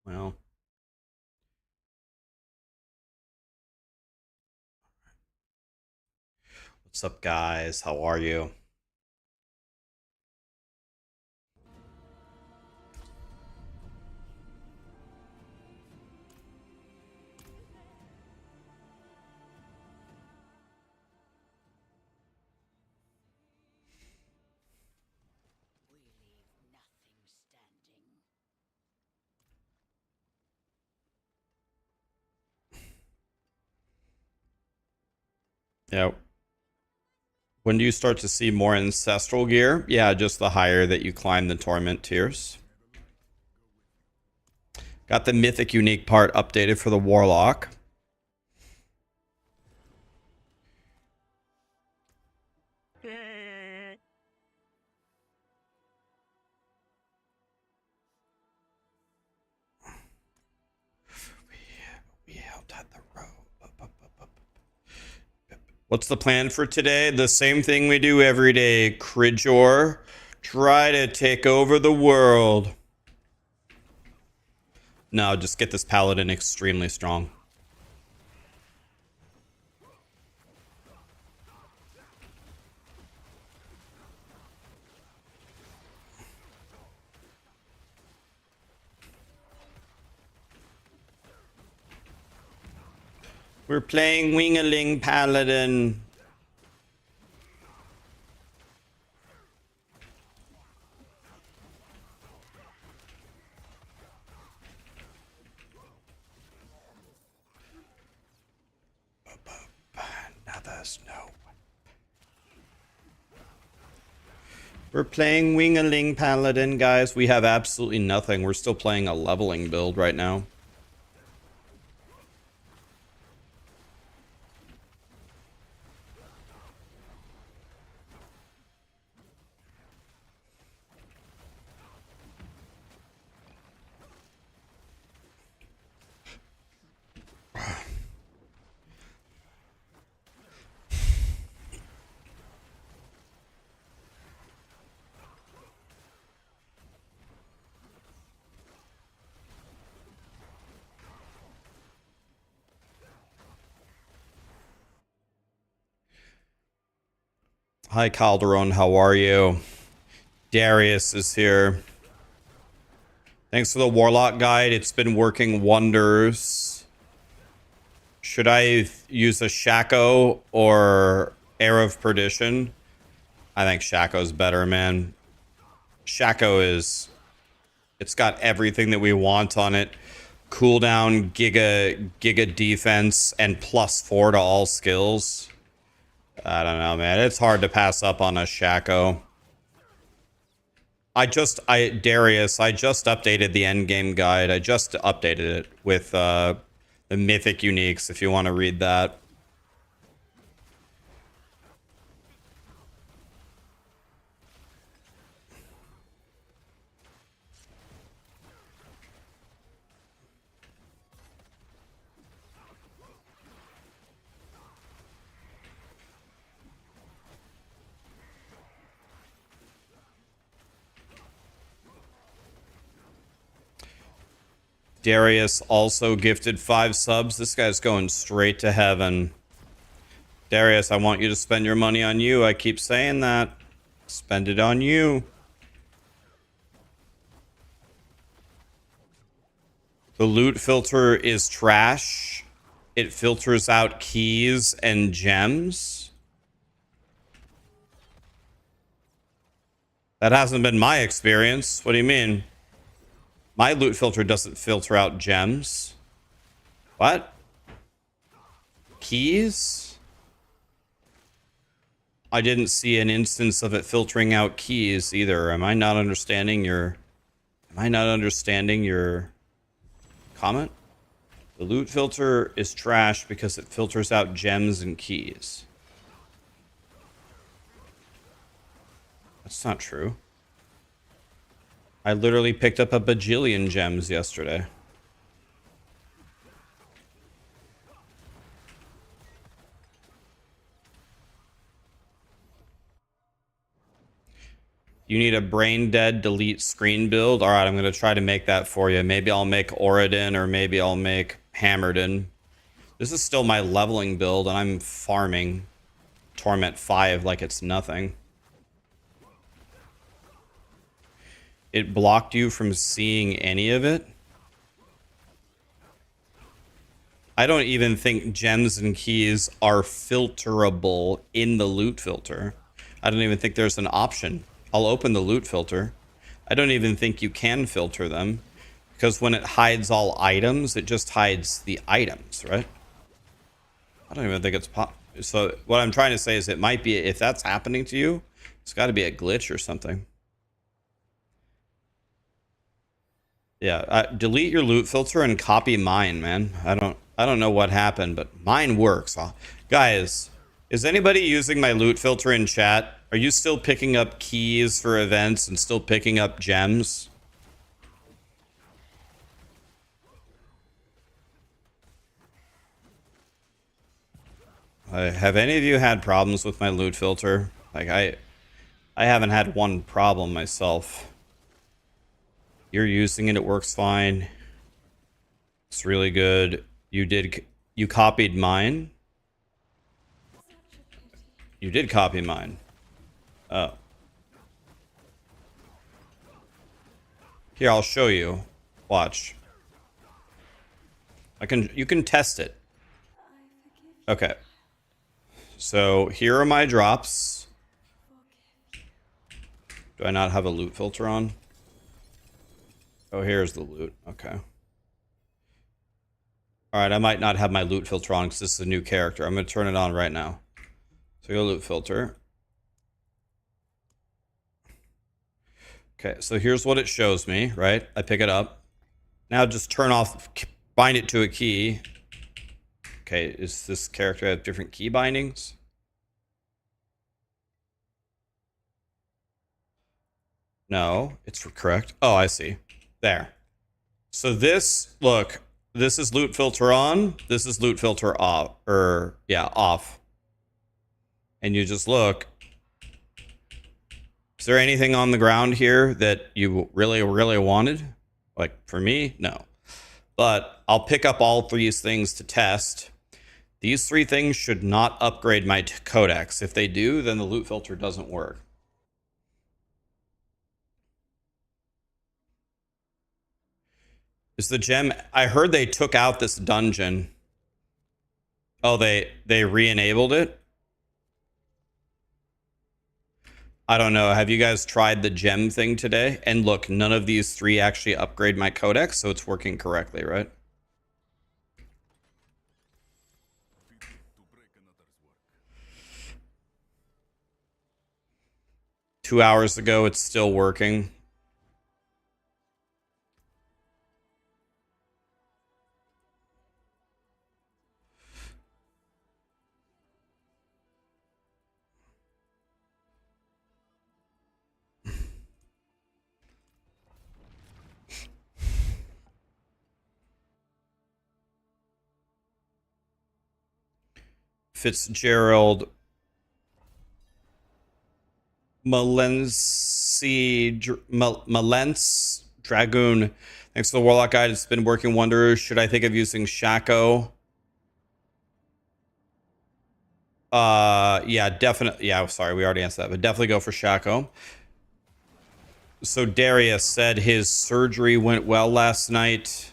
Well, what's up, guys? How are you? Yeah. When do you start to see more ancestral gear? Yeah, just the higher that you climb the torment tiers. Got the mythic unique part updated for the warlock. We helped at the road. What's the plan for today? The same thing we do every day. Kridjor, try to take over the world. No, just get this paladin extremely strong. We're playing Wingaling Paladin. Now there's no. We're playing Wingaling Paladin, guys. We have absolutely nothing. We're still playing a leveling build right now. Hi, Calderon. How are you? Darius is here. Thanks for the Warlock guide. It's been working wonders. Should I use a Shaco or Air of Perdition? I think Shaco's better, man. Shaco is... It's got everything that we want on it. Cooldown, giga defense, and +4 to all skills. I don't know, man. It's hard to pass up on a Shaco. Darius, I just updated the endgame guide. I just updated it with the mythic uniques, if you want to read that. Darius also gifted 5 subs. This guy's going straight to heaven. Darius, I want you to spend your money on you. I keep saying that. Spend it on you. The loot filter is trash. It filters out keys and gems. That hasn't been my experience. What do you mean? My loot filter doesn't filter out gems. What? Keys? I didn't see an instance of it filtering out keys either. Am I not understanding your... Am I not understanding your comment? The loot filter is trash because it filters out gems and keys. That's not true. I literally picked up a bajillion gems yesterday. You need a brain dead delete screen build. All right, I'm going to try to make that for you. Maybe I'll make Oradin or maybe I'll make Hammerden. This is still my leveling build and I'm farming Torment 5 like it's nothing. It blocked you from seeing any of it? I don't even think gems and keys are filterable in the loot filter. I don't even think there's an option. I'll open the loot filter. I don't even think you can filter them because when it hides all items, it just hides the items, right? I don't even think it's so what I'm trying to say is it might be, if that's happening to you, it's got to be a glitch or something. Yeah, delete your loot filter and copy mine, man. I don't know what happened, but mine works. Guys, is anybody using my loot filter in chat? Are you still picking up keys for events and still picking up gems? Have any of you had problems with my loot filter? Like I haven't had one problem myself. You're using it, it works fine. It's really good. You copied mine? You did copy mine. Oh. Here, I'll show you. Watch. You can test it. Okay. So here are my drops. Do I not have a loot filter on? Oh, here's the loot. Okay. Alright, I might not have my loot filter on because this is a new character. I'm going to turn it on right now. So go loot filter. Okay, so here's what it shows me, right? I pick it up. Now just turn off, bind it to a key. Okay, is this character have different key bindings? No, it's correct. Oh, I see. There. So this, look, this is loot filter on. This is loot filter off. Off. And you just look. Is there anything on the ground here that you really, really wanted? Like, for me, no. But I'll pick up all these things to test. These 3 things should not upgrade my codex. If they do, then the loot filter doesn't work. Is the gem... I heard they took out this dungeon. Oh, they re-enabled it? I don't know. Have you guys tried the gem thing today? And look, none of these 3 actually upgrade my codex, so it's working correctly, right? Two hours ago, it's still working. Fitzgerald Malence Dragoon. Thanks for the Warlock Guide. It's been working wonders. Should I think of using Shaco? Yeah, definitely. Yeah, sorry, we already answered that, but definitely go for Shaco. So Darius said his surgery went well last night.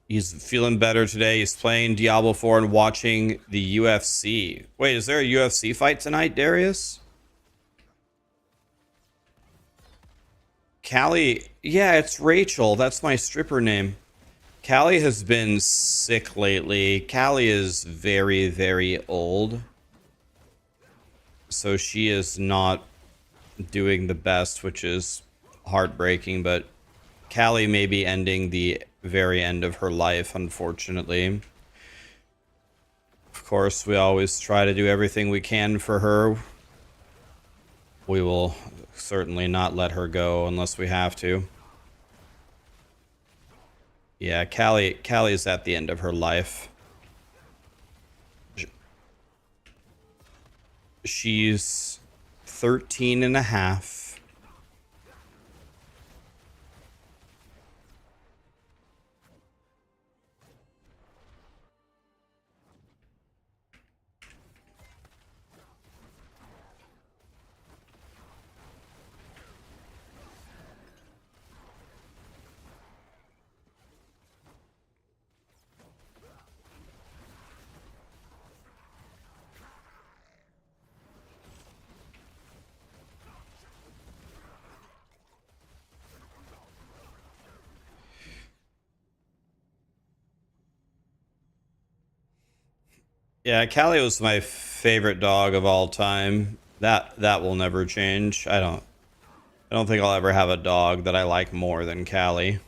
He's feeling better today. He's playing Diablo 4 and watching the UFC. Wait, is there a UFC fight tonight, Darius? Callie, yeah, it's Rachel. That's my stripper name. Callie has been sick lately. Callie is very, very old. So she is not doing the best, which is heartbreaking, but Callie may be ending the very end of her life, unfortunately. Of course, we always try to do everything we can for her. We will certainly not let her go unless we have to. Yeah, Callie's at the end of her life. She's 13 and a half. Yeah, Callie was my favorite dog of all time. That will never change. I don't think I'll ever have a dog that I like more than Callie.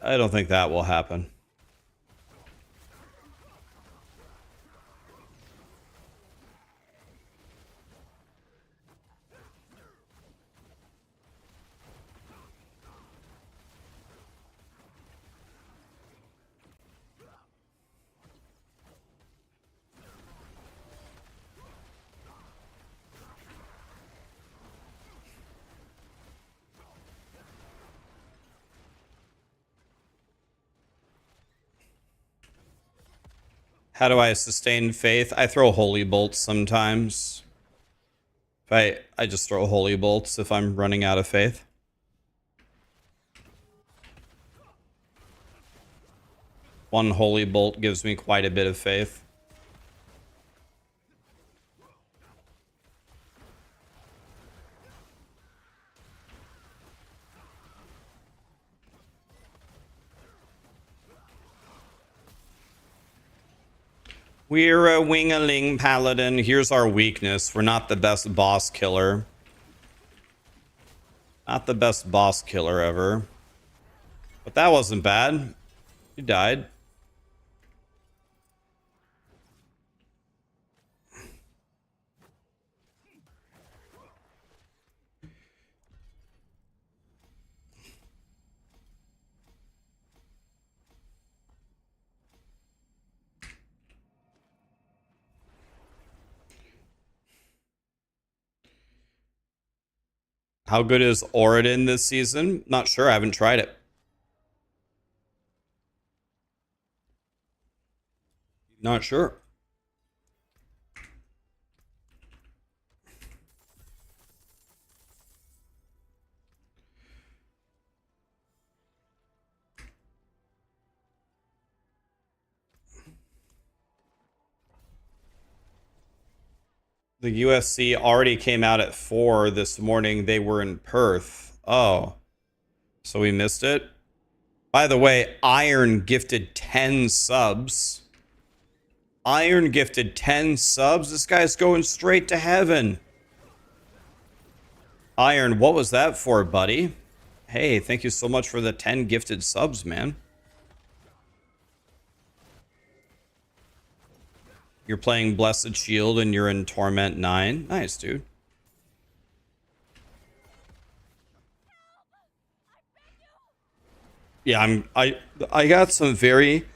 I don't think that will happen. How do I sustain faith? I throw holy bolts sometimes. If I just throw holy bolts if I'm running out of faith. One holy bolt gives me quite a bit of faith. We're a wing-a-ling paladin. Here's our weakness. We're not the best boss killer. Not the best boss killer ever. But that wasn't bad. He died. How good is Oridon this season? Not sure. I haven't tried it. Not sure. The USC already came out at 4 this morning. They were in Perth. Oh, so we missed it. By the way, Iron gifted 10 subs. Iron gifted 10 subs. This guy's going straight to heaven. Iron, what was that for, buddy? Hey, thank you so much for the 10 gifted subs, man. You're playing Blessed Shield and you're in Torment 9. Nice, dude. Yeah, I got some very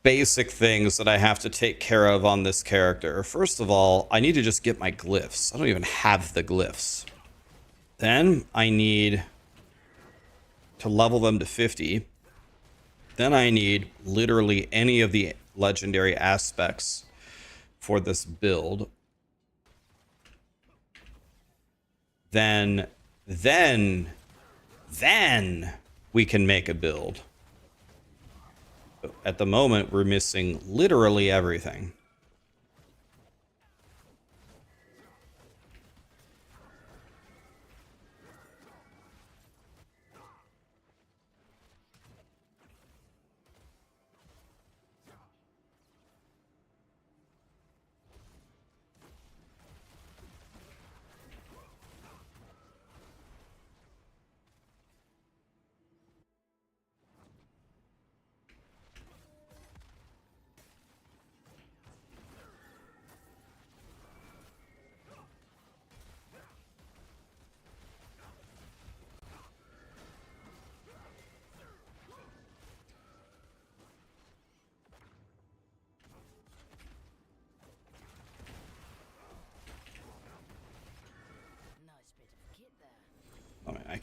basic things that I have to take care of on this character. First of all, I need to just get my glyphs. I don't even have the glyphs. Then I need to level them to 50. Then I need literally any of the legendary aspects for this build. Then we can make a build. At the moment, we're missing literally everything.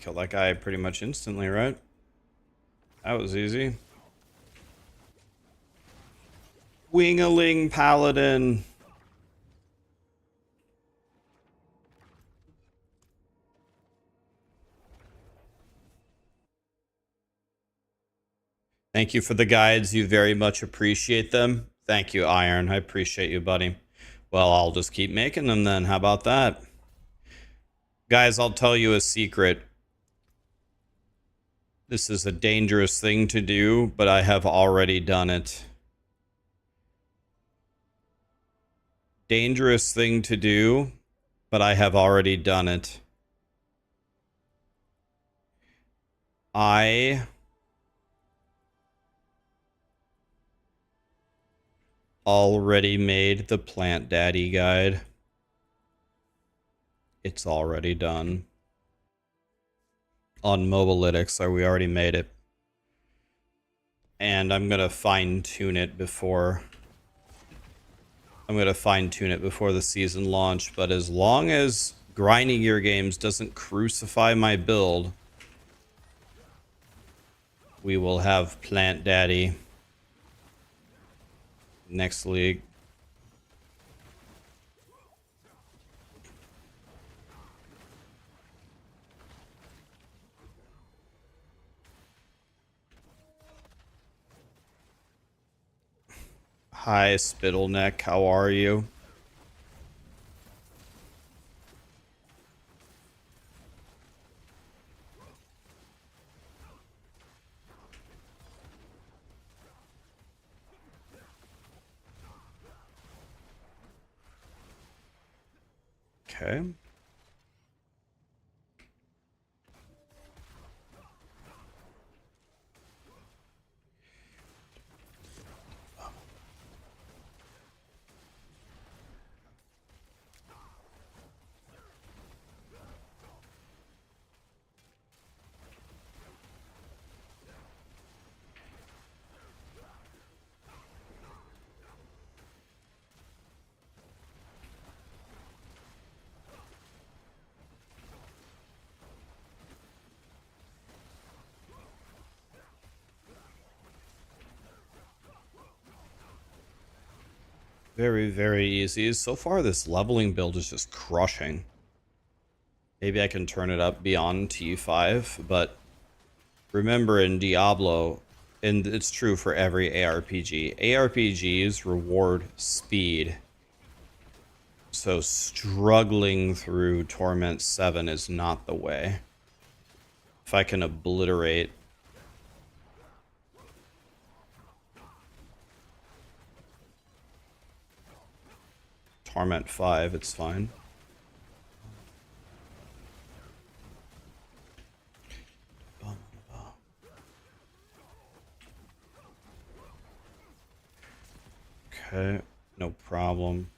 killed that guy pretty much instantly, right? That was easy. Wing-a-ling Paladin. Thank you for the guides. You very much appreciate them. Thank you, Iron. I appreciate you, buddy. Well, I'll just keep making them then. How about that? Guys, I'll tell you a secret. This is a dangerous thing to do, but I have already done it. Dangerous thing to do, but I have already done it. I already made the Plant Daddy guide. It's already done. On Mobalytics, so we already made it. And I'm gonna fine-tune it before... I'm gonna fine-tune it before the season launch, but as long as grinding your games doesn't crucify my build, we will have Plant Daddy next league. Hi, Spittleneck. How are you? Okay. Very, very easy. So far, this leveling build is just crushing. Maybe I can turn it up beyond T5, but remember in Diablo, and it's true for every ARPG, ARPGs reward speed. So struggling through Torment 7 is not the way. If I can obliterate Torment 5, it's fine. Okay, no problem.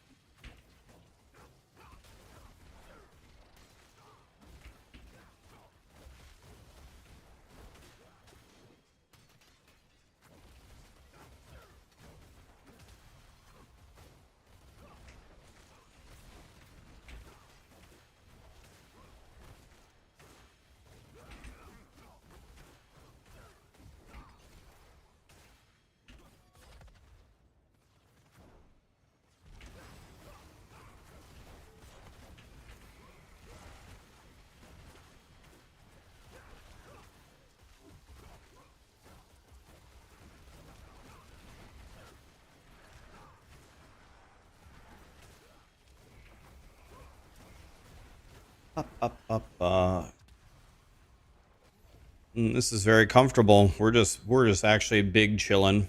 This is very comfortable. We're just actually big chillin'.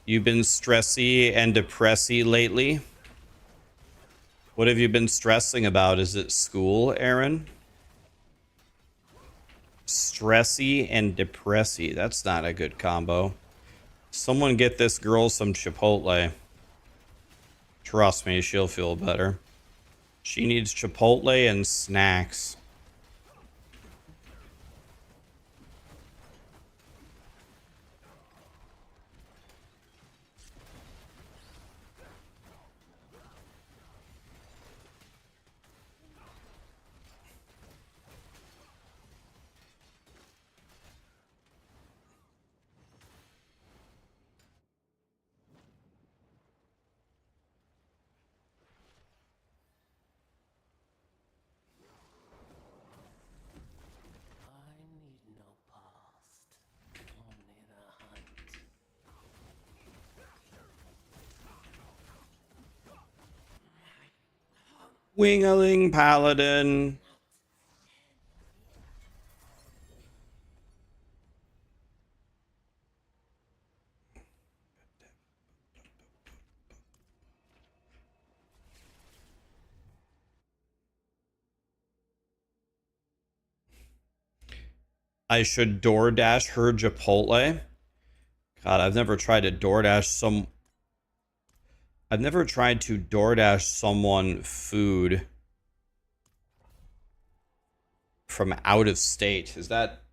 You've been stressy and depressy lately? What have you been stressing about? Is it school, Aaron? Stressy and depressy. That's not a good combo. Someone get this girl some Chipotle. Trust me, she'll feel better. She needs Chipotle and snacks. Wingaling Paladin. I should DoorDash her Chipotle. God, I've never tried to DoorDash someone food from out of state. Is that,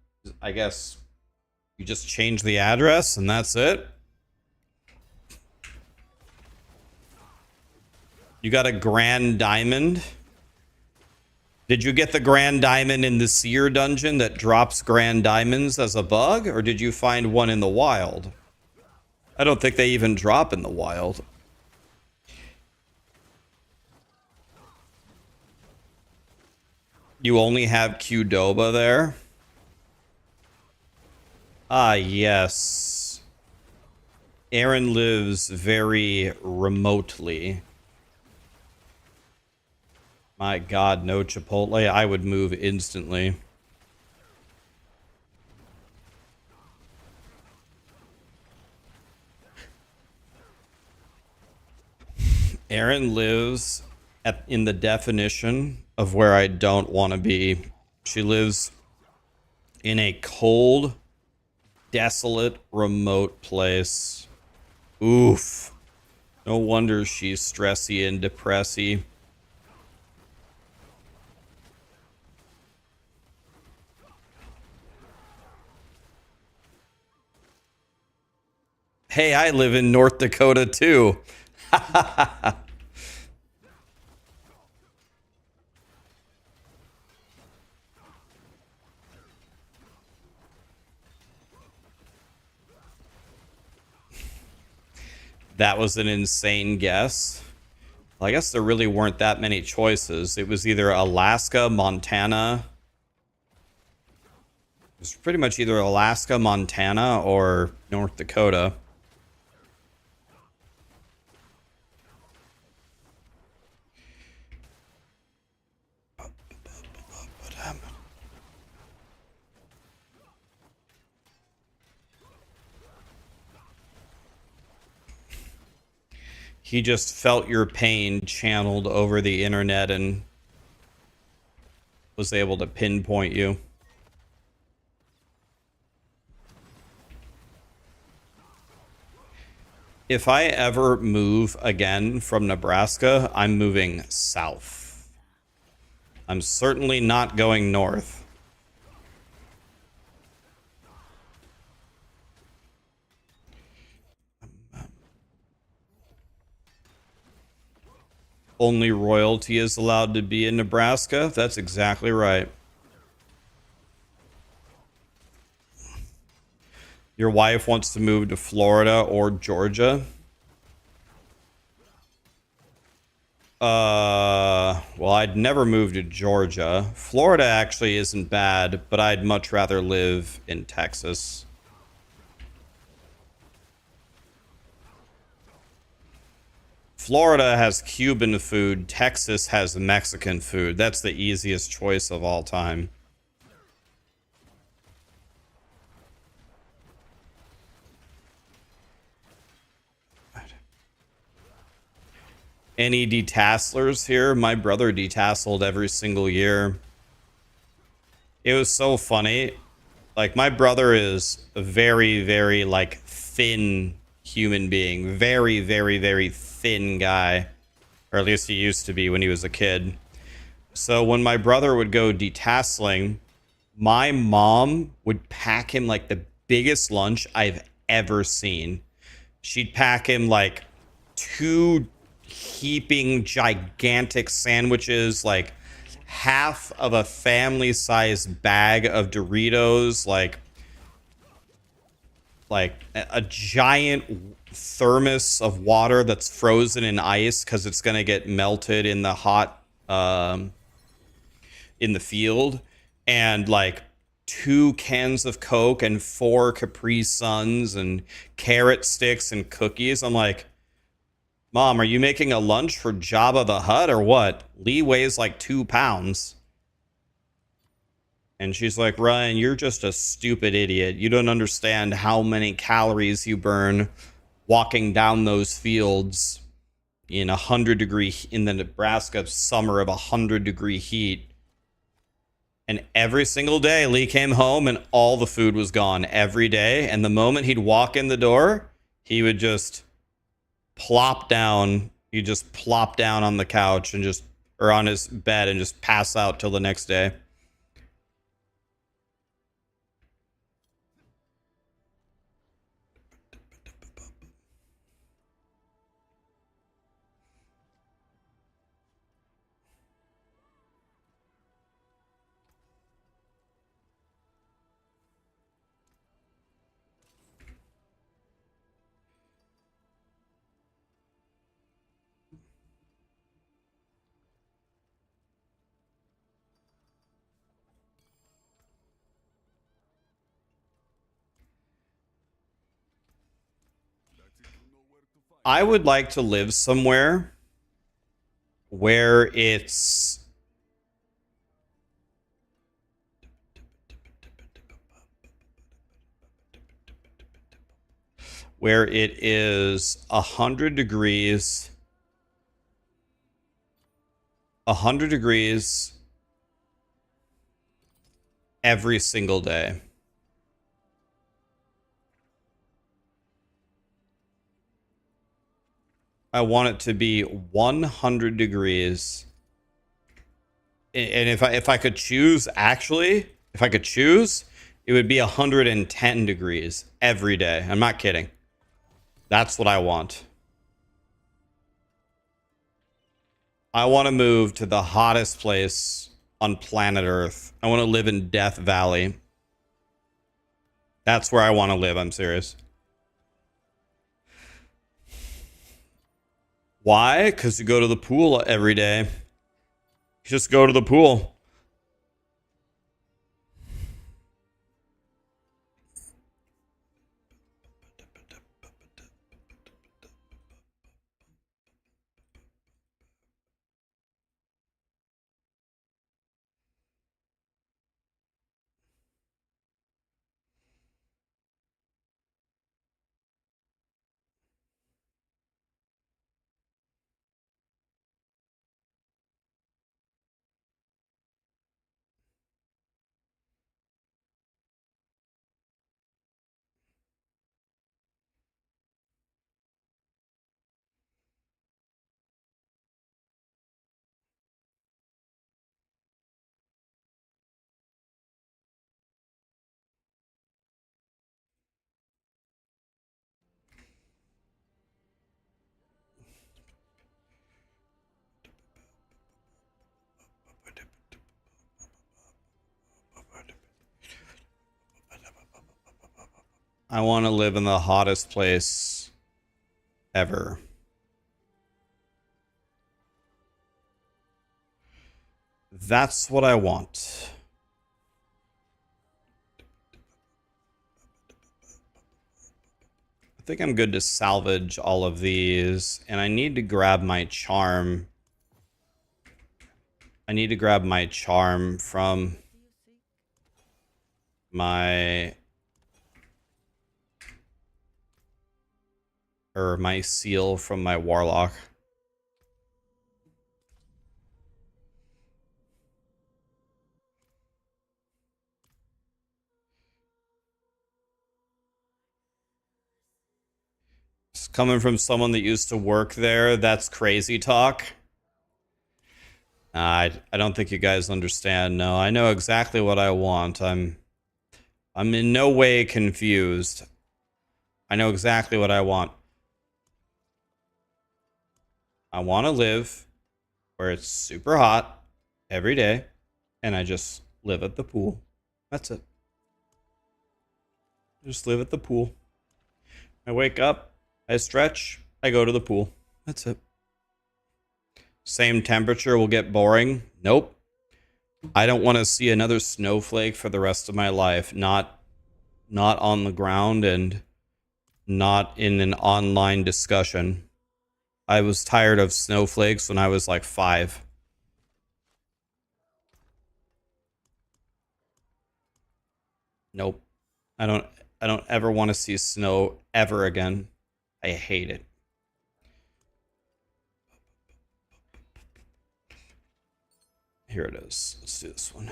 I guess, you just change the address and that's it? You got a grand diamond? Did you get the grand diamond in the seer dungeon that drops grand diamonds as a bug? Or did you find one in the wild? I don't think they even drop in the wild. You only have Qdoba there? Ah, yes. Aaron lives very remotely. My God, no Chipotle. I would move instantly. Aaron lives in the definition of where I don't want to be. She lives in a cold, desolate, remote place. Oof. No wonder she's stressy and depressy. Hey, I live in North Dakota too. That was an insane guess. Well, I guess there really weren't that many choices. It was either Alaska, Montana. It was pretty much either Alaska, Montana, or North Dakota. He just felt your pain channeled over the internet and was able to pinpoint you. If I ever move again from Nebraska, I'm moving south. I'm certainly not going north. Only royalty is allowed to be in Nebraska? That's exactly right. Your wife wants to move to Florida or Georgia? Well, I'd never move to Georgia. Florida actually isn't bad, but I'd much rather live in Texas. Florida has Cuban food. Texas has Mexican food. That's the easiest choice of all time. Any detasslers here? My brother detasseled every single year. It was so funny. Like, my brother is a very, very, like, thin human being. Very, very, very thin guy. Or at least he used to be when he was a kid. So when my brother would go detasseling, my mom would pack him, like, the biggest lunch I've ever seen. She'd pack him, like, 2 heaping gigantic sandwiches, like half of a family-sized bag of Doritos, like a giant thermos of water that's frozen in ice because it's gonna get melted in the hot in the field, and like 2 cans of Coke and 4 Capri Suns and carrot sticks and cookies. I'm like, Mom, are you making a lunch for Jabba the Hutt or what? Lee weighs like 2 pounds. And she's like, Ryan, you're just a stupid idiot. You don't understand how many calories you burn walking down those fields in in the Nebraska summer of 100-degree heat. And every single day, Lee came home and all the food was gone every day. And the moment he'd walk in the door, he would just plop down. He'd just plop down on the couch and or on his bed and just pass out till the next day. I would like to live somewhere where it's where it is 100 degrees 100 degrees every single day. I want it to be 100 degrees. And if I could choose, actually, if I could choose, it would be 110 degrees every day. I'm not kidding. That's what I want. I want to move to the hottest place on planet Earth. I want to live in Death Valley. That's where I want to live. I'm serious. Why? Because you go to the pool every day. You just go to the pool. I want to live in the hottest place ever. That's what I want. I think I'm good to salvage all of these, and I need to grab my charm. I need to grab my charm from my seal from my warlock. It's coming from someone that used to work there. That's crazy talk. I don't think you guys understand. No, I know exactly what I want. I'm in no way confused. I know exactly what I want. I want to live where it's super hot every day, and I just live at the pool. That's it. I just live at the pool. I wake up, I stretch, I go to the pool. That's it. Same temperature will get boring. Nope. I don't want to see another snowflake for the rest of my life. Not on the ground and not in an online discussion. I was tired of snowflakes when I was like 5. Nope. I don't I don't ever want to see snow ever again. I hate it. Here it is. Let's do this one.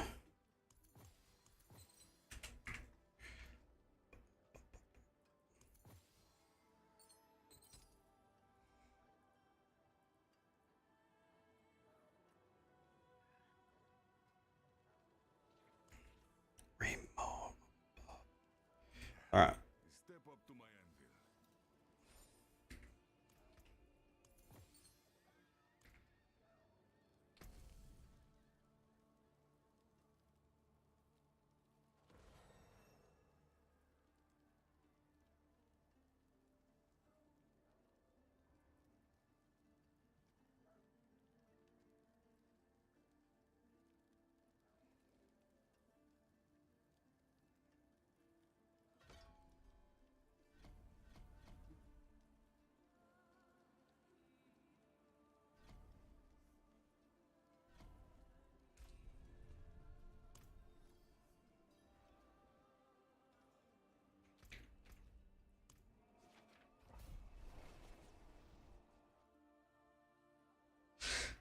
Rainbow. All right.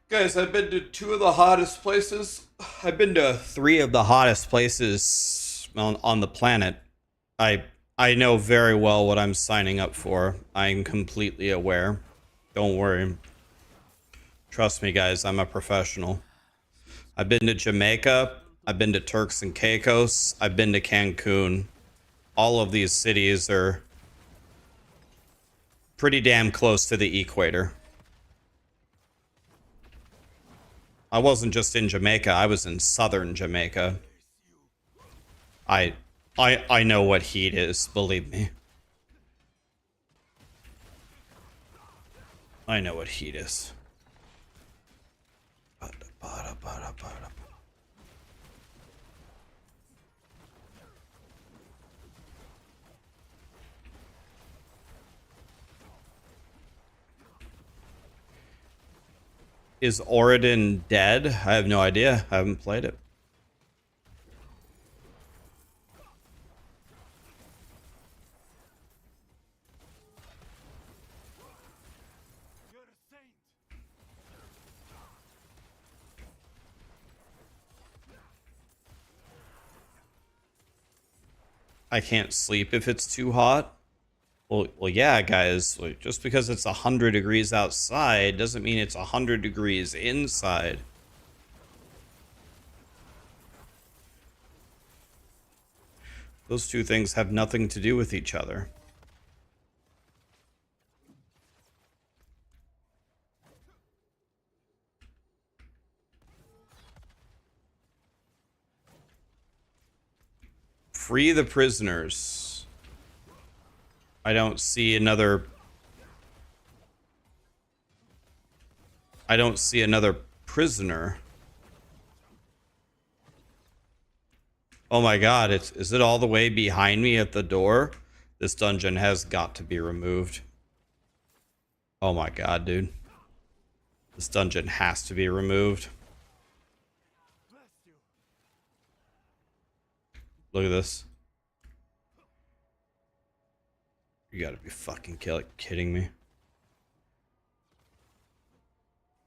Guys, I've been to 2 of the hottest places. I've been to 3 of the hottest places on the planet. I I know very well what I'm signing up for. I'm completely aware. Don't worry. Trust me, guys, I'm a professional. I've been to Jamaica. I've been to Turks and Caicos. I've been to Cancun. All of these cities are pretty damn close to the equator. I wasn't just in Jamaica, I was in southern Jamaica. I know what heat is, believe me. I know what heat is. Is Oridon dead? I have no idea. I haven't played it. I can't sleep if it's too hot. Well, yeah, guys. Like, just because it's 100 degrees outside doesn't mean it's 100 degrees inside. Those two things have nothing to do with each other. Free the prisoners. I don't see another... I don't see another prisoner. Oh my god, is it all the way behind me at the door? This dungeon has got to be removed. Oh my god, dude. This dungeon has to be removed. Look at this. You gotta be fucking kidding me.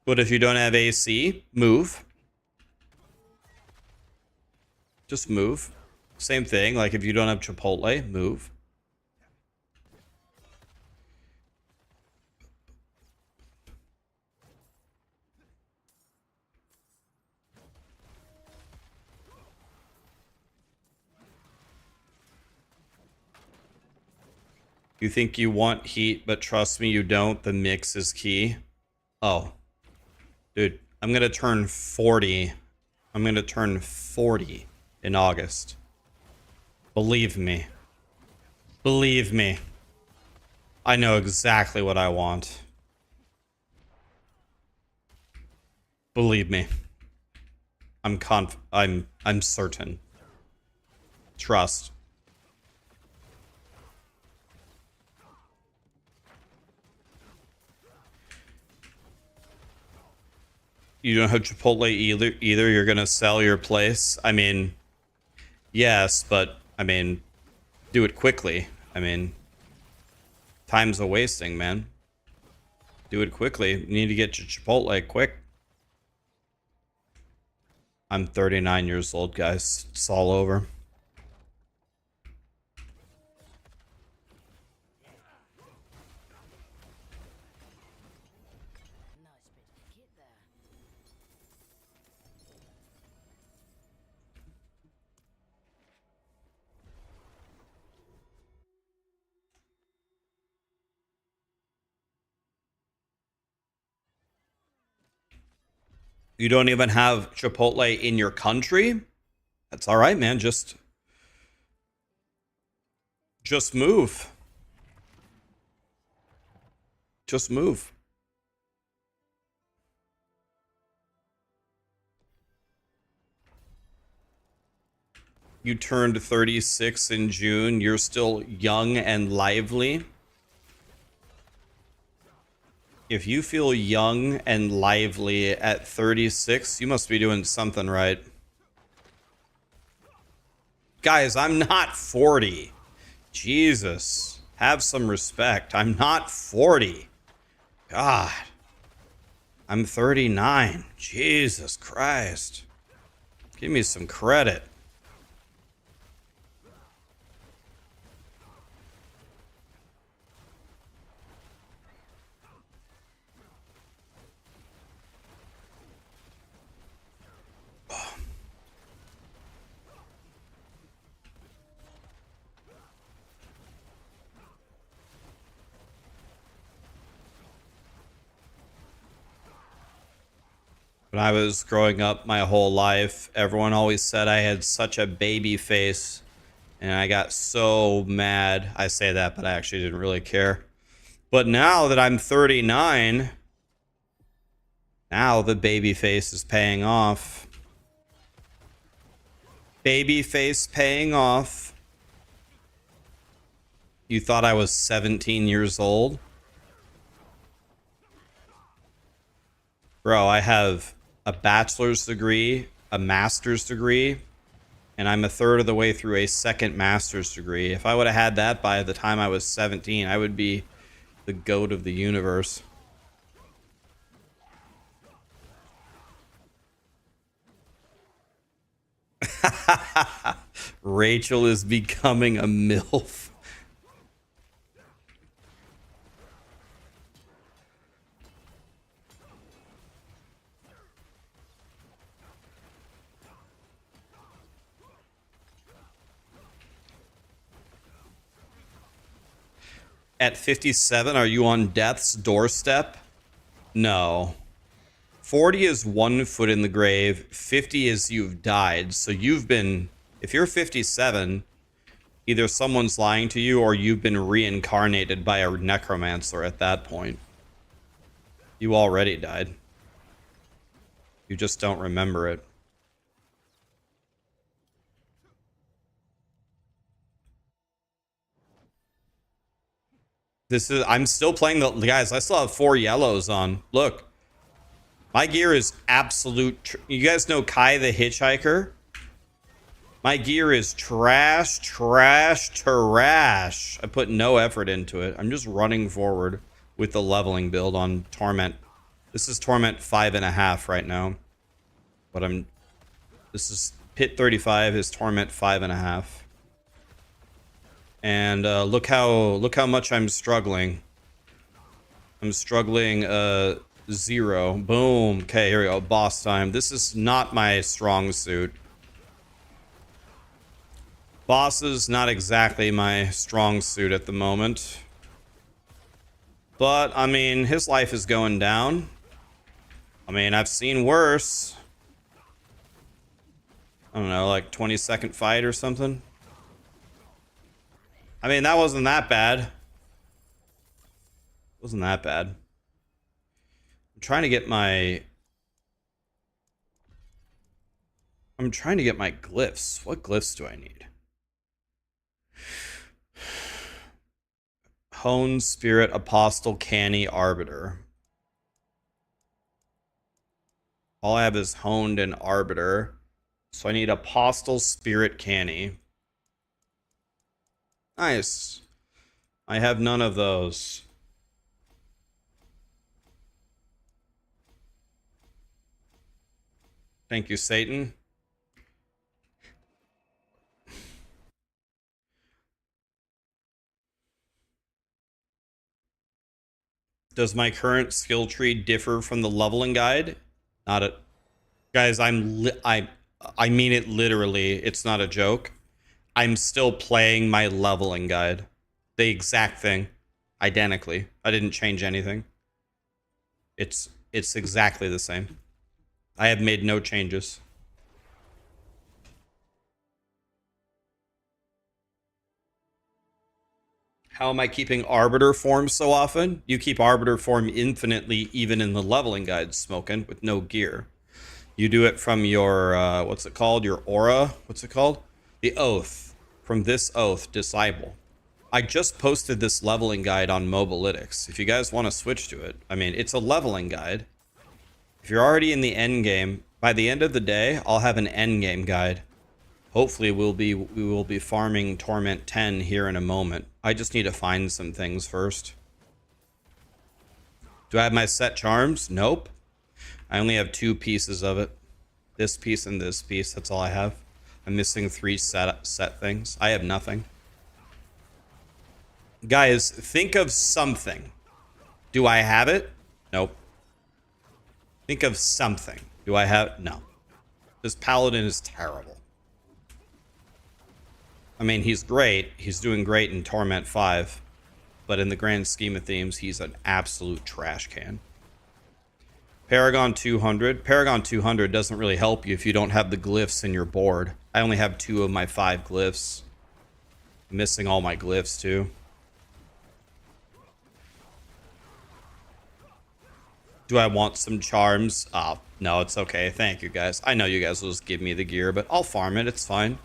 But if you don't have AC, move. Just move. Same thing, like if you don't have Chipotle, move. You think you want heat, but trust me, you don't. The mix is key. Oh. Dude, I'm gonna turn 40. I'm gonna turn 40 in August. Believe me. Believe me. I know exactly what I want. Believe me. I'm certain. Trust. You don't have Chipotle either. You're gonna sell your place. I mean, yes, but I mean, do it quickly. I mean, time's a wasting, man. Do it quickly. You need to get your Chipotle quick. I'm 39 years old, guys. It's all over. You don't even have Chipotle in your country? That's all right, man. Just move. Just move. You turned 36 in June. You're still young and lively. If you feel young and lively at 36, you must be doing something right. Guys, I'm not 40. Jesus. Have some respect. I'm not 40. God. I'm 39. Jesus Christ. Give me some credit. When I was growing up my whole life, everyone always said I had such a baby face. And I got so mad. I say that, but I actually didn't really care. But now that I'm 39, now the baby face is paying off. Baby face paying off. You thought I was 17 years old? Bro, I have a bachelor's degree, a master's degree, and I'm a third of the way through a second master's degree. If I would have had that by the time I was 17, I would be the goat of the universe. Rachel is becoming a MILF. At 57, are you on death's doorstep? No. 40 is 1 foot in the grave. 50 is you've died. So you've been, if you're 57, either someone's lying to you or you've been reincarnated by a necromancer at that point. You already died. You just don't remember it. I'm still playing guys, I still have 4 yellows on. Look. My gear is absolute. You guys know Kai the Hitchhiker? My gear is trash, trash, trash. I put no effort into it. I'm just running forward with the leveling build on Torment. This is Torment 5.5 right now. But this is Pit 35 is Torment 5.5. And look how much I'm struggling. I'm struggling 0. Boom. Okay, here we go. Boss time. This is not my strong suit. Boss is not exactly my strong suit at the moment. But, I mean, his life is going down. I mean, I've seen worse. I don't know, like 20-second fight or something. I mean, that wasn't that bad. Wasn't that bad. I'm trying to get my glyphs. What glyphs do I need? Hone, Spirit, Apostle, Canny, Arbiter. All I have is Honed and Arbiter. So I need Apostle, Spirit, Canny. Nice. I have none of those. Thank you, Satan. Does my current skill tree differ from the leveling guide? Not a guys. I mean it literally. It's not a joke. I'm still playing my leveling guide. The exact thing, identically. I didn't change anything. It's exactly the same. I have made no changes. How am I keeping Arbiter form so often? You keep Arbiter form infinitely, even in the leveling guide, Smokin', with no gear. You do it from your, what's it called? Your aura? What's it called? The Oath. From this Oath, disciple. I just posted this leveling guide on Mobalytics. If you guys want to switch to it, I mean, it's a leveling guide. If you're already in the end game, by the end of the day, I'll have an end game guide. Hopefully we will be farming Torment 10 here in a moment. I just need to find some things first. Do I have my set charms? Nope. I only have 2 pieces of it. This piece and this piece. That's all I have. I'm missing 3 set things. I have nothing. Guys, think of something. Do I have it? Nope. Think of something. Do I have? No. This Paladin is terrible. I mean, he's great. He's doing great in Torment 5. But in the grand scheme of things, he's an absolute trash can. Paragon 200. Paragon 200 doesn't really help you if you don't have the glyphs in your board. I only have 2 of my 5 glyphs. I'm missing all my glyphs, too. Do I want some charms? Oh, no, it's okay. Thank you, guys. I know you guys will just give me the gear, but I'll farm it. It's fine.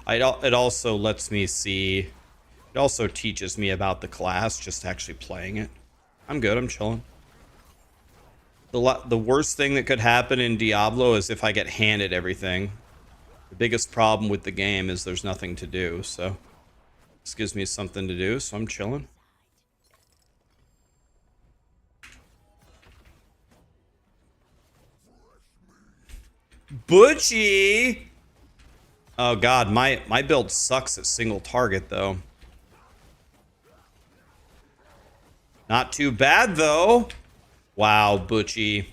It also lets me see. It also teaches me about the class, just actually playing it. I'm good. I'm chilling. The worst thing that could happen in Diablo is if I get handed everything. The biggest problem with the game is there's nothing to do, so this gives me something to do, so I'm chilling. Butchie! Oh god, my build sucks at single target, though. Not too bad, though. Wow, Butchie.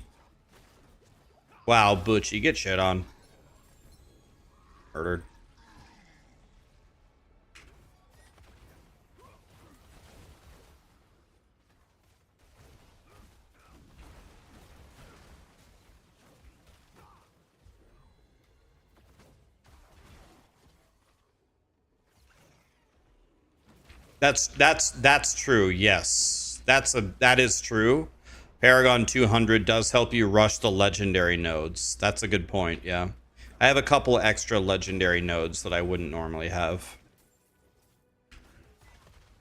Wow, Butchie. Get shit on. Murdered. That's true. Yes. That is true. Paragon 200 does help you rush the legendary nodes. That's a good point, yeah. I have a couple extra legendary nodes that I wouldn't normally have.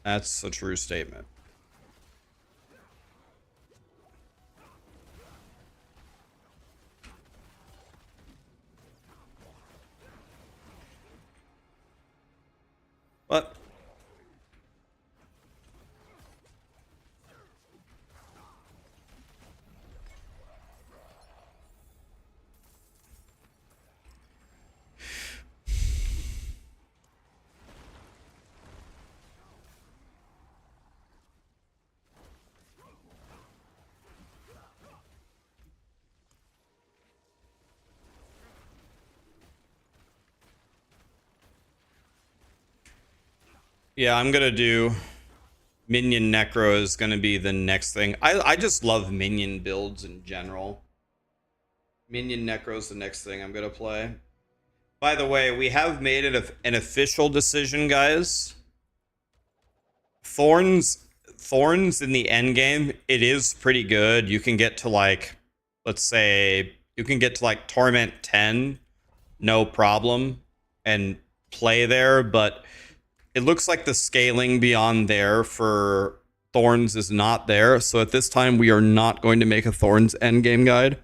That's a true statement. What? Yeah, I'm gonna do Minion Necro is gonna be the next thing. I just love minion builds in general. Minion Necro is the next thing I'm gonna play. By the way, we have made it an official decision, guys. Thorns in the end game, it is pretty good. You can get to like, let's say, you can get to like Torment 10, no problem, and play there, but it looks like the scaling beyond there for Thorns is not there. So at this time, we are not going to make a Thorns endgame guide.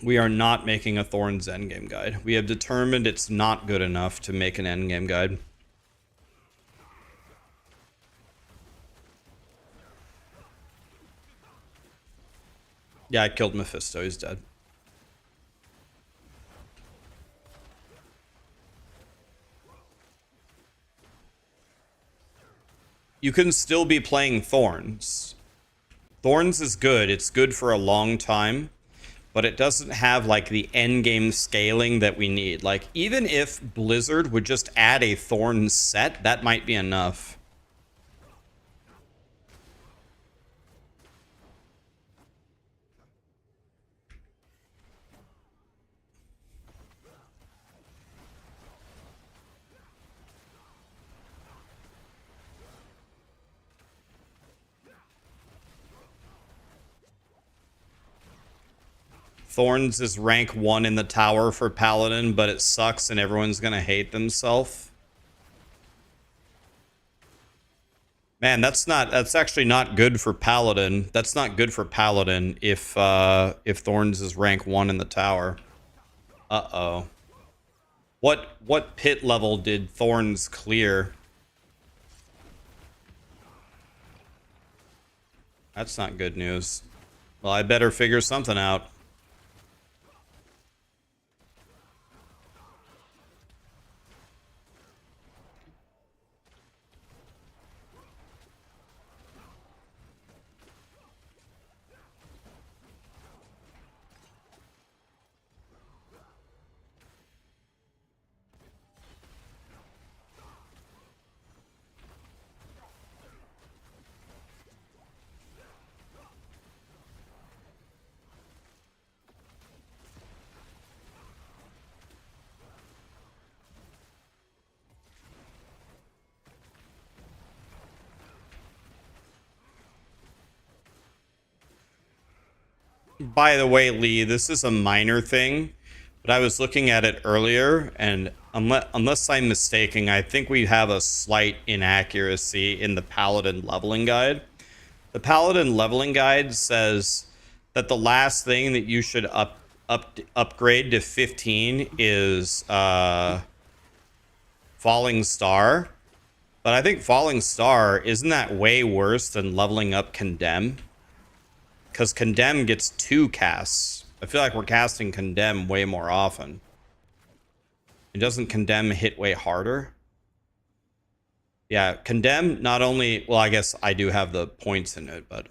We are not making a Thorns endgame guide. We have determined it's not good enough to make an endgame guide. Yeah, I killed Mephisto. He's dead. You can still be playing Thorns. Thorns is good. It's good for a long time, but it doesn't have like the end game scaling that we need. Like even if Blizzard would just add a Thorns set, that might be enough. Thorns is rank 1 in the tower for Paladin, but it sucks and everyone's gonna hate themselves. Man, that's actually not good for Paladin. That's not good for Paladin if Thorns is rank 1 in the tower. Uh-oh. What pit level did Thorns clear? That's not good news. Well, I better figure something out. By the way, Lee, this is a minor thing, but I was looking at it earlier, and unless I'm mistaken, I think we have a slight inaccuracy in the Paladin leveling guide. The Paladin leveling guide says that the last thing that you should upgrade to 15 is Falling Star. But I think Falling Star, isn't that way worse than leveling up Condemn? Because Condemn gets 2 casts. I feel like we're casting Condemn way more often. It doesn't Condemn hit way harder? Yeah, Condemn not only... Well, I guess I do have the points in it, but...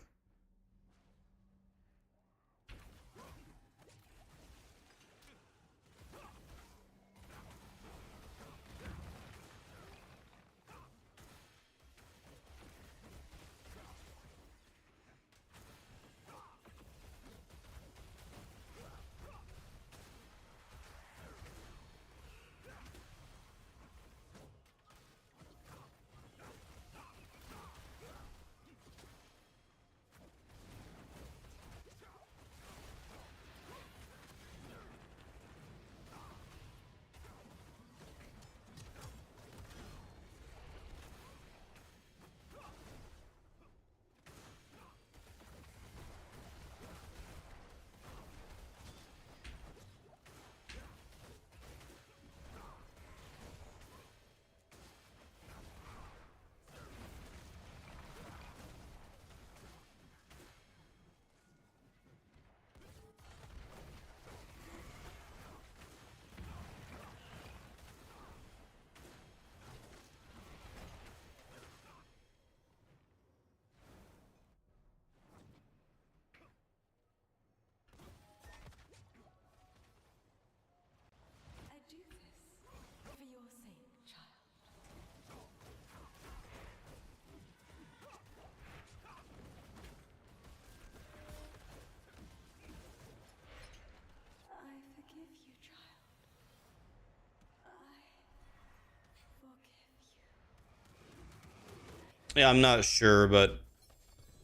Yeah, I'm not sure, but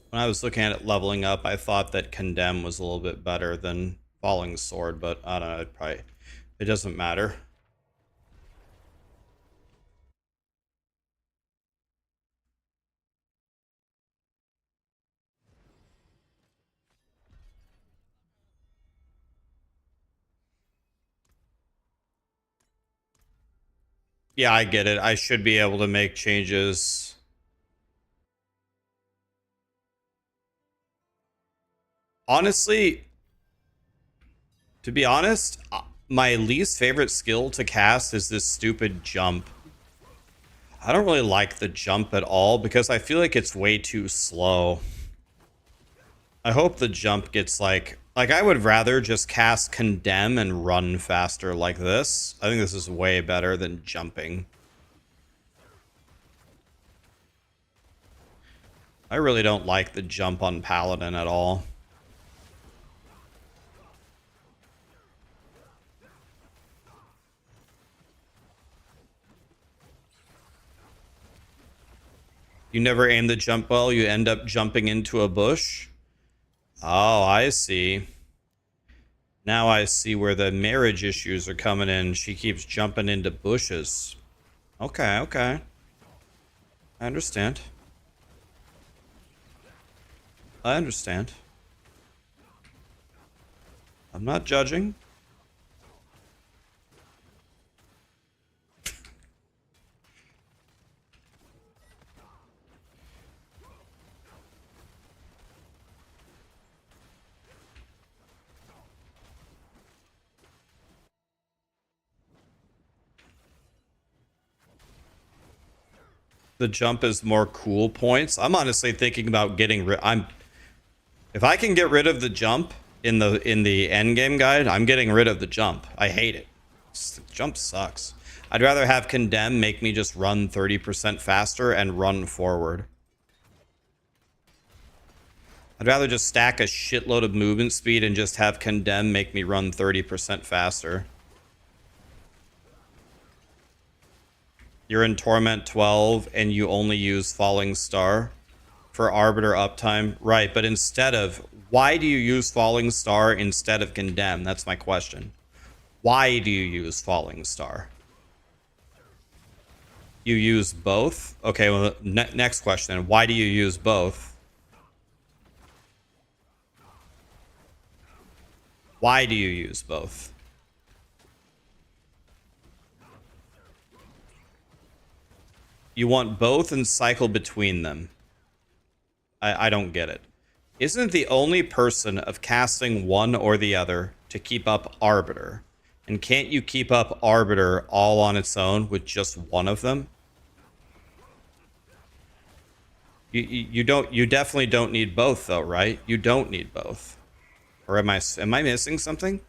when I was looking at it leveling up, I thought that Condemn was a little bit better than Falling Sword, but I don't know, it doesn't matter. Yeah, I get it. I should be able to make changes. Honestly, to be honest, my least favorite skill to cast is this stupid jump. I don't really like the jump at all because I feel like it's way too slow. I hope the jump gets like I would rather just cast condemn and run faster like this. I think this is way better than jumping. I really don't like the jump on Paladin at all. You never aim the jump well, you end up jumping into a bush. Oh, I see. Now I see where the marriage issues are coming in. She keeps jumping into bushes. Okay, okay. I understand. I understand. I'm not judging. The jump is more cool points. I'm honestly thinking about getting rid. If I can get rid of the jump in the end game guide, I'm getting rid of the jump. I hate it. The jump sucks. I'd rather have condemn make me just run 30% faster and run forward. I'd rather just stack a shitload of movement speed and just have condemn make me run 30% faster. You're in Torment 12 and you only use Falling Star for Arbiter uptime. Right, but instead of... Why do you use Falling Star instead of Condemn? That's my question. Why do you use Falling Star? You use both? Okay, well, next question. Why do you use both? Why do you use both? You want both and cycle between them. I don't get it. Isn't the only person of casting one or the other to keep up Arbiter? And can't you keep up Arbiter all on its own with just one of them? You don't, you definitely don't need both though, right? You don't need both. Or am I missing something?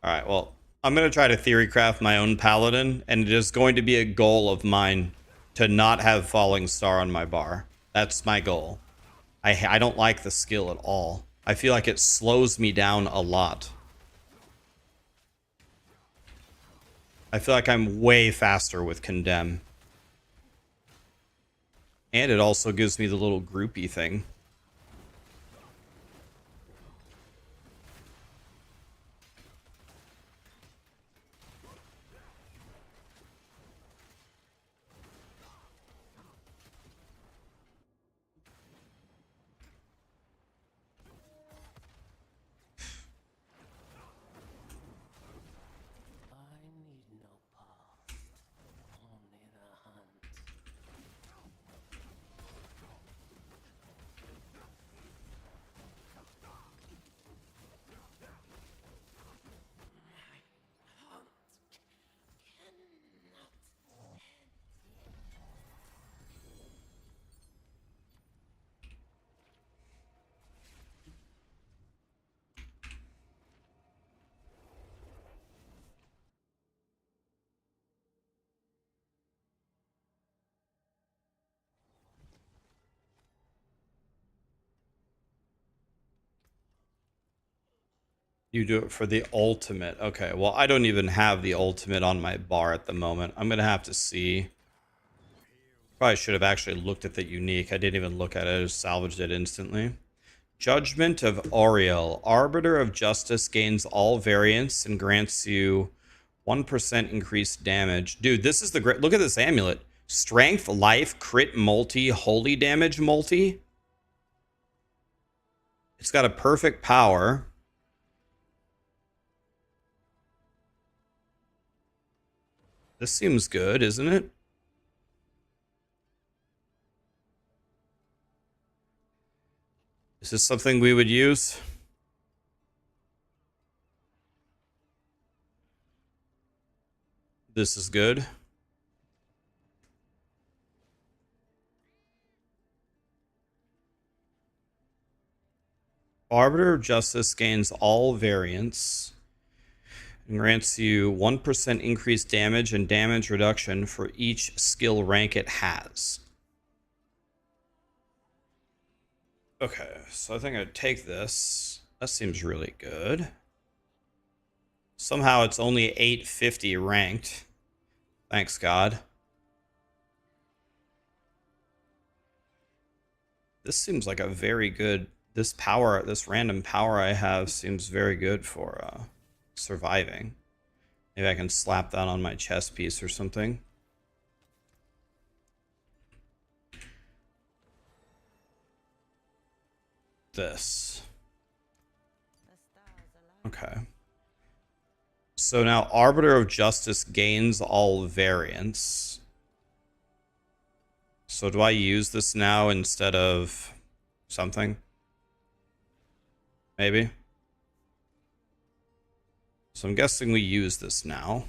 All right, well, I'm going to try to theory craft my own Paladin, and it is going to be a goal of mine to not have Falling Star on my bar. That's my goal. I don't like the skill at all. I feel like it slows me down a lot. I feel like I'm way faster with Condemn. And it also gives me the little groupie thing. You do it for the ultimate. Okay, well, I don't even have the ultimate on my bar at the moment. I'm going to have to see. Probably should have actually looked at the unique. I didn't even look at it. I just salvaged it instantly. Judgment of Auriel. Arbiter of Justice gains all variants and grants you 1% increased damage. Dude, this is the great... Look at this amulet. Strength, life, crit multi, holy damage multi. It's got a perfect power. This seems good, isn't it? Is this something we would use? This is good. Arbiter of Justice gains all variants and grants you 1% increased damage and damage reduction for each skill rank it has. Okay, so I think I'd take this. That seems really good. Somehow it's only 850 ranked. Thanks, God. This seems like a very good... This power, this random power I have seems very good for surviving. Maybe I can slap that on my chest piece or something. This. Okay. So now Arbiter of Justice gains all variants. So do I use this now instead of something? Maybe. So I'm guessing we use this now.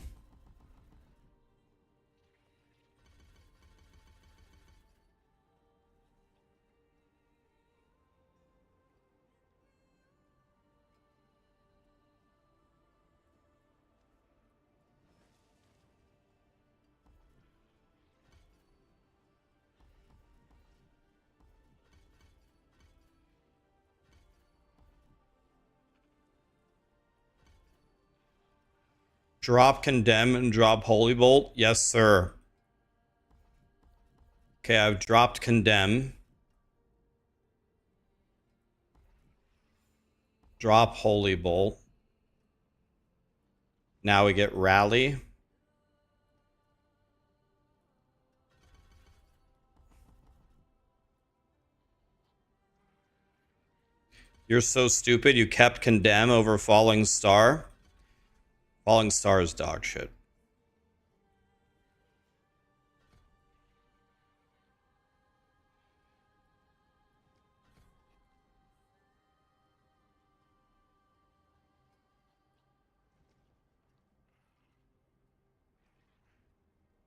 Drop Condemn and drop Holy Bolt. Yes, sir. Okay, I've dropped Condemn. Drop Holy Bolt. Now we get Rally. You're so stupid you kept Condemn over Falling Star. Falling Star is dog shit.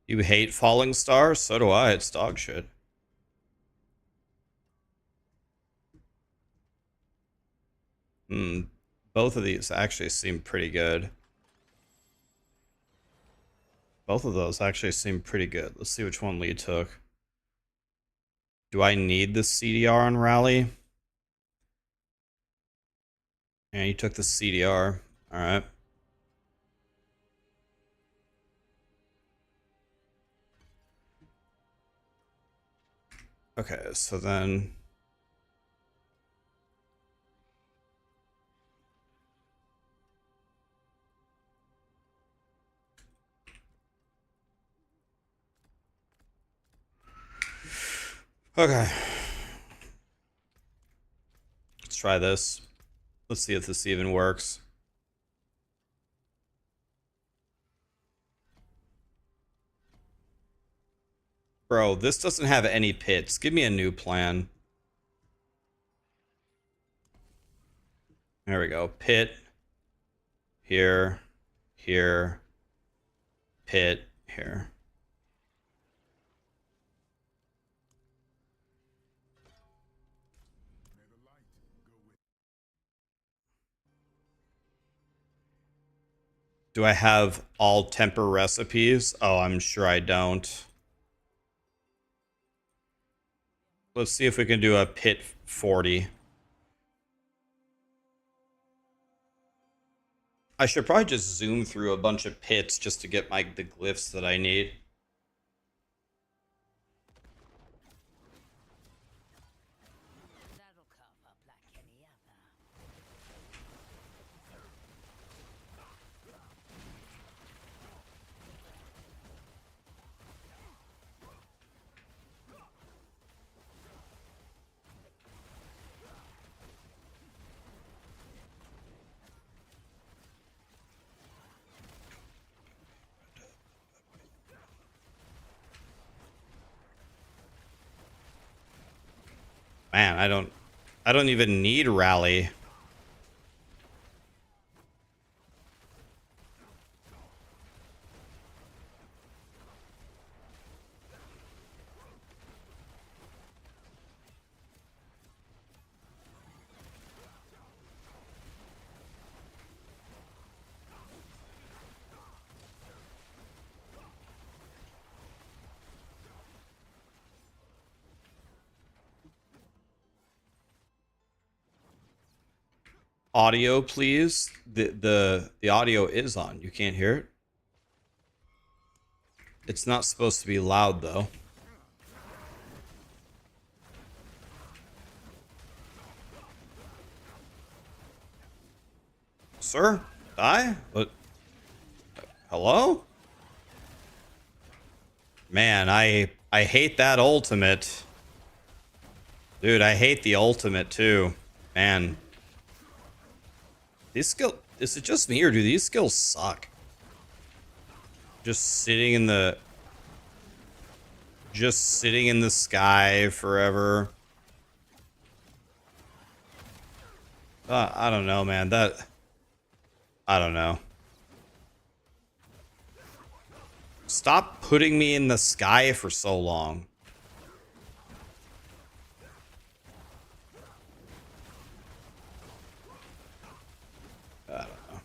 You hate Falling Star? So do I. It's dog shit. Both of these actually seem pretty good. Both of those actually seem pretty good. Let's see which one Lee took. Do I need the CDR on Rally? Yeah, you took the CDR. Alright. Okay, so then... Okay. Let's try this. Let's see if this even works. Bro, this doesn't have any pits. Give me a new plan. There we go. Pit. Here. Here. Pit. Here. Do I have all temper recipes? Oh, I'm sure I don't. Let's see if we can do a pit 40. I should probably just zoom through a bunch of pits just to get the glyphs that I need. Man, I don't even need rally. Audio, please. The audio is on. You can't hear it. It's not supposed to be loud though. Sir? Die? What? Hello? Man, I hate that ultimate. Dude, I hate the ultimate too. Man. These skills, is it just me or do these skills suck? Just sitting in the sky forever. I don't know, man. I don't know. Stop putting me in the sky for so long. I don't know.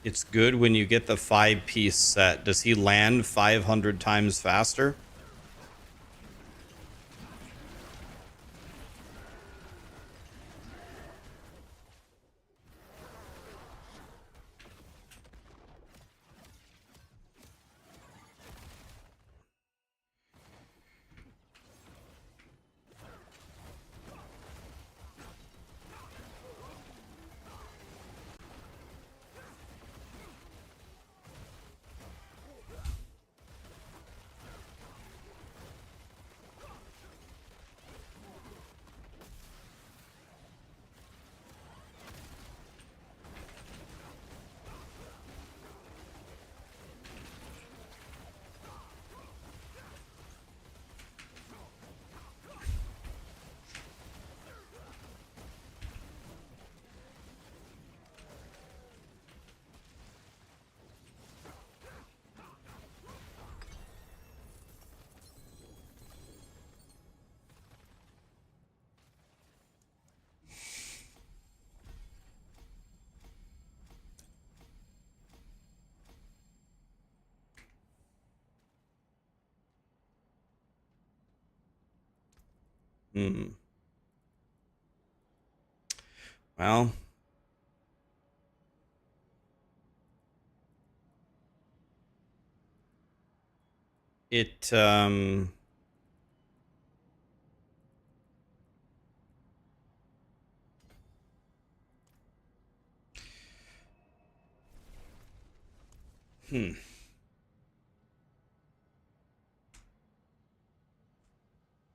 It's good when you get the 5-piece set. Does he land 500 times faster? Hmm. Well, it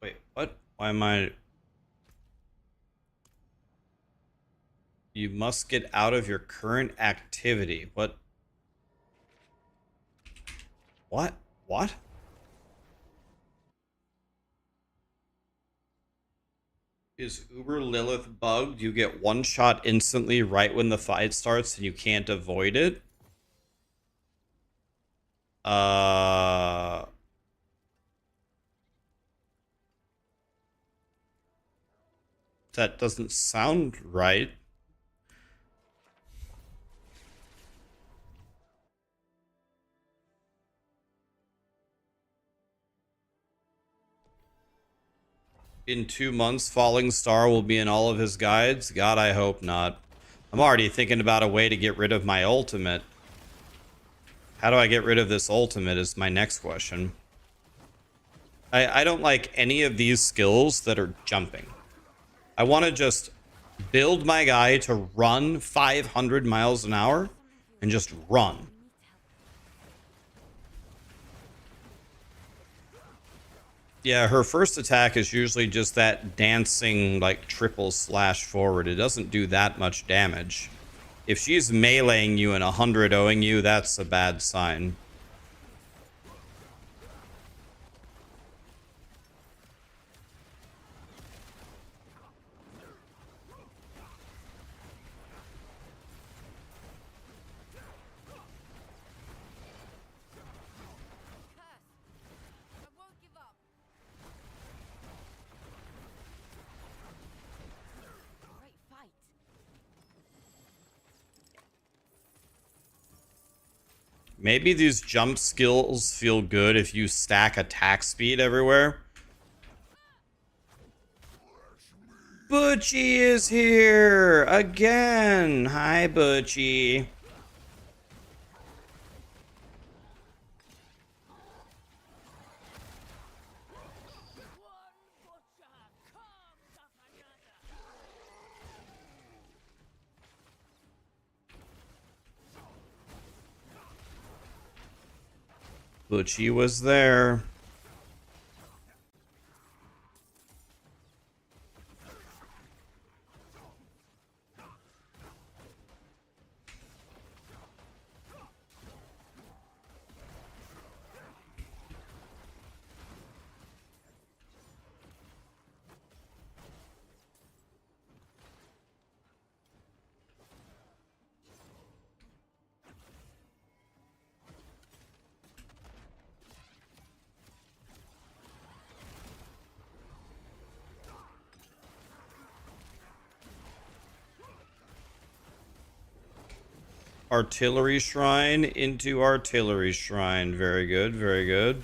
wait, what? Why am I? You must get out of your current activity. What? What? What? Is Uber Lilith bugged? You get one shot instantly right when the fight starts and you can't avoid it? Uh... That doesn't sound right. In 2 months, Falling Star will be in all of his guides? God, I hope not. I'm already thinking about a way to get rid of my ultimate. How do I get rid of this ultimate is my next question. I don't like any of these skills that are jumping. I want to just build my guy to run 500 miles an hour and just run. Yeah, her first attack is usually just that dancing, like, triple slash forward. It doesn't do that much damage. If she's meleeing you and 100-0ing you, that's a bad sign. Maybe these jump skills feel good if you stack attack speed everywhere. Butchie is here again. Hi, Butchie. Butchie was there. Artillery shrine into artillery shrine. Very good, very good.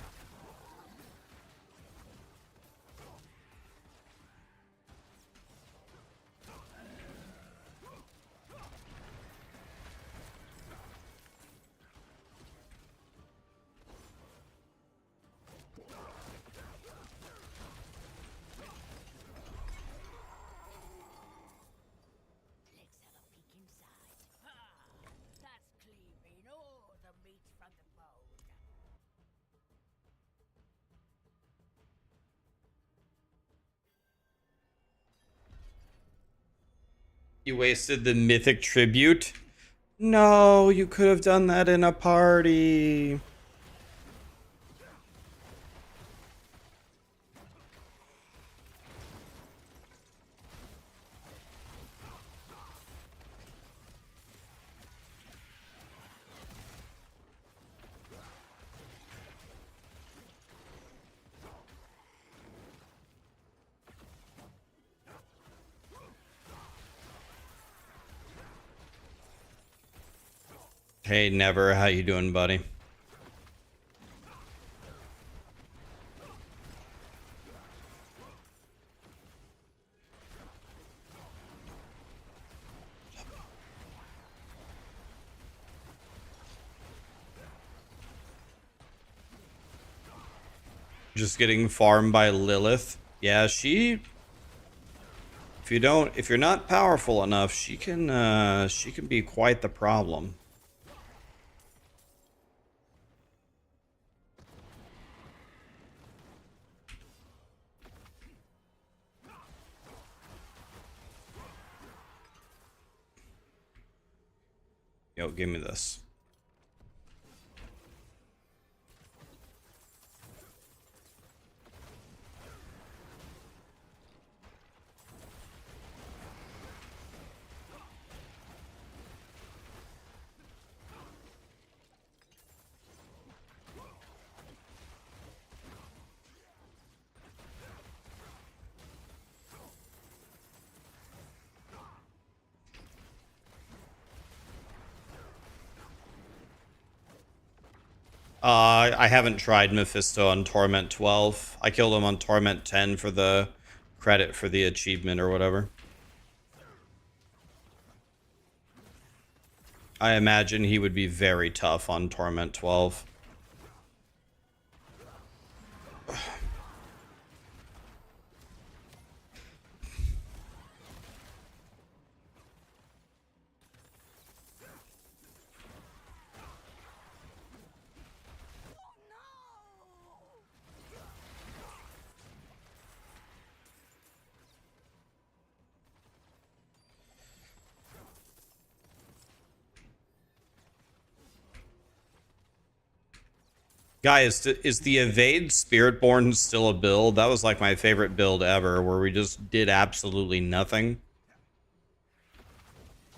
You wasted the mythic tribute? No, you could have done that in a party. Hey, Never, how you doing, buddy? Just getting farmed by Lilith. Yeah, she... If you're not powerful enough, she can be quite the problem. Yo, give me this. I haven't tried Mephisto on Torment 12. I killed him on Torment 10 for the credit for the achievement or whatever. I imagine he would be very tough on Torment 12. Guys, is the Evade Spiritborn still a build? That was like my favorite build ever, where we just did absolutely nothing.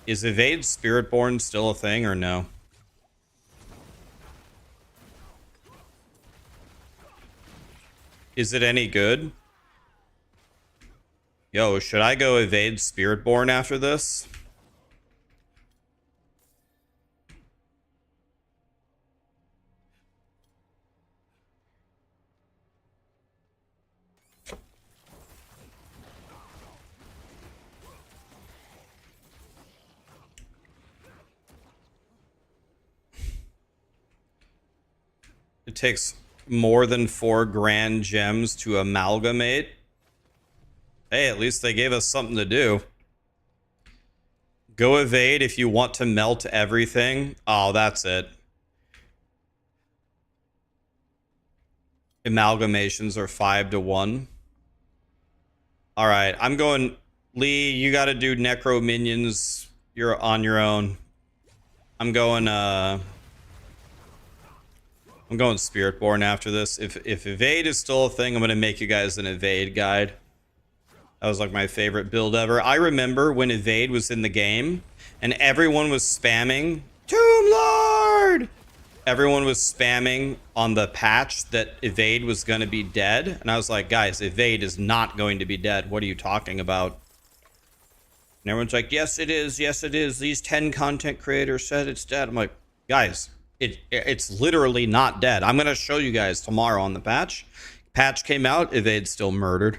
Is Evade Spiritborn still a thing or no? Is it any good? Yo, should I go Evade Spiritborn after this? It takes more than 4 grand gems to amalgamate. Hey, at least they gave us something to do. Go Evade if you want to melt everything. Oh, that's it. Amalgamations are 5 to 1. All right, I'm going... Lee, you got to do Necro Minions. You're on your own. I'm going Spiritborn after this. If Evade is still a thing, I'm going to make you guys an Evade guide. That was like my favorite build ever. I remember when Evade was in the game and everyone was spamming Tomb Lord. Everyone was spamming on the patch that Evade was going to be dead. And I was like, guys, Evade is not going to be dead. What are you talking about? And everyone's like, yes, it is. Yes, it is. These 10 content creators said it's dead. I'm like, guys, it's literally not dead. I'm going to show you guys tomorrow on the patch. Patch came out. Evade's still murdered.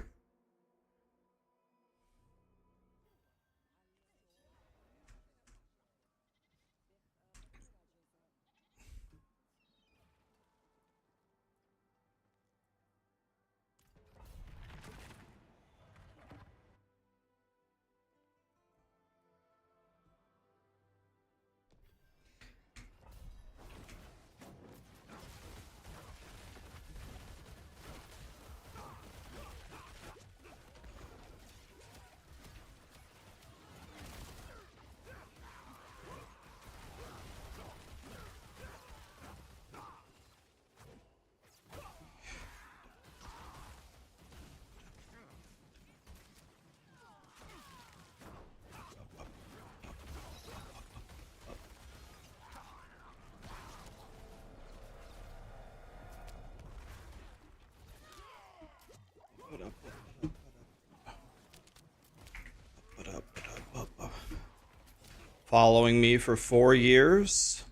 Following me for 4 years.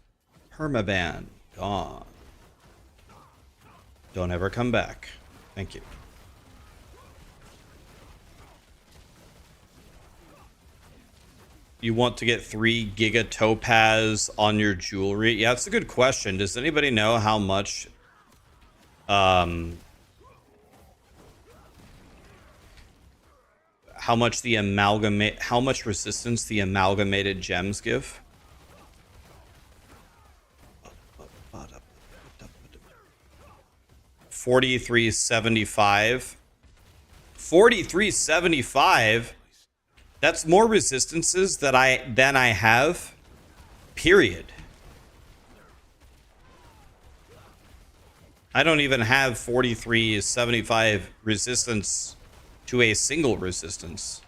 Permaban. Gone. Don't ever come back. Thank you. You want to get 3 Giga Topaz on your jewelry? Yeah, that's a good question. Does anybody know how much... how much resistance the amalgamated gems give? $43.75. $43.75. That's more resistances than I have. Period. I don't even have 43.75 resistance to a single resistance.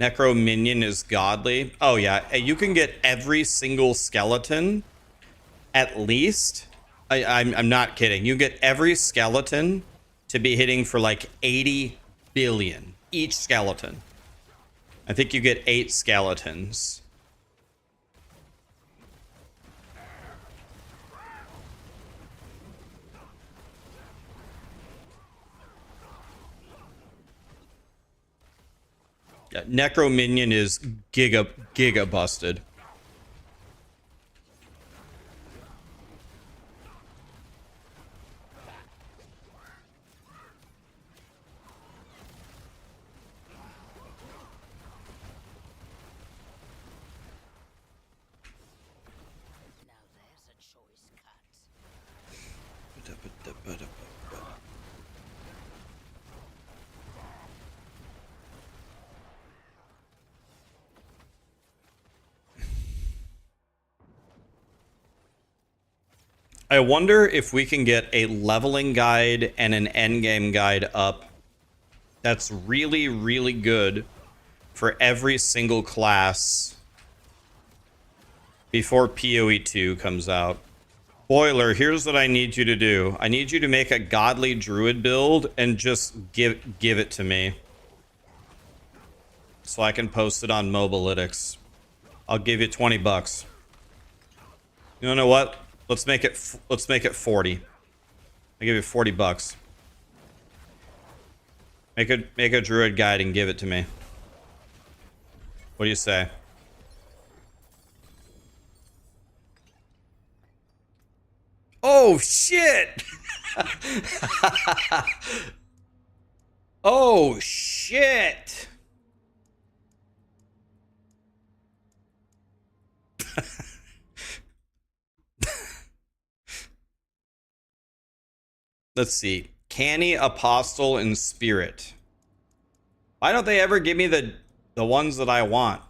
Necro Minion is godly. Oh yeah, you can get every single skeleton at least. I'm not kidding. You get every skeleton to be hitting for like 80 billion each skeleton. I think you get 8 skeletons. Yeah, Necro Minion is giga busted. I wonder if we can get a leveling guide and an endgame guide up that's really, really good for every single class before PoE 2 comes out. Boiler, here's what I need you to do. I need you to make a godly druid build and just give it to me, so I can post it on Mobalytics. I'll give you 20 bucks. You know what? Let's make it 40. I give you 40 bucks. Make a druid guide and give it to me. What do you say? Oh shit! Oh shit! Let's see. Canny, Apostle, and Spirit. Why don't they ever give me the ones that I want?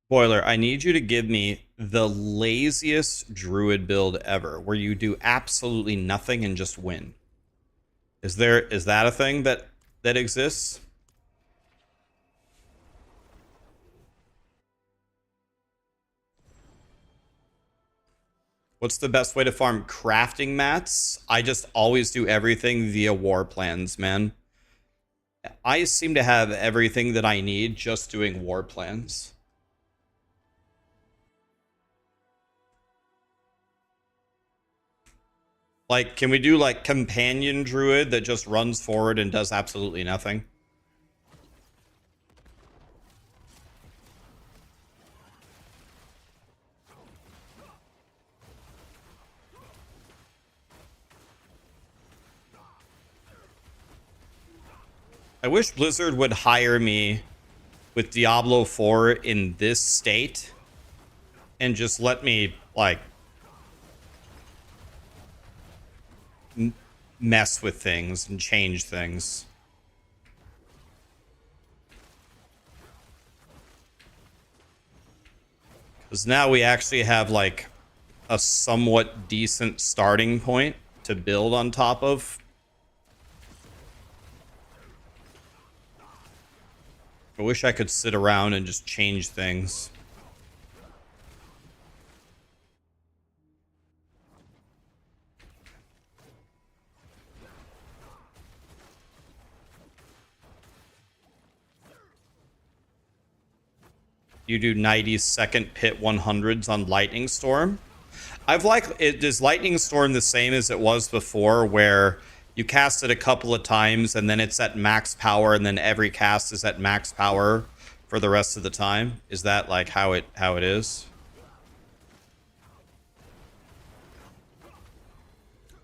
Boiler, I need you to give me the laziest druid build ever, where you do absolutely nothing and just win. Is that a thing that exists? What's the best way to farm crafting mats? I just always do everything via war plans, man. I seem to have everything that I need just doing war plans. Like, can we do like companion druid that just runs forward and does absolutely nothing? I wish Blizzard would hire me with Diablo 4 in this state and just let me, like, mess with things and change things. Because now we actually have, like, a somewhat decent starting point to build on top of. I wish I could sit around and just change things. You do 90-second pit 100s on Lightning Storm. I've is Lightning Storm the same as it was before, where you cast it a couple of times and then it's at max power, and then every cast is at max power for the rest of the time? Is that like how it is?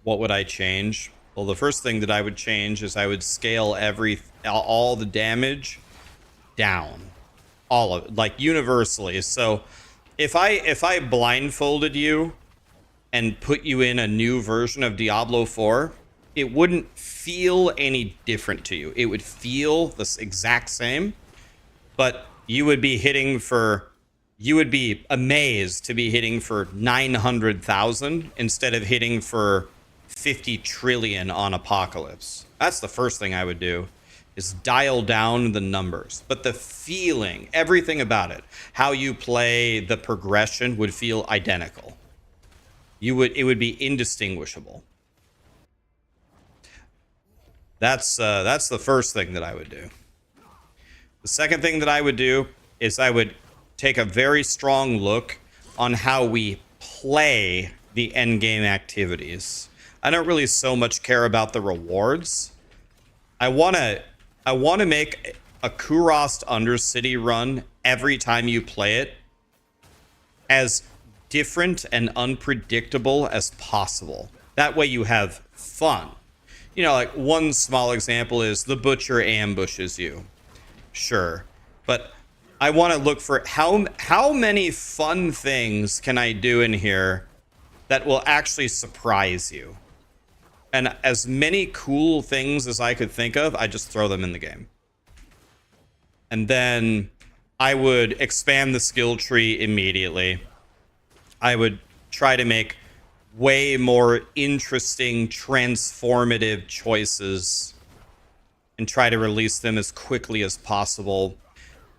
What would I change? Well, the first thing that I would change is I would scale all the damage down. All of it, like universally. So if I blindfolded you and put you in a new version of Diablo 4, it wouldn't feel any different to you. It would feel the exact same, but you would be amazed to be hitting for 900,000 instead of hitting for 50 trillion on Apocalypse. That's the first thing I would do, is dial down the numbers. But the feeling, everything about it, how you play, the progression would feel identical. It would be indistinguishable. That's the first thing that I would do. The second thing that I would do is I would take a very strong look on how we play the endgame activities. I don't really so much care about the rewards. I want to make a Kurost Undercity run every time you play it as different and unpredictable as possible. That way you have fun. You know, like one small example is the Butcher ambushes you. Sure. But I want to look for how many fun things can I do in here that will actually surprise you. And as many cool things as I could think of, I just throw them in the game. And then I would expand the skill tree immediately. I would try to make way more interesting, transformative choices and try to release them as quickly as possible.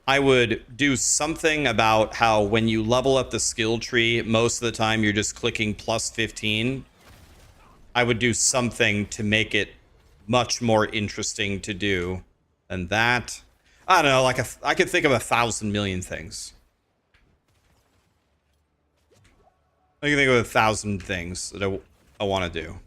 I would do something about how when you level up the skill tree, most of the time you're just clicking plus 15. I would do something to make it much more interesting to do than that. I don't know, like I could think of 1,000 million things. I can think of 1,000 things that I want to do.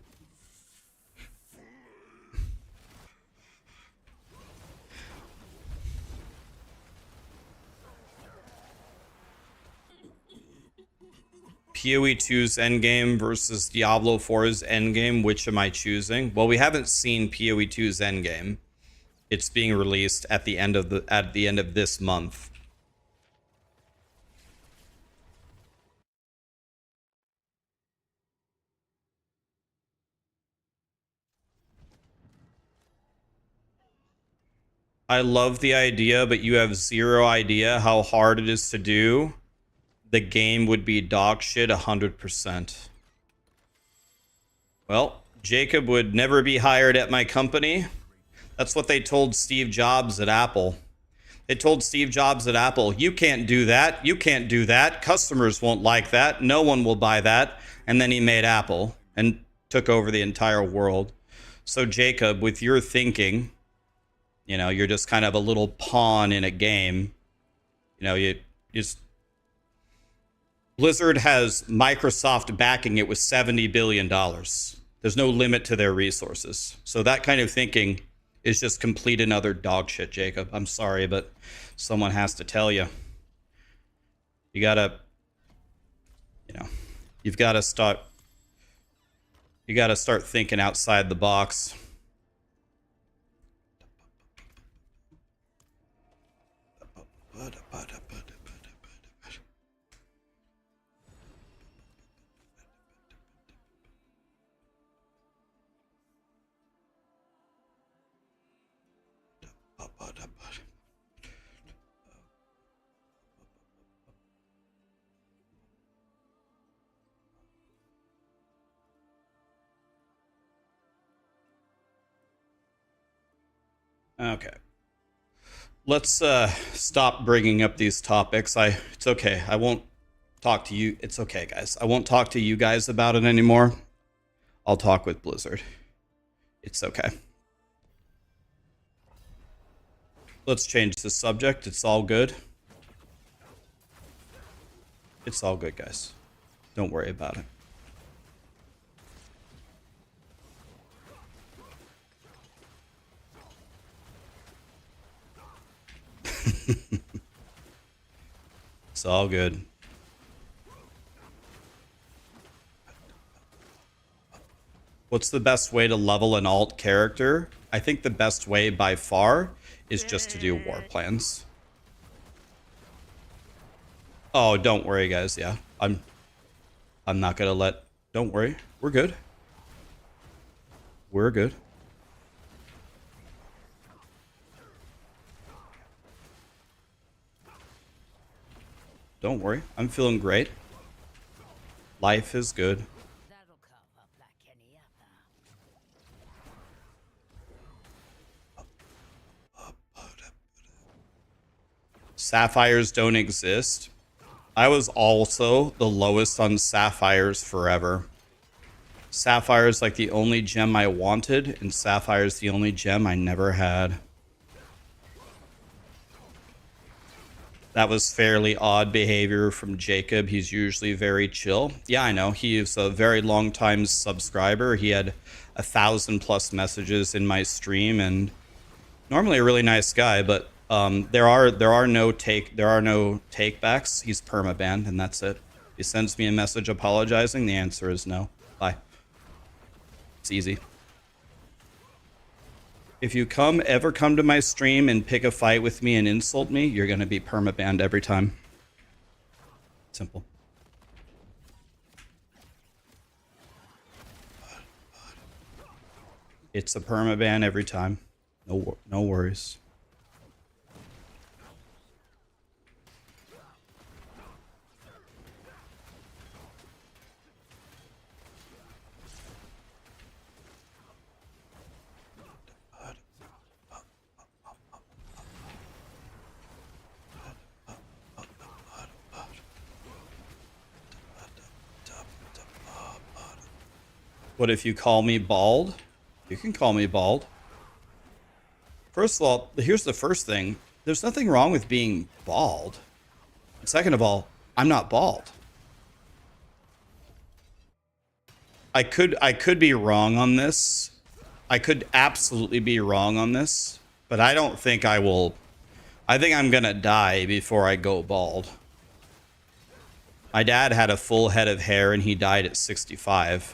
PoE 2's endgame versus Diablo 4's endgame. Which am I choosing? Well, we haven't seen PoE 2's endgame. It's being released at the end of this month. I love the idea, but you have zero idea how hard it is to do. The game would be dog shit 100%. Well, Jacob would never be hired at my company. That's what they told Steve Jobs at Apple. They told Steve Jobs at Apple, you can't do that. You can't do that. Customers won't like that. No one will buy that. And then he made Apple and took over the entire world. So Jacob, with your thinking, you know, you're just kind of a little pawn in a game. You know, you just... Blizzard has Microsoft backing it with $70 billion. There's no limit to their resources. So that kind of thinking is just complete and utter dog shit, Jacob. I'm sorry, but someone has to tell you. You gotta, you know, you've got to start thinking outside the box. Okay. Let's stop bringing up these topics. It's okay. I won't talk to you. It's okay, guys. I won't talk to you guys about it anymore. I'll talk with Blizzard. It's okay. Let's change the subject. It's all good. It's all good, guys. Don't worry about it. It's all good. What's the best way to level an alt character? I think the best way by far is just to do war plans. Oh, don't worry, guys. Yeah, I'm not gonna let... Don't worry. We're good. We're good. Don't worry. I'm feeling great. Life is good. Sapphires don't exist. I was also the lowest on sapphires forever. Sapphire's like the only gem I wanted, and Sapphire's the only gem I never had. That was fairly odd behavior from Jacob. He's usually very chill. Yeah, I know. He is a very long time subscriber. He had 1,000+ messages in my stream, and normally a really nice guy, but there are no takebacks. He's permabanned, and that's it. If he sends me a message apologizing, the answer is no. Bye. It's easy. If you ever come to my stream and pick a fight with me and insult me, you're gonna be permabanned every time. Simple. It's a permaban every time. No worries. What if you call me bald? You can call me bald. First of all, here's the first thing. There's nothing wrong with being bald. And second of all, I'm not bald. I could be wrong on this. I could absolutely be wrong on this, but I don't think I will. I think I'm gonna die before I go bald. My dad had a full head of hair and he died at 65.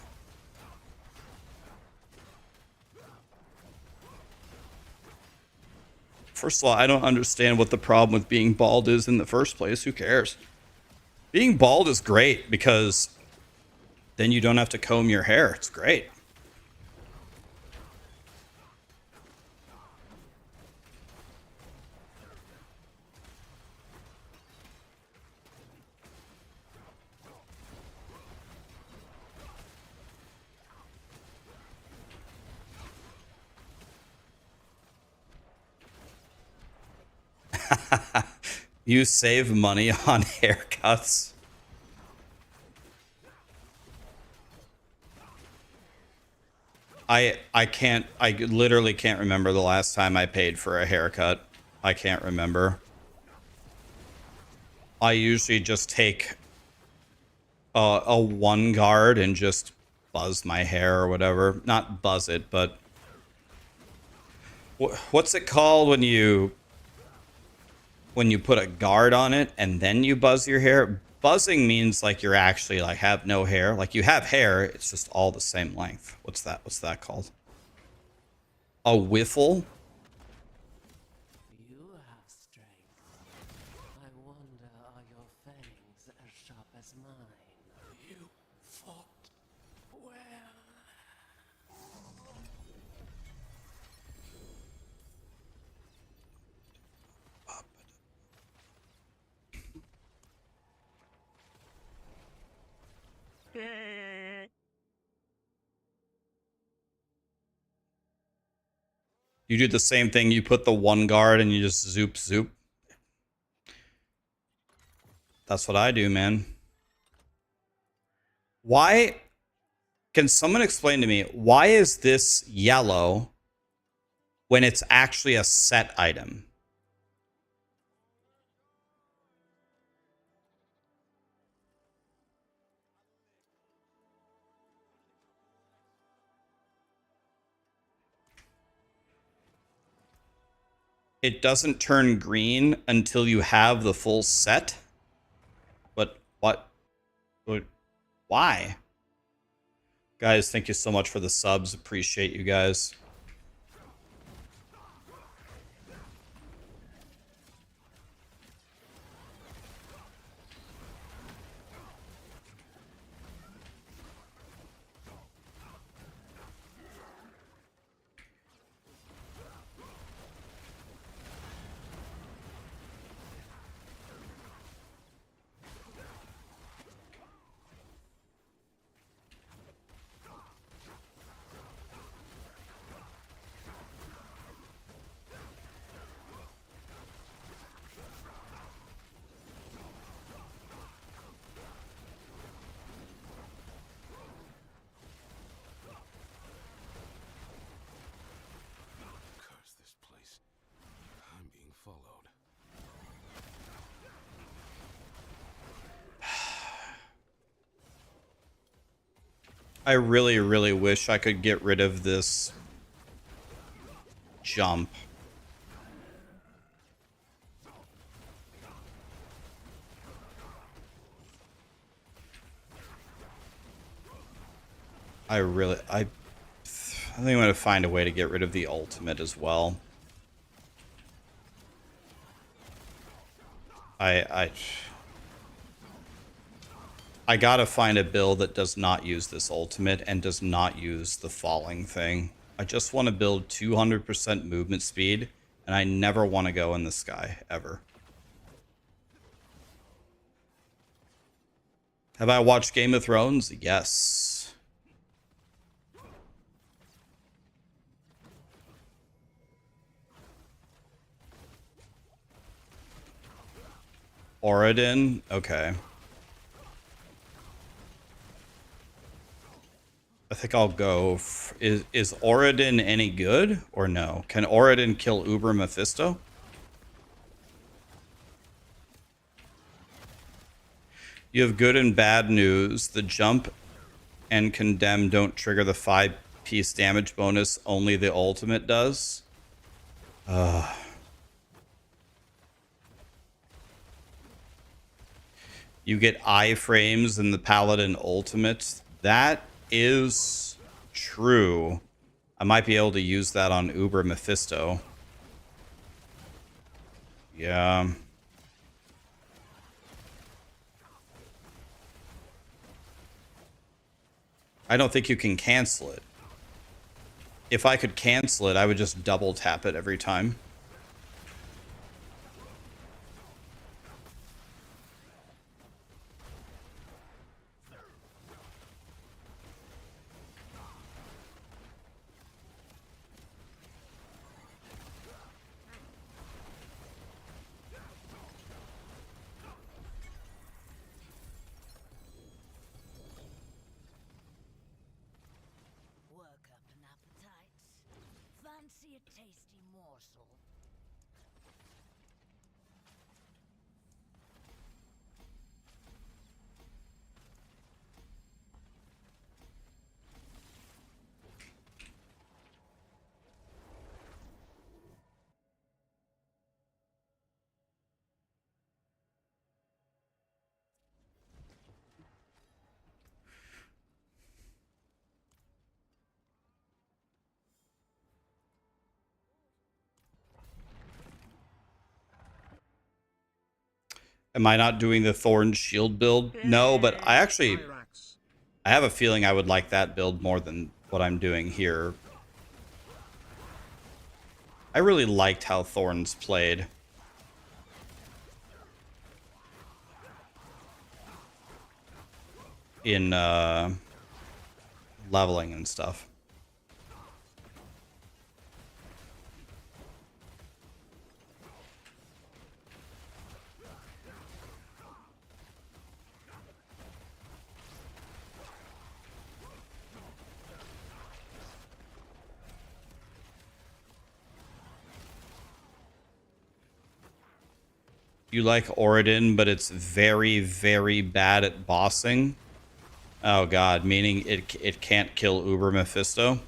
First of all, I don't understand what the problem with being bald is in the first place. Who cares? Being bald is great because then you don't have to comb your hair. It's great. You save money on haircuts. I literally can't remember the last time I paid for a haircut. I can't remember. I usually just take a one guard and just buzz my hair or whatever. Not buzz it, but what's it called when you put a guard on it and then you buzz your hair? Buzzing means like you're actually like have no hair. Like you have hair, it's just all the same length. What's that called? A whiffle? You have strength. I wonder, are your fangs as sharp as mine? You fought well. You do the same thing. You put the one guard and you just zoop zoop. That's what I do, man. Why? Can someone explain to me why is this yellow when it's actually a set item? It doesn't turn green until you have the full set? But what? Why? Guys, thank you so much for the subs. Appreciate you guys. Curse this place. I'm being followed. I really, really wish I could get rid of this jump. I think I'm going to find a way to get rid of the ultimate as well. I gotta find a build that does not use this ultimate and does not use the falling thing. I just want to build 200% movement speed, and I never want to go in the sky, ever. Have I watched Game of Thrones? Yes. Oridin? Okay. I think I'll go. Is Oridin any good or no? Can Oridin kill Uber Mephisto? You have good and bad news. The jump and condemn don't trigger the 5-piece damage bonus. Only the ultimate does. You get iframes in the Paladin ultimate. That is true. I might be able to use that on Uber Mephisto. Yeah. I don't think you can cancel it. If I could cancel it, I would just double tap it every time. Work up an appetite. Fancy a tasty morsel? Am I not doing the Thorn Shield build? No, but I have a feeling I would like that build more than what I'm doing here. I really liked how Thorns played. In leveling and stuff. You like Oridin, but it's very, very bad at bossing. Oh god, meaning it can't kill Uber Mephisto.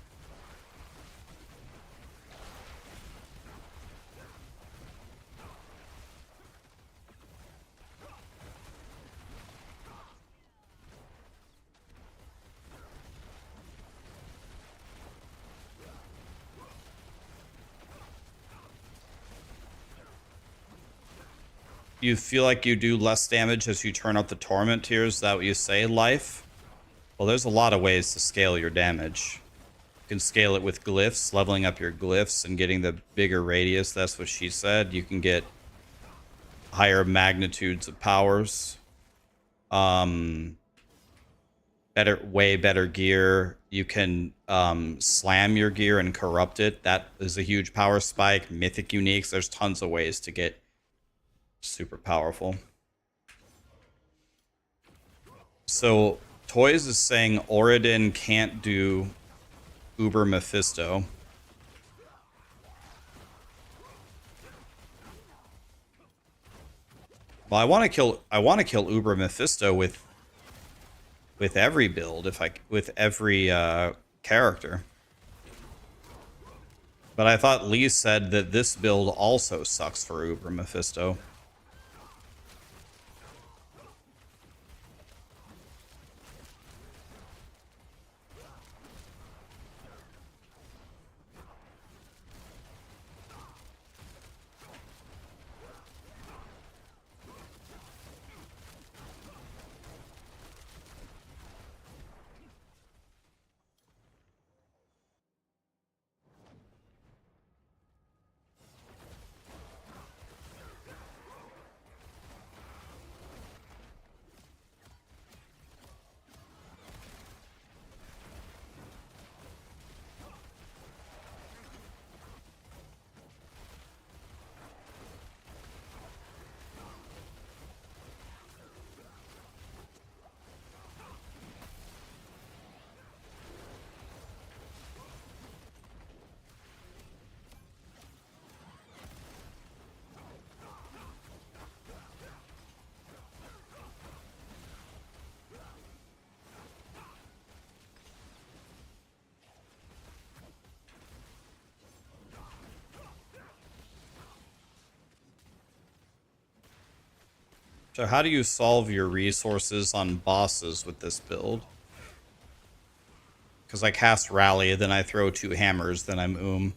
You feel like you do less damage as you turn up the torment tiers. Is that what you say, Life? Well, there's a lot of ways to scale your damage. You can scale it with glyphs, leveling up your glyphs and getting the bigger radius. That's what she said. You can get higher magnitudes of powers. Way better gear. You can slam your gear and corrupt it. That is a huge power spike. Mythic uniques. There's tons of ways to get super powerful. So Toys is saying Oridin can't do Uber Mephisto. Well, I want to kill Uber Mephisto with every build, with every character. But I thought Lee said that this build also sucks for Uber Mephisto. So how do you solve your resources on bosses with this build? Because I cast Rally, then I throw 2 hammers, then I'm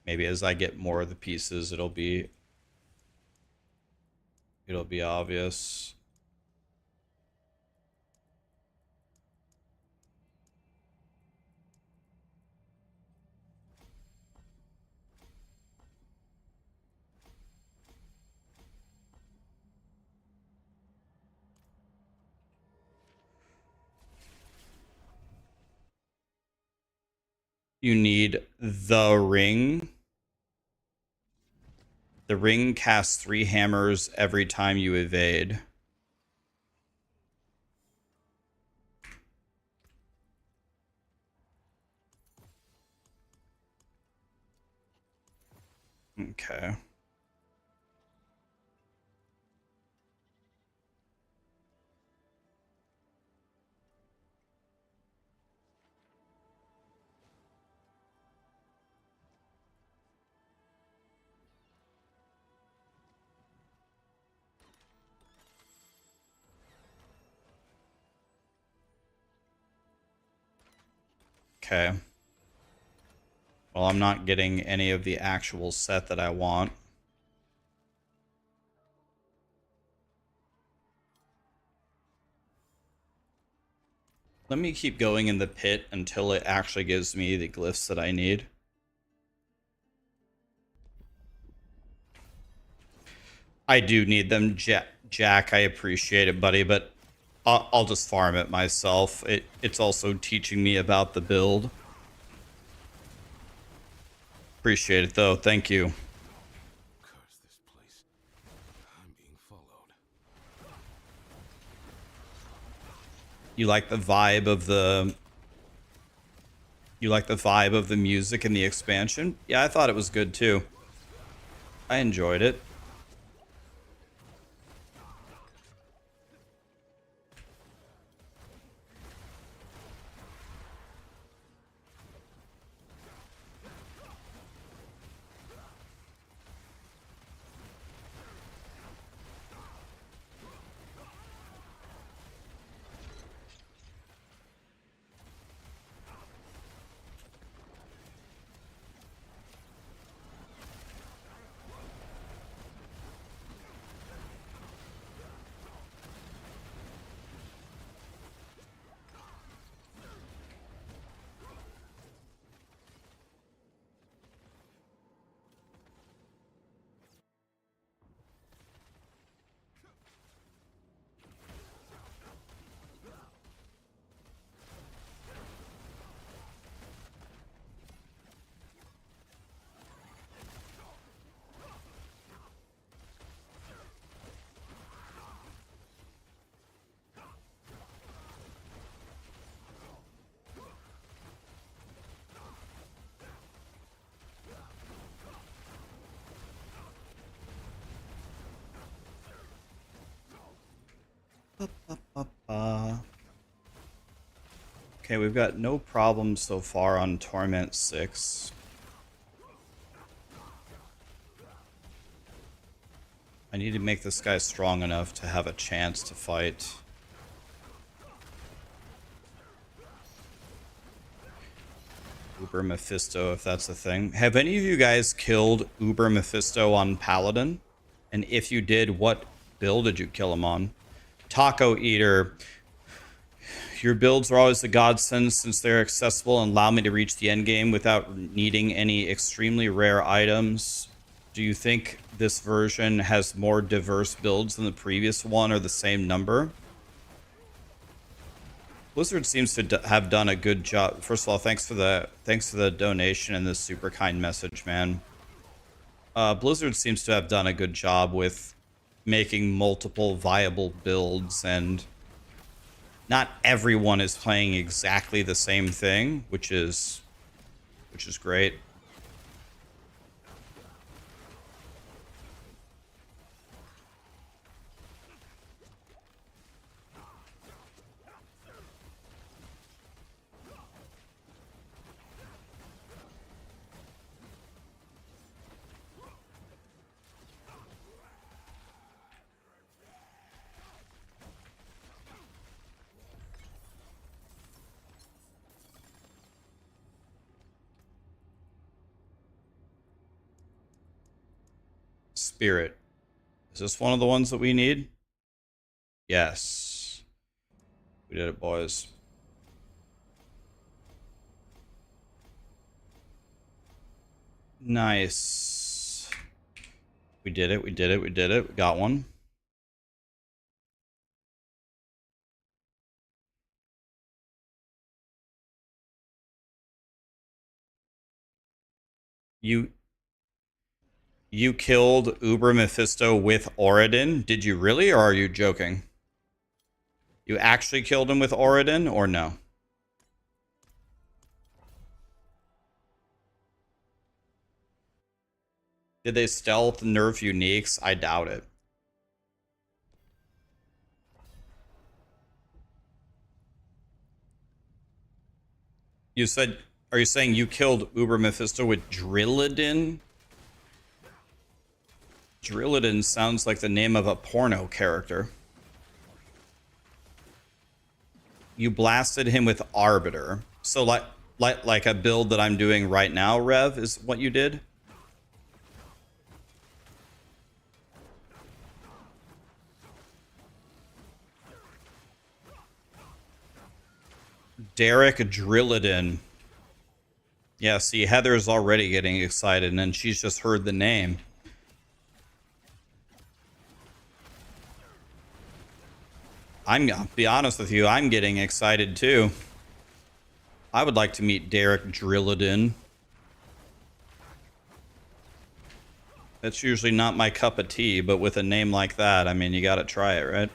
Maybe as I get more of the pieces, it'll be obvious. You need the ring. The ring casts 3 hammers every time you evade. Okay. Okay. Well, I'm not getting any of the actual set that I want. Let me keep going in the pit until it actually gives me the glyphs that I need. I do need them, Jack. I appreciate it, buddy, but I'll just farm it myself. It's also teaching me about the build. Appreciate it, though. Thank you. Curse this place. I'm being followed. You like the vibe of the... You like the vibe of the music and the expansion? Yeah, I thought it was good, too. I enjoyed it. Okay, we've got no problems so far on Torment 6. I need to make this guy strong enough to have a chance to fight. Uber Mephisto, if that's a thing. Have any of you guys killed Uber Mephisto on Paladin? And if you did, what build did you kill him on? Taco Eater. Your builds are always a godsend since they're accessible and allow me to reach the endgame without needing any extremely rare items. Do you think this version has more diverse builds than the previous one or the same number? Blizzard seems to have done a good job. First of all, thanks for the donation and the super kind message, man. Blizzard seems to have done a good job with making multiple viable builds, and not everyone is playing exactly the same thing, which is great. Spirit. Is this one of the ones that we need? Yes. We did it, boys. Nice. We did it, we did it, we did it. We got one. You killed Uber Mephisto with Oridin? Did you really, or are you joking? You actually killed him with Oridin, or no? Did they stealth nerf uniques? I doubt it. You said, are you saying you killed Uber Mephisto with Drilladin? Drilladin sounds like the name of a porno character. You blasted him with Arbiter. So like a build that I'm doing right now, Rev, is what you did? Derek Drilladin. Yeah, see, Heather's already getting excited, and then she's just heard the name. I'll be honest with you, I'm getting excited too. I would like to meet Derek Drilladin. That's usually not my cup of tea, but with a name like that, I mean, you gotta try it, right?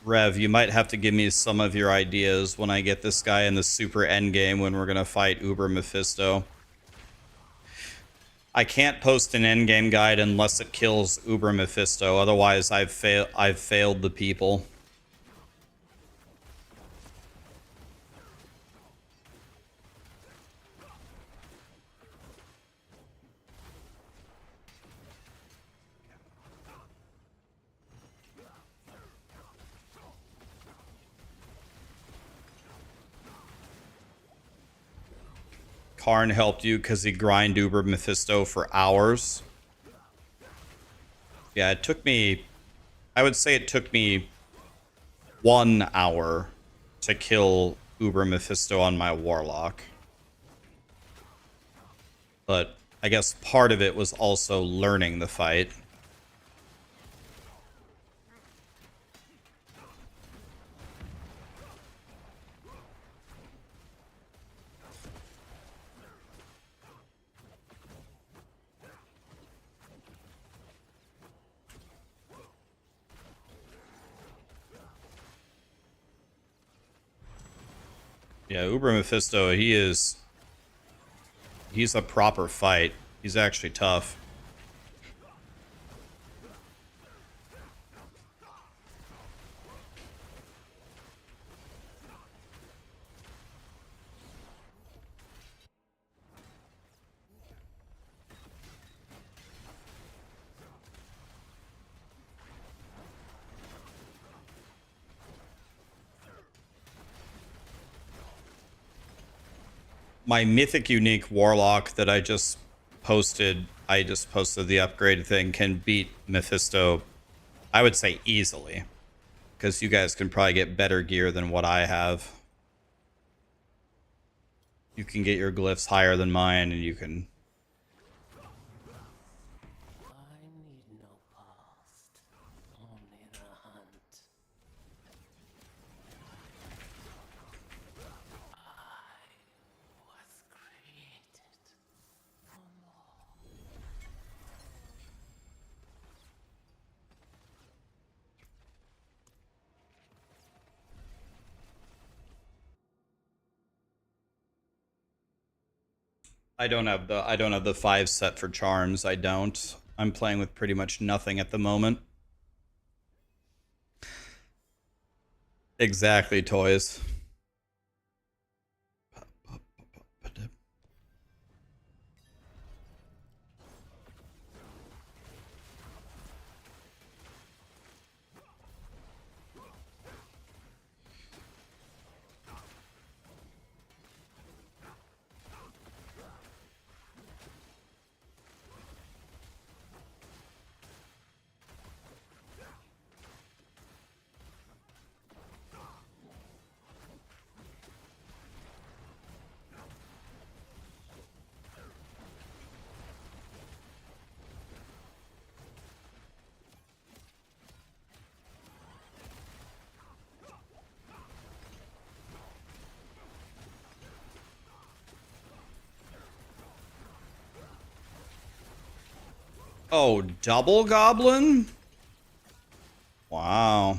Rev, you might have to give me some of your ideas when I get this guy in the super endgame when we're gonna fight Uber Mephisto. I can't post an endgame guide unless it kills Uber Mephisto. Otherwise, I've failed the people. Karn helped you because he grind Uber Mephisto for hours. Yeah, it took me... I would say it took me 1 hour to kill Uber Mephisto on my Warlock. But I guess part of it was also learning the fight. Yeah, Uber Mephisto, he's a proper fight. He's actually tough. My mythic unique Warlock that I just posted the upgrade thing, can beat Mephisto, I would say easily. Because you guys can probably get better gear than what I have. You can get your glyphs higher than mine, and you can... I need no past, only the hunt. I was created for more. I don't have the 5 set for charms. I don't. I'm playing with pretty much nothing at the moment. Exactly, toys. Oh, double goblin? Wow.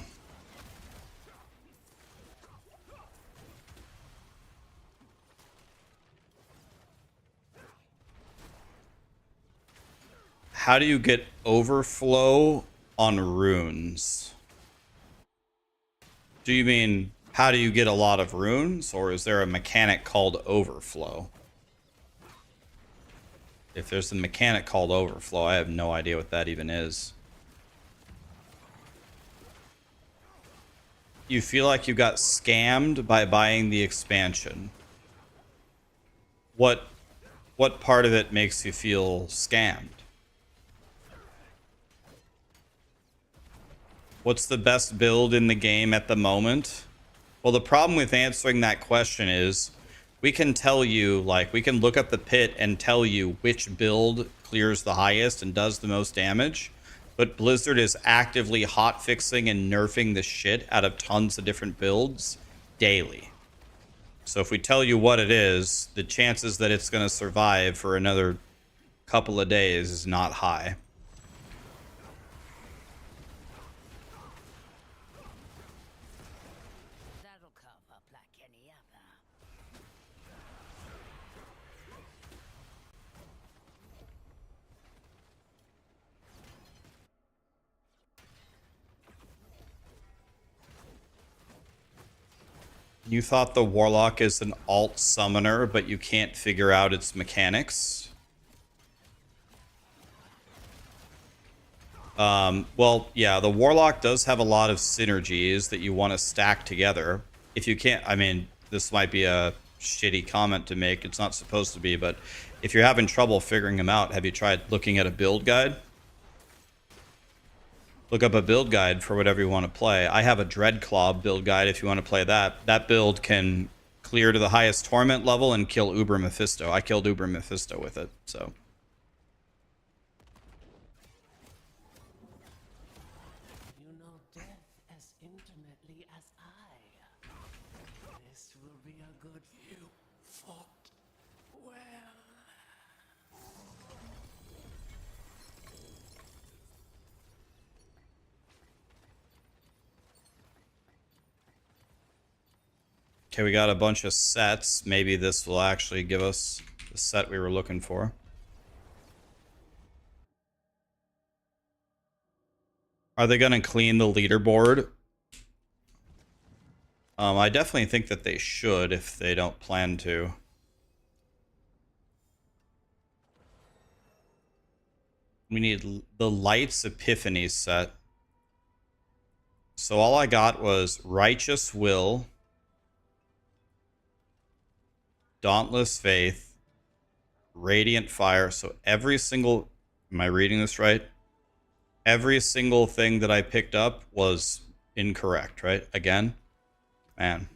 How do you get overflow on runes? Do you mean how do you get a lot of runes, or is there a mechanic called overflow? If there's a mechanic called overflow, I have no idea what that even is. You feel like you got scammed by buying the expansion. What part of it makes you feel scammed? What's the best build in the game at the moment? Well, the problem with answering that question is we can tell you, like, we can look up the pit and tell you which build clears the highest and does the most damage. But Blizzard is actively hotfixing and nerfing the shit out of tons of different builds daily. So if we tell you what it is, the chances that it's going to survive for another couple of days is not high. That'll cough up like any other. You thought the Warlock is an alt summoner, but you can't figure out its mechanics? Well, yeah, the Warlock does have a lot of synergies that you want to stack together. If you can't, I mean, this might be a shitty comment to make. It's not supposed to be, but if you're having trouble figuring them out, have you tried looking at a build guide? Look up a build guide for whatever you want to play. I have a Dreadclaw build guide if you want to play that. That build can clear to the highest torment level and kill Uber Mephisto. I killed Uber Mephisto with it, so. You know death as intimately as I. This will be a good view. Fought well. Okay, we got a bunch of sets. Maybe this will actually give us the set we were looking for. Are they going to clean the leaderboard? I definitely think that they should if they don't plan to. We need the Lights Epiphany set. So all I got was Righteous Will, Dauntless Faith, Radiant Fire. So every single... Am I reading this right? Every single thing that I picked up was incorrect, right? Again? Man.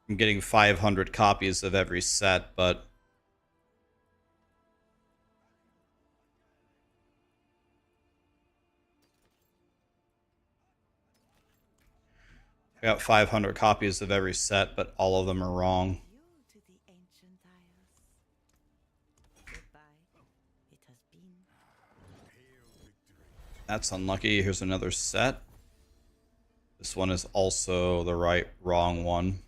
I'm getting 500 copies of every set, but... I got 500 copies of every set, but all of them are wrong. You to the ancient isles. Goodbye. It has been. That's unlucky. Here's another set. This one is also the wrong one.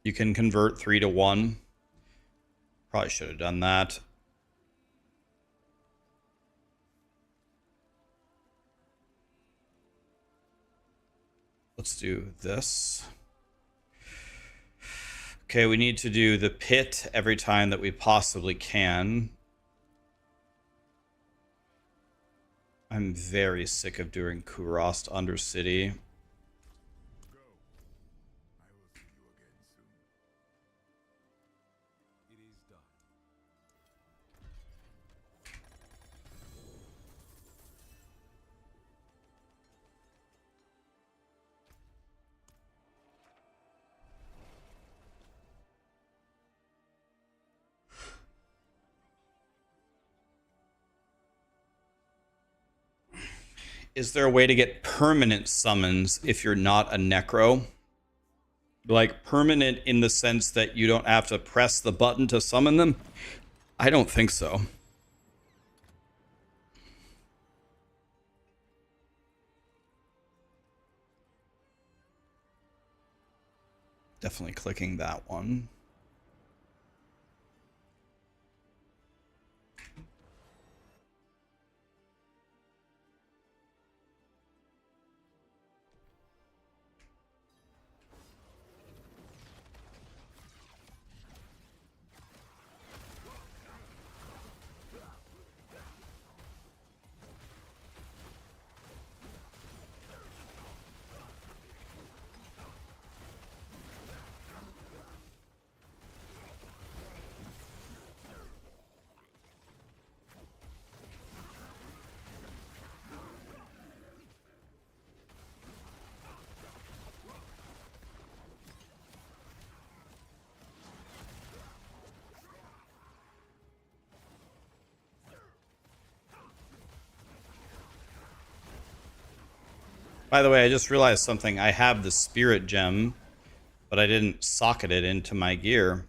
You can convert 3 to 1. Probably should have done that. Let's do this. Okay, we need to do the pit every time that we possibly can. I'm very sick of doing Kurost Undercity. Is there a way to get permanent summons if you're not a necro? Like permanent in the sense that you don't have to press the button to summon them? I don't think so. Definitely clicking that one. By the way, I just realized something. I have the spirit gem, but I didn't socket it into my gear.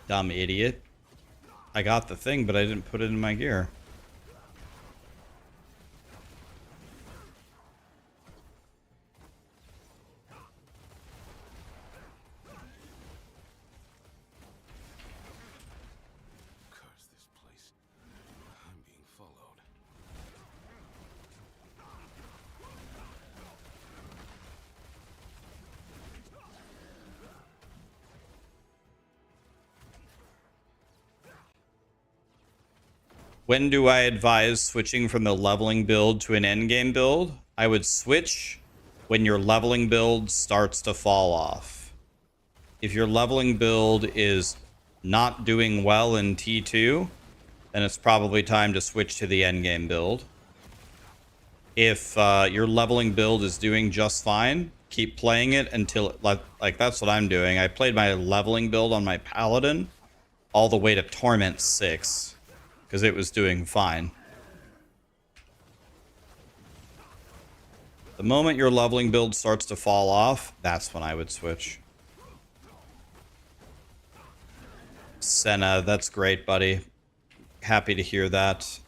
Dumb idiot. I got the thing, but I didn't put it in my gear. Curse this place. I'm being followed. When do I advise switching from the leveling build to an endgame build? I would switch when your leveling build starts to fall off. If your leveling build is not doing well in T2, then it's probably time to switch to the endgame build. If your leveling build is doing just fine, keep playing it until, like that's what I'm doing. I played my leveling build on my Paladin all the way to Torment 6. Because it was doing fine. The moment your leveling build starts to fall off, that's when I would switch. Senna, that's great, buddy. Happy to hear that.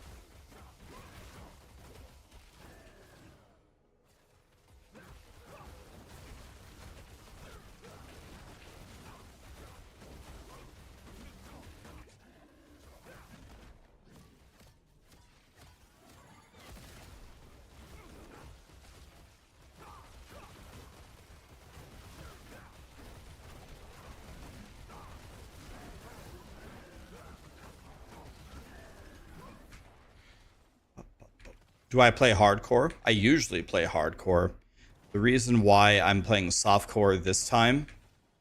Do I play hardcore? I usually play hardcore. The reason why I'm playing softcore this time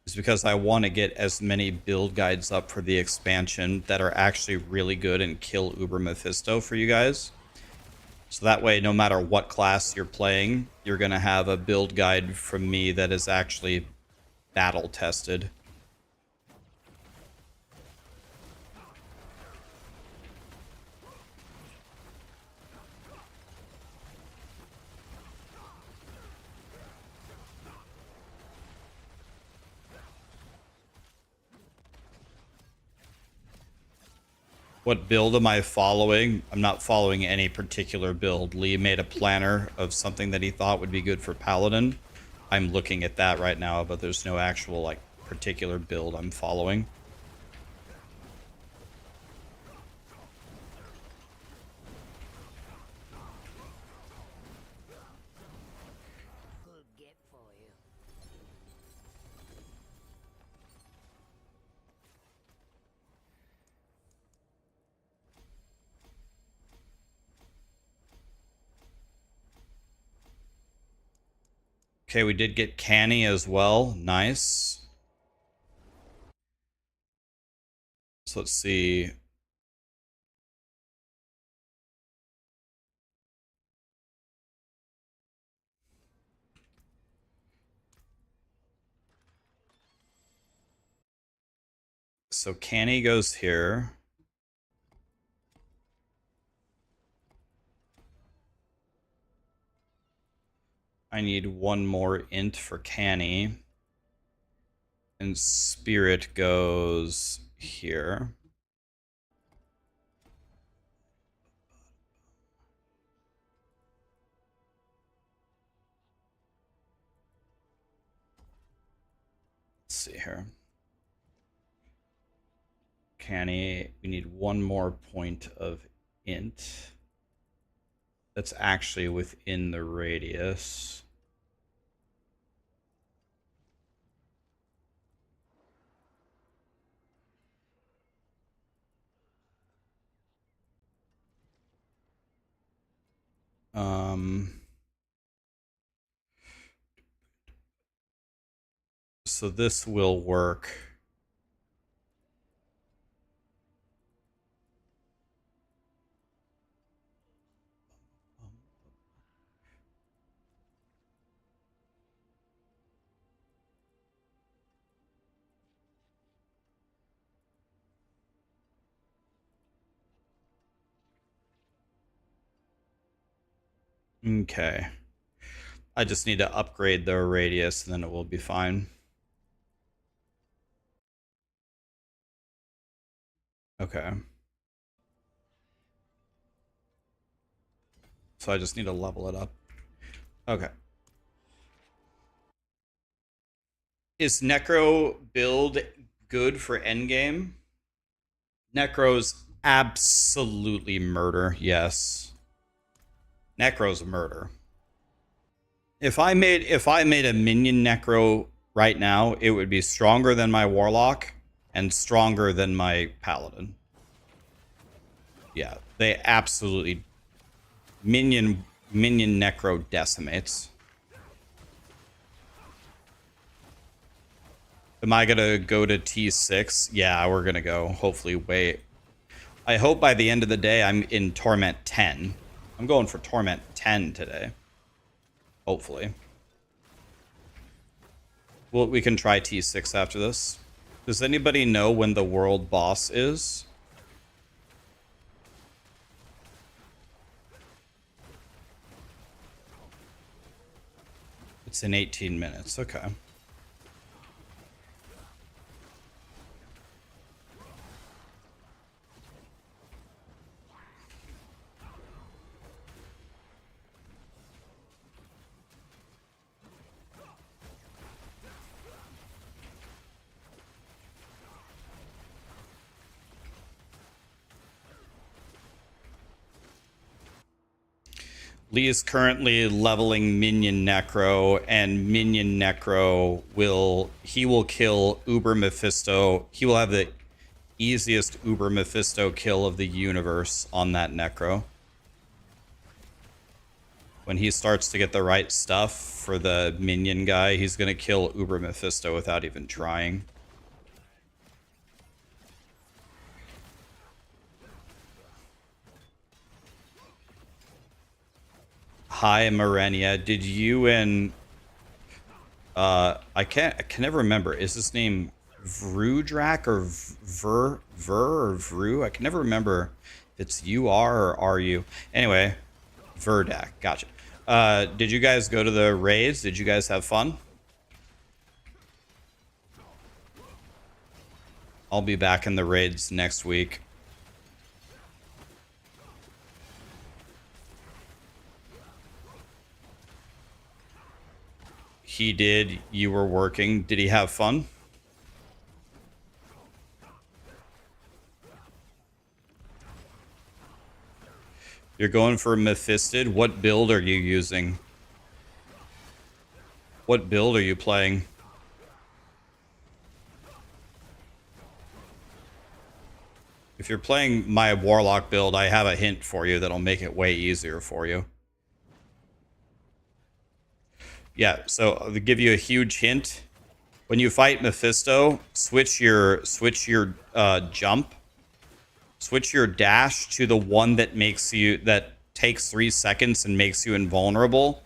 is because I want to get as many build guides up for the expansion that are actually really good and kill Uber Mephisto for you guys. So that way, no matter what class you're playing, you're going to have a build guide from me that is actually battle tested. What build am I following? I'm not following any particular build. Lee made a planner of something that he thought would be good for Paladin. I'm looking at that right now, but there's no actual, like, particular build I'm following. Okay, we did get Canny as well. Nice. So let's see. So Canny goes here. I need one more int for Canny. And Spirit goes here. Let's see here. Canny, we need one more point of int. That's actually within the radius. So this will work. Okay. I just need to upgrade the radius and then it will be fine. Okay. So I just need to level it up. Okay. Is Necro build good for endgame? Necro's absolutely murder, yes. Necro's murder. If I made a minion Necro right now, it would be stronger than my Warlock and stronger than my Paladin. Yeah, they absolutely minion Necro decimates. Am I gonna go to T6? Yeah, we're gonna go. Hopefully, wait. I hope by the end of the day I'm in Torment 10. I'm going for Torment 10 today. Hopefully. Well, we can try T6 after this. Does anybody know when the world boss is? It's in 18 minutes. Okay. Lee is currently leveling Minion Necro, and Minion Necro will kill Uber Mephisto. He will have the easiest Uber Mephisto kill of the universe on that Necro. When he starts to get the right stuff for the Minion guy, he's gonna kill Uber Mephisto without even trying. Hi, Marenia. Did you and I can never remember. Is his name Vrudrak or Ver or Vru? I can never remember if it's UR or RU. Anyway, Verdak. Gotcha. Did you guys go to the raids? Did you guys have fun? I'll be back in the raids next week. He did. You were working. Did he have fun? You're going for Mephistid. What build are you using? What build are you playing? If you're playing my Warlock build, I have a hint for you that'll make it way easier for you. Yeah, so I'll give you a huge hint. When you fight Mephisto, switch your jump, switch your dash to the one that takes 3 seconds and makes you invulnerable.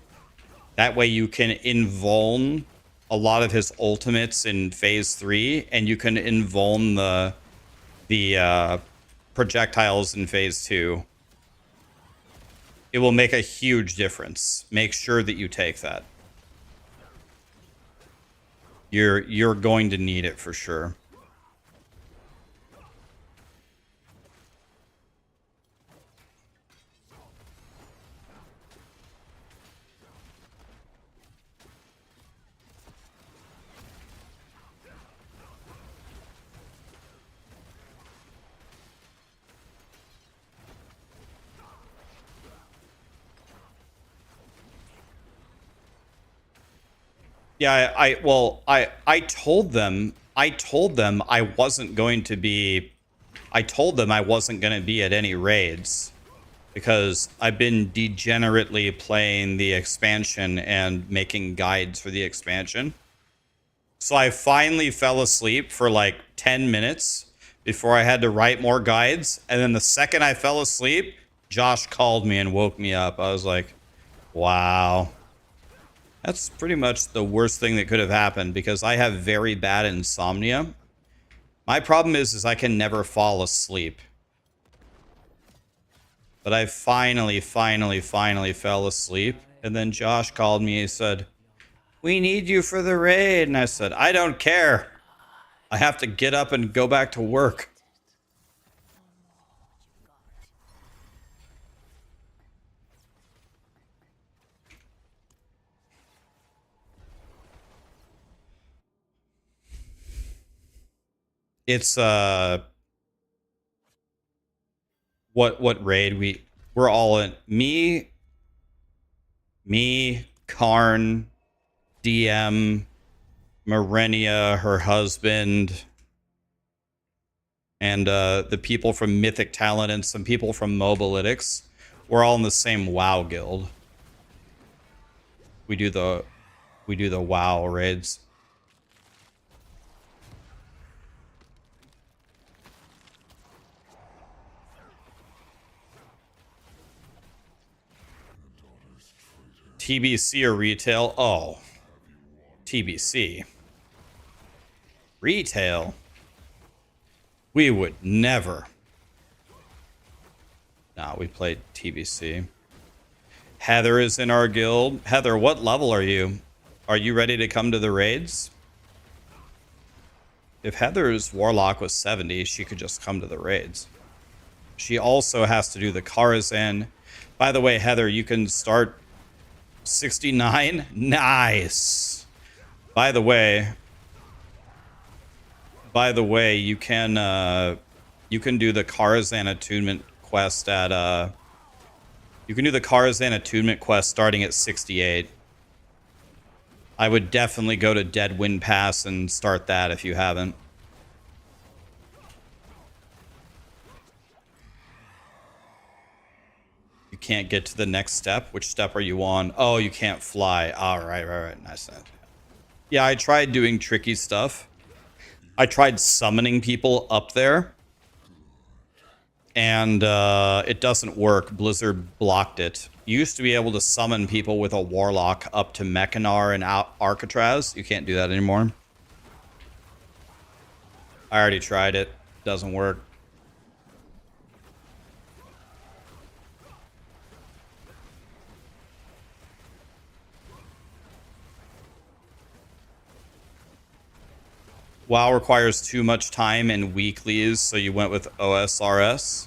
That way you can invuln a lot of his ultimates in phase 3, and you can invuln the projectiles in phase 2. It will make a huge difference. Make sure that you take that. You're going to need it for sure. Yeah, I told them I wasn't going to be at any raids because I've been degenerately playing the expansion and making guides for the expansion. So I finally fell asleep for like 10 minutes before I had to write more guides, and then the second I fell asleep, Josh called me and woke me up. I was like, wow. That's pretty much the worst thing that could have happened because I have very bad insomnia. My problem is I can never fall asleep. But I finally fell asleep. And then Josh called me and said, "We need you for the raid." And I said, "I don't care. I have to get up and go back to work." It's what raid we're all in. Me, Karn, DM, Marenia, her husband, and the people from Mythic Talent and some people from Mobalytics. We're all in the same WoW guild. We do the WoW raids. TBC or retail? Oh, TBC. Retail. We would never. Nah, we played TBC. Heather is in our guild. Heather, what level are you? Are you ready to come to the raids? If Heather's Warlock was 70, she could just come to the raids. She also has to do the Karazhan. By the way, Heather, you can start 69. Nice. By the way, you can do the Karazhan attunement quest at you can do the Karazhan attunement quest starting at 68. I would definitely go to Dead Wind Pass and start that if you haven't. You can't get to the next step. Which step are you on? Oh, you can't fly. All right. Nice. Yeah, I tried doing tricky stuff. I tried summoning people up there. And it doesn't work. Blizzard blocked it. You used to be able to summon people with a Warlock up to Mechanar and Arcatraz. You can't do that anymore. I already tried it. Doesn't work. WoW requires too much time and weeklies, so you went with OSRS.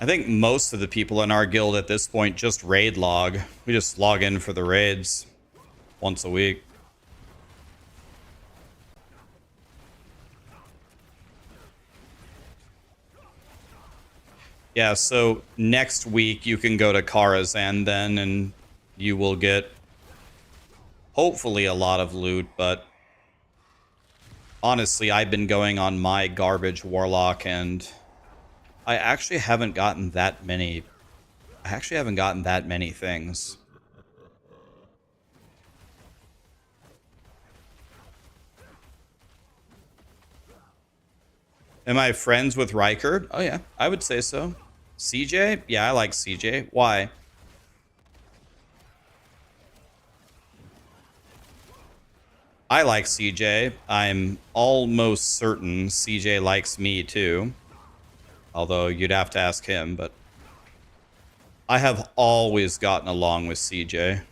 I think most of the people in our guild at this point just raid log. We just log in for the raids once a week. Yeah, so next week you can go to Karazhan then, and you will get hopefully a lot of loot, but honestly, I've been going on my garbage Warlock, and I actually haven't gotten that many. I actually haven't gotten that many things. Am I friends with Riker? Oh yeah, I would say so. CJ? Yeah, I like CJ. Why? I like CJ. I'm almost certain CJ likes me too. Although you'd have to ask him, but I have always gotten along with CJ.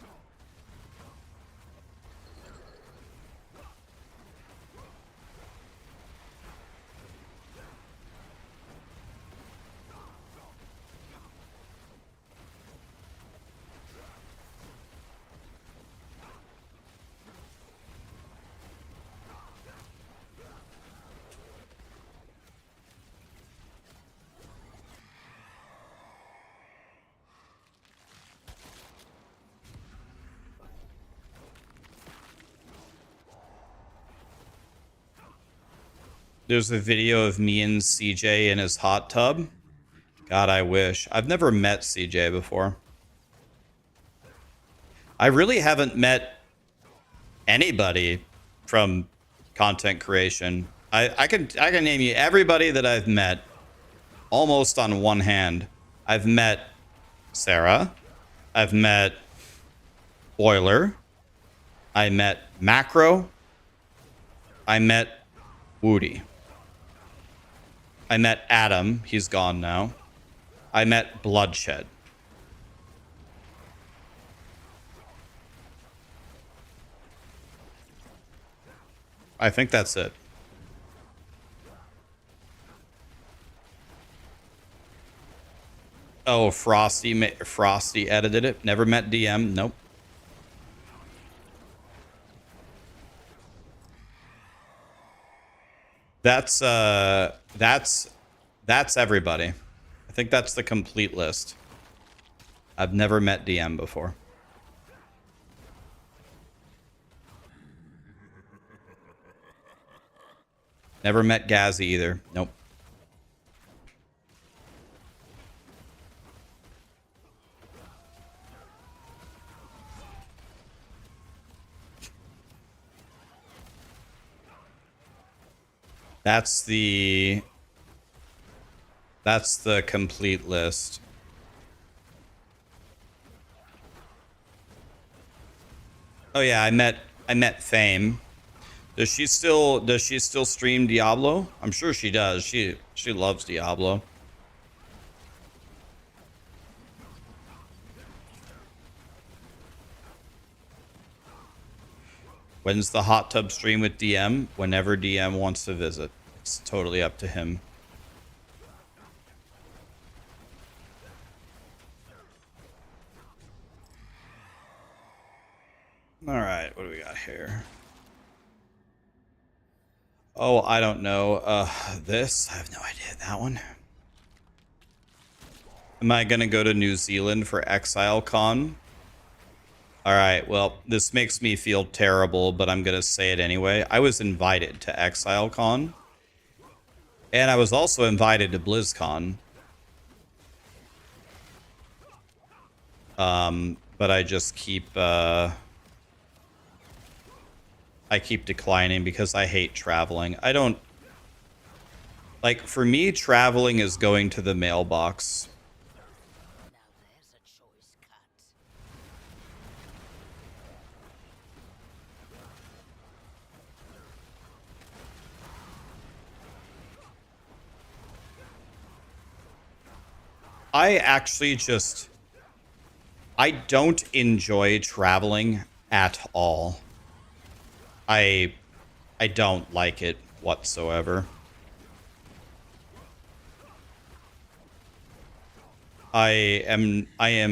There's a video of me and CJ in his hot tub. God, I wish. I've never met CJ before. I really haven't met anybody from content creation. I can name you everybody that I've met almost on one hand. I've met Sarah. I've met Boiler. I met Macro. I met Woody. I met Adam. He's gone now. I met Bloodshed. I think that's it. Oh, Frosty edited it. Never met DM. Nope. That's everybody. I think that's the complete list. I've never met DM before. Never met Gazzy either. Nope. That's the complete list. Oh yeah, I met Fame. Does she still stream Diablo? I'm sure she does. She loves Diablo. When's the hot tub stream with DM? Whenever DM wants to visit. It's totally up to him. All right, what do we got here? Oh, I don't know. This? I have no idea. That one? Am I gonna go to New Zealand for Exile Con? All right, well, this makes me feel terrible, but I'm gonna say it anyway. I was invited to Exile Con. And I was also invited to BlizzCon. But I just keep I keep declining because I hate traveling. I don't like, for me, traveling is going to the mailbox. Now there's a choice cut. I actually just I don't enjoy traveling at all. I don't like it whatsoever. I am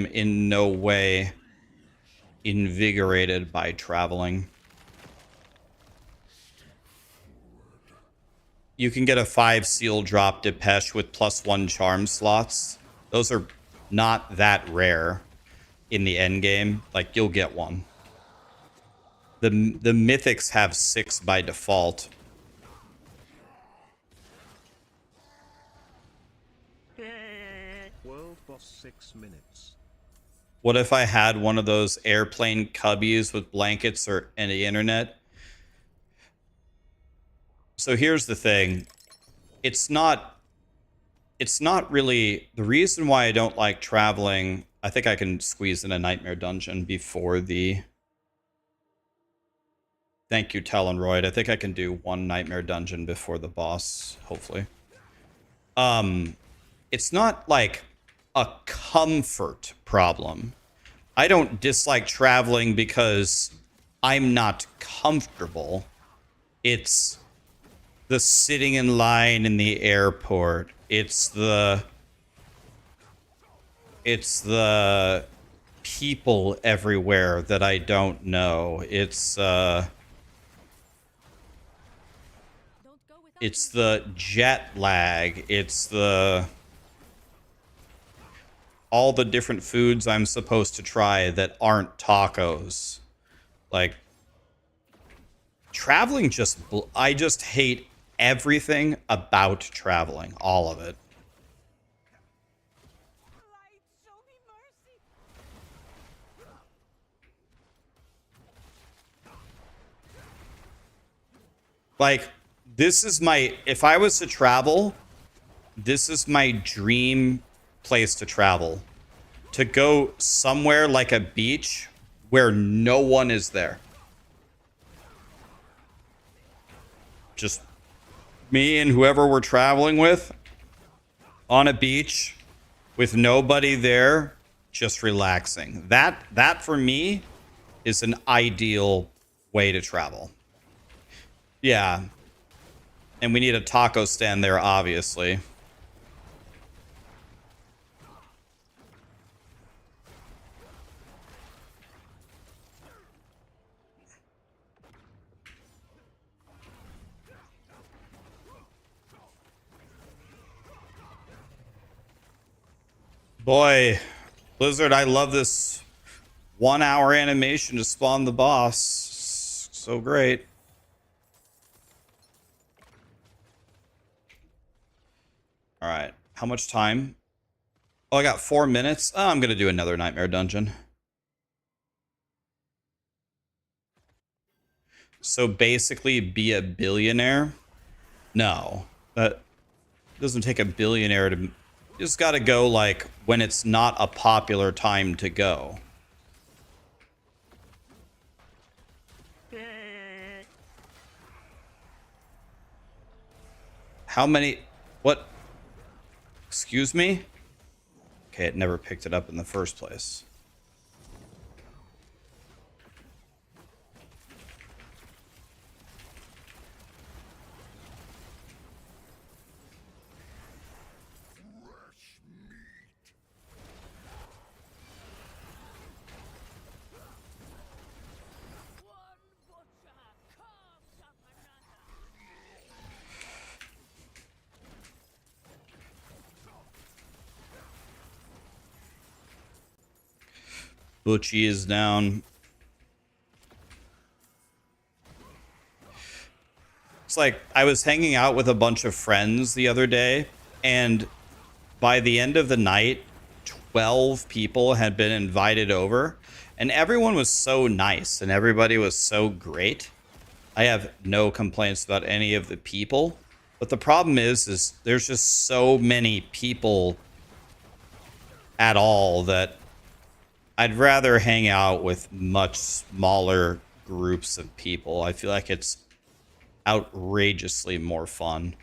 in no way invigorated by traveling. You can get a 5 seal drop Depeche with +1 charm slots. Those are not that rare in the end game. Like, you'll get one. The mythics have 6 by default. 6 minutes. What if I had one of those airplane cubbies with blankets or and the internet? So here's the thing. it's not really the reason why I don't like traveling. I think I can squeeze in a nightmare dungeon before the. Thank you, Talonroyd. I think I can do one nightmare dungeon before the boss, hopefully. It's not like a comfort problem. I don't dislike traveling because I'm not comfortable. It's the sitting in line in the airport. It's the people everywhere that I don't know. It's the jet lag. It's the all the different foods I'm supposed to try that aren't tacos. Like traveling I just hate everything about traveling, all of it. Light, show me mercy. Like this is my if I was to travel, this is my dream place to travel. To go somewhere like a beach where no one is there. Just me and whoever we're traveling with on a beach with nobody there, just relaxing. That for me is an ideal way to travel. Yeah. And we need a taco stand there, obviously. Boy, Blizzard, I love this 1 hour animation to spawn the boss. So great. All right. How much time? Oh, I got 4 minutes. Oh, I'm going to do another nightmare dungeon. So basically be a billionaire? No. That doesn't take a billionaire to... You just got to go, like, when it's not a popular time to go. How many... What? Excuse me? Okay, it never picked it up in the first place. One butcher carves up another. Butchie is down. It's like I was hanging out with a bunch of friends the other day, and by the end of the night, 12 people had been invited over, and everyone was so nice and everybody was so great. I have no complaints about any of the people, but the problem is there's just so many people at all that I'd rather hang out with much smaller groups of people. I feel like it's outrageously more fun.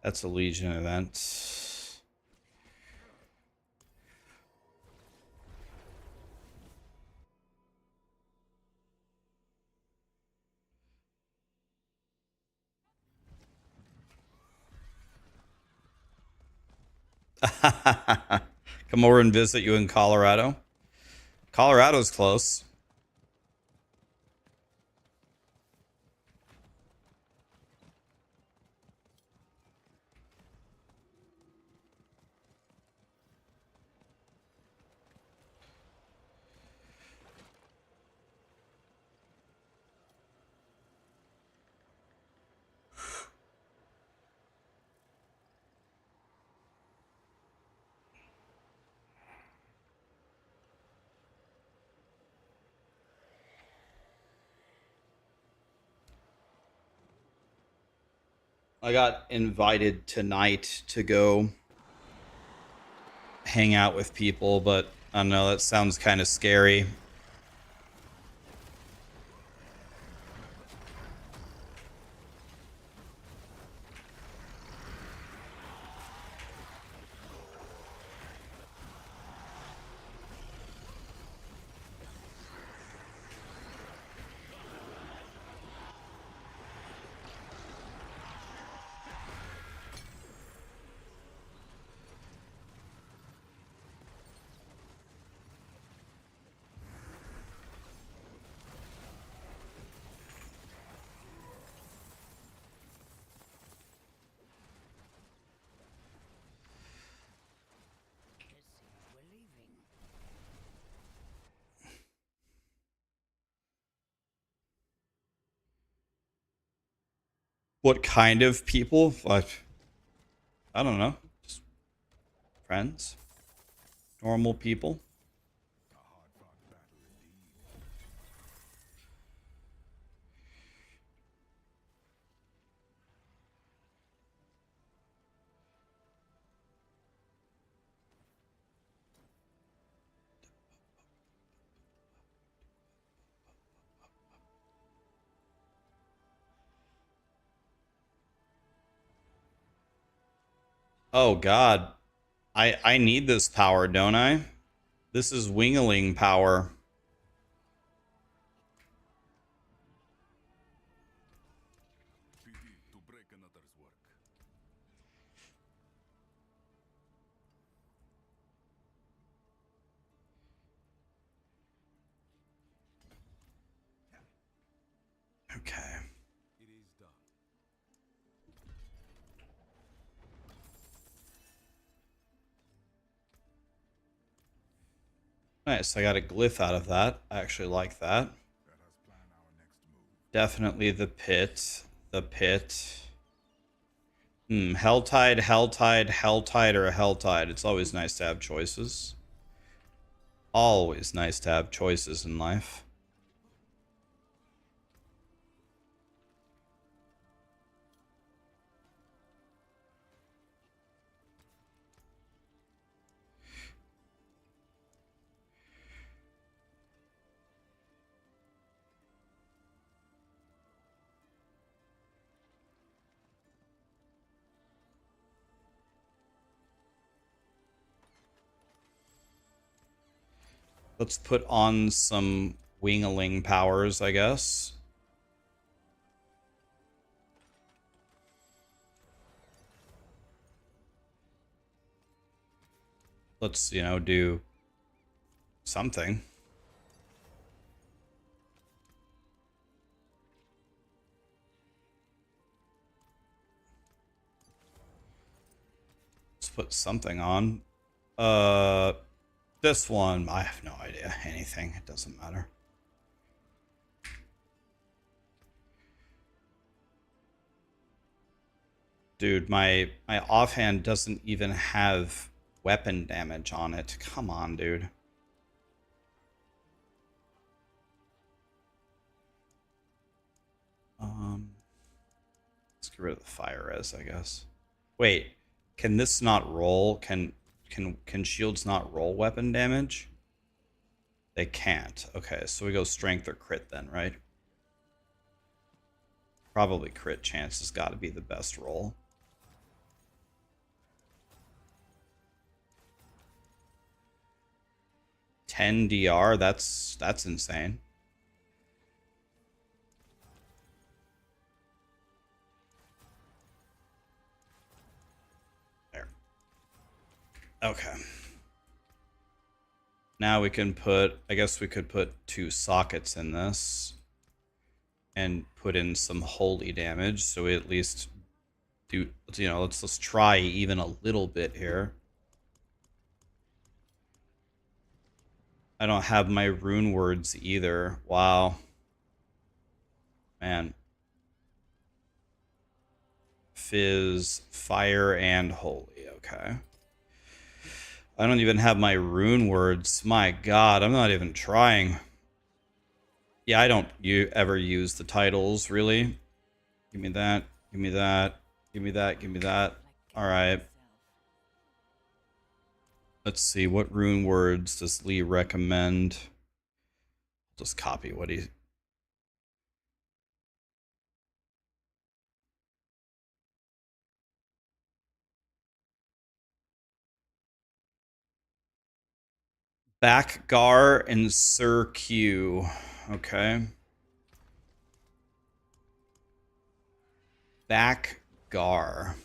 That's a Legion event. Come over and visit you in Colorado. Colorado's close. I got invited tonight to go hang out with people, but I don't know, that sounds kind of scary. It seems we're leaving. What kind of people? Like, I don't know. Just friends. Normal people. Oh god. I need this power, don't I? This is wingling power. To break another's work. Okay. It is done. Nice. I got a glyph out of that. I actually like that. Let us plan our next move. Definitely the pit. The pit. Helltide, Helltide, Helltide, or a Helltide. It's always nice to have choices. Always nice to have choices in life. Let's put on some wingling powers, I guess. Let's, do something. Let's put something on. This one, I have no idea. Anything. It doesn't matter. Dude, my offhand doesn't even have weapon damage on it. Come on, dude. Let's get rid of the fire res, I guess. Wait, can this not roll? Can shields not roll weapon damage? They can't. Okay, so we go strength or crit then, right? Probably crit chance has got to be the best roll. $10 DR, that's insane. There. Okay. Now we can put, I guess we could put 2 sockets in this and put in some holy damage. So we at least do, you know, let's try even a little bit here. I don't have my rune words either. Wow. Man. Fizz, fire, and holy. Okay. I don't even have my rune words. My god, I'm not even trying. Yeah, I don't ever use the titles, really. Give me that. Give me that. Give me that. Give me that. Alright. Let's see. What rune words does Lee recommend? Just copy what he... Backgar and Sir Q. Okay. Backgar.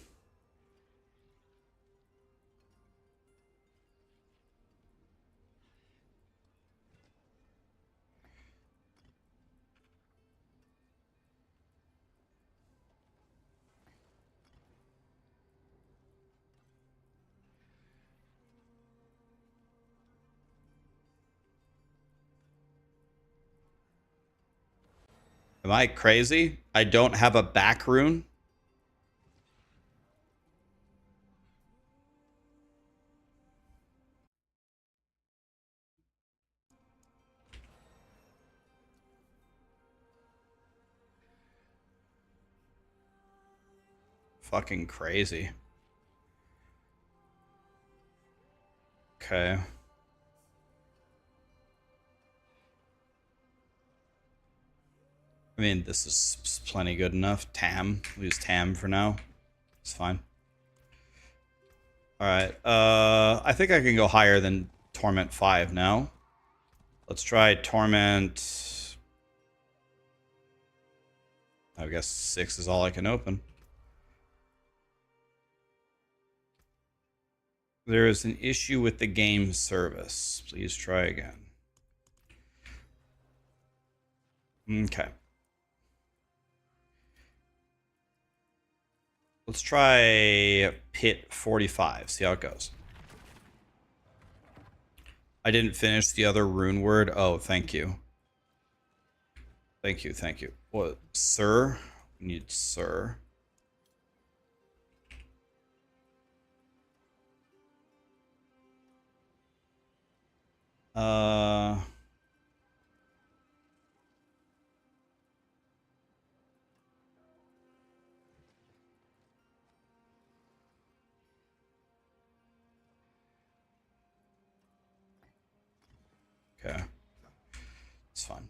Am I crazy? I don't have a back rune? Fucking crazy. Okay. I mean, this is plenty good enough. Tam. We'll use Tam for now. It's fine. Alright. I think I can go higher than Torment 5 now. Let's try Torment... I guess 6 is all I can open. There is an issue with the game service. Please try again. Okay. Let's try Pit 45. See how it goes. I didn't finish the other rune word. Oh, thank you. Thank you, thank you. What? Sir? We need Sir. Okay. It's fine.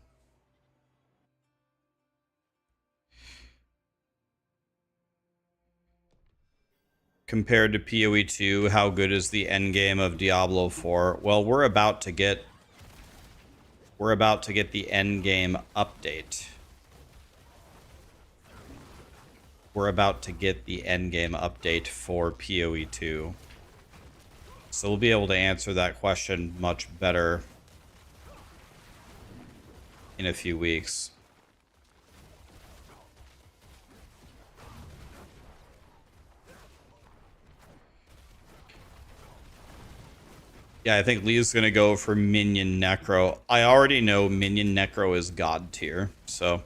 Compared to PoE 2, how good is the endgame of Diablo 4? Well, we're about to get the endgame update. We're about to get the endgame update for PoE 2. So we'll be able to answer that question much better in a few weeks. Yeah, I think Lee's going to go for Minion Necro. I already know Minion Necro is God tier, so...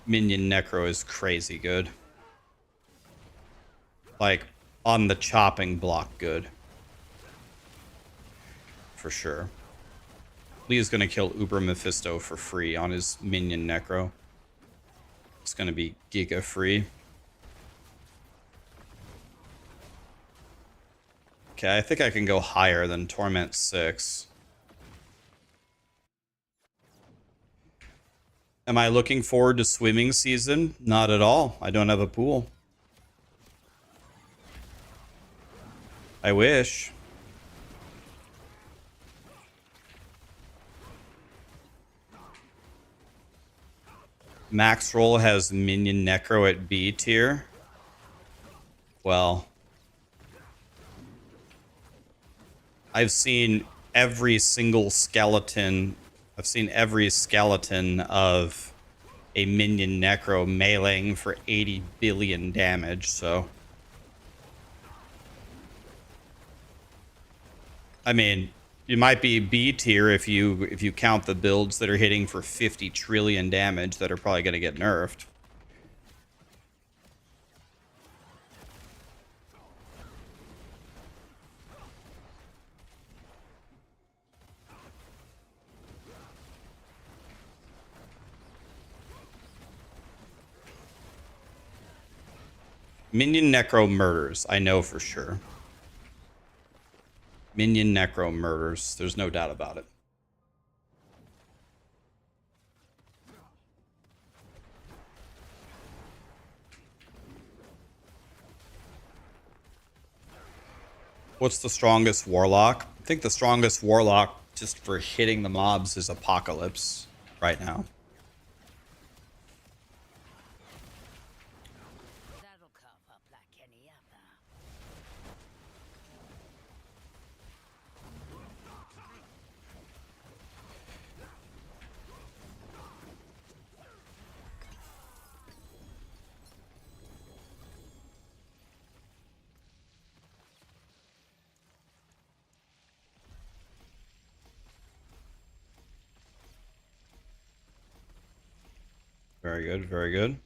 Minion Necro is crazy good. Like, on the chopping block good. For sure. Lee's going to kill Uber Mephisto for free on his Minion Necro. It's going to be Giga free. Okay, I think I can go higher than Torment 6. Am I looking forward to swimming season? Not at all. I don't have a pool. I wish. Max Roll has Minion Necro at B tier. Well, I've seen every single skeleton. I've seen every skeleton of a minion necro meleeing for 80 billion damage, so. I mean, you might be B tier if you count the builds that are hitting for 50 trillion damage that are probably going to get nerfed. Minion necro murders, I know for sure. Minion necro murders, there's no doubt about it. What's the strongest warlock? I think the strongest warlock just for hitting the mobs is Apocalypse right now. That'll carve up like any other. Very good, very good.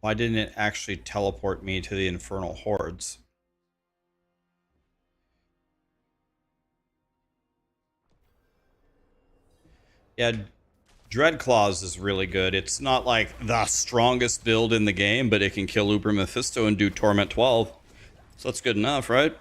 Why didn't it actually teleport me to the Infernal Hordes? Yeah, Dreadclaws is really good. It's not like the strongest build in the game, but it can kill Uber Mephisto and do Torment 12. So that's good enough, right?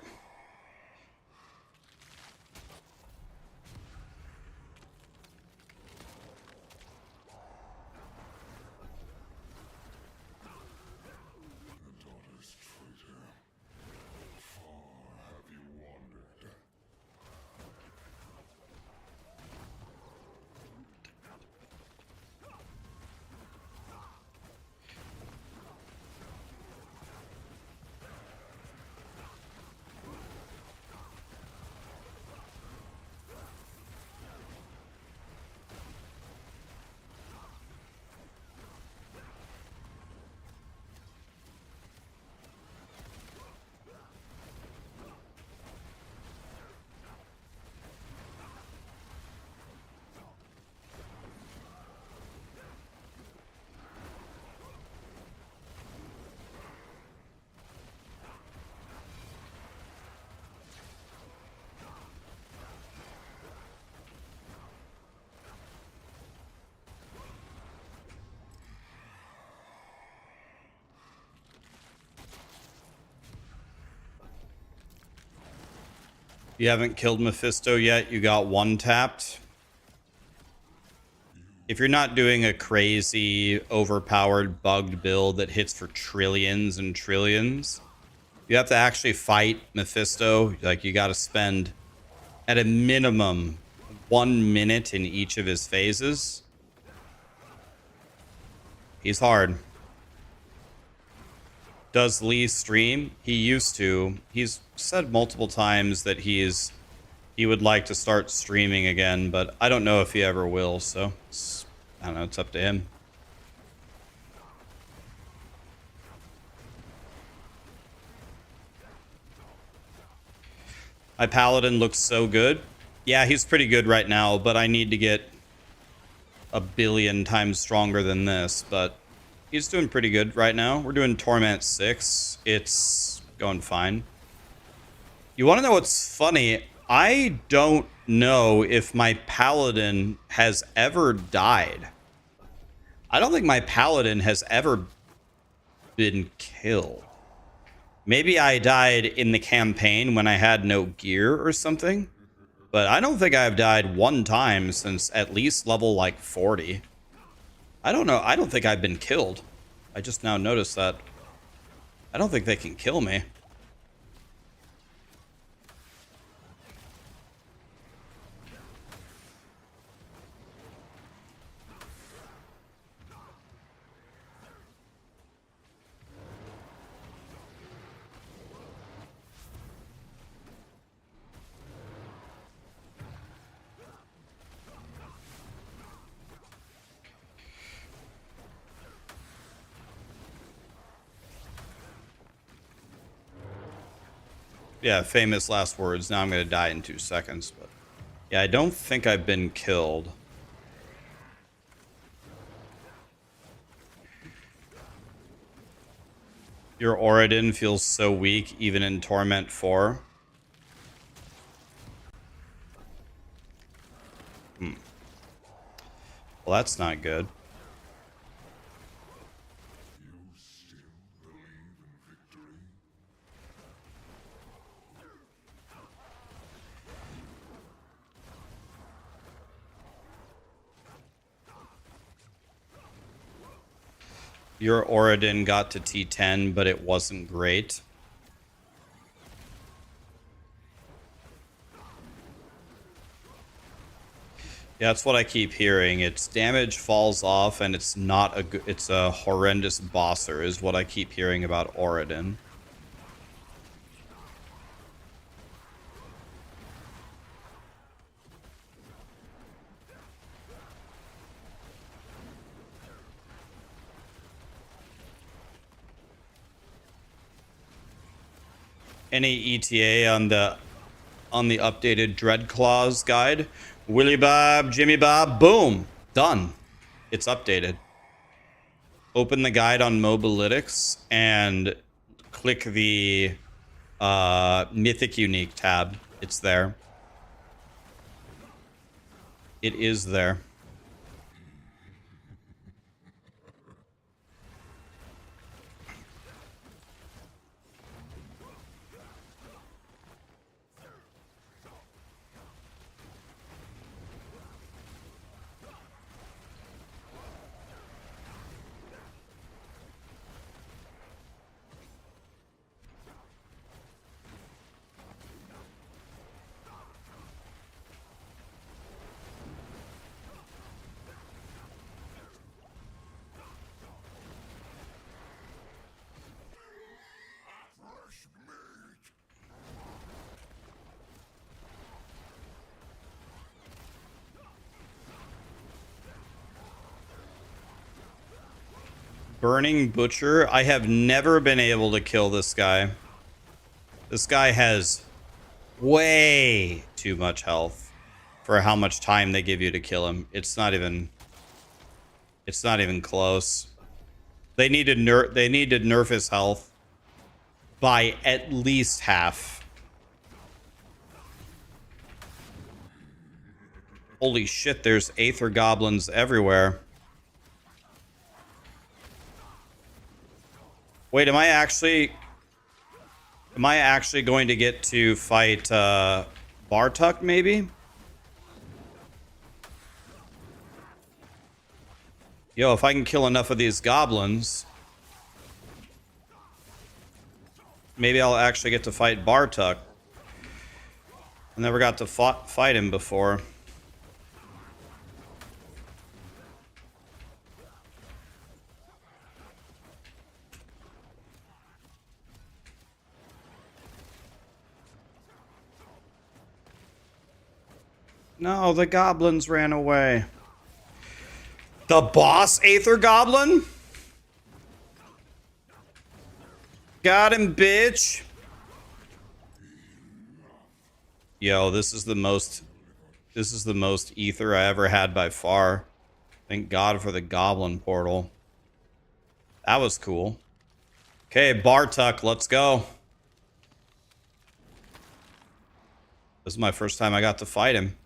You haven't killed Mephisto yet. You got one tapped. If you're not doing a crazy, overpowered, bugged build that hits for trillions and trillions, you have to actually fight Mephisto. Like, you got to spend, at a minimum, 1 minute in each of his phases. He's hard. Does Lee stream? He used to. He's said multiple times that he would like to start streaming again, but I don't know if he ever will, so I don't know, it's up to him. My Paladin looks so good. Yeah, he's pretty good right now, but I need to get a billion times stronger than this, but he's doing pretty good right now. We're doing Torment 6. It's going fine. You want to know what's funny? I don't know if my Paladin has ever died. I don't think my Paladin has ever been killed. Maybe I died in the campaign when I had no gear or something, but I don't think I've died one time since at least level like 40. I don't know. I don't think I've been killed. I just now noticed that. I don't think they can kill me. Yeah, famous last words. Now I'm gonna die in 2 seconds, but yeah, I don't think I've been killed. Your Oridin feels so weak, even in Torment 4. Well, that's not good. Your Oridin got to T10, but it wasn't great. Yeah, that's what I keep hearing. Its damage falls off, and it's not a good. It's a horrendous bosser, is what I keep hearing about Oridin. Any ETA on the updated Dreadclaws guide? Willy Bob, Jimmy Bob, boom, done. It's updated. Open the guide on Mobalytics and click the Mythic Unique tab. It's there. It is there. Burning Butcher. I have never been able to kill this guy. This guy has way too much health for how much time they give you to kill him. It's not even close. They need to nerf his health by at least half. Holy shit, there's Aether Goblins everywhere. Wait, am I actually going to get to fight Bartuk maybe? Yo, if I can kill enough of these goblins, maybe I'll actually get to fight Bartuk. I never got to fight him before. No, the goblins ran away. The boss Aether Goblin? Got him, bitch. Yo, this is the most ether I ever had by far. Thank God for the goblin portal. That was cool. Okay, Bartuk, let's go. This is my first time I got to fight him.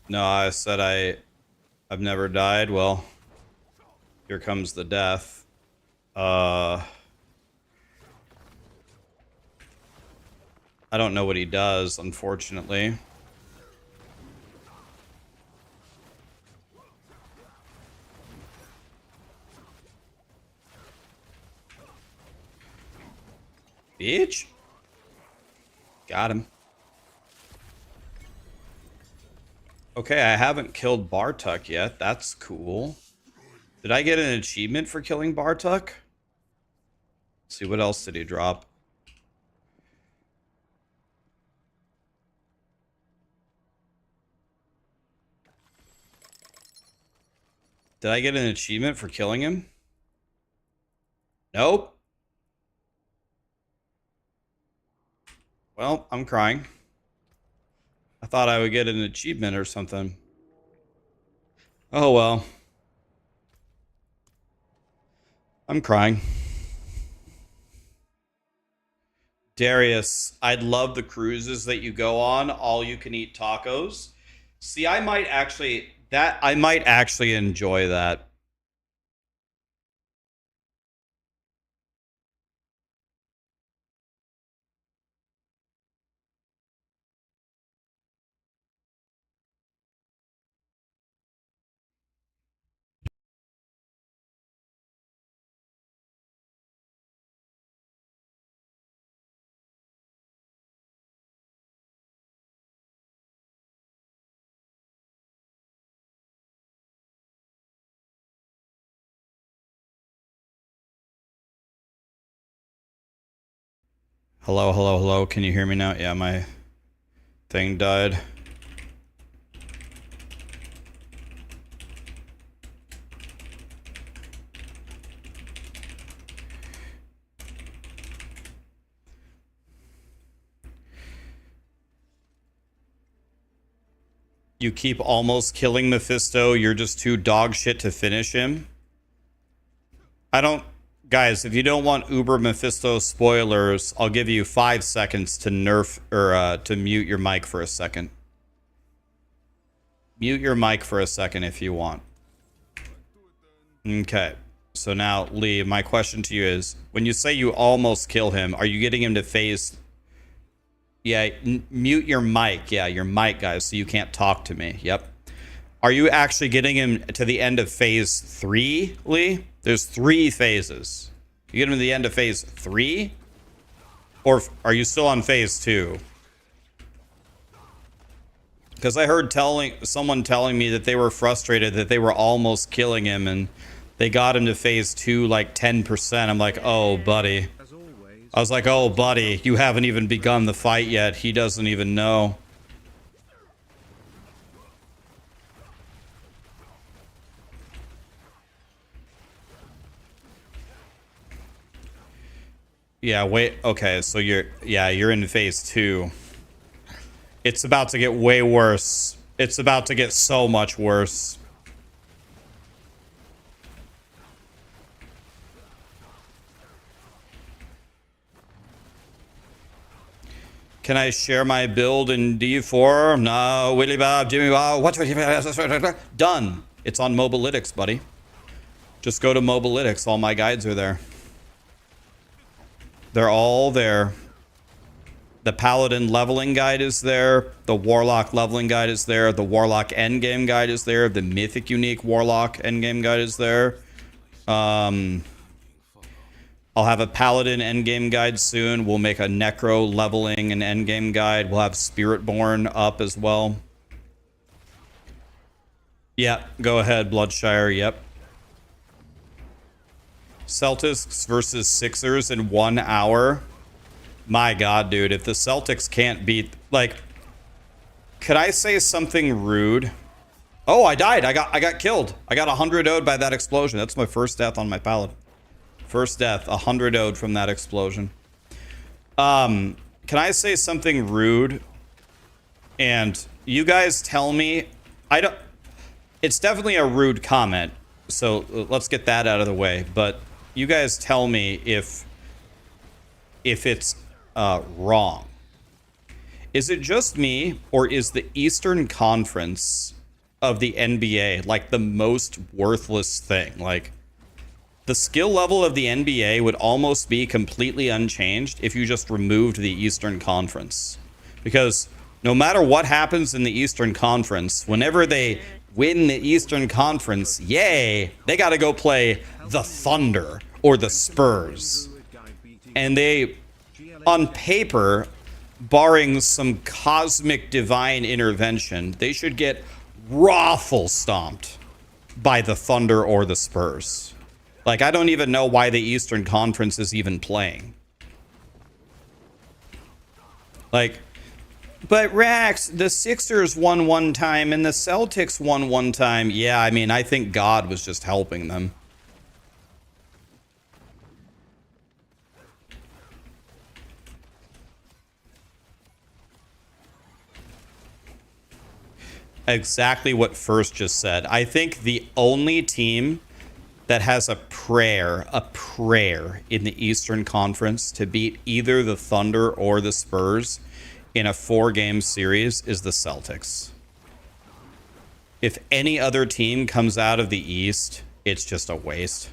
No, I said I've never died. Well, here comes the death. I don't know what he does, unfortunately. Bitch. Got him. Okay, I haven't killed Bartuk yet. That's cool. Did I get an achievement for killing Bartuk? Let's see, what else did he drop? Did I get an achievement for killing him? Nope. Well, I'm crying. I thought I would get an achievement or something. Oh well. I'm crying. Darius, I'd love the cruises that you go on, all you can eat tacos. See, I might actually enjoy that. Hello, hello, hello. Can you hear me now? Yeah, my thing died. You keep almost killing Mephisto. You're just too dog shit to finish him. I don't... Guys, if you don't want Uber Mephisto spoilers, I'll give you 5 seconds to nerf or to mute your mic for a second. Mute your mic for a second if you want. Okay. So now, Lee, my question to you is, when you say you almost kill him, are you getting him to phase... Yeah, mute your mic. Yeah, your mic, guys, so you can't talk to me. Yep. Are you actually getting him to the end of phase 3, Lee? There's 3 phases. You get him to the end of phase 3? Or are you still on phase 2? Because I heard someone telling me that they were frustrated that they were almost killing him and they got him to phase 2 like 10%. I'm like, oh, buddy. I was like, oh, buddy, you haven't even begun the fight yet. He doesn't even know. Yeah, wait. Okay, so you're in phase 2. It's about to get way worse. It's about to get so much worse. Can I share my build in D4? No, Willy Bob, Jimmy Bob, what? Done. It's on Mobilytics, buddy. Just go to Mobilytics. All my guides are there. They're all there. The Paladin leveling guide is there. The Warlock leveling guide is there. The Warlock endgame guide is there. The Mythic Unique Warlock endgame guide is there. I'll have a Paladin endgame guide soon. We'll make a Necro leveling and endgame guide. We'll have Spiritborn up as well. Yeah, go ahead, Bloodshire. Yep. Celtics versus Sixers in 1 hour. My God, dude. If the Celtics can't beat... Like, could I say something rude? Oh, I died. I got killed. I got 100 0'd by that explosion. That's my first death on my Paladin. First death, 100 0'd from that explosion. Can I say something rude? And you guys tell me... I don't... It's definitely a rude comment. So let's get that out of the way. But you guys tell me if it's wrong. Is it just me, or is the Eastern Conference of the NBA like the most worthless thing? Like, the skill level of the NBA would almost be completely unchanged if you just removed the Eastern Conference. Because no matter what happens in the Eastern Conference, whenever they win the Eastern Conference, yay, they got to go play the Thunder or the Spurs. And they, on paper, barring some cosmic divine intervention, they should get raffle stomped by the Thunder or the Spurs. Like, I don't even know why the Eastern Conference is even playing. Like, but Rax, the Sixers won one time and the Celtics won one time. Yeah, I mean, I think God was just helping them. Exactly what First just said. I think the only team that has a prayer in the Eastern Conference to beat either the Thunder or the Spurs in a 4-game series is the Celtics. If any other team comes out of the East, it's just a waste.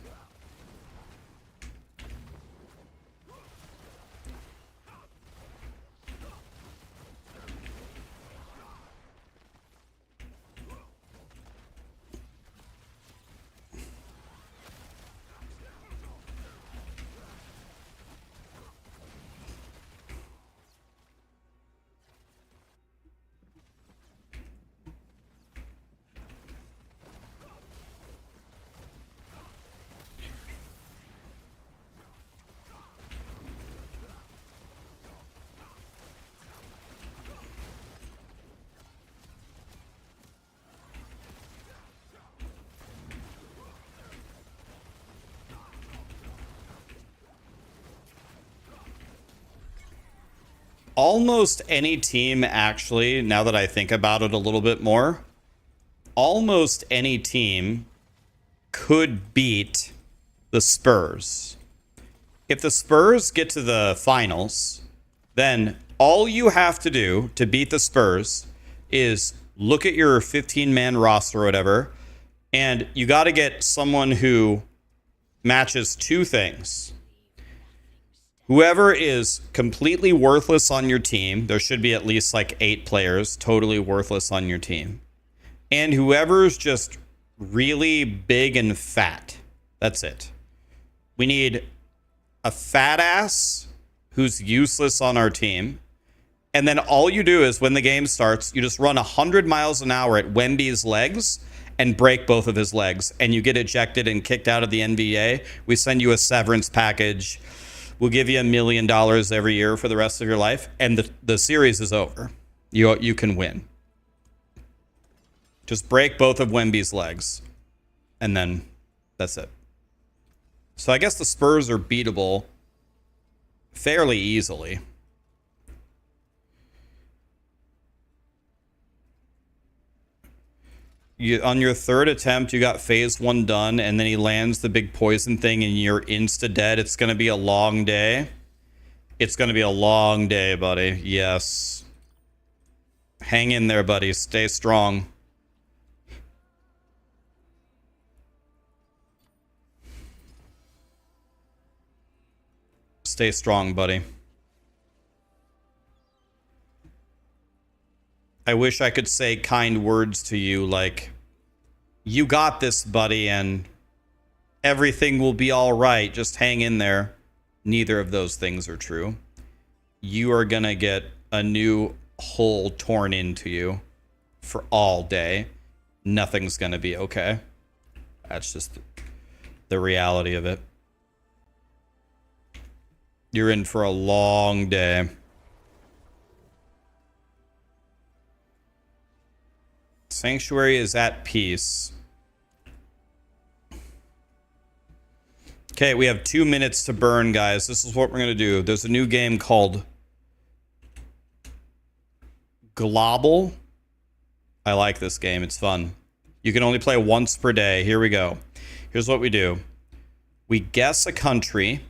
Almost any team, actually, now that I think about it a little bit more, almost any team could beat the Spurs. If the Spurs get to the finals, then all you have to do to beat the Spurs is look at your 15-man roster or whatever, and you got to get someone who matches two things. Whoever is completely worthless on your team, there should be at least like 8 players totally worthless on your team. And whoever's just really big and fat. That's it. We need a fat ass who's useless on our team. And then all you do is when the game starts, you just run 100 miles an hour at Wemby's legs and break both of his legs. And you get ejected and kicked out of the NBA. We send you a severance package. We'll give you $1 million every year for the rest of your life. And the series is over. You can win. Just break both of Wemby's legs. And then that's it. So I guess the Spurs are beatable fairly easily. On your third attempt, you got phase 1 done, and then he lands the big poison thing, and you're insta-dead. It's going to be a long day. It's going to be a long day, buddy. Yes. Hang in there, buddy. Stay strong. Stay strong, buddy. I wish I could say kind words to you like, you got this, buddy, and everything will be all right. Just hang in there. Neither of those things are true. You are going to get a new hole torn into you for all day. Nothing's going to be okay. That's just the reality of it. You're in for a long day. Sanctuary is at peace. Okay, we have 2 minutes to burn, guys. This is what we're going to do. There's a new game called Global. I like this game. It's fun. You can only play once per day. Here we go. Here's what we do. We guess a country.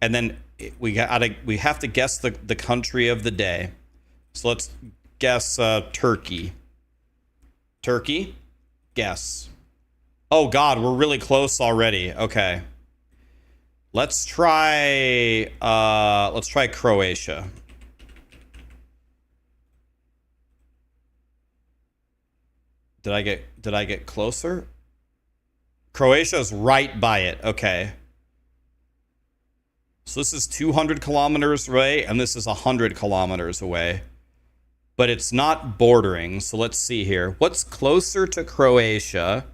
And then we have to guess the country of the day. So let's guess Turkey. Turkey? Guess. Oh God, we're really close already. Okay. Let's try Croatia. Did I get closer? Croatia's right by it. Okay. So this is 200 kilometers away, and this is 100 kilometers away. but it's not bordering. So let's see here. What's closer to Croatia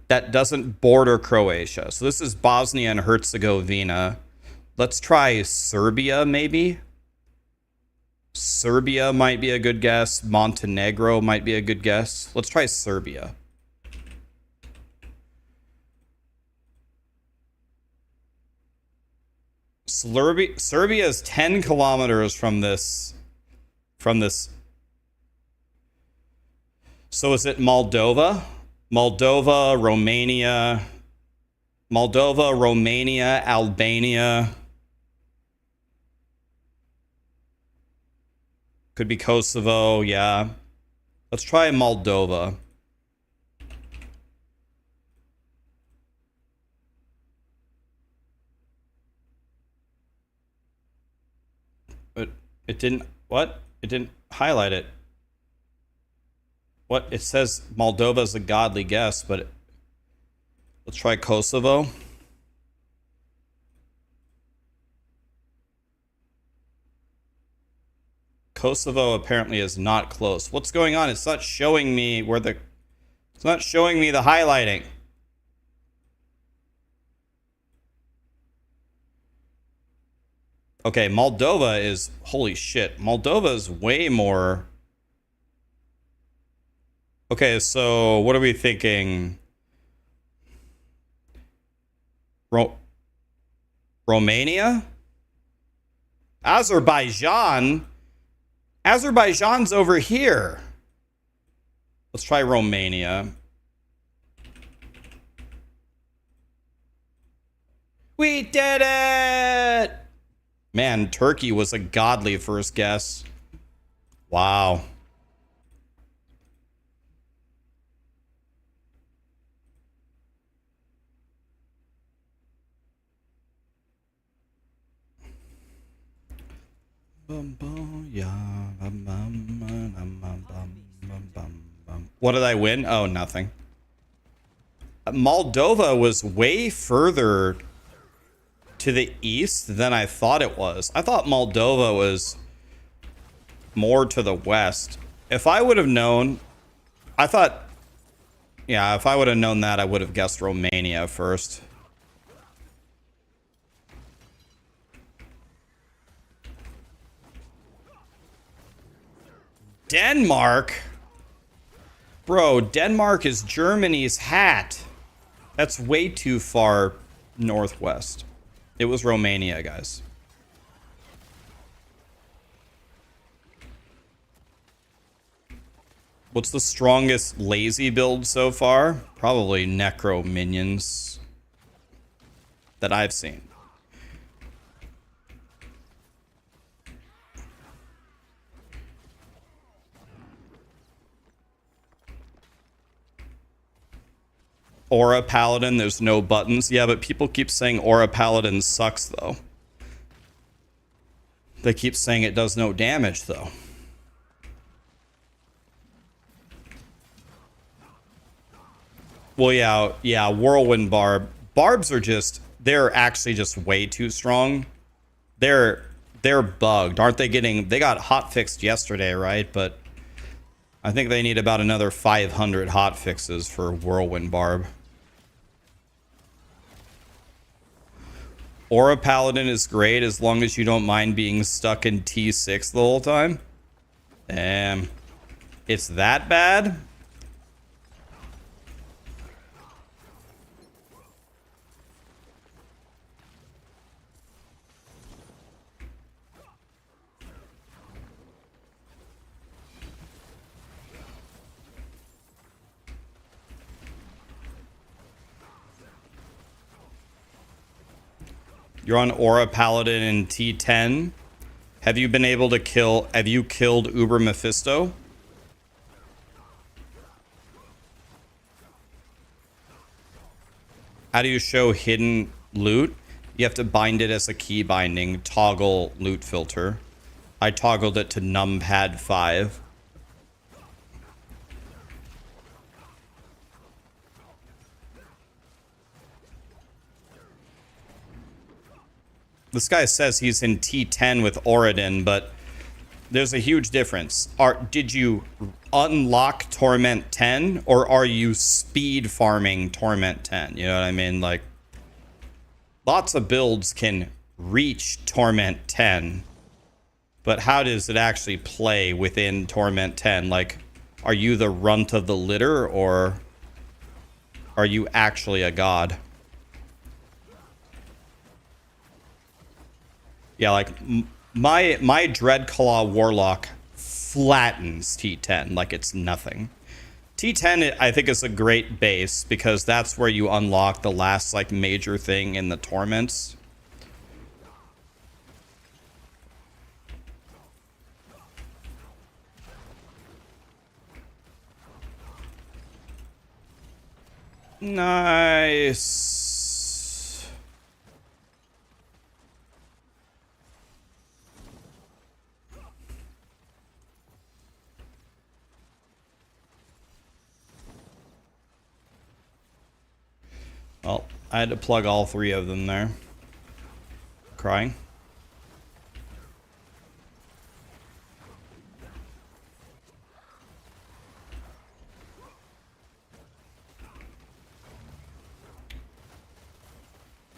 that doesn't border Croatia? So this is Bosnia and Herzegovina. Let's try Serbia, maybe. Serbia might be a good guess. Montenegro might be a good guess. Let's try Serbia. Serbia is 10 kilometers from this. So is it Moldova? Moldova, Romania, Albania. Could be Kosovo, yeah. Let's try Moldova. But it didn't, what? It didn't highlight it. What? It says Moldova is a godly guess, but let's try Kosovo. Kosovo apparently is not close. What's going on? It's not showing me where the... It's not showing me the highlighting. Okay, Moldova is... Holy shit. Moldova is way more... Okay, so what are we thinking? Romania? Azerbaijan? Azerbaijan's over here. Let's try Romania. We did it! Man, Turkey was a godly first guess. Wow. What did I win? Oh, nothing. Moldova was way further to the east than I thought it was. I thought Moldova was more to the west. If I would have known, I thought, yeah, if I would have known that, I would have guessed Romania first. Denmark? Bro, Denmark is Germany's hat. That's way too far northwest. It was Romania, guys. What's the strongest lazy build so far? Probably Necro minions that I've seen. Aura Paladin, there's no buttons. Yeah, but people keep saying Aura Paladin sucks, though. They keep saying it does no damage, though. Well, yeah, Whirlwind Barb. Barbs are just, they're actually just way too strong. They're bugged. Aren't they getting, they got hotfixed yesterday, right? But I think they need about another 500 hotfixes for Whirlwind Barb. Aura Paladin is great as long as you don't mind being stuck in T6 the whole time. Damn. It's that bad? You're on Aura Paladin in T10. Have you been able to kill... Have you killed Uber Mephisto? How do you show hidden loot? You have to bind it as a key binding. Toggle loot filter. I toggled it to numpad 5. This guy says he's in T10 with Oradin, but There's a huge difference. Did you unlock Torment 10 or are you speed farming Torment 10? You know what I mean? Like, lots of builds can reach Torment 10, but how does it actually play within Torment 10? Like, are you the runt of the litter or are you actually a god? Yeah, like my Dreadclaw Warlock flattens T10 like it's nothing. T10 I think is a great base because that's where you unlock the last like major thing in the torments. Nice. Well, I had to plug all three of them there. Crying.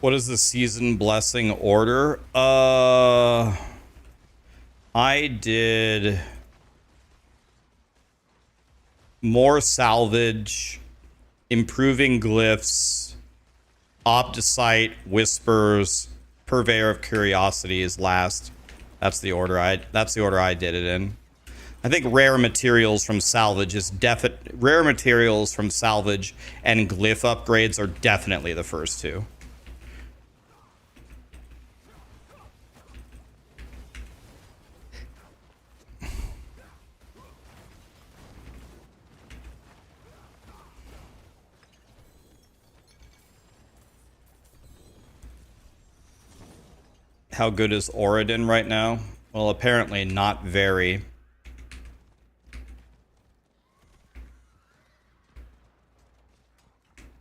What is the season blessing order? I did more salvage, improving glyphs, Opticite, Whispers, Purveyor of Curiosity is last. That's the order I did it in. I think rare materials from salvage is rare materials from salvage and glyph upgrades are definitely the first two. How good is Oridon right now? Well, apparently not very.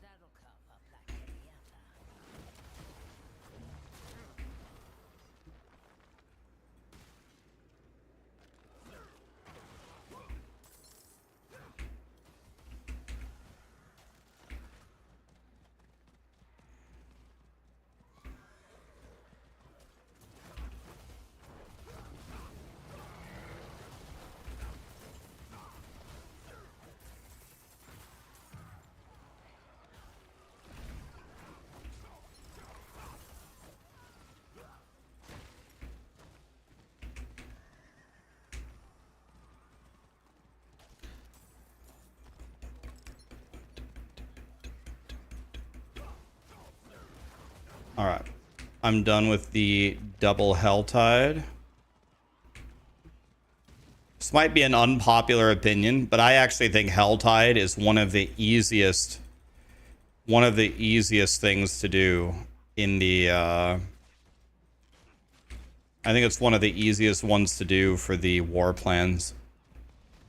That'll cough up like any other. All right. I'm done with the double Helltide. This might be an unpopular opinion, but I actually think Helltide is one of the easiest things to do in the I think it's one of the easiest ones to do for the war plans.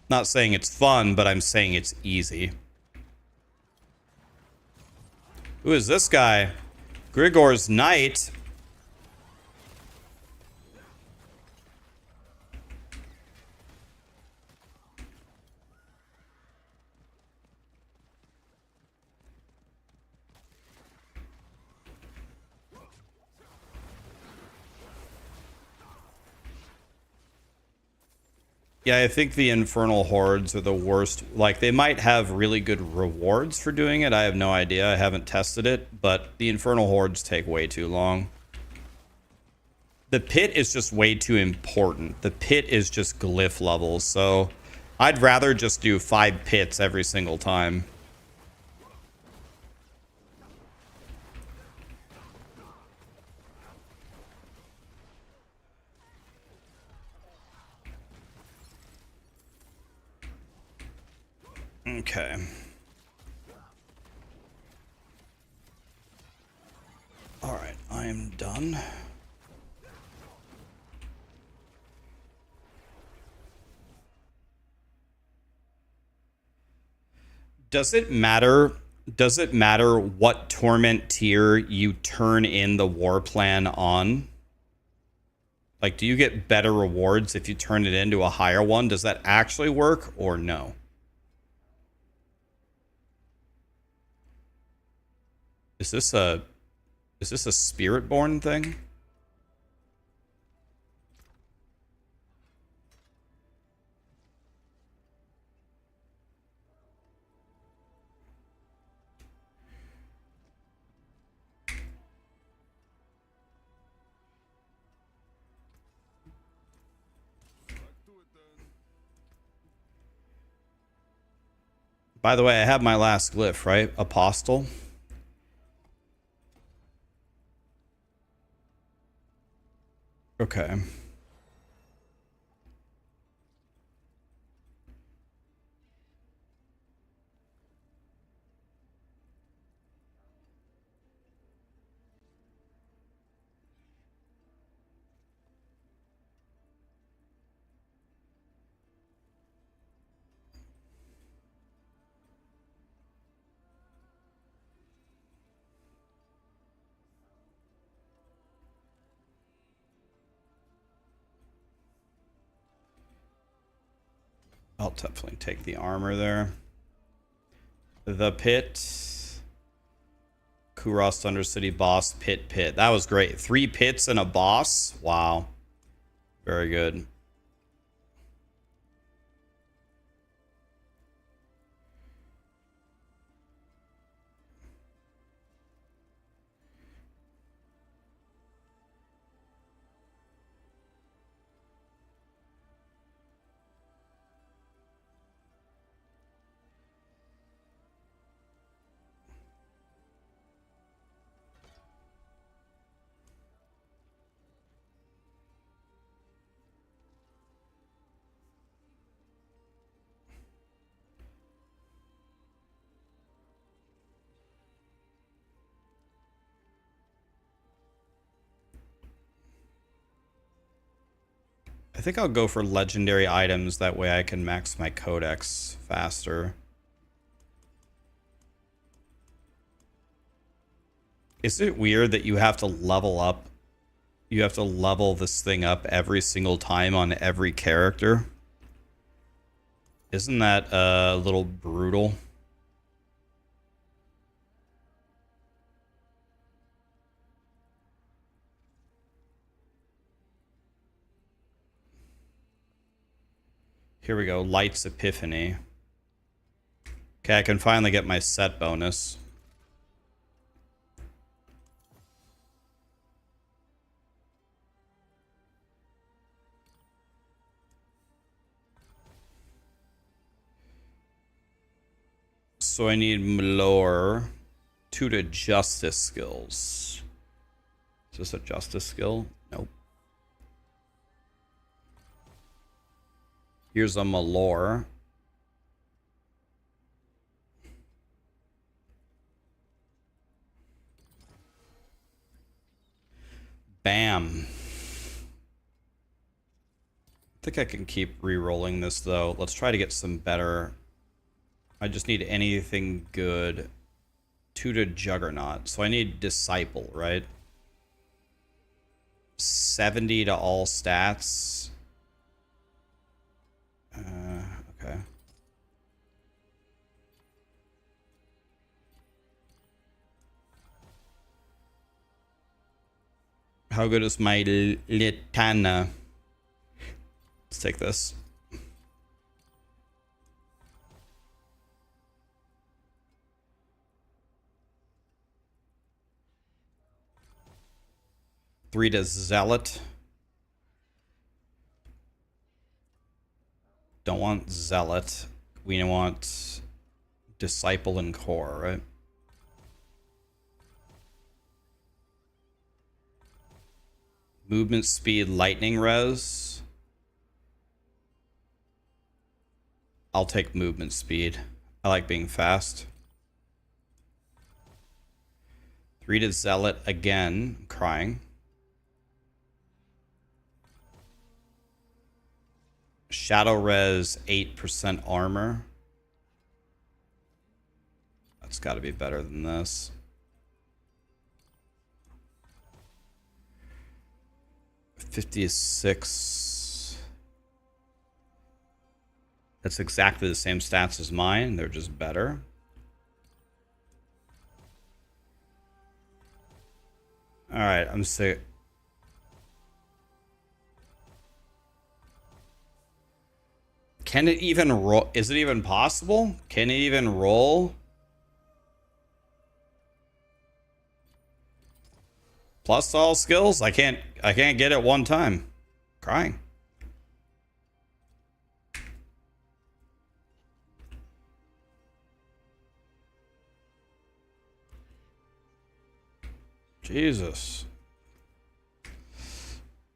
Not saying it's fun, but I'm saying it's easy. Who is this guy? Grigor's Knight. Yeah, I think the Infernal Hordes are the worst. Like, they might have really good rewards for doing it. I have no idea. I haven't tested it, but the Infernal Hordes take way too long. The pit is just way too important. The pit is just glyph levels, so I'd rather just do 5 pits every single time. Okay. All right, I am done. Does it matter? Does it matter what torment tier you turn in the war plan on? Like, do you get better rewards if you turn it into a higher one? Does that actually work or no? Is this a Spiritborn thing? By the way, I have my last glyph, right? Apostle. Okay. I'll definitely take the armor there. The pit. Kuros Thunder City boss, pit. That was great. 3 pits and a boss. Wow. Very good. I think I'll go for legendary items. That way I can max my codex faster. Is it weird that you have to level up? You have to level this thing up every single time on every character? Isn't that a little brutal? Here we go. Lights Epiphany. Okay, I can finally get my set bonus. So I need Malor. 2 to justice skills. Is this a justice skill? Nope. Here's a Malor. Bam. I think I can keep re-rolling this though. Let's try to get some better. I just need anything good. 2 to Juggernaut. So I need Disciple, right? 70 to all stats. Okay. How good is my Litana? Let's take this. Three to Zealot. Don't want Zealot. We want Disciple and Core, right? Movement speed, lightning res. I'll take movement speed. I like being fast. 3 to Zealot again. I'm crying. Shadow res, 8% armor. That's got to be better than this. 56. That's exactly the same stats as mine. They're just better. All right, I'm sick. Can it even roll? Is it even possible? Can it even roll? Plus all skills? I can't get it one time. Crying. Jesus.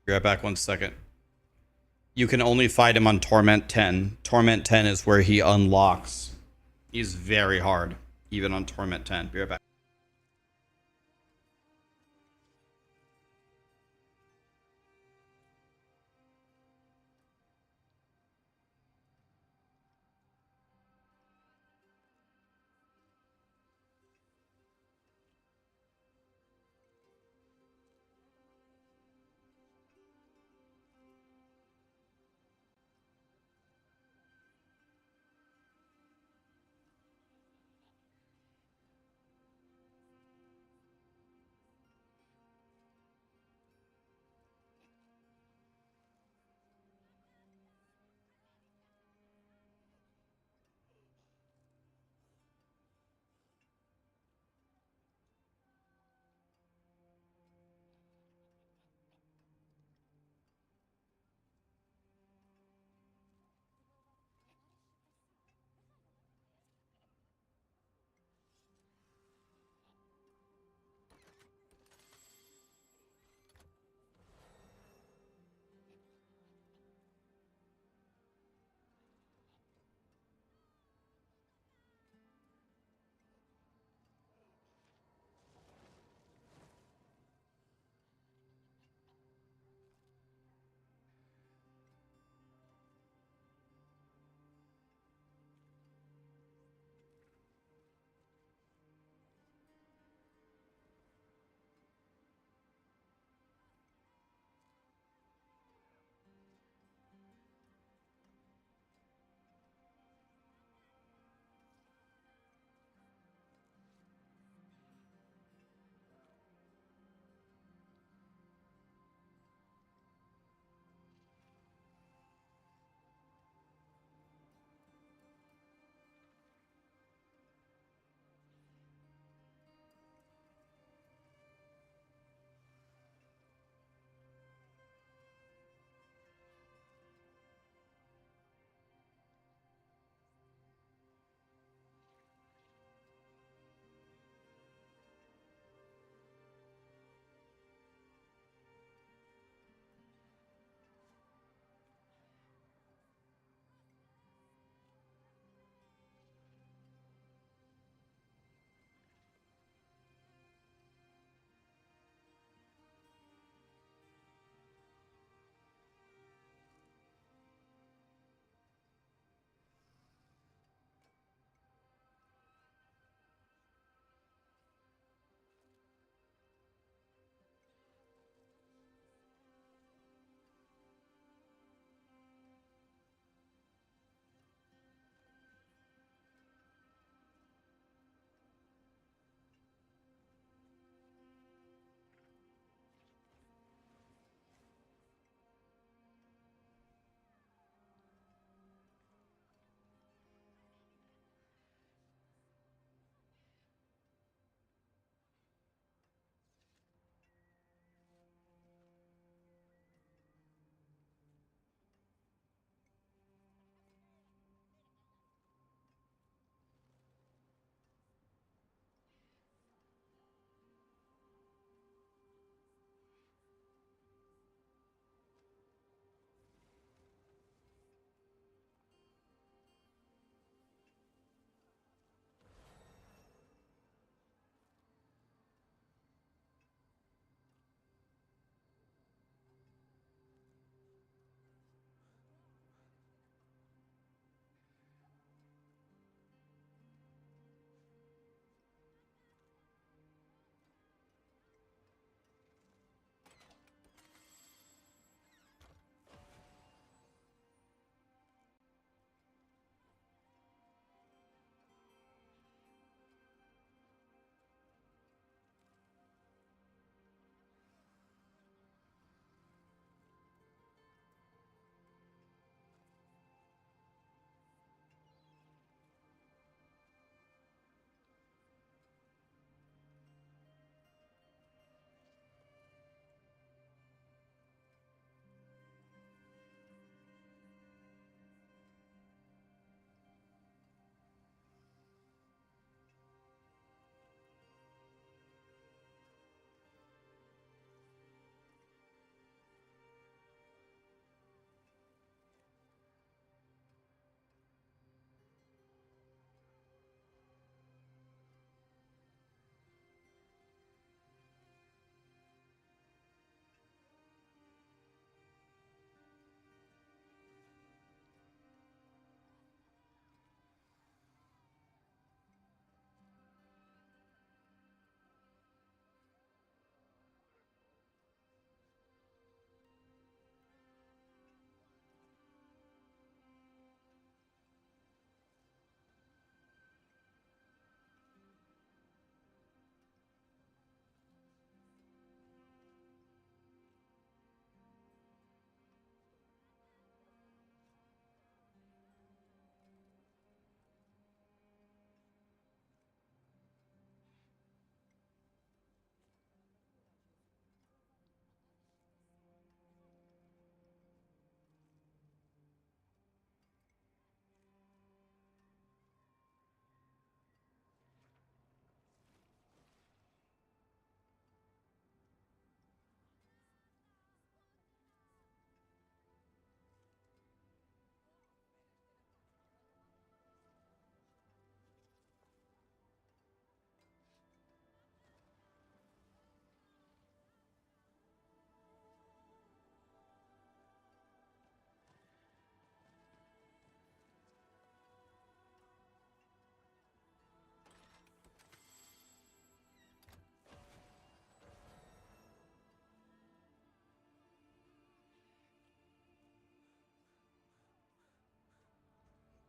Be right back 1 second. You can only fight him on Torment 10. Torment 10 is where he unlocks. He's very hard, even on Torment 10. Be right back.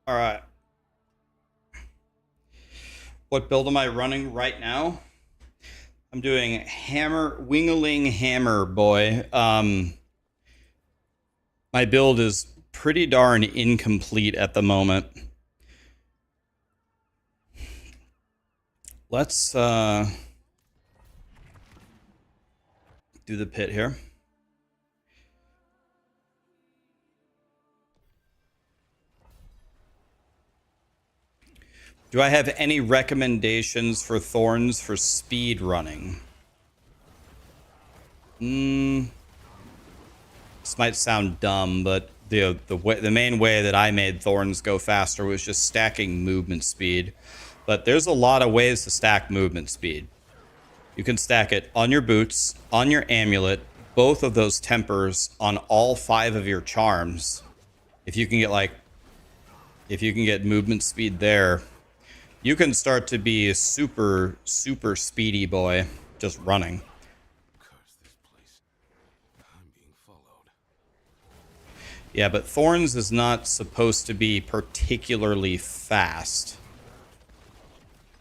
All right. What build am I running right now? I'm doing hammer, wingeling hammer, boy. My build is pretty darn incomplete at the moment. Let's do the pit here. Do I have any recommendations for thorns for speed running? This might sound dumb, but the main way that I made thorns go faster was just stacking movement speed. But there's a lot of ways to stack movement speed. You can stack it on your boots, on your amulet, both of those tempers, on all 5 of your charms. If you can get movement speed there, you can start to be a super, super speedy boy just running. Curse this place. I'm being followed. Yeah, but Thorns is not supposed to be particularly fast.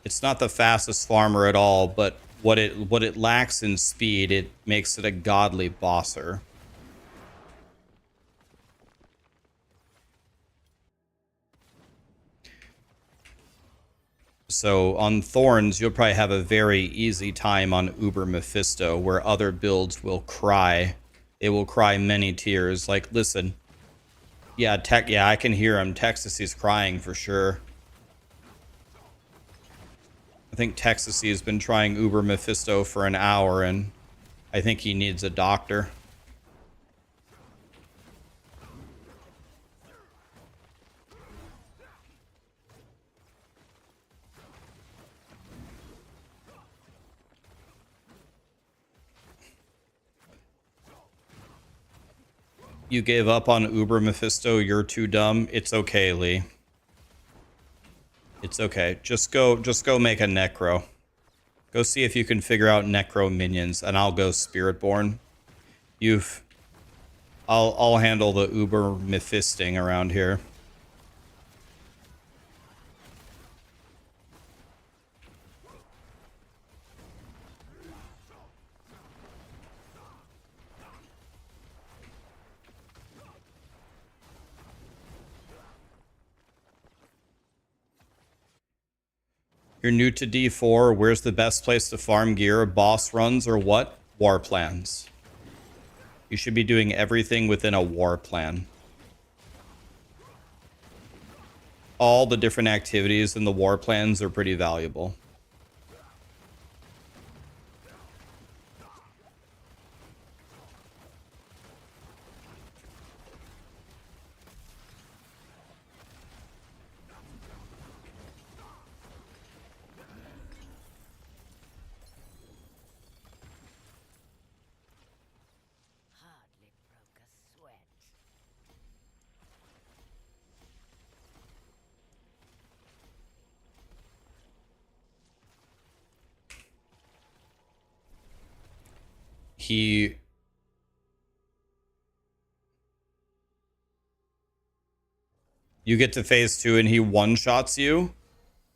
It's not the fastest farmer at all, but what it lacks in speed, it makes it a godly bosser. So on Thorns, you'll probably have a very easy time on Uber Mephisto, where other builds will cry. It will cry many tears. Like, listen, yeah, I can hear him. Texas is crying for sure. I think Texas has been trying Uber Mephisto for an hour, and I think he needs a doctor. You gave up on Uber Mephisto. You're too dumb. It's okay, Lee. It's okay. Just go make a Necro. Go see if you can figure out Necro minions, and I'll go Spiritborn. I'll handle the Uber Mephisting around here. You're new to D4. Where's the best place to farm gear? Boss runs or what? War plans. You should be doing everything within a war plan. All the different activities in the war plans are pretty valuable. Hardly broke a sweat. You get to phase 2 and he one-shots you.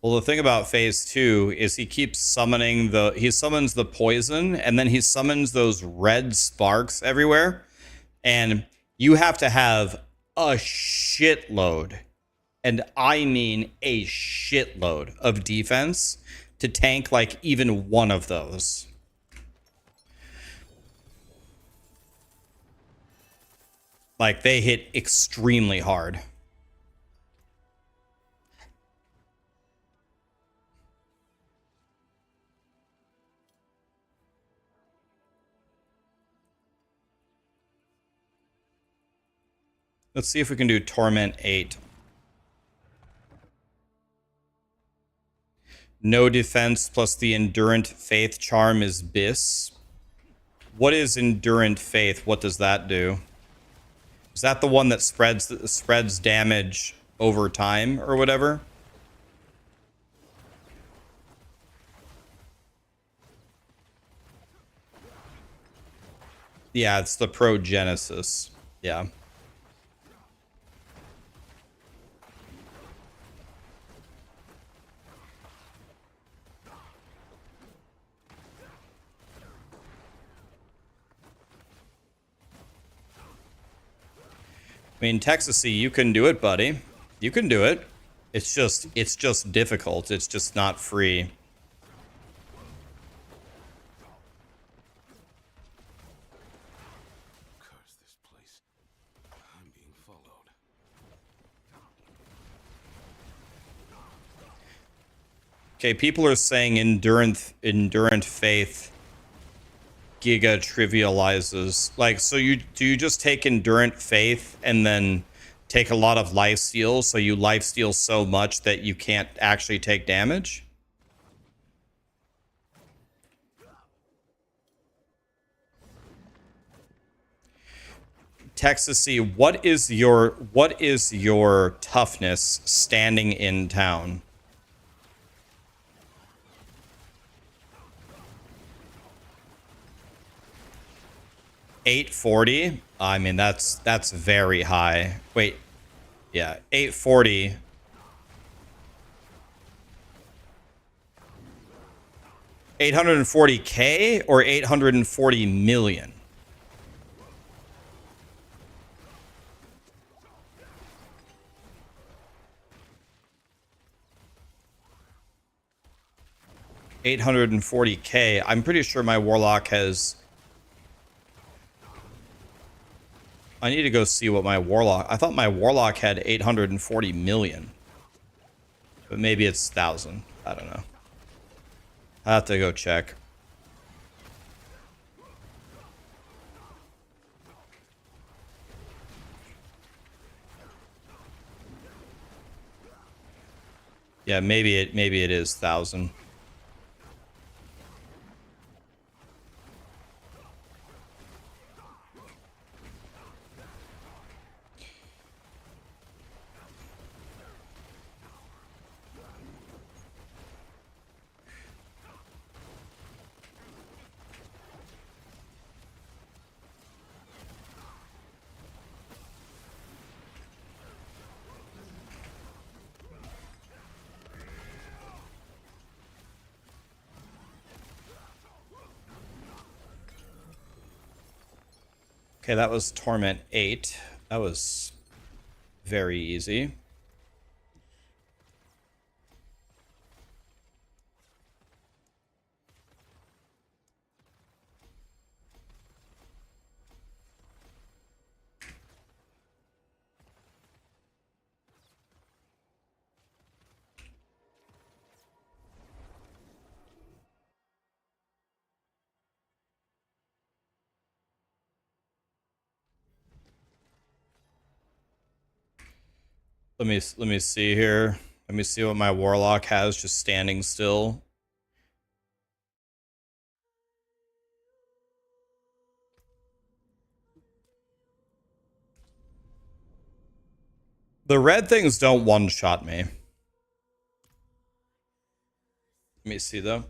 Well, the thing about phase 2 is he keeps summoning he summons the poison, and then he summons those red sparks everywhere. And you have to have a shitload, and I mean a shitload of defense to tank like even one of those. Like, they hit extremely hard. Let's see if we can do Torment 8. No defense plus the Endurant Faith charm is Bis. What is Endurant Faith? What does that do? Is that the one that spreads damage over time or whatever? Yeah, it's the Progenesis. Yeah. I mean, Texasy, you can do it, buddy. You can do it. It's just difficult. It's just not free. Curse this place. I'm being followed. Okay, people are saying endurant faith giga trivializes. Like, so you just take endurant faith and then take a lot of life steal, so you life steal so much that you can't actually take damage? Texasy, what is your toughness standing in town? $840? I mean, that's very high. Wait, yeah, 840. $840K or 840 million? $840K. I'm pretty sure my warlock has. I need to go see what my warlock. I thought my warlock had 840 million, but maybe it's 1,000. I don't know. I have to go check. Yeah, maybe it is 1,000. Okay, that was Torment 8. That was very easy. Let me see here. Let me see what my warlock has just standing still. The red things don't one-shot me. Let me see though.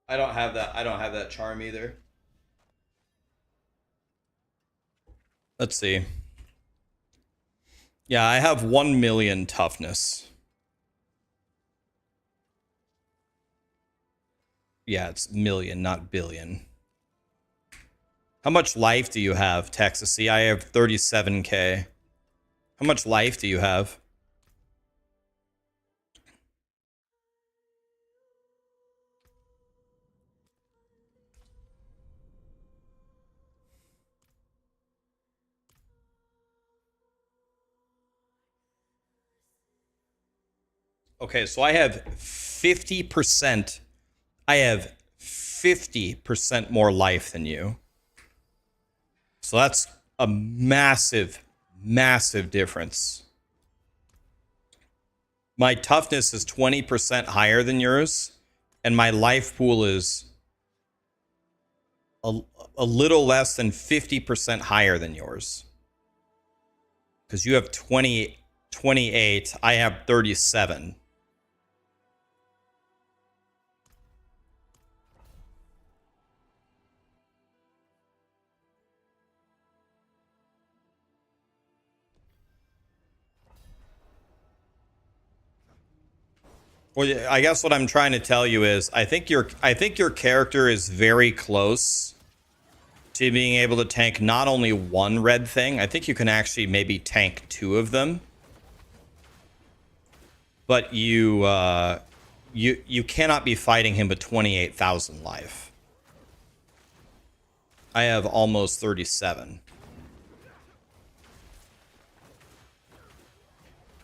I don't have that charm either. Let's see. Yeah, I have 1 million toughness. Yeah, it's million, not billion. How much life do you have, Texasy? I have 37K. How much life do you have? Okay, so I have 50%. I have 50% more life than you. So that's a massive, massive difference. My toughness is 20% higher than yours, and my life pool is a little less than 50% higher than yours. Because you have 28, I have 37. Well, I guess what I'm trying to tell you is I think your character is very close to being able to tank not only one red thing, I think you can actually maybe tank two of them. But you cannot be fighting him with 28,000 life. I have almost 37.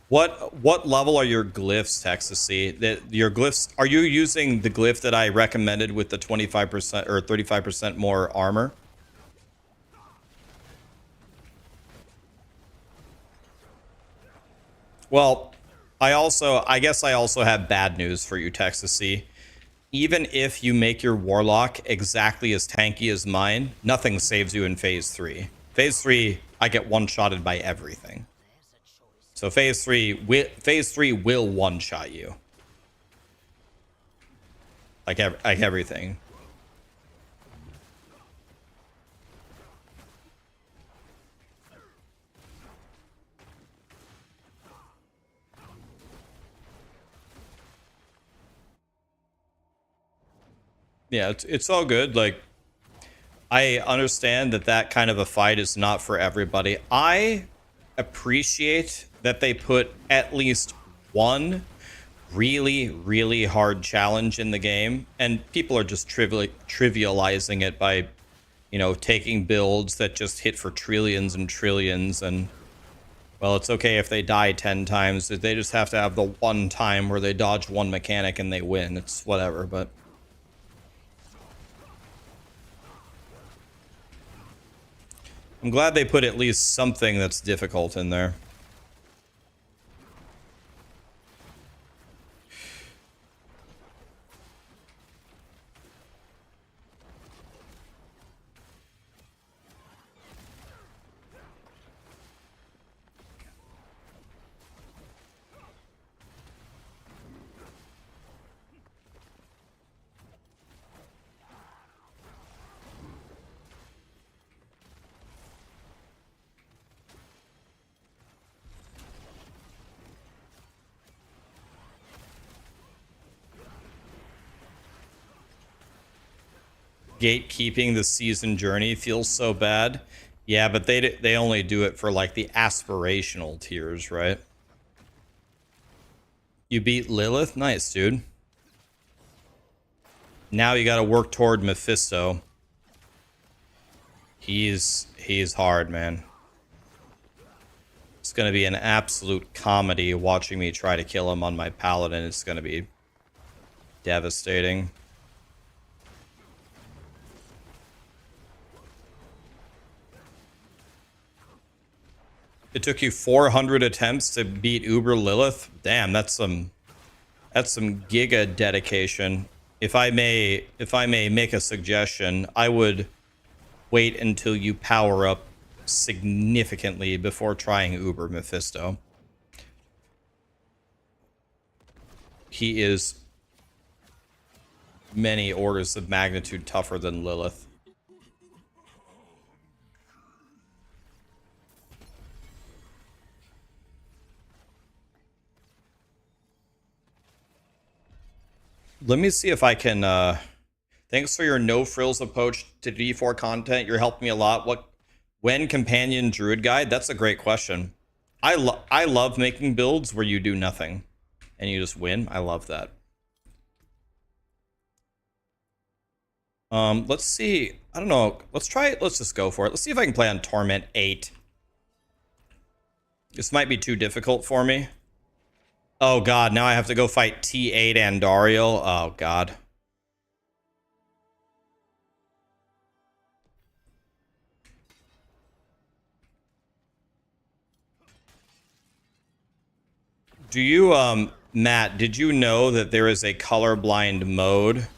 What level are your glyphs, Texasy? That your glyphs, are you using the glyph that I recommended with the 25% or 35% more armor? Well, I guess I also have bad news for you, Texasy. Even if you make your warlock exactly as tanky as mine, nothing saves you in phase 3. Phase 3, I get one-shotted by everything. So phase 3 will one-shot you. Like everything. Yeah, it's all good. Like, I understand that that kind of a fight is not for everybody. I appreciate that they put at least one really, really hard challenge in the game, and people are just trivializing it by, you know, taking builds that just hit for trillions and trillions, and, well, it's okay if they die 10 times. They just have to have the one time where they dodge one mechanic and they win. It's whatever, but... I'm glad they put at least something that's difficult in there. Gatekeeping the season journey feels so bad. Yeah, but they only do it for like the aspirational tiers, right? You beat Lilith? Nice, dude. Now you got to work toward Mephisto. He's hard, man. It's going to be an absolute comedy watching me try to kill him on my Paladin. It's going to be devastating. It took you 400 attempts to beat Uber Lilith? Damn, that's some giga dedication. If I may make a suggestion, I would wait until you power up significantly before trying Uber Mephisto. He is many orders of magnitude tougher than Lilith. Let me see if I can, thanks for your no frills approach to D4 content. You're helping me a lot. When companion druid guide? That's a great question. I love making builds where you do nothing and you just win. I love that. Let's see. I don't know. Let's try it. Let's just go for it. Let's see if I can play on Torment 8. This might be too difficult for me. Oh god, now I have to go fight T8 Andariel. Oh god. Do you, Matt, did you know that there is a colorblind mode?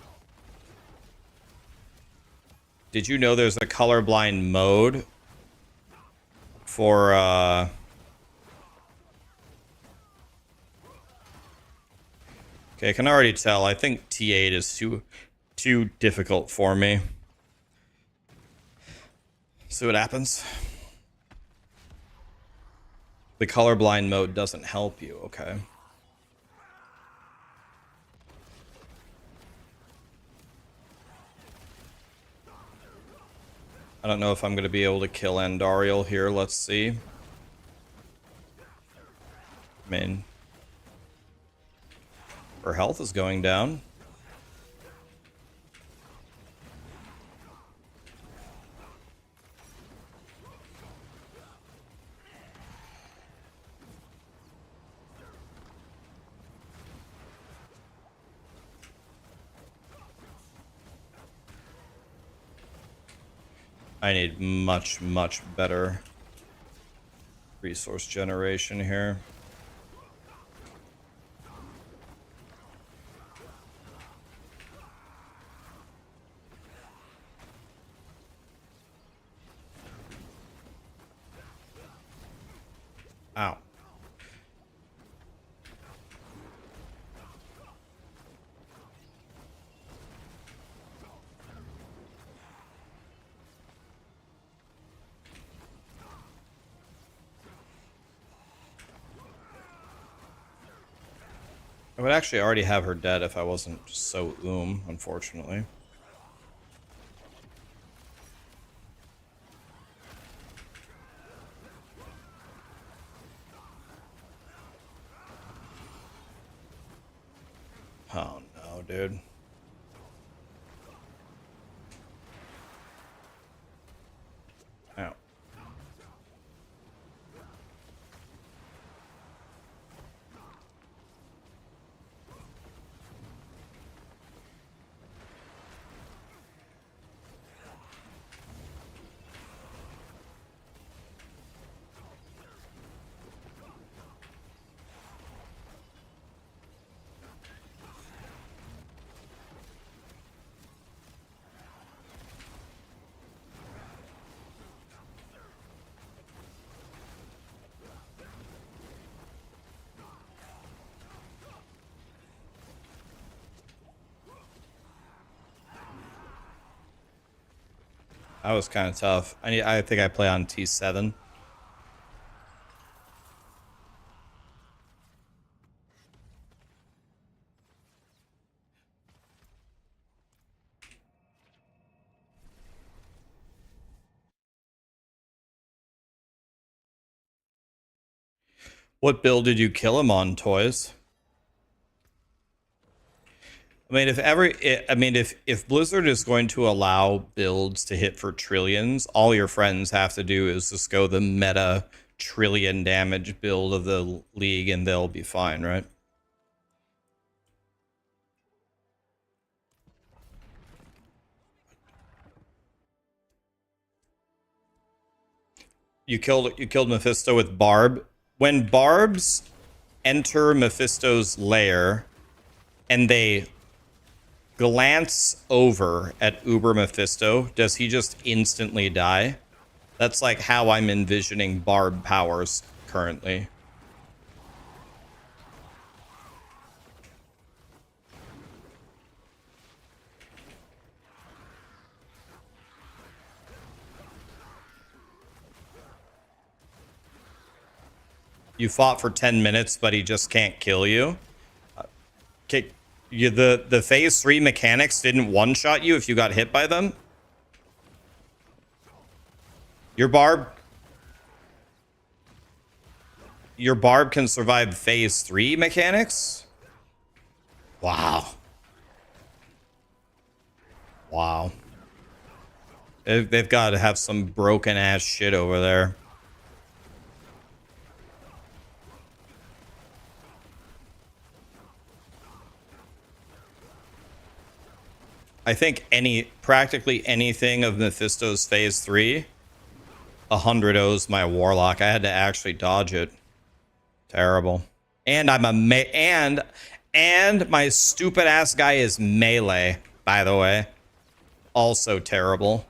Did you know there's a colorblind mode for, Okay, I can already tell. I think T8 is too difficult for me. See what happens. The colorblind mode doesn't help you, okay. I don't know if I'm going to be able to kill Andariel here. Let's see. I mean, her health is going down. I need much, much better resource generation here. Ow. I would actually already have her dead if I wasn't just so unfortunately. Oh no, dude. Ow. That was kind of tough. I think I play on T7. What build did you kill him on, Toys? I mean, if Blizzard is going to allow builds to hit for trillions, all your friends have to do is just go the meta trillion damage build of the league and they'll be fine, right? You killed Mephisto with Barb. When Barbs enter Mephisto's lair and they glance over at Uber Mephisto, does he just instantly die? That's like how I'm envisioning Barb powers currently. You fought for 10 minutes, but he just can't kill you. The phase 3 mechanics didn't one-shot you if you got hit by them. Your Barb can survive phase 3 mechanics? Wow. Wow. They've got to have some broken ass shit over there. I think practically anything of Mephisto's phase 3, 100 O's my Warlock. I had to actually dodge it. Terrible. And I'm and my stupid ass guy is melee, by the way. Also terrible.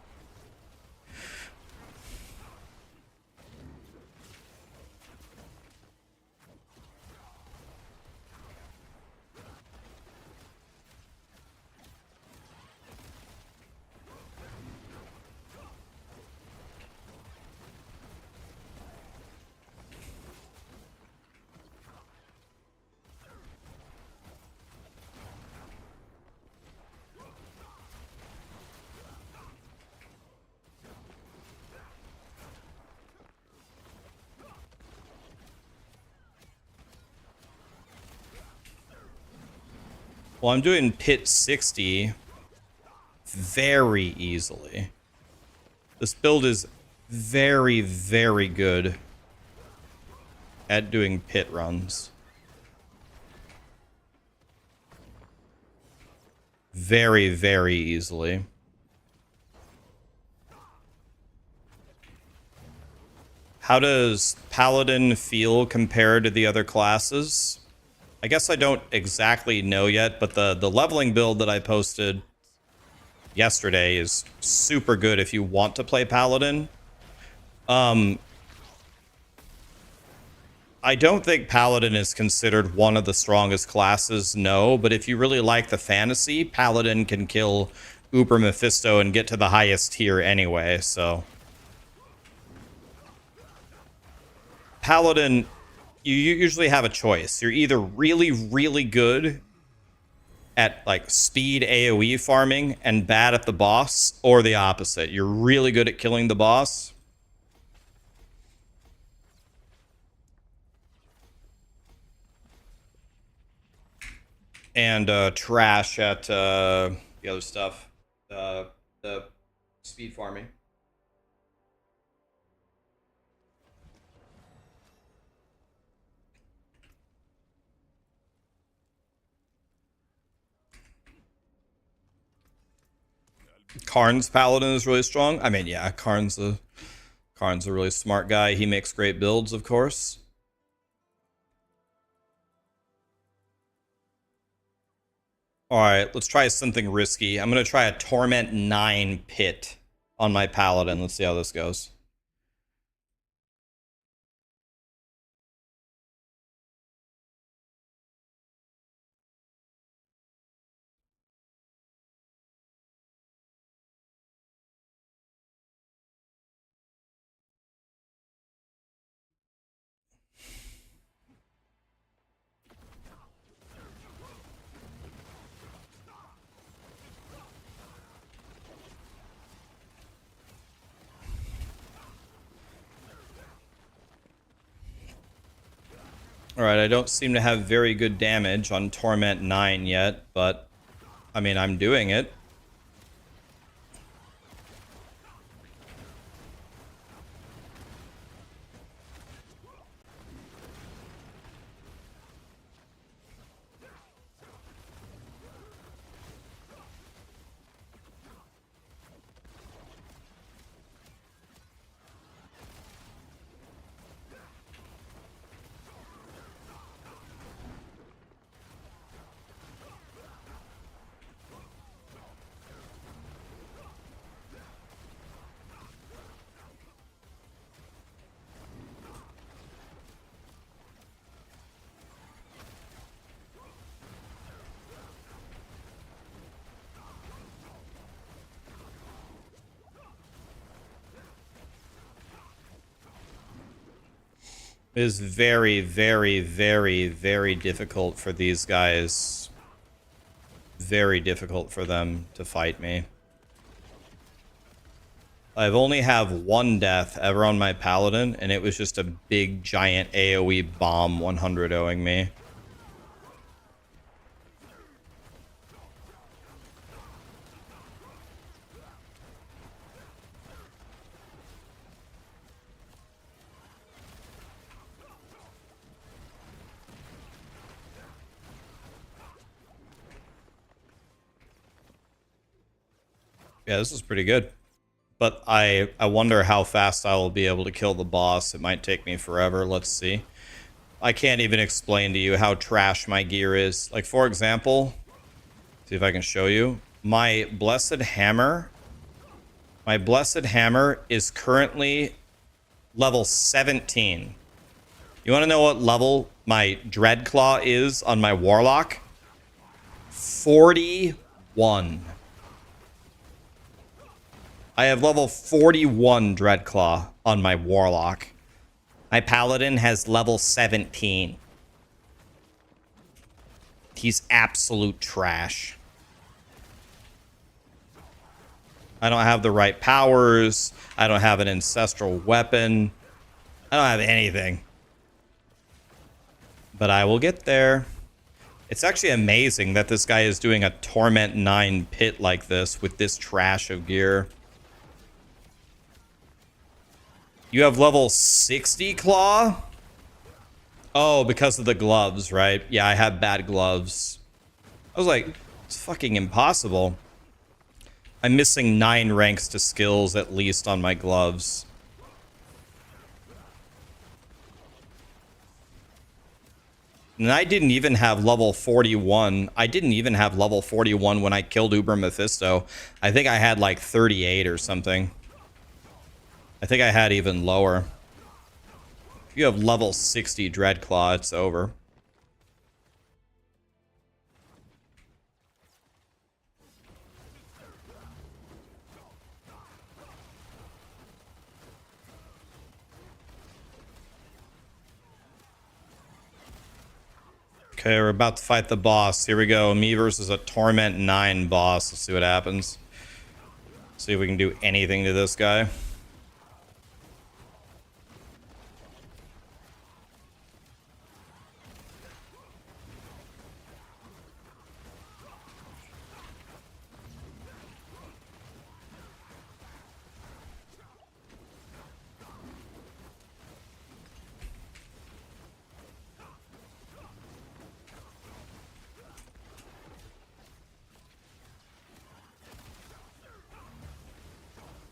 Well, I'm doing pit 60 very easily. This build is very, very good at doing pit runs. Very, very easily. How does Paladin feel compared to the other classes? I guess I don't exactly know yet, but the leveling build that I posted yesterday is super good if you want to play Paladin. I don't think Paladin is considered one of the strongest classes, no, but if you really like the fantasy, Paladin can kill Uber Mephisto and get to the highest tier anyway, so. Paladin, you usually have a choice. You're either really, really good at like speed AoE farming and bad at the boss, or the opposite. You're really good at killing the boss and trash at the other stuff, the speed farming. Karn's Paladin is really strong. I mean, yeah, Karn's a really smart guy. He makes great builds, of course. All right, let's try something risky. I'm going to try a Torment 9 pit on my Paladin. Let's see how this goes. Alright, I don't seem to have very good damage on Torment 9 yet, but, I mean, I'm doing it. It is very, very, very, very difficult for these guys. Very difficult for them to fight me. I've only have one death ever on my Paladin, and it was just a big, giant AoE bomb 100-0ing me. Yeah, this is pretty good. But I wonder how fast I will be able to kill the boss. It might take me forever. Let's see. I can't even explain to you how trash my gear is. Like, for example, see if I can show you. My Blessed Hammer is currently level 17. You want to know what level my Dreadclaw is on my Warlock? 41. I have level 41 Dreadclaw on my Warlock. My Paladin has level 17. He's absolute trash. I don't have the right powers. I don't have an ancestral weapon. I don't have anything. But I will get there. It's actually amazing that this guy is doing a Torment 9 pit like this with this trash of gear. You have level 60 claw? Oh, because of the gloves, right? Yeah, I have bad gloves. I was like, it's fucking impossible. I'm missing 9 ranks to skills at least on my gloves. And I didn't even have level 41. I didn't even have level 41 when I killed Uber Mephisto. I think I had like 38 or something. I think I had even lower. If you have level 60 Dreadclaw, it's over. Okay, we're about to fight the boss. Here we go. Me versus a Torment 9 boss. Let's see what happens. See if we can do anything to this guy.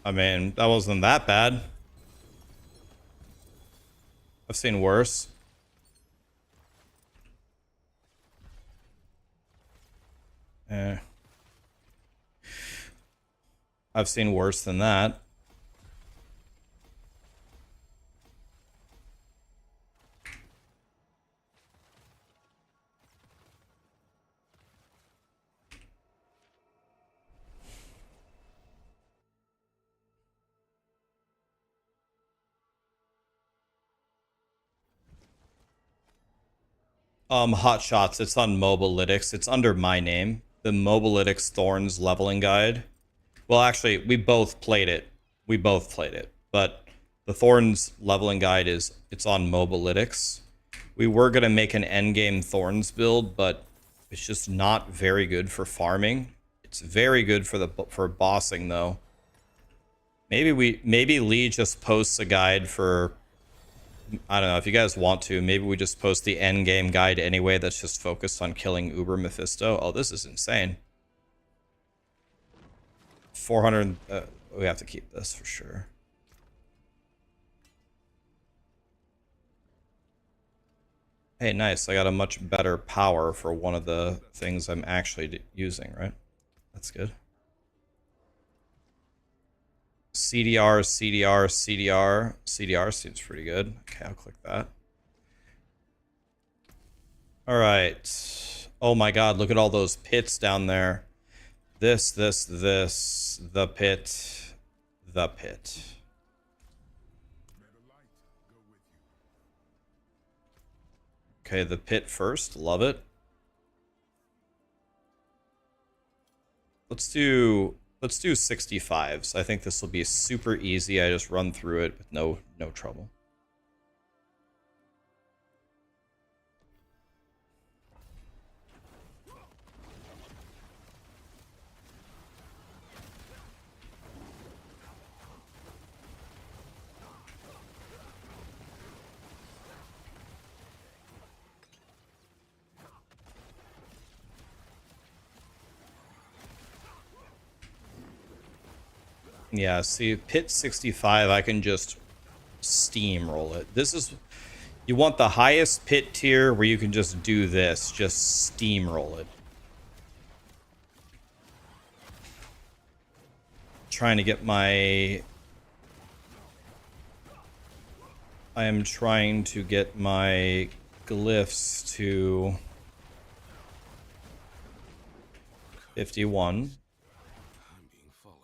I mean, that wasn't that bad. I've seen worse. Eh. I've seen worse than that. Hotshots, it's on Mobalytics. It's under my name. The Mobalytics Thorns leveling guide. Well, actually, we both played it. We both played it. But the Thorns leveling guide it's on Mobalytics. We were gonna make an endgame Thorns build, but it's just not very good for farming. It's very good for bossing though. Maybe Lee just posts a guide for, I don't know, if you guys want to, maybe we just post the end game guide anyway that's just focused on killing Uber Mephisto. Oh, this is insane. 400, we have to keep this for sure. Hey, nice. I got a much better power for one of the things I'm actually using, right? That's good. CDR, CDR, CDR. CDR seems pretty good. Okay, I'll click that. All right. Oh my god, look at all those pits down there. This, the pit, the pit. Okay, the pit first. Love it. Let's do 65s. I think this will be super easy. I just run through it with no trouble. Yeah, see, pit 65, I can just steamroll it. This is, you want the highest pit tier where you can just do this, just steamroll it. Trying to get my, I am trying to get my glyphs to 51. I'm being followed.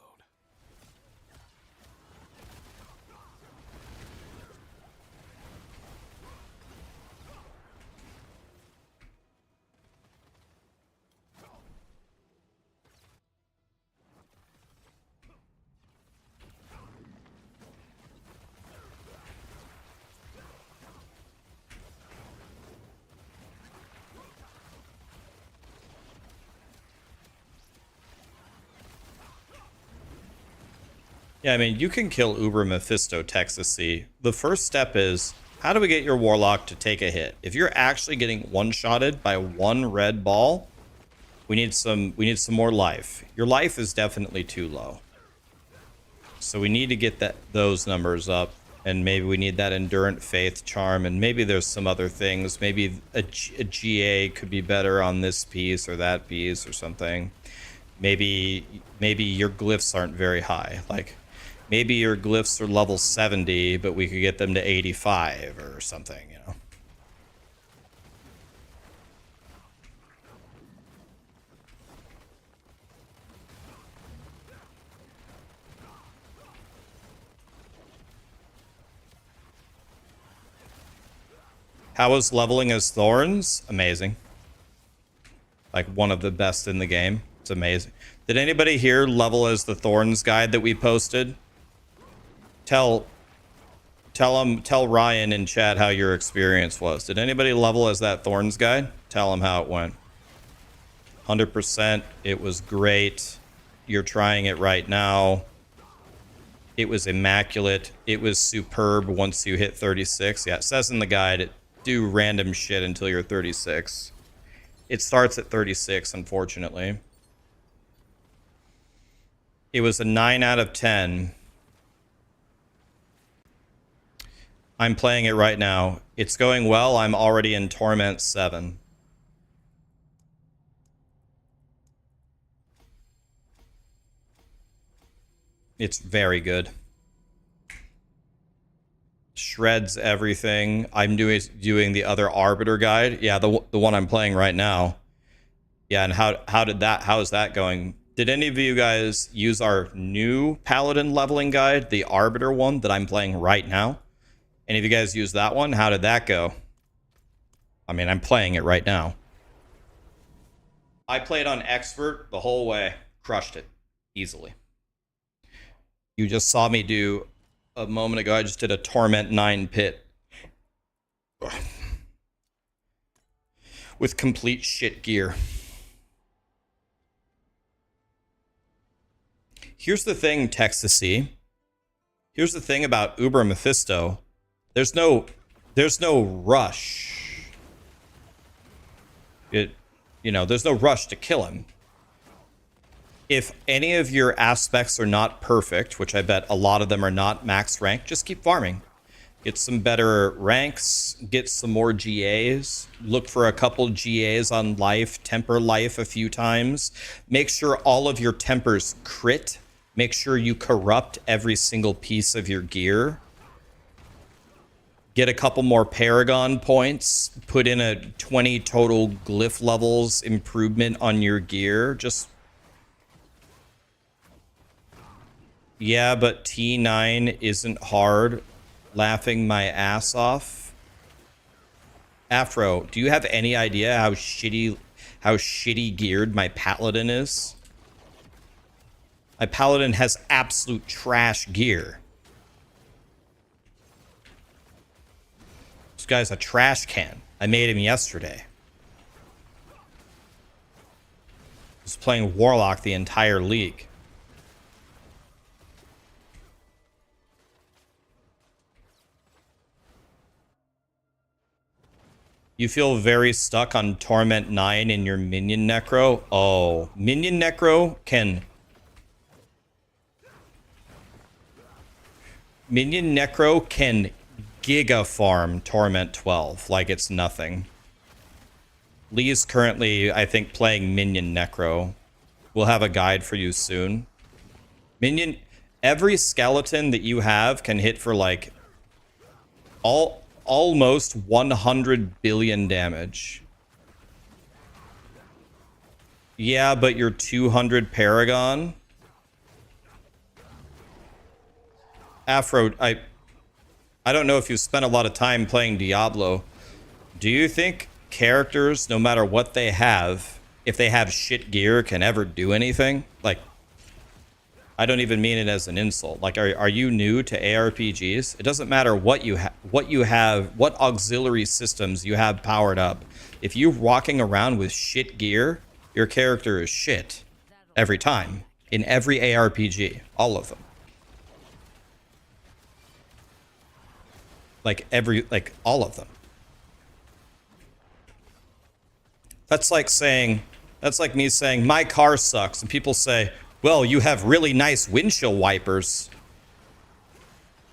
Yeah, I mean, you can kill Uber Mephisto Texas C. The first step is, how do we get your Warlock to take a hit? If you're actually getting one-shotted by one red ball, we need some more life. Your life is definitely too low. So we need to get those numbers up, and maybe we need that Endurant Faith charm, and maybe there's some other things. Maybe a GA could be better on this piece or that piece or something. Maybe your glyphs aren't very high. Like, maybe your glyphs are level 70, but we could get them to 85 or something, you know? How is leveling as Thorns? Amazing. Like, one of the best in the game. It's amazing. Did anybody here level as the Thorns guide that we posted? Tell Ryan in chat how your experience was. Did anybody level as that Thorns guide? Tell him how it went. 100%. It was great. You're trying it right now. It was immaculate. It was superb once you hit 36. Yeah, it says in the guide, do random shit until you're 36. It starts at 36, unfortunately. It was a 9 out of 10. I'm playing it right now. It's going well. I'm already in Torment 7. It's very good. Shreds everything. I'm doing the other Arbiter guide. Yeah, the one I'm playing right now. Yeah, and how is that going? Did any of you guys use our new Paladin leveling guide, the Arbiter one that I'm playing right now? Any of you guys use that one? How did that go? I mean, I'm playing it right now. I played on Expert the whole way. Crushed it. Easily. You just saw me do, a moment ago, I just did a Torment 9 pit. With complete shit gear. Here's the thing, Texasy. Here's the thing about Uber Mephisto. There's no rush. There's no rush to kill him. If any of your aspects are not perfect, which I bet a lot of them are not max rank, just keep farming. Get some better ranks, get some more GAs, look for a couple GAs on life, temper life a few times. Make sure all of your tempers crit. Make sure you corrupt every single piece of your gear. Get a couple more Paragon points. Put in a 20 total glyph levels improvement on your gear. Just... Yeah, but T9 isn't hard. Laughing my ass off. Afro, do you have any idea how shitty geared my Paladin is? My Paladin has absolute trash gear. This guy's a trash can. I made him yesterday. I was playing Warlock the entire league. You feel very stuck on Torment 9 in your Minion Necro? Oh, Minion Necro can... Minion Necro can giga farm Torment 12 like it's nothing. Lee's currently, I think, playing Minion Necro. We'll have a guide for you soon. Minion... Every skeleton that you have can hit for like... almost 100 billion damage. Yeah, but your 200 Paragon... Afro, I don't know if you've spent a lot of time playing Diablo. Do you think characters, no matter what they have, if they have shit gear, can ever do anything? Like, I don't even mean it as an insult. Like, are you new to ARPGs? It doesn't matter what you have, what auxiliary systems you have powered up. If you're walking around with shit gear, your character is shit every time in every ARPG, all of them. Like all of them. That's like me saying my car sucks, and people say, well, you have really nice windshield wipers.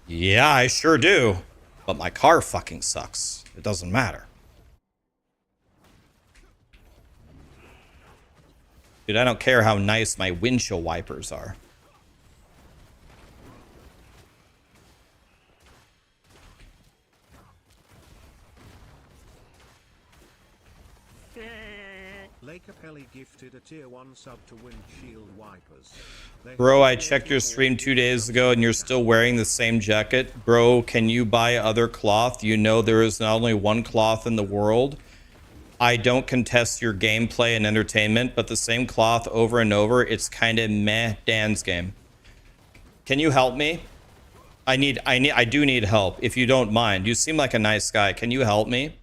Yeah, I sure do. But my car fucking sucks. It doesn't matter. Dude, I don't care how nice my windshield wipers are. Lake Capelli gifted a tier 1 sub to windshield wipers. Bro, I checked your stream 2 days ago and you're still wearing the same jacket. Bro, can you buy other cloth? You know there is not only one cloth in the world. I don't contest your gameplay and entertainment, but the same cloth over and over, it's kind of meh. Dan's game. Can you help me? I do need help, if you don't mind. You seem like a nice guy. Can you help me?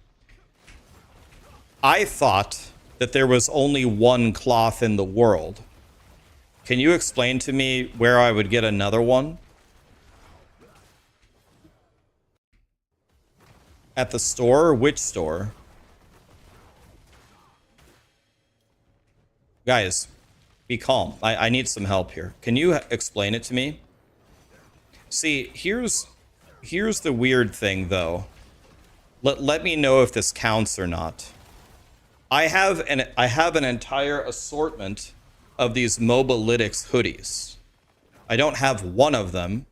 I thought that there was only one cloth in the world. Can you explain to me where I would get another one? At the store? Which store? Guys, be calm. I need some help here. Can you explain it to me? See, here's the weird thing, though. Let me know if this counts or not. I have an entire assortment of these Mobalytics hoodies. I don't have one of them.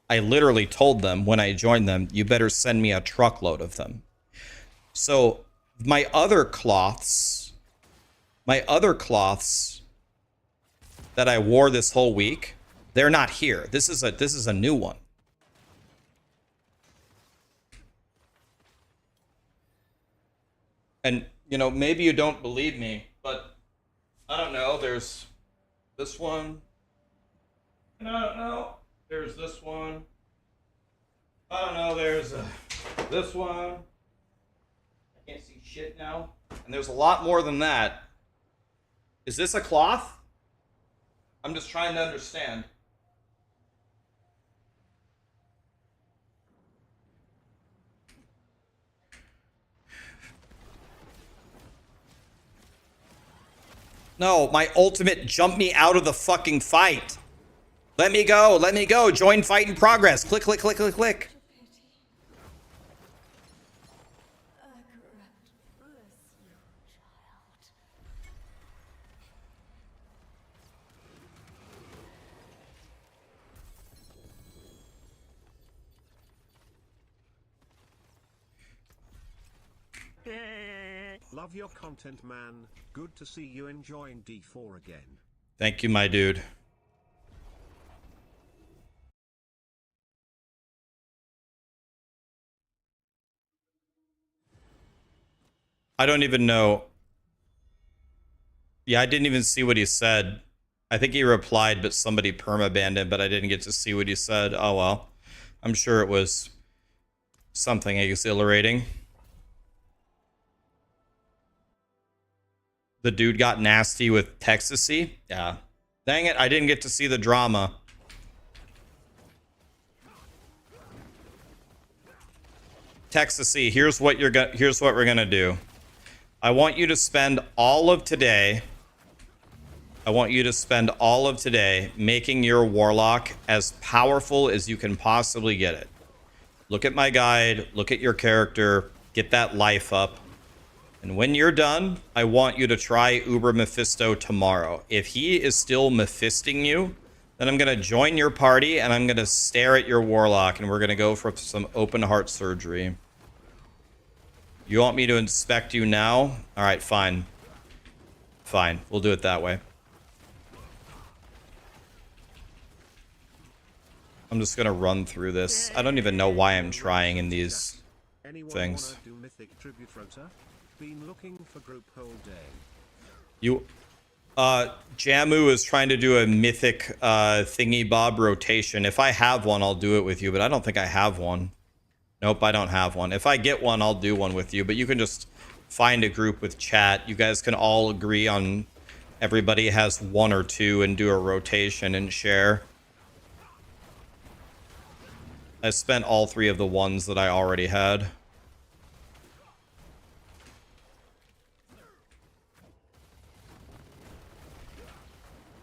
I literally told them when I joined them, you better send me a truckload of them. So my other cloths that I wore this whole week, they're not here. This is a new one. And you know, maybe you don't believe me, but I don't know. There's this one. And I don't know. There's this one. I don't know. There's this one. I can't see shit now. And there's a lot more than that. Is this a cloth? I'm just trying to understand. No, my ultimate jumped me out of the fucking fight. Let me go. Let me go. Join fight in progress. Click, click, click, click, click. Love your content, man. Good to see you enjoying D4 again. Thank you, my dude. I don't even know. Yeah, I didn't even see what he said. I think he replied, but somebody perma-banned him, but I didn't get to see what he said. Oh, well. I'm sure it was something exhilarating. The dude got nasty with Texasy. Yeah. Dang it, I didn't get to see the drama. Texasy, here's what we're gonna do. I want you to spend all of today. Making your warlock as powerful as you can possibly get it. Look at my guide, look at your character, get that life up. And when you're done, I want you to try Uber Mephisto tomorrow. If he is still Mephisting you, then I'm going to join your party and I'm going to stare at your warlock and we're going to go for some open heart surgery. You want me to inspect you now? All right, fine. Fine, we'll do it that way. I'm just going to run through this. I don't even know why I'm trying in these things. Do mythic tribute rota? Been looking for group whole day. You Jamu is trying to do a mythic thingy bob rotation. If I have one, I'll do it with you, but I don't think I have one. Nope, I don't have one. If I get one, I'll do one with you, but you can just find a group with chat. You guys can all agree on everybody has one or two and do a rotation and share. I spent all 3 of the ones that I already had.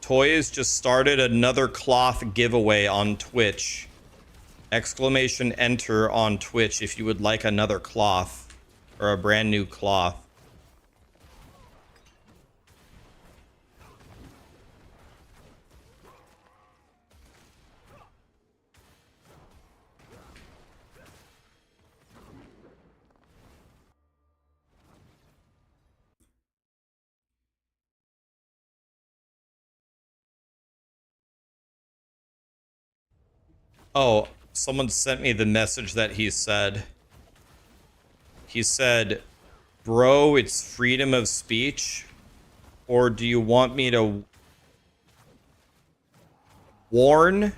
Toys just started another cloth giveaway on Twitch. Exclamation enter on Twitch if you would like another cloth or a brand new cloth. Oh, someone sent me the message that he said. He said, bro, it's freedom of speech. Or do you want me to warn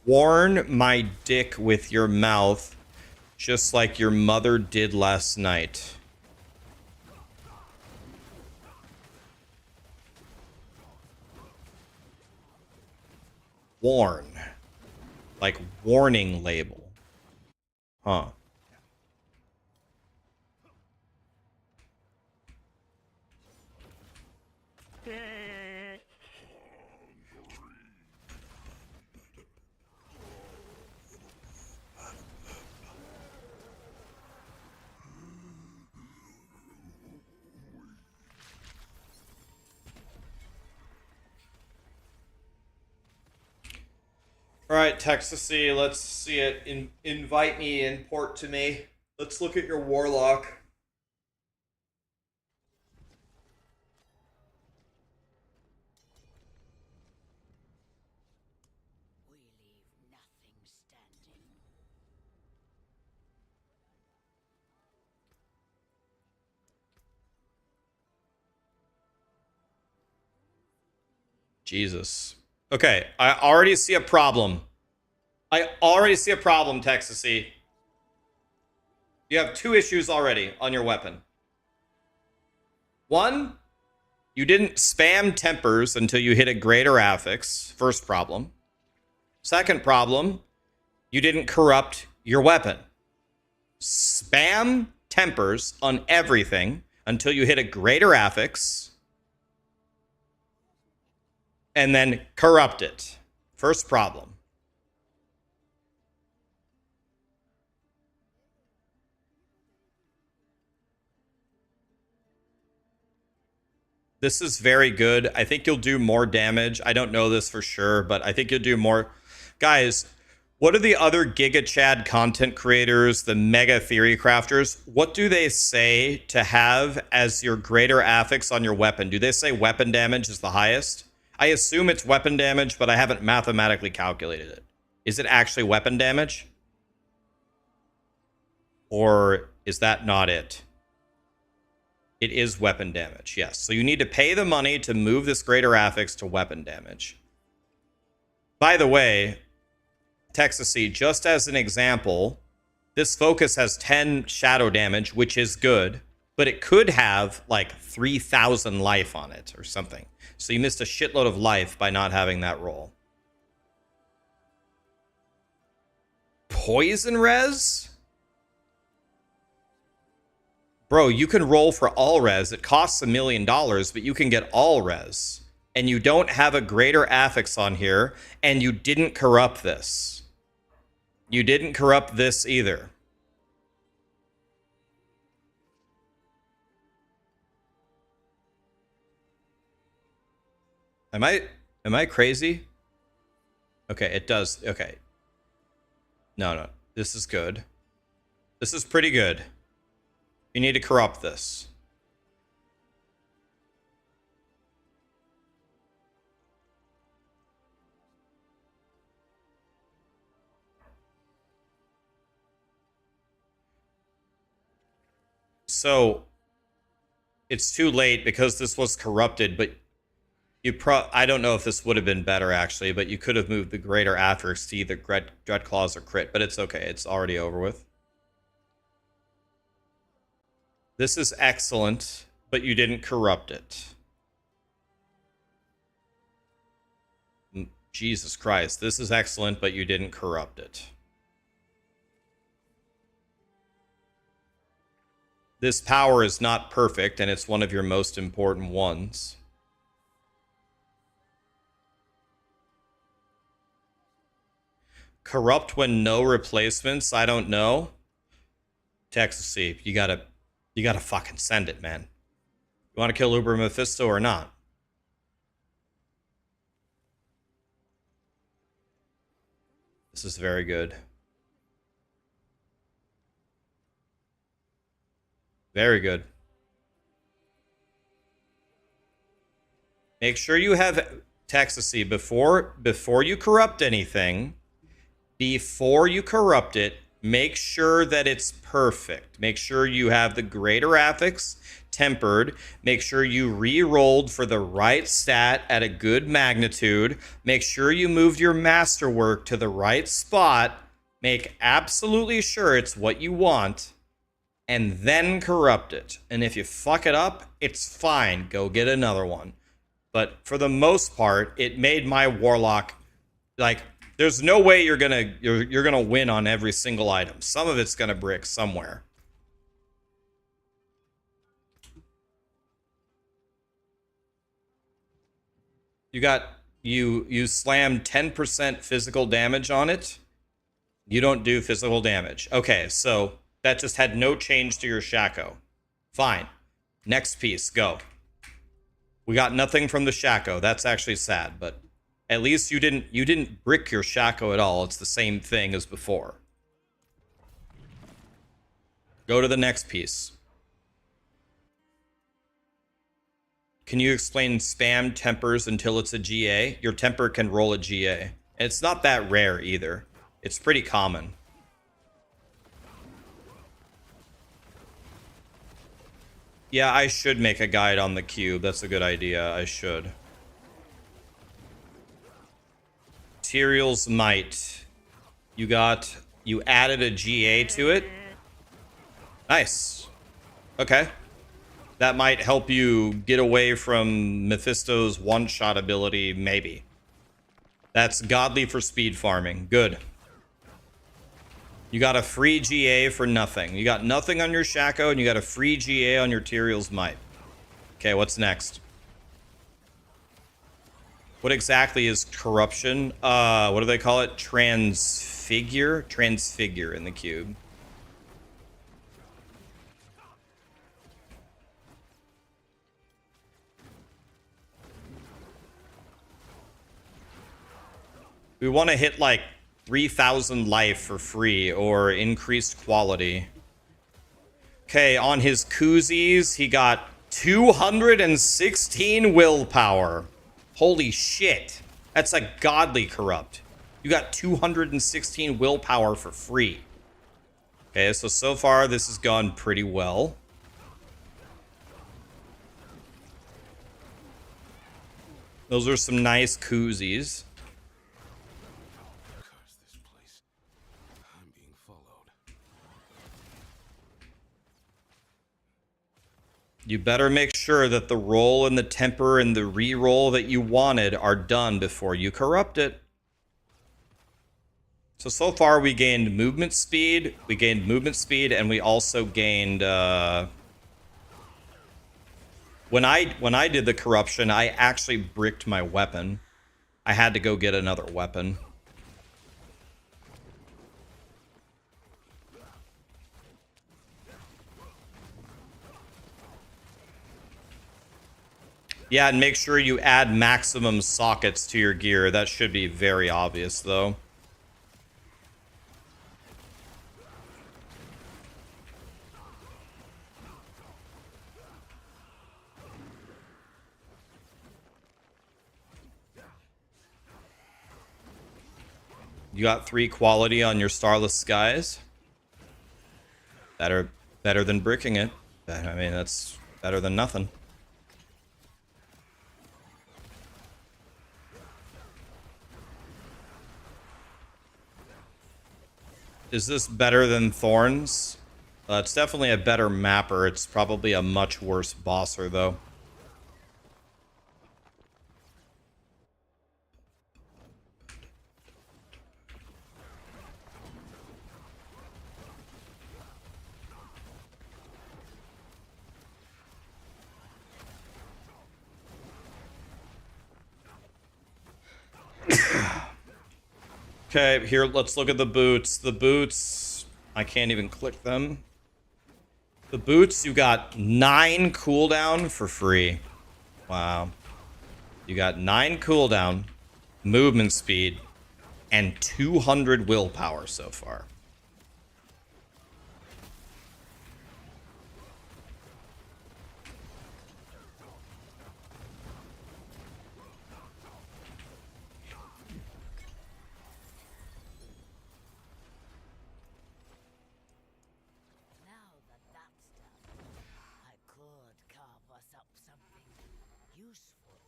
my dick with your mouth, just like your mother did last night? Warn. Like warning label. Huh. All right, Texasy, let's see it. Invite me, import to me. Let's look at your warlock. We leave nothing standing. Jesus. Okay, I already see a problem. I already see a problem, Texasy. You have 2 issues already on your weapon. 1, you didn't spam tempers until you hit a greater affix. First problem. Second problem, you didn't corrupt your weapon. Spam tempers on everything until you hit a greater affix, and then corrupt it. First problem. This is very good. I think you'll do more damage. I don't know this for sure, but I think you'll do more. Guys, what are the other Giga Chad content creators, the mega theory crafters? What do they say to have as your greater affix on your weapon? Do they say weapon damage is the highest? I assume it's weapon damage, but I haven't mathematically calculated it. Is it actually weapon damage? Or is that not it? It is weapon damage, yes. So you need to pay the money to move this greater affix to weapon damage. By the way, Texasy, just as an example, this focus has 10 shadow damage, which is good, but it could have like 3,000 life on it or something. So you missed a shitload of life by not having that roll. Poison res? Bro, you can roll for all res. It costs $1 million, but you can get all res. And you don't have a greater affix on here, and you didn't corrupt this. You didn't corrupt this either. Am I crazy? Okay, it does. Okay. No. This is good. This is pretty good. You need to corrupt this. So it's too late because this was corrupted, but I don't know if this would have been better actually, but you could have moved the greater affix to either Dread Claws or crit, but it's okay. It's already over with. This is excellent, but you didn't corrupt it. Jesus Christ. This is excellent, but you didn't corrupt it. This power is not perfect, and it's one of your most important ones. Corrupt when no replacements? I don't know. Texasy, you gotta fucking send it, man. You want to kill Uber Mephisto or not? This is very good. Very good. Make sure you have Texasy before you corrupt anything. Before you corrupt it, make sure that it's perfect. Make sure you have the greater affix tempered. Make sure you re-rolled for the right stat at a good magnitude. Make sure you moved your masterwork to the right spot. Make absolutely sure it's what you want. And then corrupt it. And if you fuck it up, it's fine. Go get another one. But for the most part, it made my warlock like there's no way you're gonna win on every single item. Some of it's gonna brick somewhere. You slam 10% physical damage on it. You don't do physical damage. Okay, so that just had no change to your Shaco. Fine. Next piece, go. We got nothing from the Shaco. That's actually sad, but at least you didn't brick your Shaco at all. It's the same thing as before. Go to the next piece. Can you explain spam tempers until it's a GA? Your temper can roll a GA. It's not that rare either. It's pretty common. Yeah, I should make a guide on the cube. That's a good idea. I should. Materials Might. You added a GA to it? Nice. Okay. That might help you get away from Mephisto's one-shot ability, maybe. That's godly for speed farming. Good. You got a free GA for nothing. You got nothing on your Shaco, and you got a free GA on your Tyrael's Might. Okay, what's next? What exactly is corruption? What do they call it? Transfigure? Transfigure in the cube. We want to hit like 3,000 life for free or increased quality. Okay, on his koozies, he got 216 willpower. Holy shit. That's a godly corrupt. You got 216 willpower for free. Okay, so far this has gone pretty well. Those are some nice koozies. You better make sure that the roll and the temper and the re-roll that you wanted are done before you corrupt it. So far we gained movement speed, and we also gained, when I did the corruption, I actually bricked my weapon. I had to go get another weapon. Yeah, and make sure you add maximum sockets to your gear. That should be very obvious, though. You got 3 quality on your Starless Skies. Better than bricking it. I mean, that's better than nothing. Is this better than Thorns? It's definitely a better mapper. It's probably a much worse bosser, though. Okay, here, let's look at the boots. The boots, I can't even click them. The boots, you got 9 cooldown for free. Wow. You got 9 cooldown, movement speed, and 200 willpower so far. Now that that's done, I could carve us up something useful.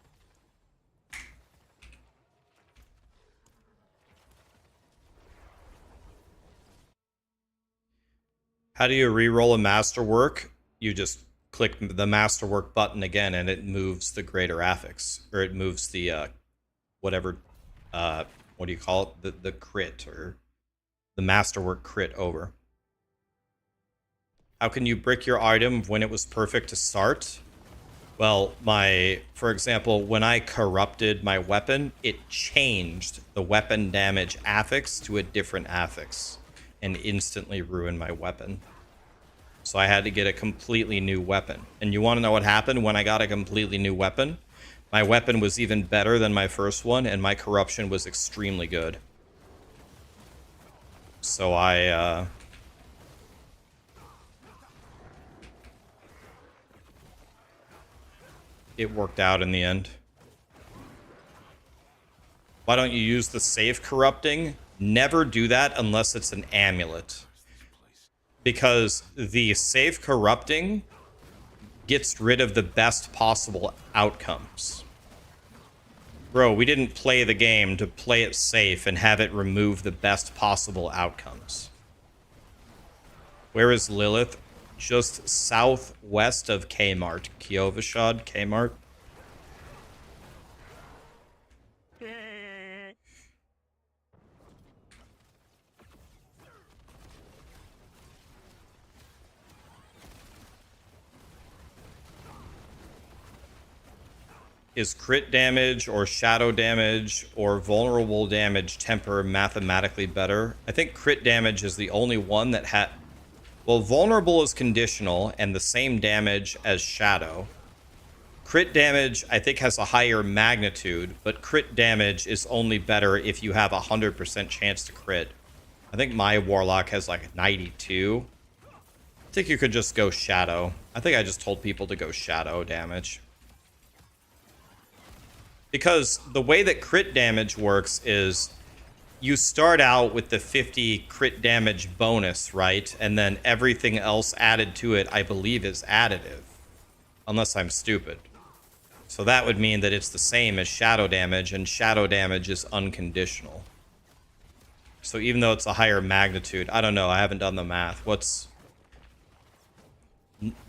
How do you re-roll a masterwork? You just click the masterwork button again and it moves the greater affix. Or it moves the whatever what do you call it? The crit or the masterwork crit over. How can you brick your item when it was perfect to start? Well, for example, when I corrupted my weapon, it changed the weapon damage affix to a different affix and instantly ruined my weapon. So I had to get a completely new weapon. And you want to know what happened when I got a completely new weapon? My weapon was even better than my first one, and my corruption was extremely good. So it worked out in the end. Why don't you use the safe corrupting? Never do that unless it's an amulet. Because the safe corrupting gets rid of the best possible outcomes. Bro, we didn't play the game to play it safe and have it remove the best possible outcomes. Where is Lilith? Just southwest of Kmart. Kiovashad, Kmart. Is crit damage or shadow damage or vulnerable damage temper mathematically better? I think crit damage is the only one that had... Well, vulnerable is conditional and the same damage as shadow. Crit damage, I think, has a higher magnitude, but crit damage is only better if you have a 100% chance to crit. I think my Warlock has like 92. I think you could just go shadow. I think I just told people to go shadow damage. Because the way that crit damage works is you start out with the 50 crit damage bonus, right? And then everything else added to it, I believe, is additive. Unless I'm stupid. So that would mean that it's the same as shadow damage, and shadow damage is unconditional. So even though it's a higher magnitude, I don't know, I haven't done the math. What's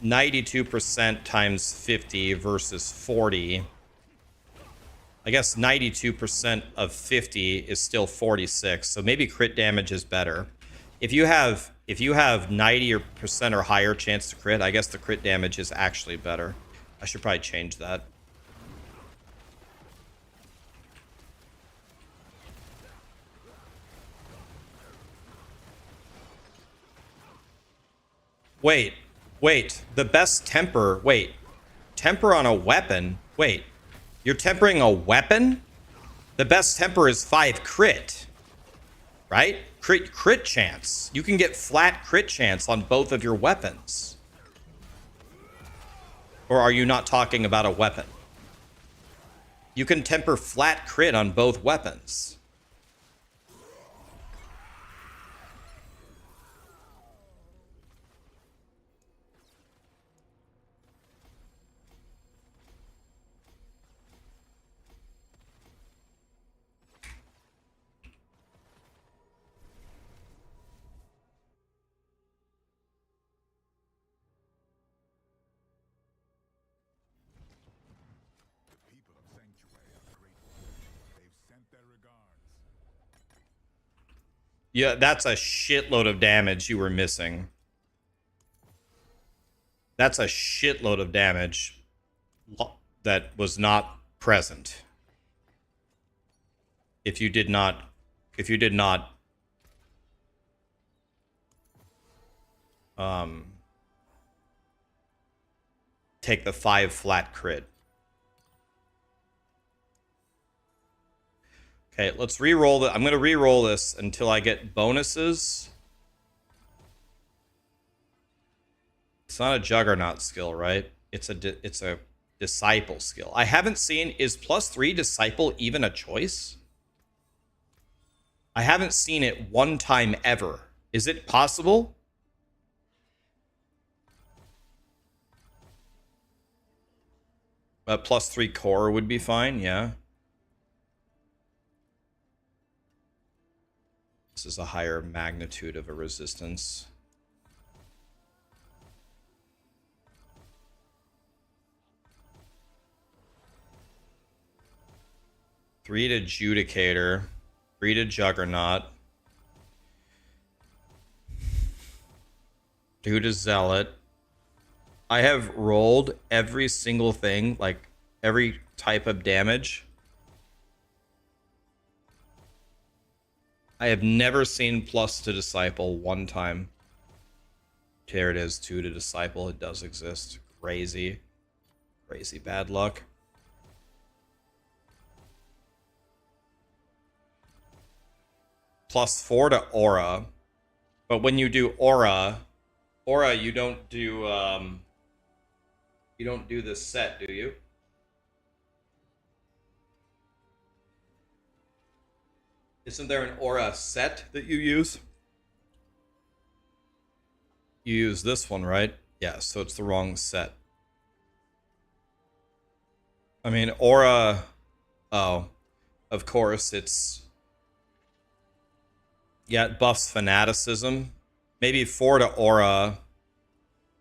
92% times 50 versus 40? I guess 92% of 50 is still 46, so maybe crit damage is better. If you have 90% or higher chance to crit, I guess the crit damage is actually better. I should probably change that. Wait, the best temper, temper on a weapon? Wait. You're tempering a weapon? The best temper is 5 crit. Right? Crit chance. You can get flat crit chance on both of your weapons. Or are you not talking about a weapon? You can temper flat crit on both weapons. Yeah, that's a shitload of damage you were missing. That's a shitload of damage that was not present. If you did not if you did not take the 5 flat crit. Okay, let's re-roll it. I'm going to re-roll this until I get bonuses. It's not a Juggernaut skill, right? It's a Disciple skill. I haven't seen, is +3 Disciple even a choice? I haven't seen it one time ever. Is it possible? +3 core would be fine, yeah. This is a higher magnitude of a resistance. Three to Judicator. 3 to Juggernaut. 2 to Zealot. I have rolled every single thing, like every type of damage. I have never seen plus to Disciple one time. Here it is, 2 to Disciple. It does exist. Crazy. Crazy bad luck. +4 to Aura. But when you do Aura, you don't do this set, do you? Isn't there an Aura set that you use? You use this one, right? Yeah, so it's the wrong set. I mean, Aura... Oh, of course, it's... Yeah, it buffs Fanaticism. Maybe 4 to Aura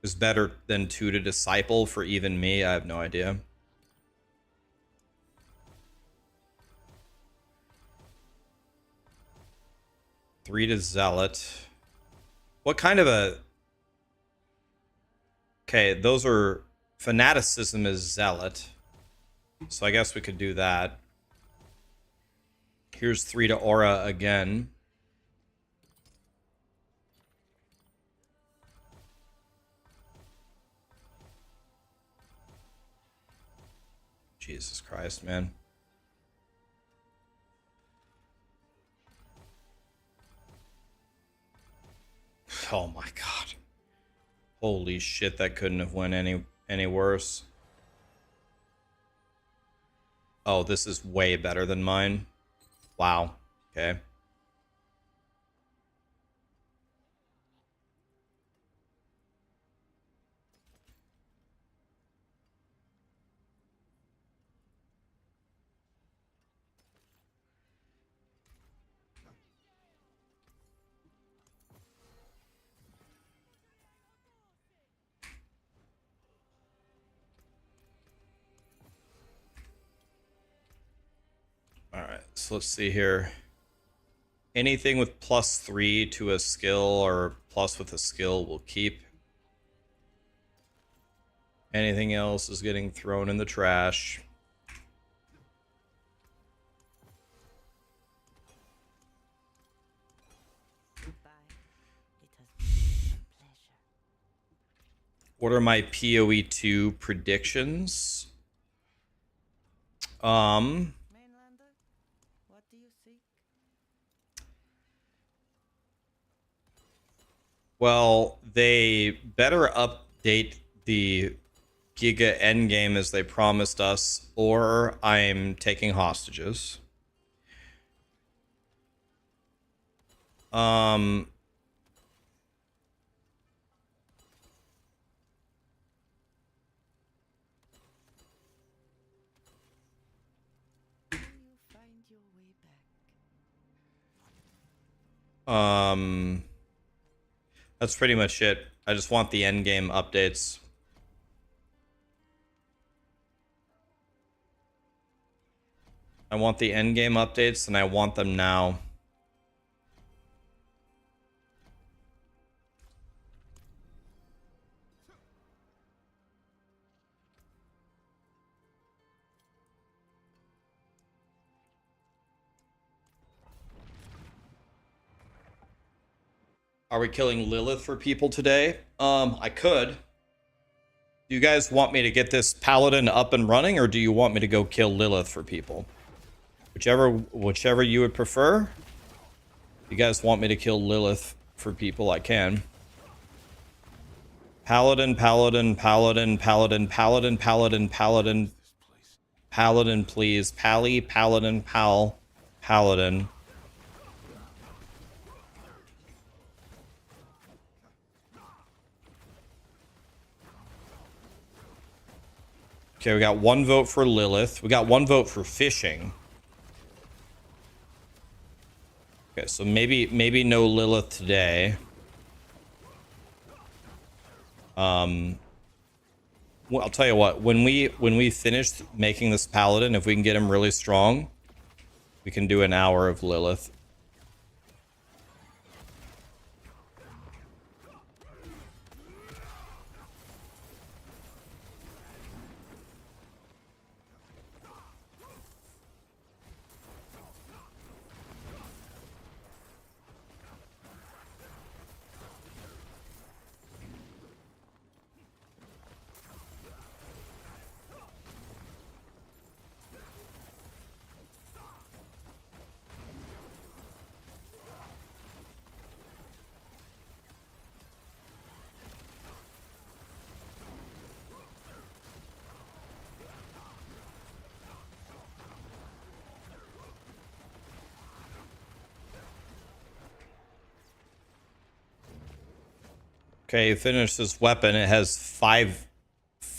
is better than 2 to Disciple for even me. I have no idea. Three to Zealot. What kind of a... Okay, those are... Fanaticism is Zealot. So I guess we could do that. Here's 3 to Aura again. Jesus Christ, man. Oh my god. Holy shit, that couldn't have went any worse. Oh, this is way better than mine. Wow. Okay. Alright, so let's see here. Anything with +3 to a skill or plus with a skill will keep. Anything else is getting thrown in the trash. Goodbye. It has been a pleasure. What are my PoE2 predictions? Mainlander, what do you seek? Well, they better update the Giga Endgame as they promised us, or I'm taking hostages. Do you find your way back? That's pretty much it. I just want the endgame updates. I want the endgame updates, and I want them now. Are we killing Lilith for people today? I could. Do you guys want me to get this Paladin up and running, or do you want me to go kill Lilith for people? Whichever you would prefer. If you guys want me to kill Lilith for people, I can. Paladin, Paladin, Paladin, Paladin, Paladin, Paladin, Paladin. Paladin, please. Pally, Paladin, Pal, Paladin. Okay, we got 1 vote for Lilith. We got 1 vote for fishing. Okay, so maybe no Lilith today. Well, I'll tell you what. When we finish making this Paladin, if we can get him really strong, we can do an hour of Lilith. Okay, finish this weapon. It has five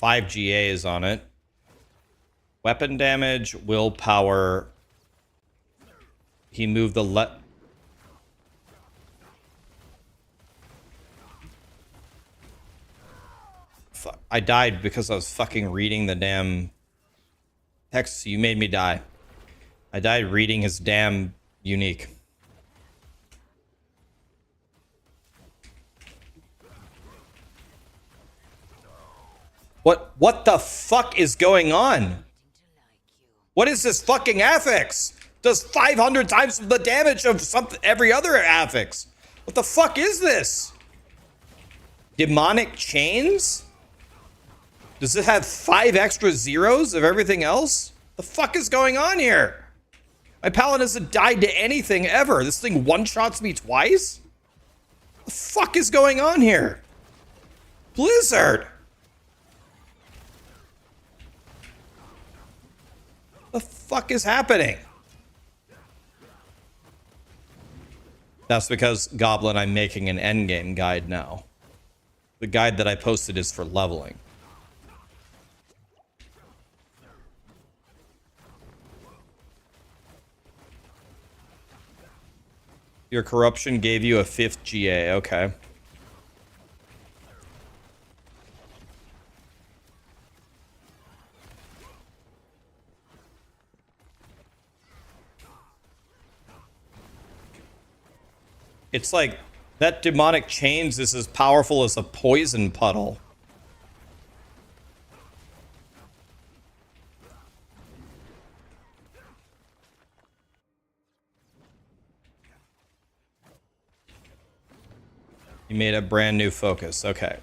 GAs on it. Weapon damage, willpower. He moved the I died because I was fucking reading the damn text. You made me die. I died reading his damn unique. What the fuck is going on? What is this fucking affix? Does 500 times the damage of something every other affix. What the fuck is this? Demonic chains? Does it have 5 extra zeros of everything else? The fuck is going on here? My Paladin hasn't died to anything ever. This thing one-shots me twice? The fuck is going on here? Blizzard! The fuck is happening? That's because, Goblin, I'm making an endgame guide now. The guide that I posted is for leveling. Your corruption gave you a 5th GA, okay. It's like, that demonic chains is as powerful as a poison puddle. You made a brand new focus, okay.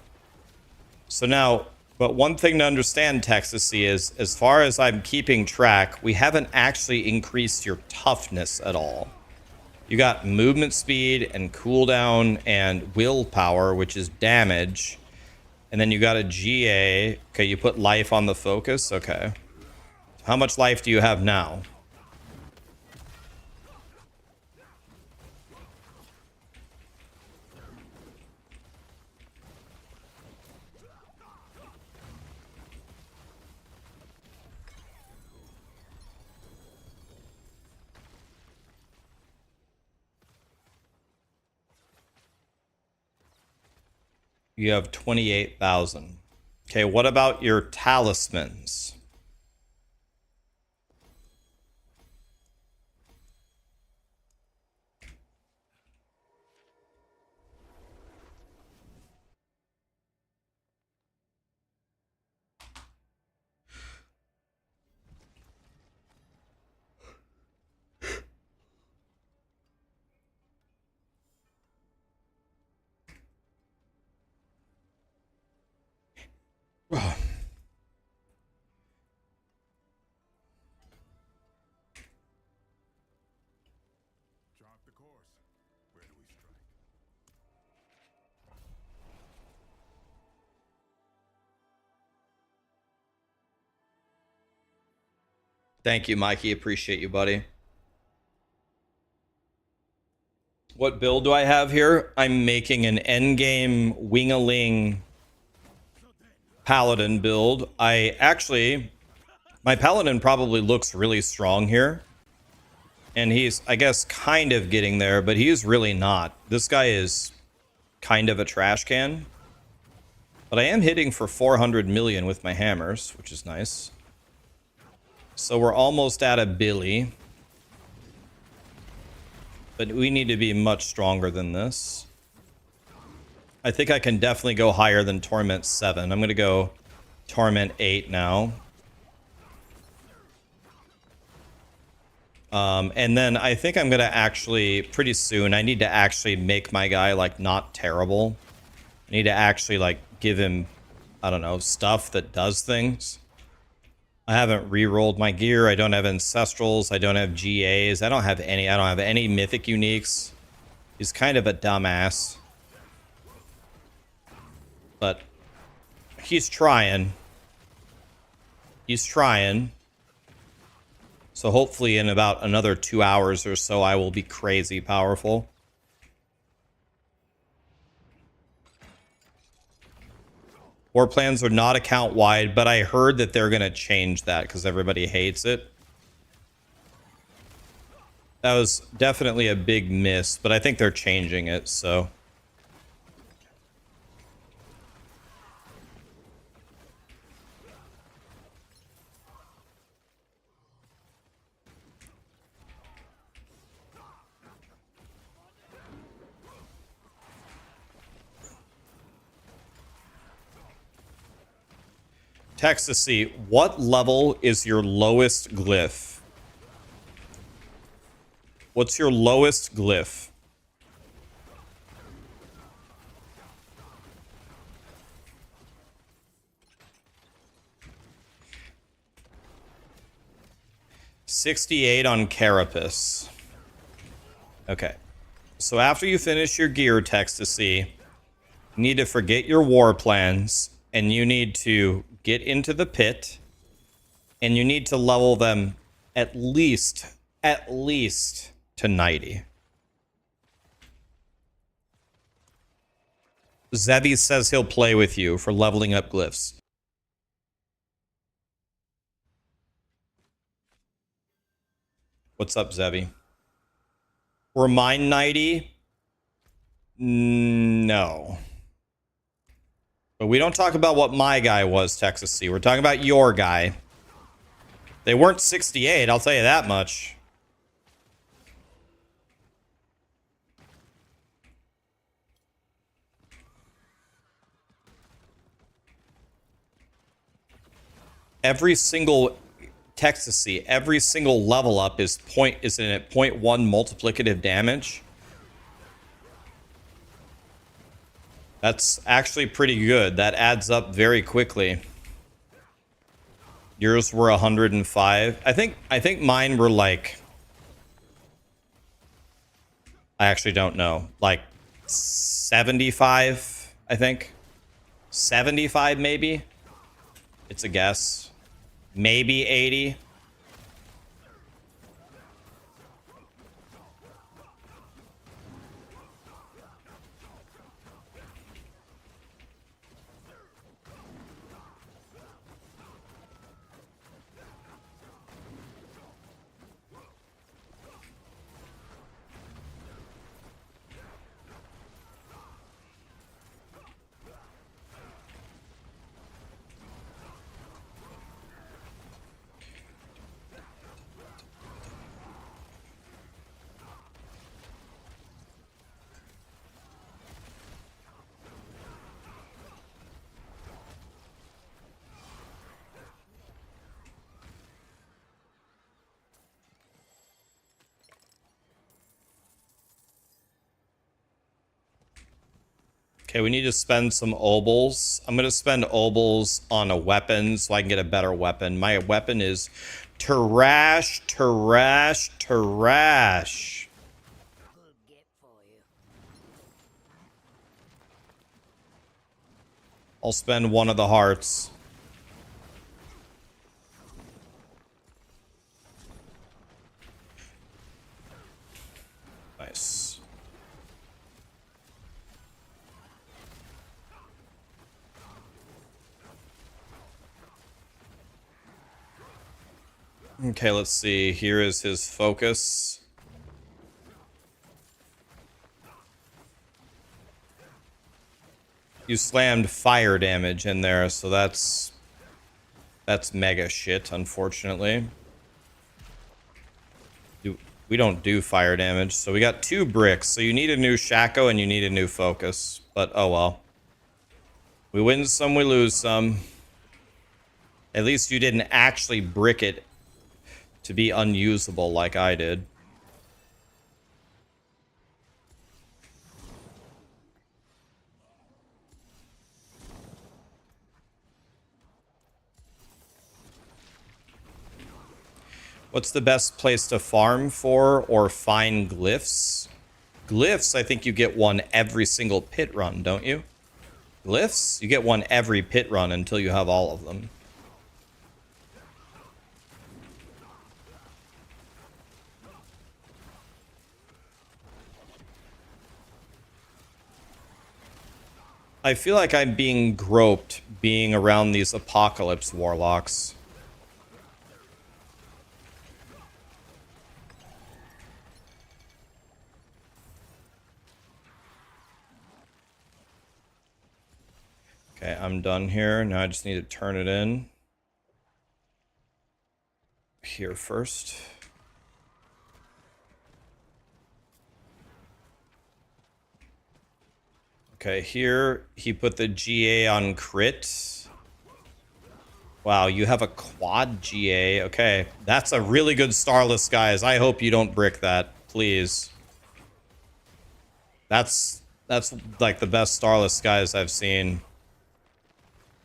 So now, but one thing to understand, Texasy, is as far as I'm keeping track, we haven't actually increased your toughness at all. You got movement speed and cooldown and willpower, which is damage. And then you got a GA. Okay, you put life on the focus. Okay. How much life do you have now? You have 28,000. Okay, what about your talismans? Thank you, Mikey. Appreciate you, buddy. What build do I have here? I'm making an endgame wingaling Paladin build. My Paladin probably looks really strong here. And he's, I guess, kind of getting there, but he's really not. This guy is kind of a trash can. But I am hitting for 400 million with my hammers, which is nice. So we're almost at a Billy. But we need to be much stronger than this. I think I can definitely go higher than Torment 7. I'm going to go Torment 8 now. And then I think I'm going to actually, pretty soon, I need to actually make my guy, like, not terrible. I need to actually, like, give him, I don't know, stuff that does things. I haven't re-rolled my gear. I don't have Ancestrals. I don't have GAs. I don't have any Mythic Uniques. He's kind of a dumbass. But he's trying. He's trying. So hopefully in about another 2 hours or so, I will be crazy powerful. War plans are not account wide, but I heard that they're going to change that because everybody hates it. That was definitely a big miss, but I think they're changing it, so. Text to see, what level is your lowest glyph? What's your lowest glyph? $68 on Carapace. Okay. So after you finish your gear, Text to see, you need to forget your war plans, and you need to get into the pit, and you need to level them at least to 90. Zebi says he'll play with you for leveling up glyphs. What's up, Zebi? Were mine 90? No. But we don't talk about what my guy was, Texas C. We're talking about your guy. They weren't 68, I'll tell you that much. Every single Texas C, every single level up is in at 0.1 multiplicative damage. That's actually pretty good. That adds up very quickly. Yours were 105. I think mine were like, I actually don't know, like 75, I think. 75 maybe. It's a guess. Maybe 80. Okay, we need to spend some obols. I'm going to spend obols on a weapon so I can get a better weapon. My weapon is trash. Good get for you. I'll spend one of the hearts. Okay, let's see. Here is his focus. You slammed fire damage in there, so that's mega shit, unfortunately. We don't do fire damage, so we got 2 bricks. So you need a new Shaco and you need a new focus. But oh well. We win some, we lose some. At least you didn't actually brick it to be unusable like I did. What's the best place to farm for or find glyphs? Glyphs, I think you get one every single pit run, don't you? Glyphs? You get one every pit run until you have all of them. I feel like I'm being groped being around these apocalypse warlocks. Okay, I'm done here. Now I just need to turn it in. Here first. Okay, here he put the GA on crit. Wow, you have a quad GA. Okay, that's a really good Starless, guys. I hope you don't brick that, please. That's like the best Starless guys I've seen.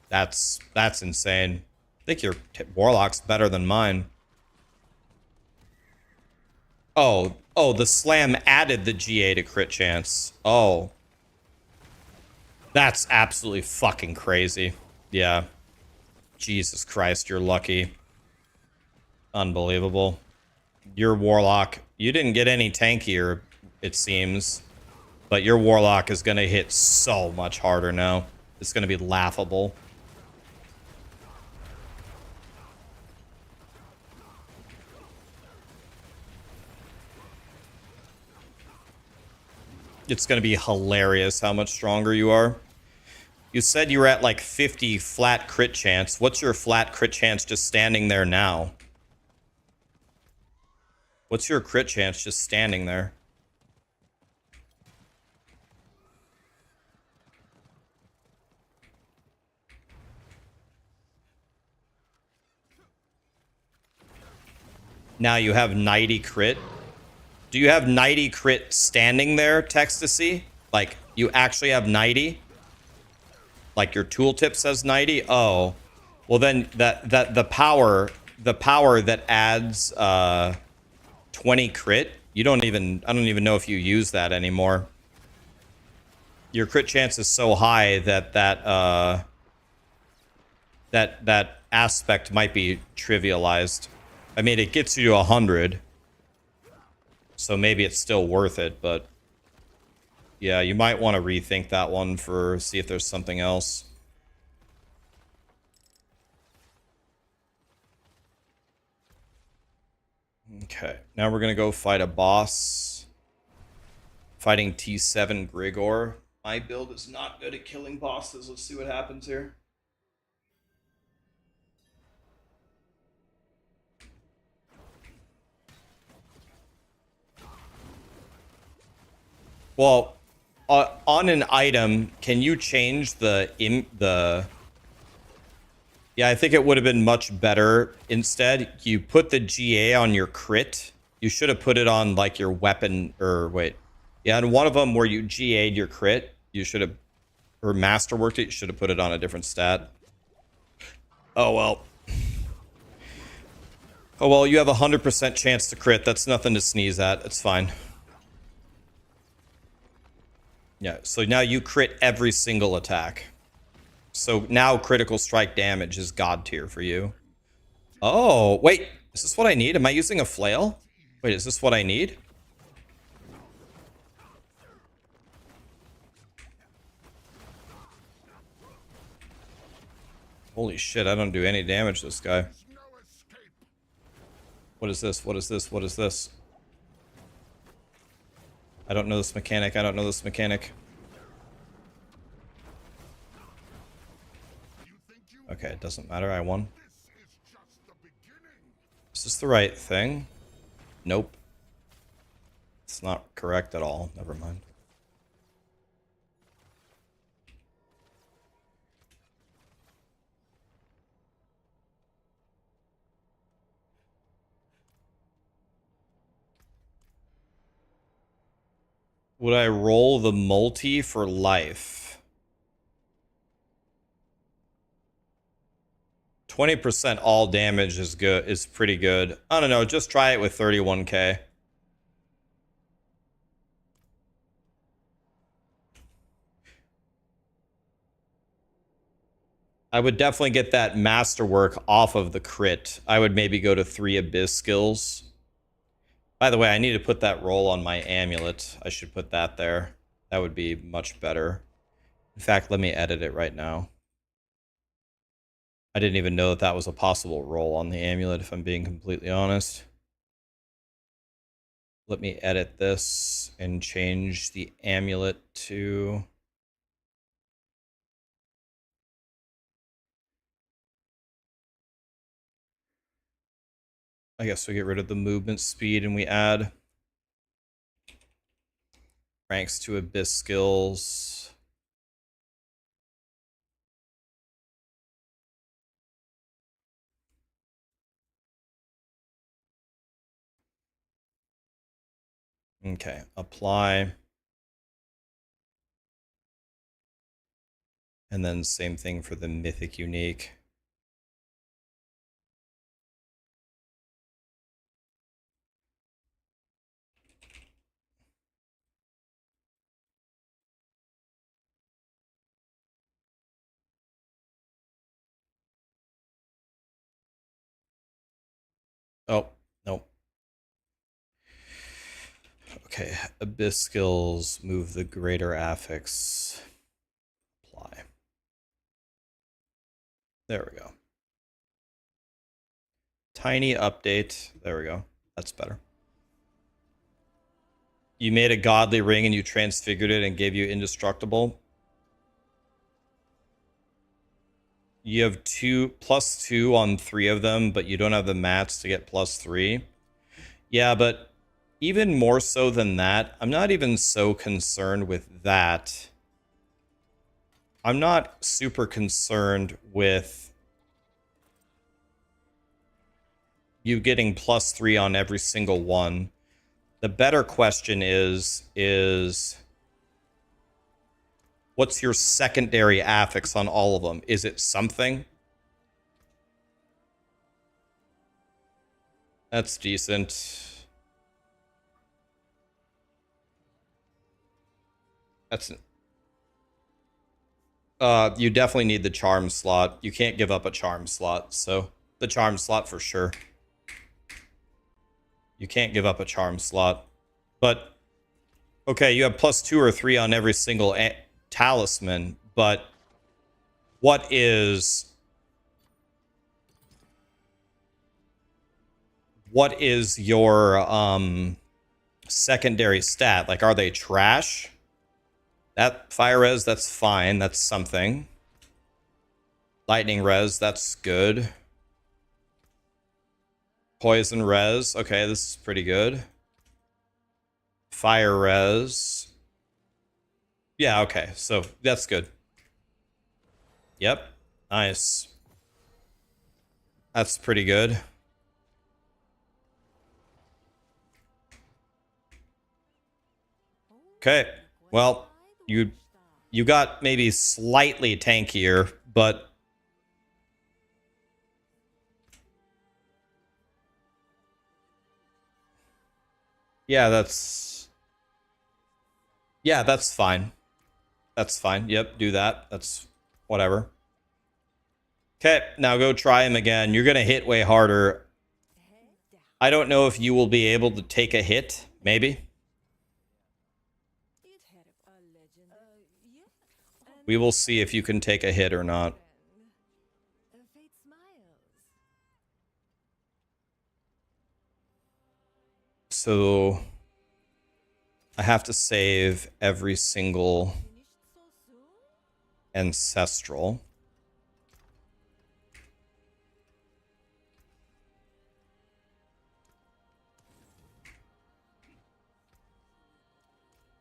That's insane. I think your Warlock's better than mine. Oh, the slam added the GA to crit chance. Oh. That's absolutely fucking crazy. Yeah. Jesus Christ, you're lucky. Unbelievable. Your Warlock, you didn't get any tankier, it seems. But your Warlock is going to hit so much harder now. It's going to be laughable. It's going to be hilarious how much stronger you are. You said you were at like 50 flat crit chance. What's your flat crit chance just standing there now? What's your crit chance just standing there? Now you have 90 crit. Do you have 90 crit standing there, Textasy? Like, you actually have 90? Like your tooltip says 90? Oh. Well then the power that adds 20 crit, I don't even know if you use that anymore. Your crit chance is so high that that aspect might be trivialized. I mean, it gets you to 100. So maybe it's still worth it, but yeah, you might want to rethink that one for see if there's something else. Okay, now we're gonna go fight a boss. Fighting T7 Grigor. My build is not good at killing bosses. Let's see what happens here. Well, on an item, can you change the Yeah, I think it would have been much better. Instead, you put the GA on your crit. You should have put it on like your weapon, or wait. Yeah, and one of them where you GA'd your crit, you should have, or masterworked it, you should have put it on a different stat. Oh well. Oh well, you have a 100% chance to crit. That's nothing to sneeze at. It's fine. Yeah, so now you crit every single attack. So now critical strike damage is god tier for you. Oh, wait. Is this what I need? Am I using a flail? Wait, is this what I need? Holy shit, I don't do any damage to this guy. What is this? What is this? What is this? I don't know this mechanic. I don't know this mechanic. Okay, it doesn't matter. I won. Is this the right thing? Nope. It's not correct at all. Never mind. Would I roll the multi for life? 20% all damage is good, is pretty good. I don't know, just try it with 31k. I would definitely get that masterwork off of the crit. I would maybe go to 3 abyss skills. By the way, I need to put that roll on my amulet. I should put that there. That would be much better. In fact, let me edit it right now. I didn't even know that that was a possible roll on the amulet, if I'm being completely honest. Let me edit this and change the amulet to... I guess we get rid of the movement speed and we add ranks to abyss skills. Okay, apply. And then same thing for the mythic unique. Oh, nope. Okay, abyss skills, move the greater affix. Apply. There we go. Tiny update. There we go. That's better. You made a godly ring and you transfigured it and gave you indestructible. You have +2 on 3 of them, but you don't have the mats to get +3. Yeah, but even more so than that, I'm not even so concerned with that. I'm not super concerned with you getting +3 on every single one. The better question is what's your secondary affix on all of them? Is it something? That's decent. That's... you definitely need the charm slot. You can't give up a charm slot, so the charm slot for sure. You can't give up a charm slot. But, okay, you have +2 or 3 on every single talisman, but what is your secondary stat? Like, are they trash? That fire res, that's fine. That's something. Lightning res, that's good. Poison res, okay, this is pretty good. Fire res. Yeah, okay, so that's good. Yep, nice. That's pretty good. Okay, well, you got maybe slightly tankier, but yeah, that's fine. That's fine. Yep, do that. That's whatever. Okay, now go try him again. You're gonna hit way harder. I don't know if you will be able to take a hit. Maybe. We will see if you can take a hit or not. So I have to save every single ancestral.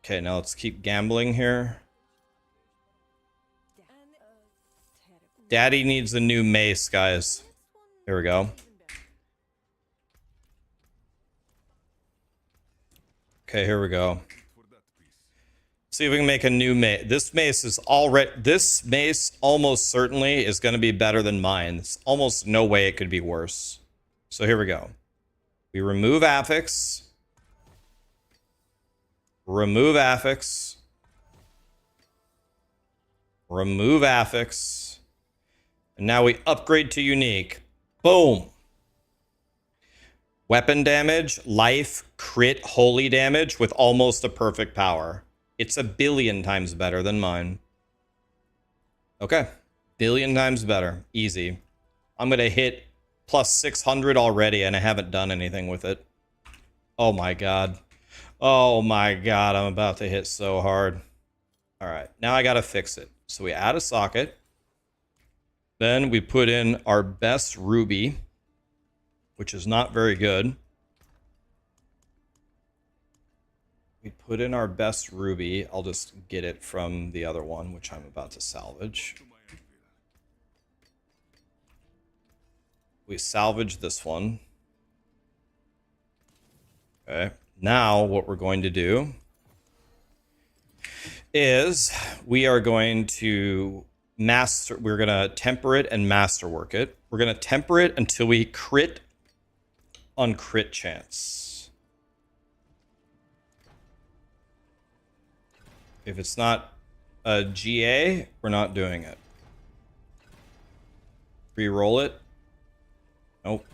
Okay, now let's keep gambling here. Daddy needs a new mace, guys. Here we go. Okay, here we go. See if we can make a new mace. This mace is already... This mace almost certainly is going to be better than mine. There's almost no way it could be worse. So here we go. We remove affix. Remove affix. Remove affix. And now we upgrade to unique. Boom. Weapon damage, life, crit, holy damage with almost a perfect power. It's a billion times better than mine. Okay. Billion times better. Easy. I'm going to hit plus 600 already and I haven't done anything with it. Oh my god. Oh my god. I'm about to hit so hard. Alright. Now I got to fix it. So we add a socket. Then we put in our best ruby, which is not very good. We put in our best ruby. I'll just get it from the other one, which I'm about to salvage. We salvage this one. Okay. Now what we're going to do is we are going to we're going to temper it and masterwork it. We're going to temper it until we crit on crit chance. If it's not a GA, we're not doing it. Reroll it. Nope.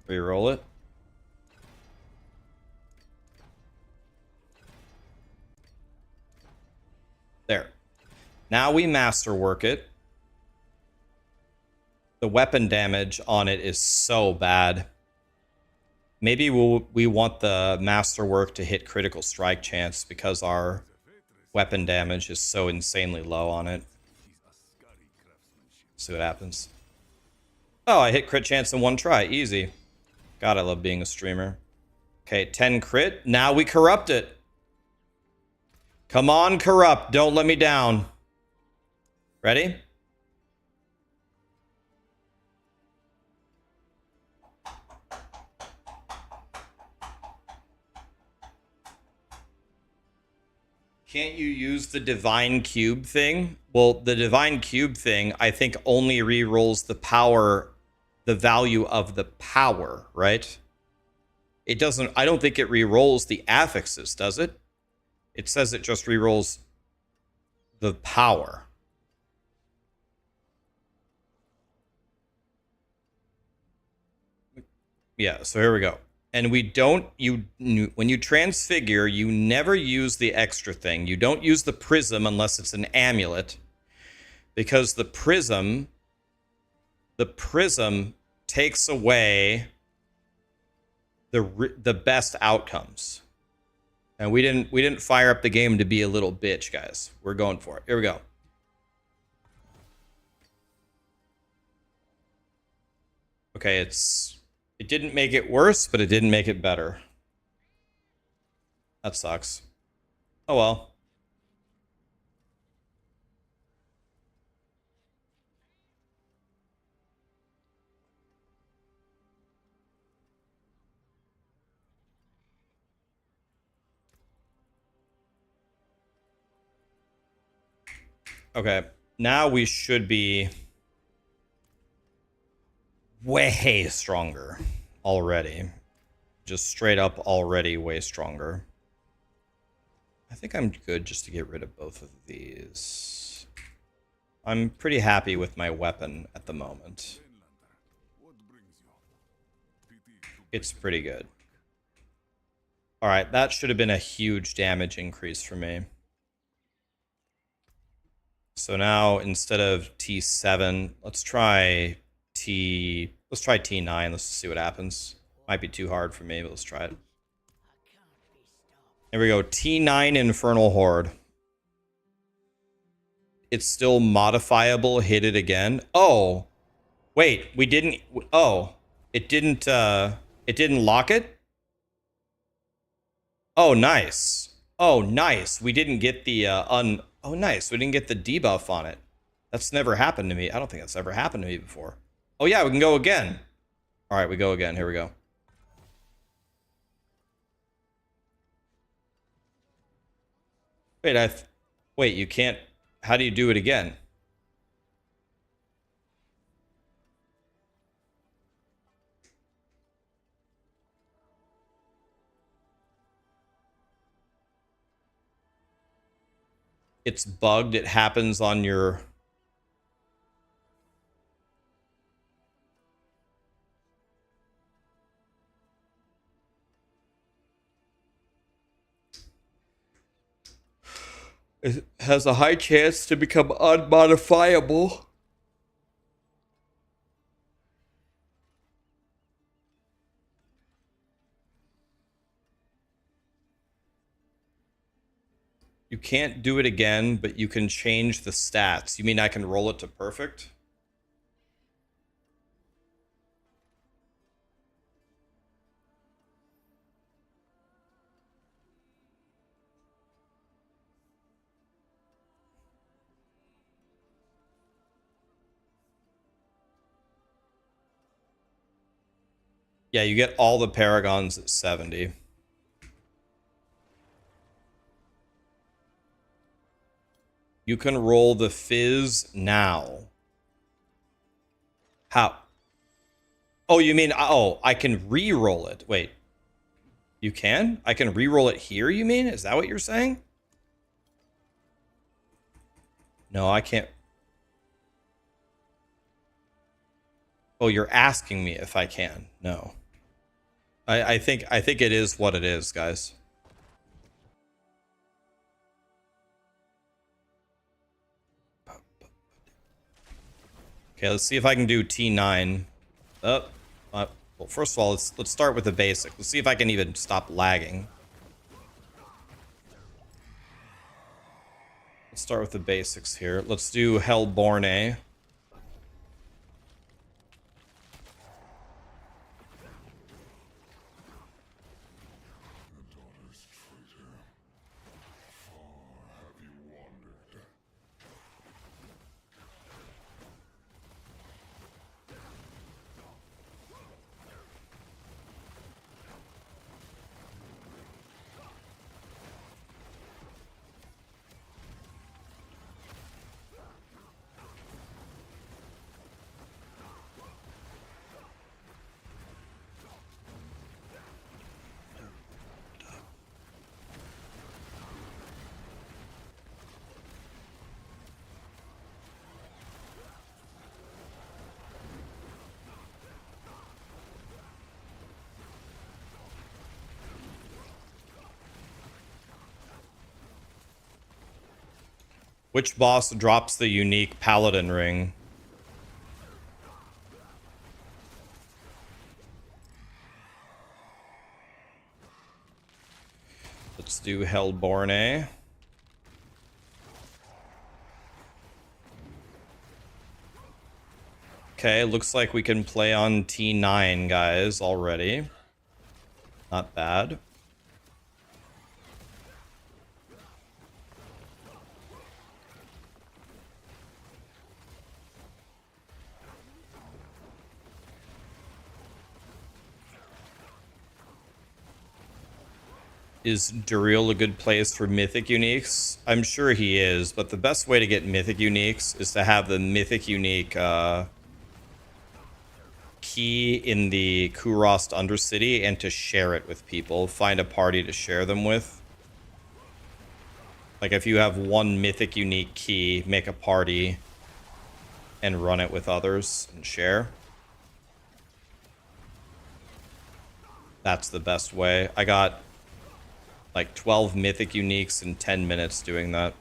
Reroll it. There. Now we masterwork it. The weapon damage on it is so bad. Maybe we want the masterwork to hit critical strike chance because our weapon damage is so insanely low on it. See what happens. Oh, I hit crit chance in one try. Easy. God, I love being a streamer. Okay, 10 crit. Now we corrupt it. Come on, corrupt. Don't let me down. Ready? Can't you use the divine cube thing? Well, the divine cube thing, I think, only re-rolls the power, the value of the power, right? It doesn't, I don't think it re-rolls the affixes, does it? It says it just re-rolls the power. Yeah, so here we go. And we don't, when you transfigure, you never use the extra thing. You don't use the prism unless it's an amulet. Because the prism takes away the best outcomes. And we didn't fire up the game to be a little bitch, guys. We're going for it. Here we go. Okay, it didn't make it worse, but it didn't make it better. That sucks. Oh well. Okay, now we should be way stronger already. Just straight up already way stronger. I think I'm good just to get rid of both of these. I'm pretty happy with my weapon at the moment. It's pretty good. Alright, that should have been a huge damage increase for me. So now instead of T7, let's try T9. Let's see what happens. Might be too hard for me, but let's try it. There we go. T9 Infernal Horde. It's still modifiable. Hit it again. Oh, wait. We didn't. Oh, it didn't. It didn't lock it. Oh, nice. Oh, nice. We didn't get the Oh, nice. We didn't get the debuff on it. That's never happened to me. I don't think that's ever happened to me before. Oh yeah, we can go again. All right, we go again. Here we go. Wait, wait, you can't. How do you do it again? It's bugged. It happens on your. It has a high chance to become unmodifiable. You can't do it again, but you can change the stats. You mean I can roll it to perfect? Yeah, you get all the paragons at 70. You can roll the fizz now. How? Oh, you mean, oh, I can re-roll it. Wait. You can? I can re-roll it here, you mean? Is that what you're saying? No, I can't. Oh, you're asking me if I can. No. I think it is what it is, guys. Okay, let's see if I can do T9. Well, first of all, let's start with the basic. Let's see if I can even stop lagging. Let's start with the basics here. Let's do Hellborn. Which boss drops the unique Paladin ring? Let's do Hellborn. Okay, looks like we can play on T9, guys, already. Not bad. Is Duriel a good place for mythic uniques? I'm sure he is, but the best way to get mythic uniques is to have the mythic unique key in the Kurost Undercity and to share it with people. Find a party to share them with. Like if you have one mythic unique key, make a party and run it with others and share. That's the best way. I got like 12 mythic uniques in 10 minutes doing that.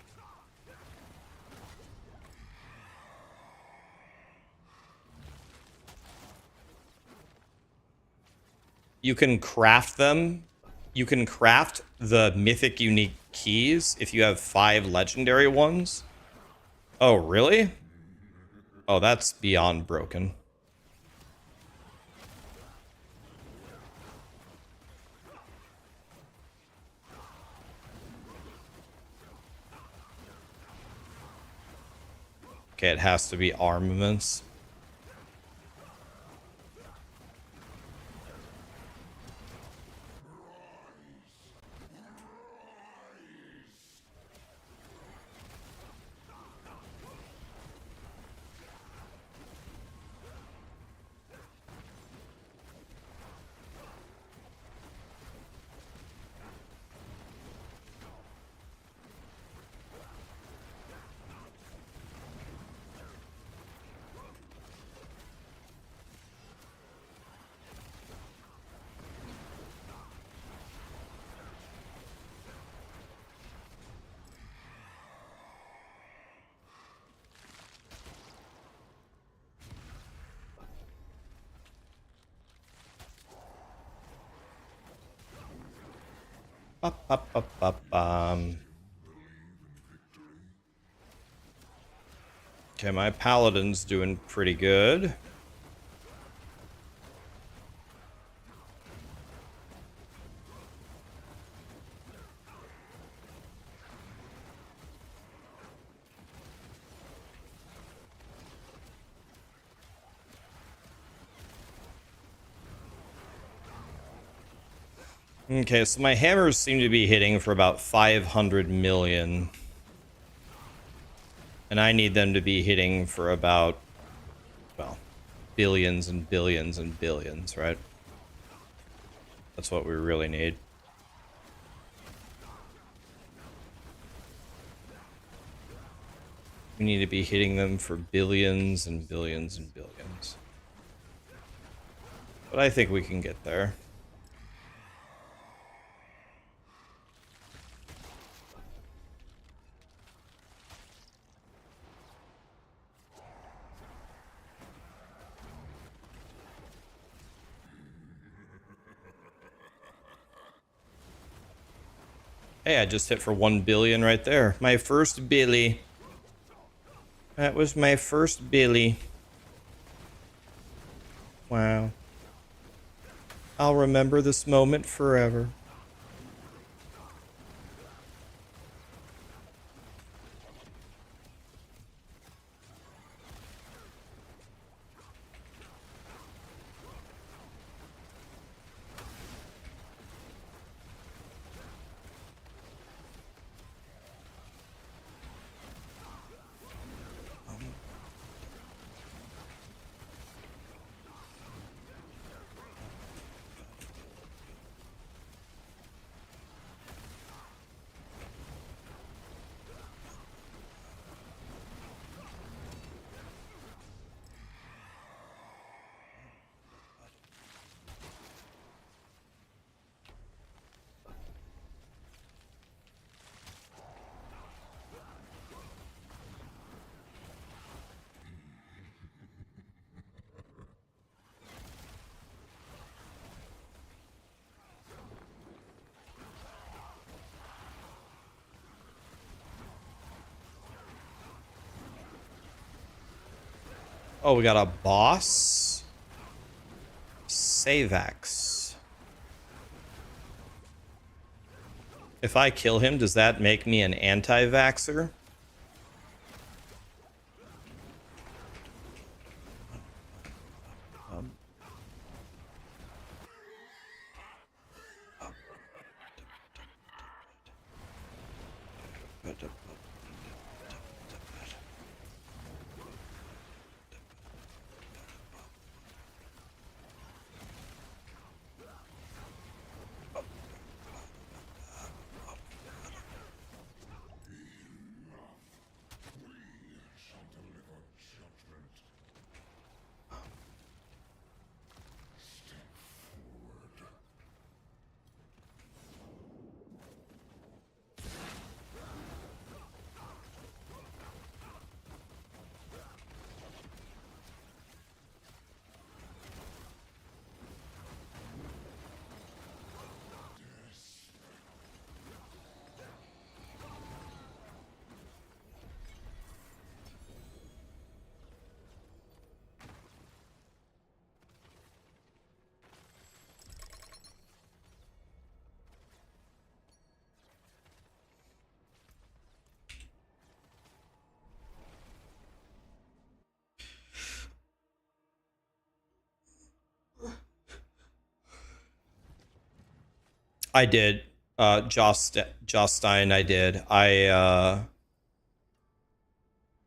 You can craft them you can craft the mythic unique keys if you have 5 legendary ones. Oh, really? Oh, that's beyond broken. Okay, it has to be armaments. Ba-ba-ba-ba-bum. Okay, my Paladin's doing pretty good. Okay, so my hammers seem to be hitting for about 500 million. And I need them to be hitting for about, well, billions and billions and billions, right? That's what we really need. We need to be hitting them for billions and billions and billions. But I think we can get there. Hey, I just hit for 1 billion right there. My first Billy. That was my first Billy. Wow. I'll remember this moment forever. Oh, we got a boss? Savax. If I kill him, does that make me an anti-vaxxer? I did. Jostein, I did.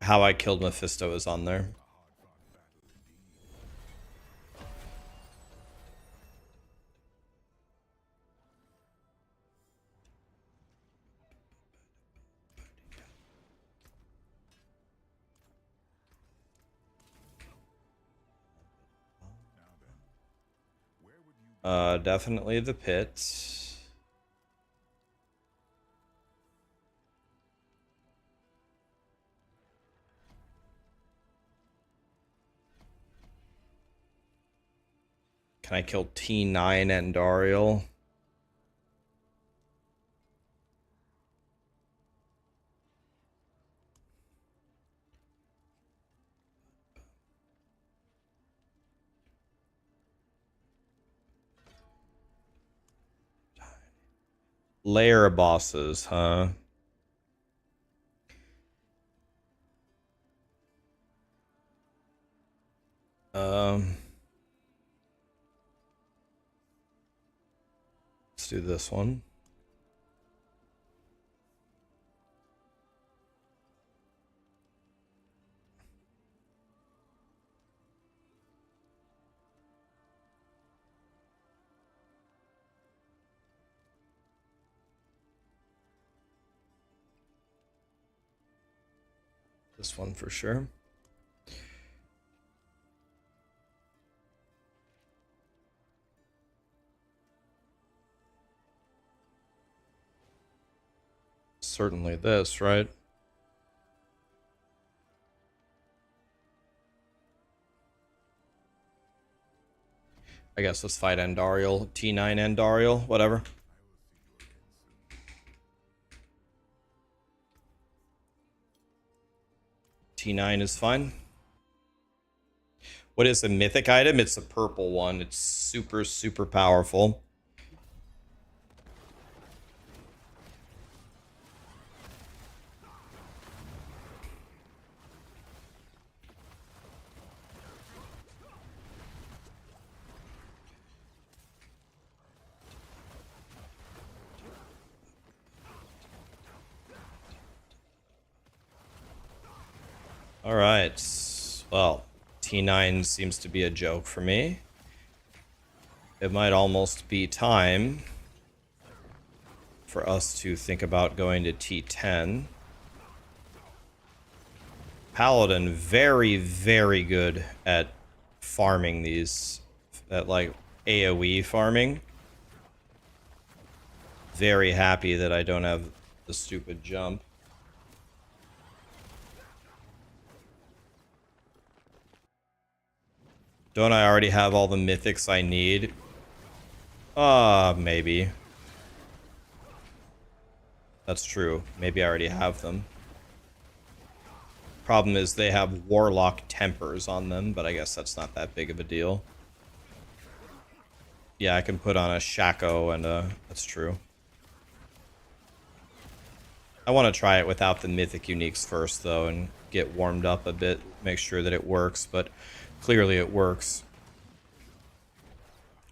How I killed Mephisto is on there. Definitely the pit. Can I kill T9 and Dariel? Layer bosses, huh? Let's do this one. This one for sure. Certainly this, right? I guess let's fight Andariel. T9 Andariel, whatever. T9 is fine. What is a mythic item? It's a purple one. It's super, super powerful. All right. Well, T9 seems to be a joke for me. It might almost be time for us to think about going to T10. Paladin, very, very good at farming these, at like AoE farming. Very happy that I don't have the stupid jump. Don't I already have all the mythics I need? Maybe. That's true. Maybe I already have them. Problem is they have Warlock tempers on them, but I guess that's not that big of a deal. Yeah, I can put on a Shaco and that's true. I want to try it without the mythic uniques first, though, and get warmed up a bit, make sure that it works, but clearly it works.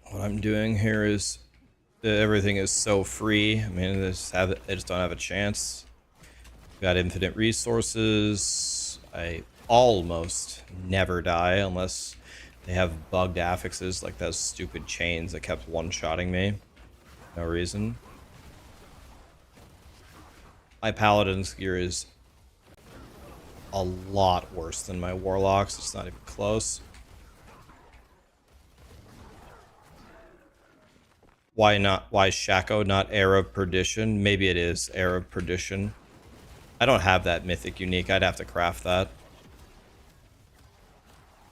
What I'm doing here is everything is so free. I mean, I just don't have a chance. Got infinite resources. I almost never die unless they have bugged affixes like those stupid chains that kept one-shotting me. No reason. My Paladin's gear is a lot worse than my Warlock's. It's not even close. Why not? Why Shaco, not Heir of Perdition? Maybe it is Heir of Perdition. I don't have that mythic unique. I'd have to craft that.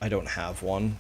I don't have one.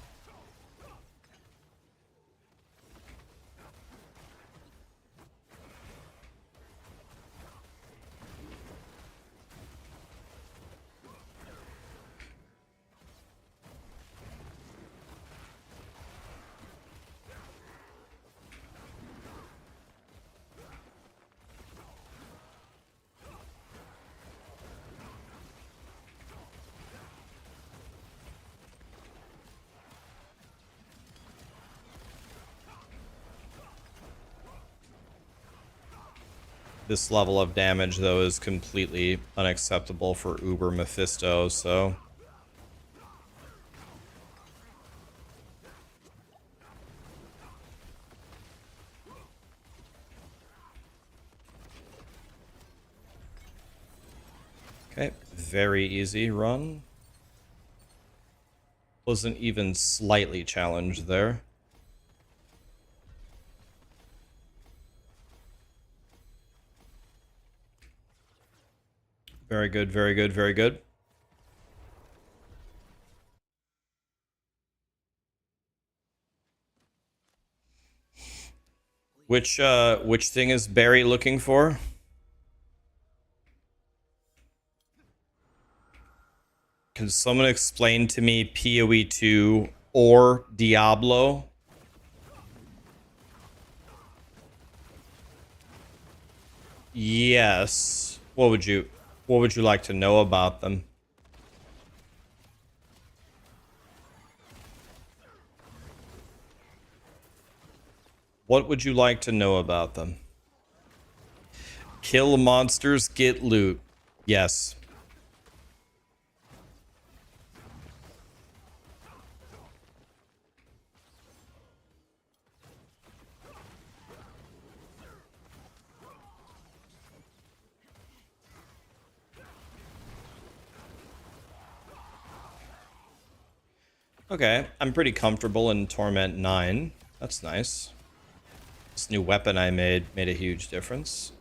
This level of damage, though, is completely unacceptable for Uber Mephisto, so... Okay, very easy run. Wasn't even slightly challenged there. Very good, very good, very good. Which thing is Barry looking for? Can someone explain to me PoE 2 or Diablo? Yes. What would you like to know about them? What would you like to know about them? Kill monsters, get loot. Yes. Okay, I'm pretty comfortable in Torment 9. That's nice. This new weapon I made a huge difference.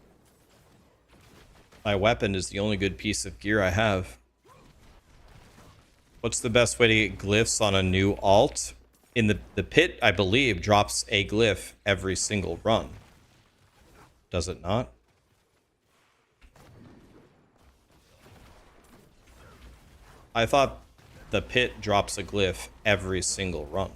My weapon is the only good piece of gear I have. What's the best way to get glyphs on a new alt? In the pit, I believe, drops a glyph every single run. Does it not? I thought the pit drops a glyph every single run.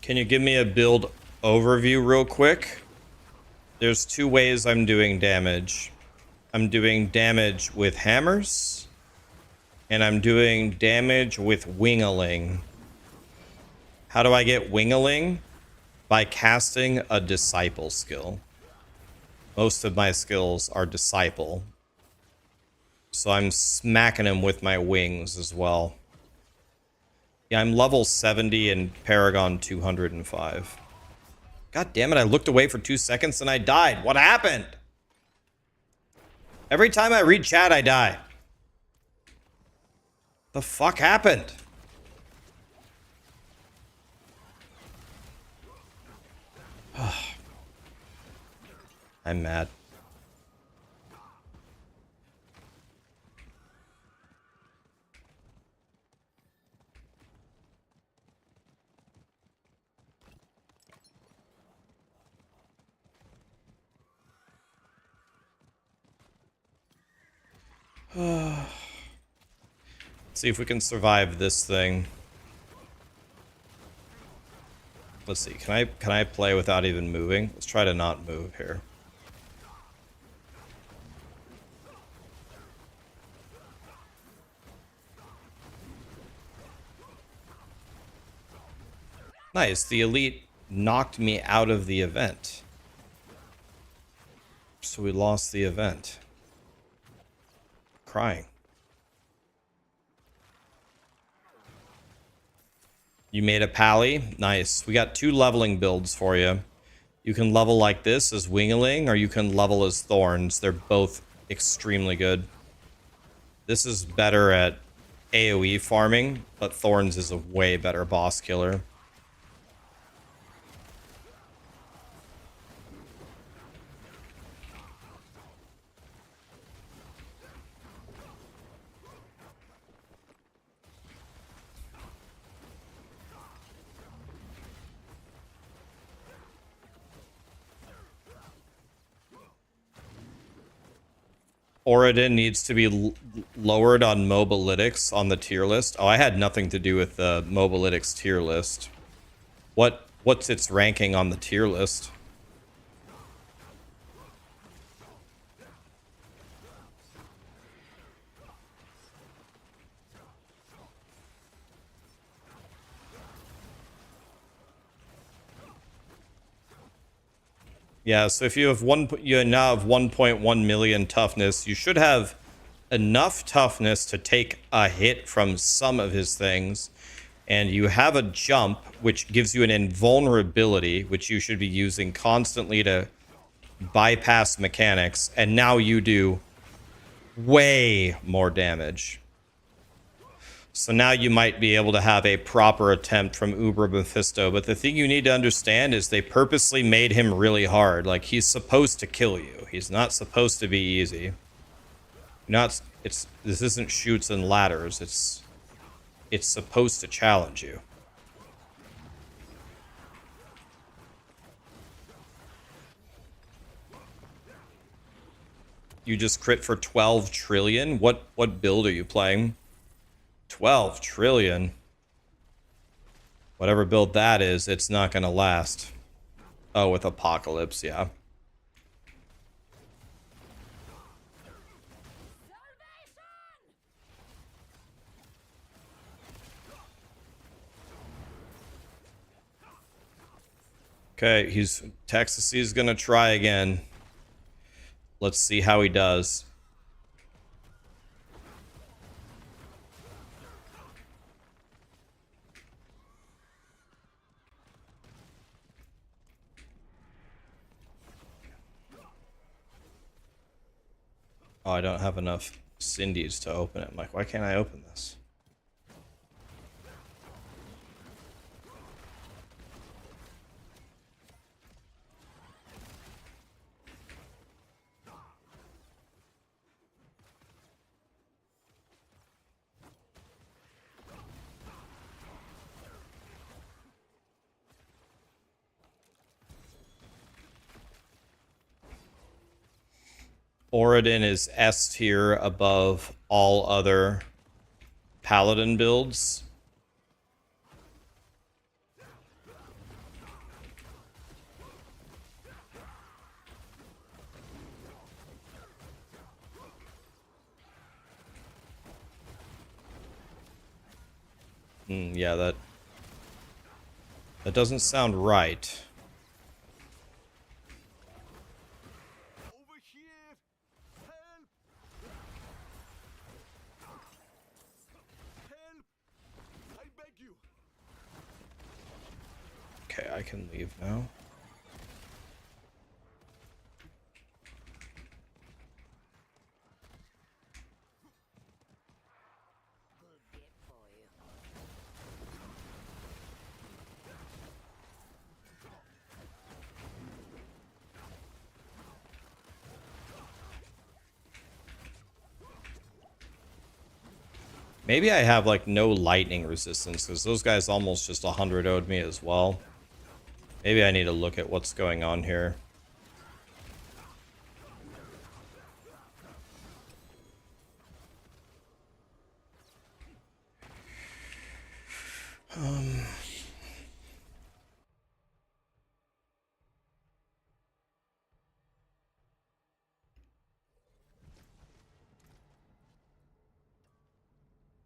Can you give me a build overview real quick? There's two ways I'm doing damage. I'm doing damage with hammers, and I'm doing damage with wingling. How do I get wingling? By casting a disciple skill. Most of my skills are disciple. So I'm smacking him with my wings as well. Yeah, I'm level 70 and Paragon 205. God damn it, I looked away for 2 seconds and I died. What happened? Every time I read chat, I die. The fuck happened? I'm mad. Let's see if we can survive this thing. Let's see. Can I play without even moving? Let's try to not move here. Nice. The elite knocked me out of the event. So we lost the event. Crying. You made a pally? Nice. We got 2 leveling builds for you. You can level like this as Wingling, or you can level as Thorns. They're both extremely good. This is better at AoE farming, but Thorns is a way better boss killer. Oradin needs to be lowered on mobalytics on the tier list. Oh, I had nothing to do with the mobalytics tier list. What's its ranking on the tier list? Yeah, so if you have you now have 1.1 million toughness, you should have enough toughness to take a hit from some of his things. And you have a jump, which gives you an invulnerability, which you should be using constantly to bypass mechanics. And now you do way more damage. So now you might be able to have a proper attempt from Uber Mephisto. But the thing you need to understand is they purposely made him really hard. Like, he's supposed to kill you. He's not supposed to be easy. This isn't shoots and ladders. It's supposed to challenge you. You just crit for 12 trillion? What build are you playing? 12 trillion. Whatever build that is, it's not going to last. Oh, with Apocalypse, yeah. Okay, Texas is going to try again. Let's see how he does. Oh, I don't have enough Cindy's to open it. I'm like, why can't I open this? Oradin is S tier above all other Paladin builds. Yeah, that doesn't sound right. Over here! Help! Help! I beg you! Okay, I can leave now. Good bit for you. Maybe I have like no lightning resistance because those guys almost just 100 0'd me as well. Maybe I need to look at what's going on here.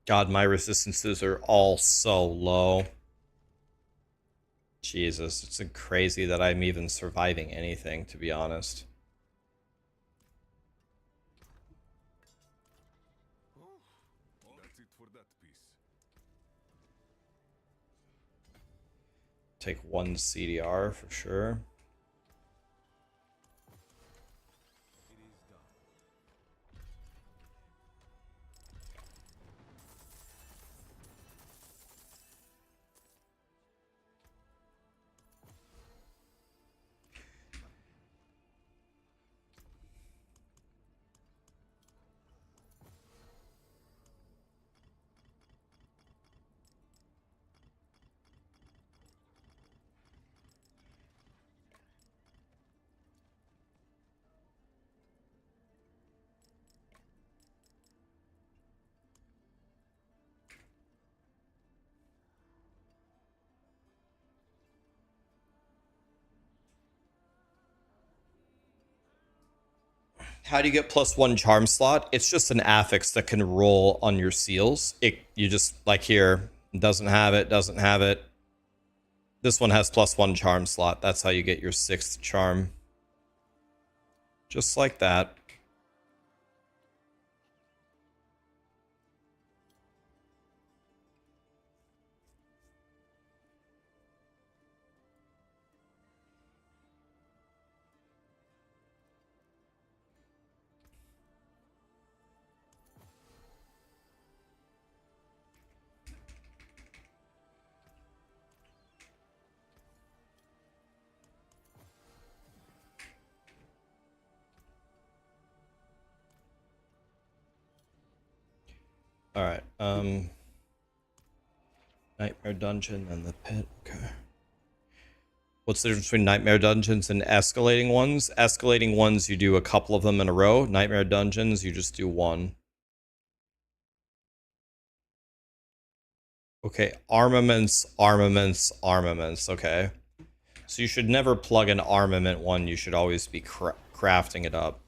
God, my resistances are all so low. Jesus, it's crazy that I'm even surviving anything, to be honest. That's it for that piece. Take one CDR for sure. It is done. How do you get +1 charm slot? It's just an affix that can roll on your seals. You just, like here, doesn't have it, doesn't have it. This one has +1 charm slot. That's how you get your 6th charm. Just like that. All right. Nightmare Dungeon and the pit. Okay. What's the difference between Nightmare Dungeons and escalating ones? Escalating ones, you do a couple of them in a row. Nightmare Dungeons, you just do one. Okay, armaments, armaments, armaments. Okay. So you should never plug an armament one. You should always be crafting it up.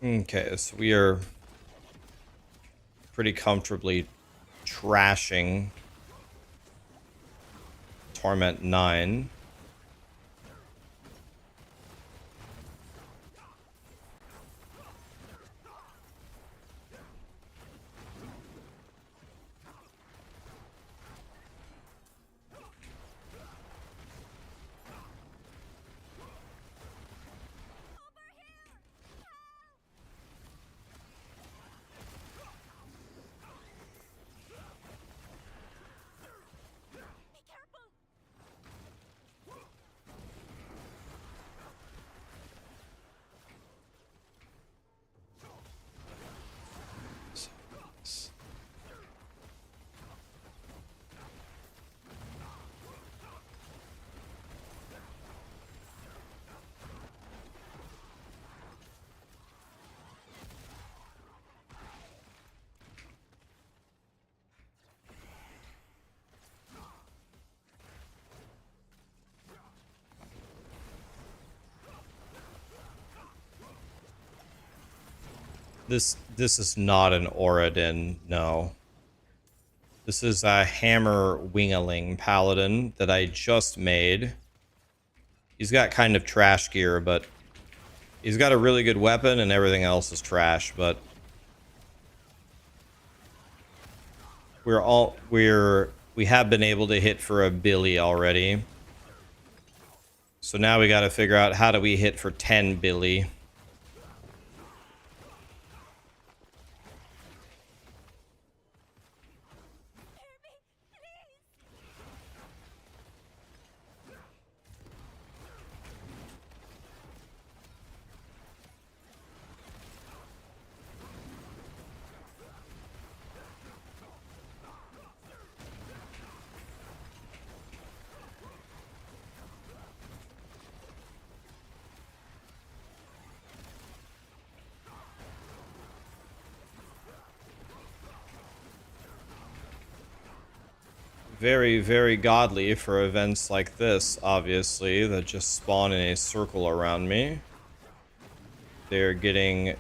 Okay, so we are pretty comfortably trashing Torment 9. This is not an Oradin, no. This is a Hammer Wingeling Paladin that I just made. He's got kind of trash gear, but he's got a really good weapon and everything else is trash, but we have been able to hit for a Billy already. So now we got to figure out how do we hit for 10 Billy. Very, very godly for events like this, obviously, that just spawn in a circle around me. They're getting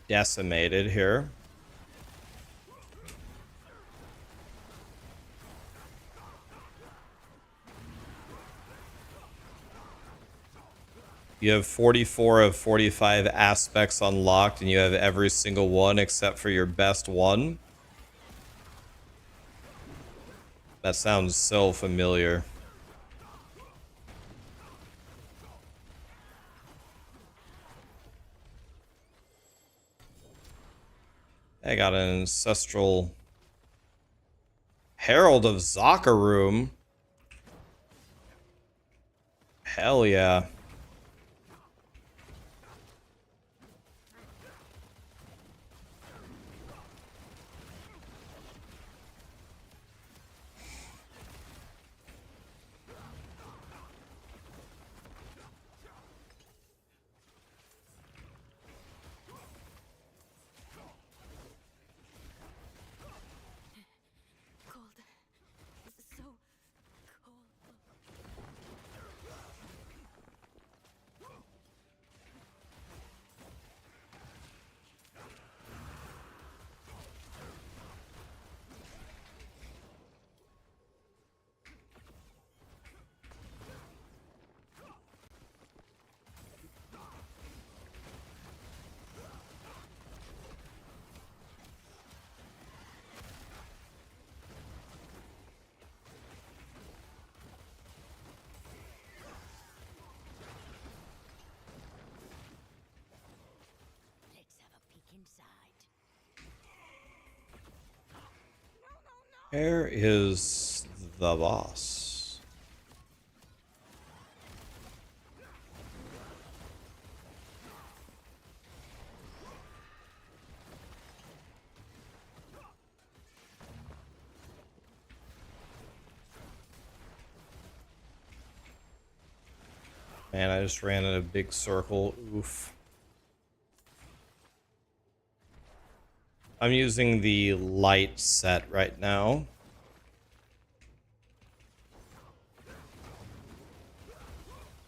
decimated here. You have 44 of 45 aspects unlocked, and you have every single one except for your best one. That sounds so familiar. I got an ancestral Herald of Zakarum. Hell yeah. Where is the boss? Man, I just ran in a big circle. Oof. I'm using the light set right now.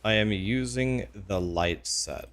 I am using the light set.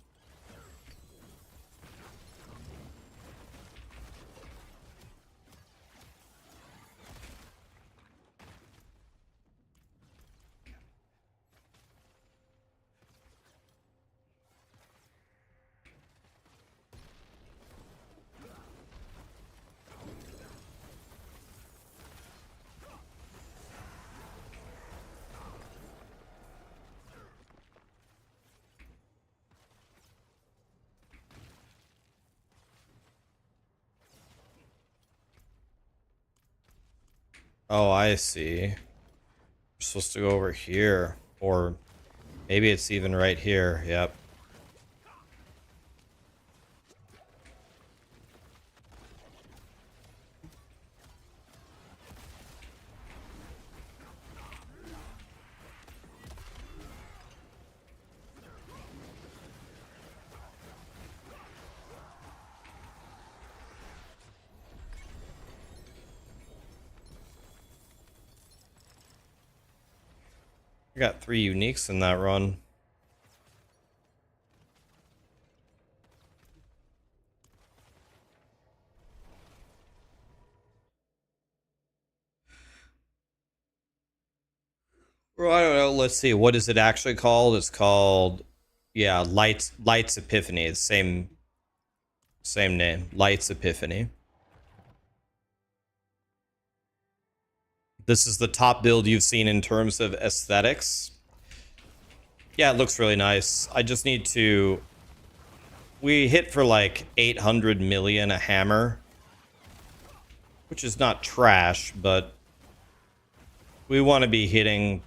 Oh, I see. We're supposed to go over here. Or maybe it's even right here. Yep. I got 3 uniques in that run. Well, I don't know. Let's see. What is it actually called? It's called, yeah, Lights Epiphany. The same name. Lights Epiphany. This is the top build you've seen in terms of aesthetics. Yeah, it looks really nice. I just need to... We hit for like 800 million a hammer, which is not trash, but we want to be hitting,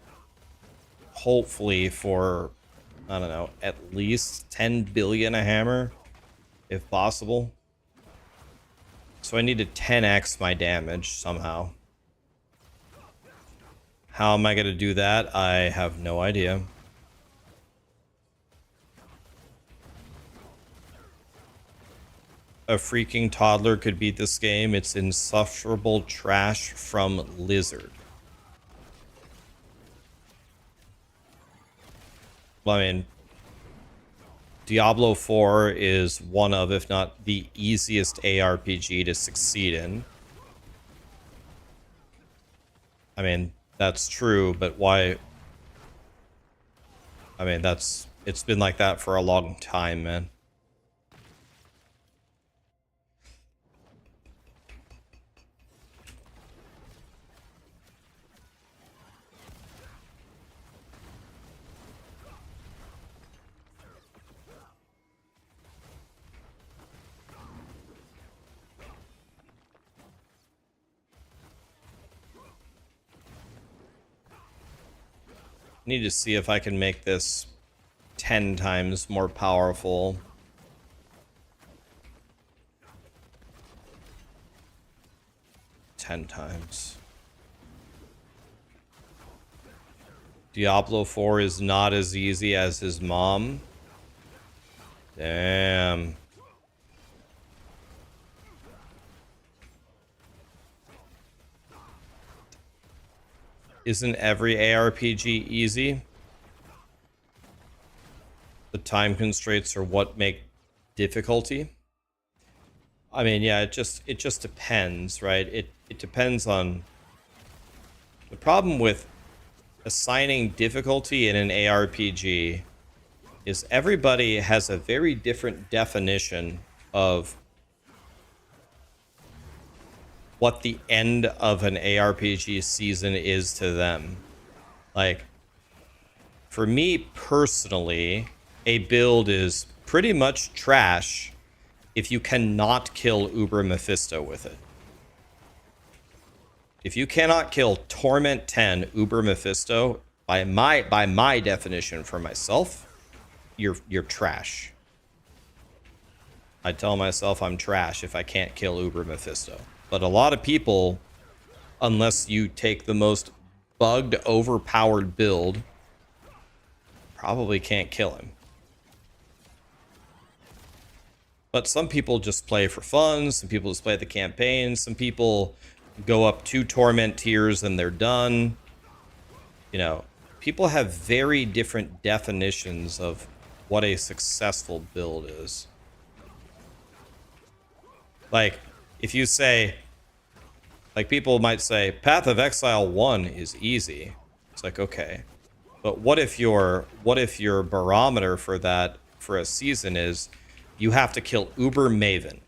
hopefully, for, I don't know, at least 10 billion a hammer, if possible. So I need to 10x my damage somehow. How am I going to do that? I have no idea. A freaking toddler could beat this game. It's insufferable trash from Lizard. Well, I mean, Diablo 4 is one of, if not the easiest ARPG to succeed in. I mean, that's true, but why? I mean, it's been like that for a long time, man. Need to see if I can make this 10 times more powerful. Ten times. Diablo 4 is not as easy as his mom. Damn. Isn't every ARPG easy? The time constraints are what make difficulty. I mean, yeah, it just depends, right? It depends on... The problem with assigning difficulty in an ARPG is everybody has a very different definition of what the end of an ARPG season is to them. Like, for me personally, a build is pretty much trash if you cannot kill Uber Mephisto with it. If you cannot kill Torment 10 Uber Mephisto, by my definition for myself, you're trash. I tell myself I'm trash if I can't kill Uber Mephisto. But a lot of people, unless you take the most bugged, overpowered build, probably can't kill him. But some people just play for fun. Some people just play the campaign. Some people go up 2 Torment tiers and they're done. You know, people have very different definitions of what a successful build is. Like, if you say, like, people might say, Path of Exile 1 is easy. It's like, okay. But what if your barometer for that, for a season is, you have to kill Uber Maven.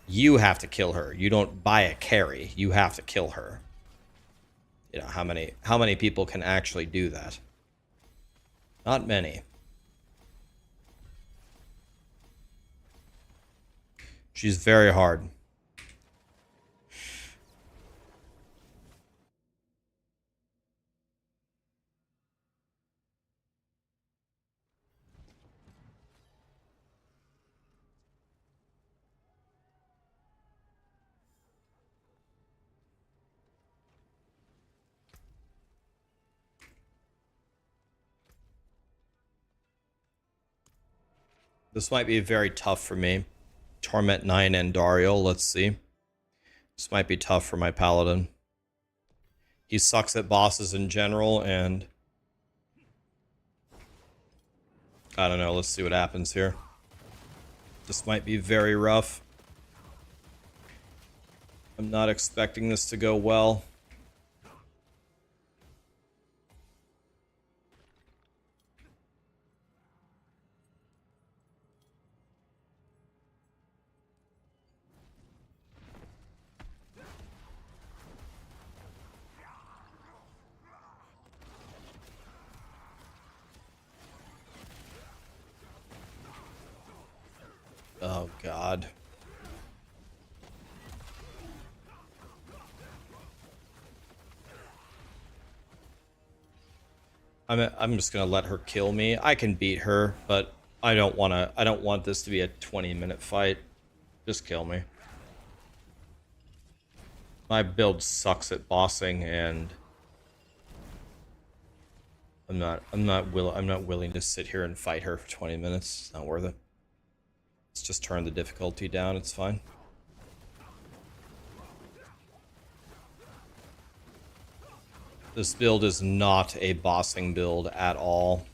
You have to kill her. You don't buy a carry. You have to kill her. You know, how many people can actually do that? Not many. She's very hard. This might be very tough for me. Torment 9 and Dario, let's see. This might be tough for my Paladin. He sucks at bosses in general, and I don't know, let's see what happens here. This might be very rough. I'm not expecting this to go well. Oh, God. I'm just gonna let her kill me. I can beat her, but I don't want this to be a 20-minute fight. Just kill me. My build sucks at bossing, and I'm not willing to sit here and fight her for 20 minutes. It's not worth it. Let's just turn the difficulty down, it's fine. This build is not a bossing build at all.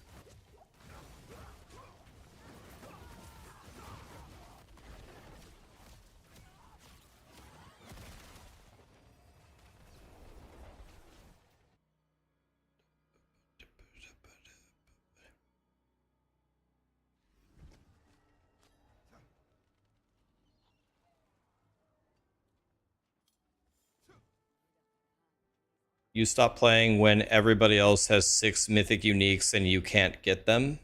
You stop playing when everybody else has 6 mythic uniques and you can't get them.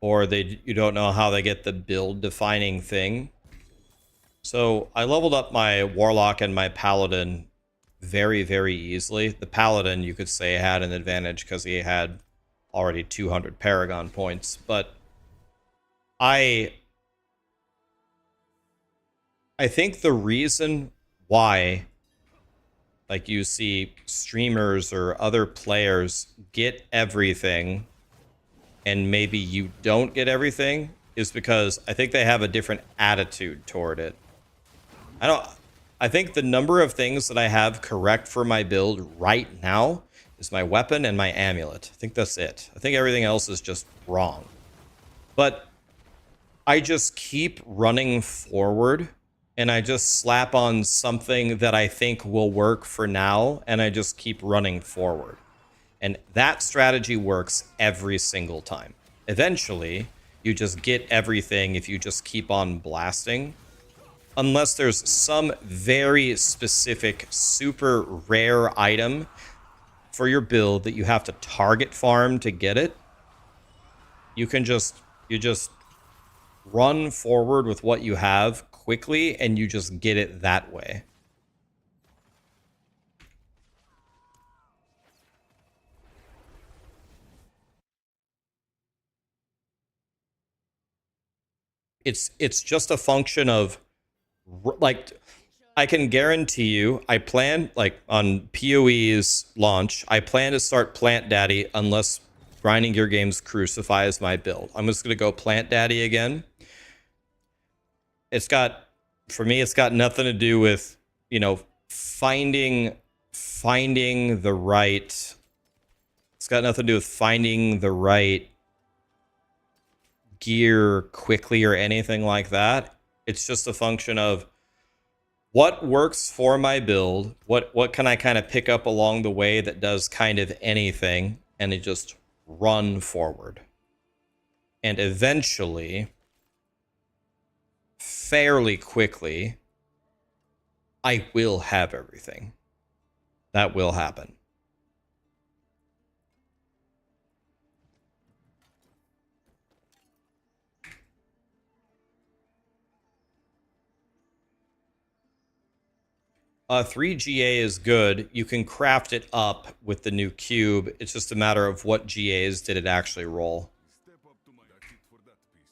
Or you don't know how they get the build defining thing. So I leveled up my Warlock and my Paladin very, very easily. The Paladin, you could say, had an advantage because he had already 200 Paragon points. But I think the reason why, like, you see streamers or other players get everything and maybe you don't get everything is because I think they have a different attitude toward it. I think the number of things that I have correct for my build right now is my weapon and my amulet. I think that's it. I think everything else is just wrong. But I just keep running forward and I just slap on something that I think will work for now, and I just keep running forward. And that strategy works every single time. Eventually, you just get everything if you just keep on blasting. Unless there's some very specific, super rare item for your build that you have to target farm to get it, you just run forward with what you have quickly and you just get it that way. It's just a function of, like, I can guarantee you, I plan, like, on PoE's launch, I plan to start Plant Daddy unless Grinding Gear Games crucifies my build. I'm just going to go Plant Daddy again. It's got, for me, it's got nothing to do with, you know, finding the right, it's got nothing to do with finding the right gear quickly or anything like that. It's just a function of what works for my build, what can I kind of pick up along the way that does kind of anything, and it just run forward. And eventually, fairly quickly, I will have everything. That will happen. 3GA is good. You can craft it up with the new cube. It's just a matter of what GAs did it actually roll. Step up to my... That's it for that piece.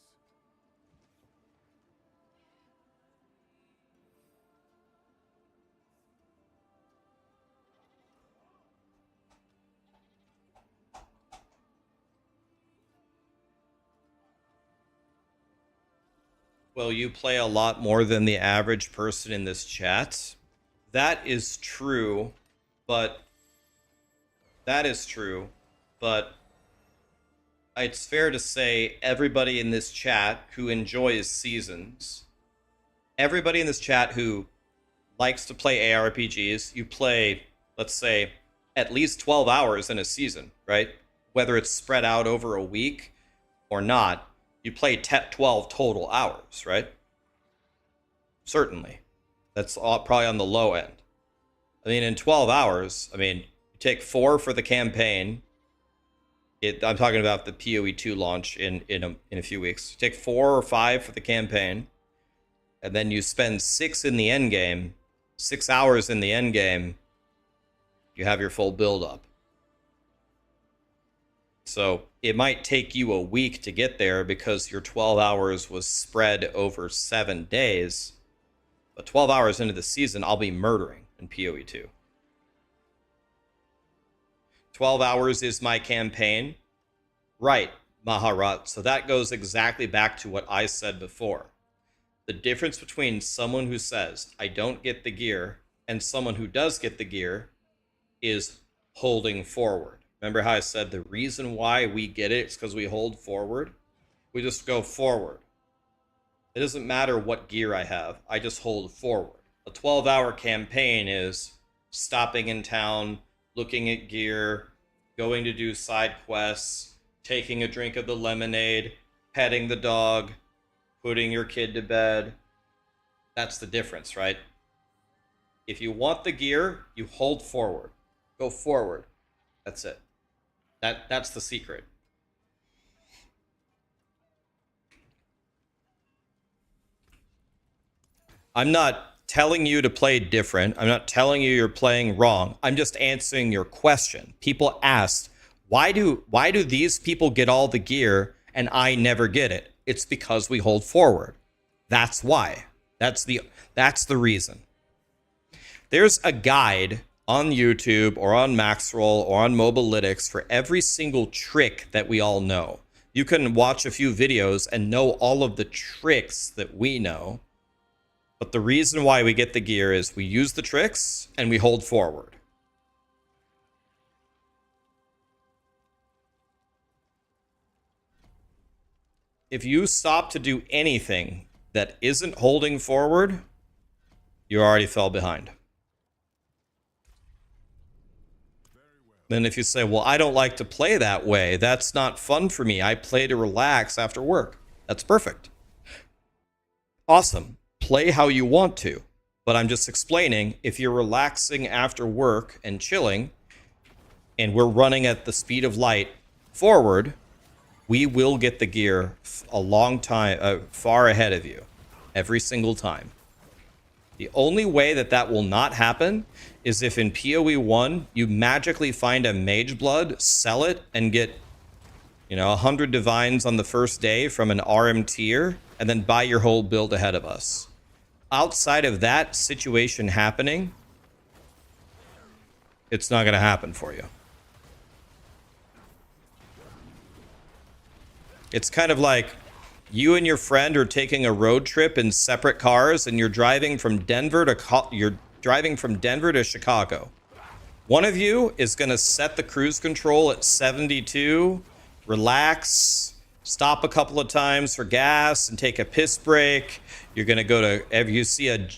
Well, you play a lot more than the average person in this chat. That is true, but it's fair to say everybody in this chat who enjoys seasons, everybody in this chat who likes to play ARPGs, you play, let's say, at least 12 hours in a season, right? Whether it's spread out over a week or not, you play 12 total hours, right? Certainly. That's probably on the low end. I mean, in 12 hours, I mean, you take 4 for the campaign. I'm talking about the PoE 2 launch in a few weeks. You take 4 or 5 for the campaign, and then you spend 6 in the endgame, 6 hours in the endgame, you have your full build up. So it might take you a week to get there because your 12 hours was spread over 7 days. But 12 hours into the season, I'll be murdering in PoE 2. 12 hours is my campaign. Right, Maharat. So that goes exactly back to what I said before. The difference between someone who says, I don't get the gear, and someone who does get the gear is holding forward. Remember how I said the reason why we get it is because we hold forward? We just go forward. It doesn't matter what gear I have. I just hold forward. A 12-hour campaign is stopping in town, looking at gear, going to do side quests, taking a drink of the lemonade, petting the dog, putting your kid to bed. That's the difference, right? If you want the gear, you hold forward. Go forward. That's it. That's the secret. I'm not telling you to play different. I'm not telling you you're playing wrong. I'm just answering your question. People asked, why do these people get all the gear and I never get it? It's because we hold forward. That's why. That's the reason. There's a guide on YouTube or on Maxroll or on Mobalytics for every single trick that we all know. You can watch a few videos and know all of the tricks that we know. But the reason why we get the gear is we use the tricks and we hold forward. If you stop to do anything that isn't holding forward, you already fell behind. Then if you say, well, I don't like to play that way, that's not fun for me, I play to relax after work, that's perfect. Awesome. Play how you want to. But I'm just explaining, if you're relaxing after work and chilling, and we're running at the speed of light forward, we will get the gear a long time, far ahead of you. Every single time. The only way that that will not happen is if in PoE 1 you magically find a mage blood, sell it, and get, you know, 100 divines on the first day from an RM tier, and then buy your whole build ahead of us. Outside of that situation happening, it's not going to happen for you. It's kind of like you and your friend are taking a road trip in separate cars, and you're driving from Denver to Chicago. One of you is going to set the cruise control at 72, relax, stop a couple of times for gas and take a piss break. You're going to go to, if you see an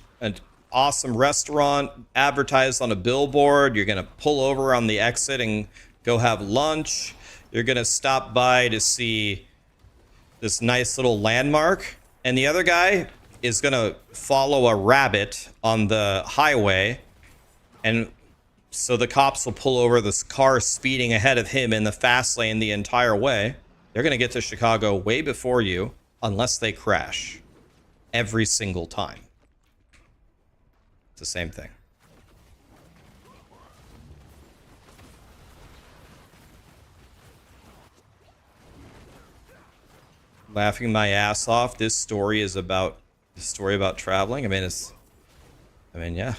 awesome restaurant advertised on a billboard, you're going to pull over on the exit and go have lunch. You're going to stop by to see this nice little landmark, and the other guy is gonna follow a rabbit on the highway, and so the cops will pull over this car speeding ahead of him in the fast lane the entire way. They're gonna get to Chicago way before you, unless they crash. Every single time. It's the same thing. Laughing my ass off. This story is about traveling. I mean, yeah.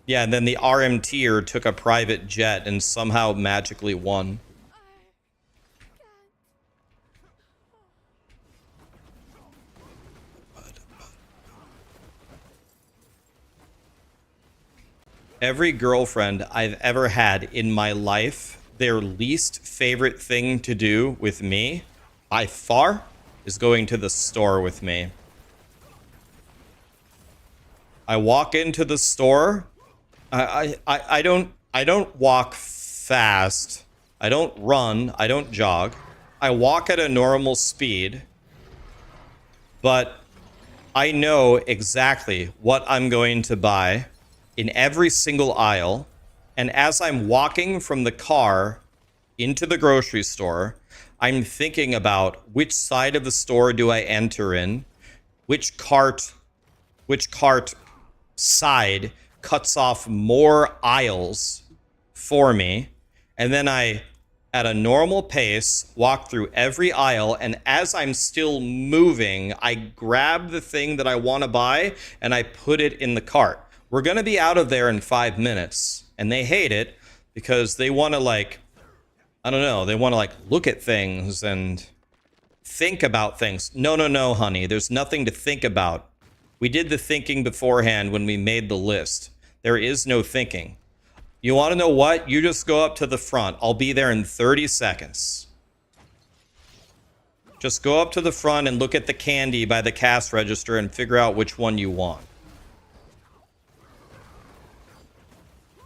Yeah, and then the RM tier took a private jet and somehow magically won. Every girlfriend I've ever had in my life, their least favorite thing to do with me, by far, is going to the store with me. I walk into the store. I don't walk fast. I don't run. I don't jog. I walk at a normal speed. But I know exactly what I'm going to buy in every single aisle. And as I'm walking from the car into the grocery store, I'm thinking about which side of the store do I enter in, which cart side cuts off more aisles for me, and then I, at a normal pace, walk through every aisle, and as I'm still moving, I grab the thing that I want to buy and I put it in the cart. We're going to be out of there in 5 minutes, and they hate it because they want to, like, I don't know, they want to, like, look at things and think about things. No, honey, there's nothing to think about. We did the thinking beforehand when we made the list. There is no thinking. You want to know what? You just go up to the front. I'll be there in 30 seconds. Just go up to the front and look at the candy by the cash register and figure out which one you want.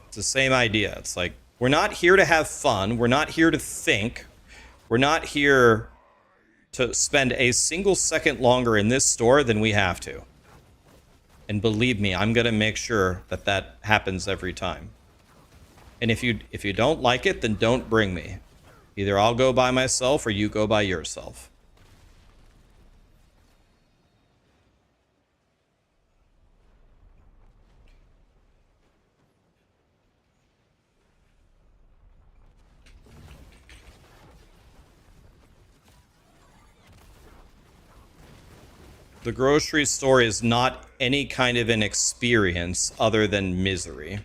It's the same idea. It's like, we're not here to have fun. We're not here to think. We're not here to spend a single second longer in this store than we have to. And believe me, I'm going to make sure that that happens every time. And if you don't like it, then don't bring me. Either I'll go by myself or you go by yourself. The grocery store is not any kind of an experience other than misery.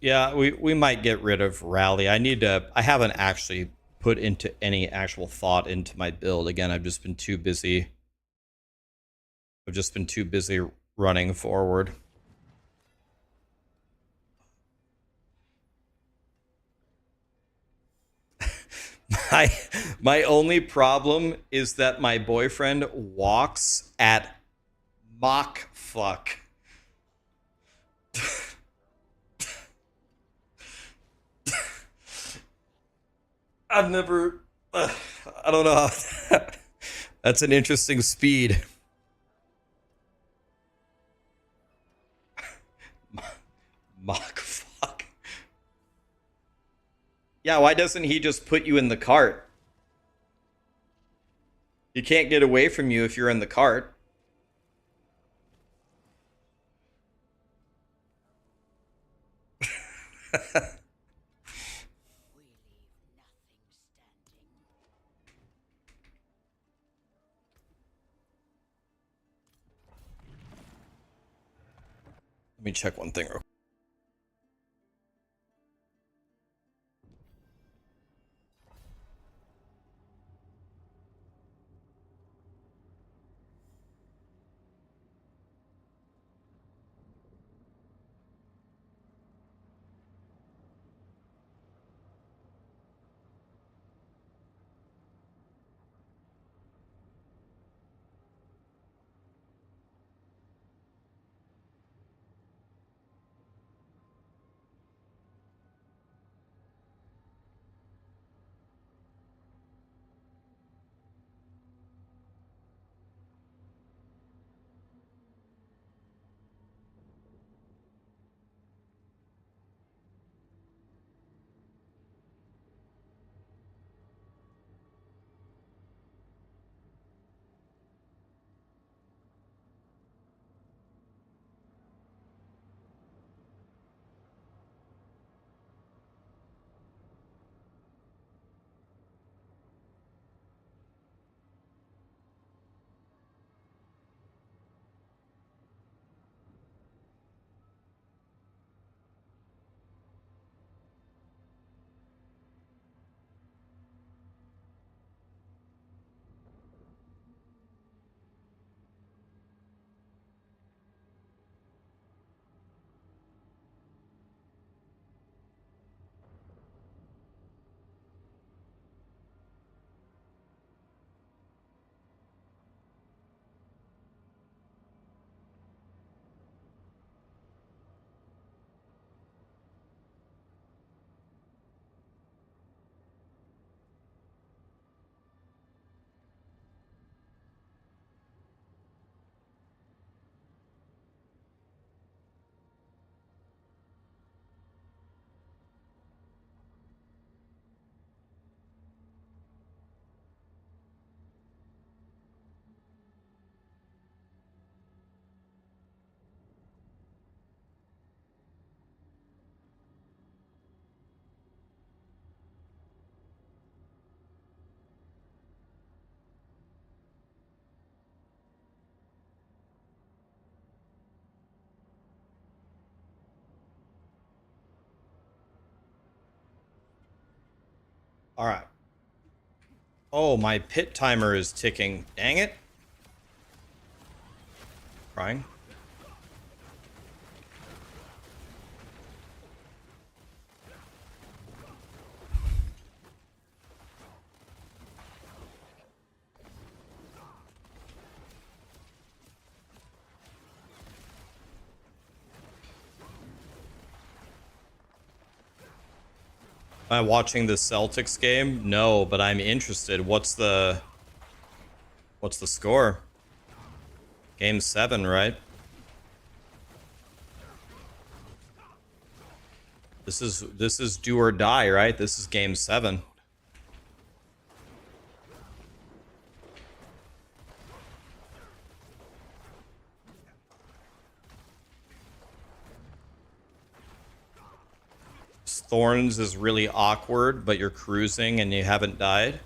Yeah, we might get rid of rally. I haven't actually put into any actual thought into my build. Again, I've just been too busy. I've just been too busy running forward. My only problem is that my boyfriend walks at Mach fuck. I've never. I don't know. That's an interesting speed. Mach fuck. Yeah, why doesn't he just put you in the cart? He can't get away from you if you're in the cart. We leave nothing standing. Let me check one thing real quick. All right. Oh, my pit timer is ticking. Dang it. Crying. Am I watching the Celtics game? No, but I'm interested. What's the score? Game 7, right? This is do or die, right? This is game 7. Thorns is really awkward, but you're cruising and you haven't died.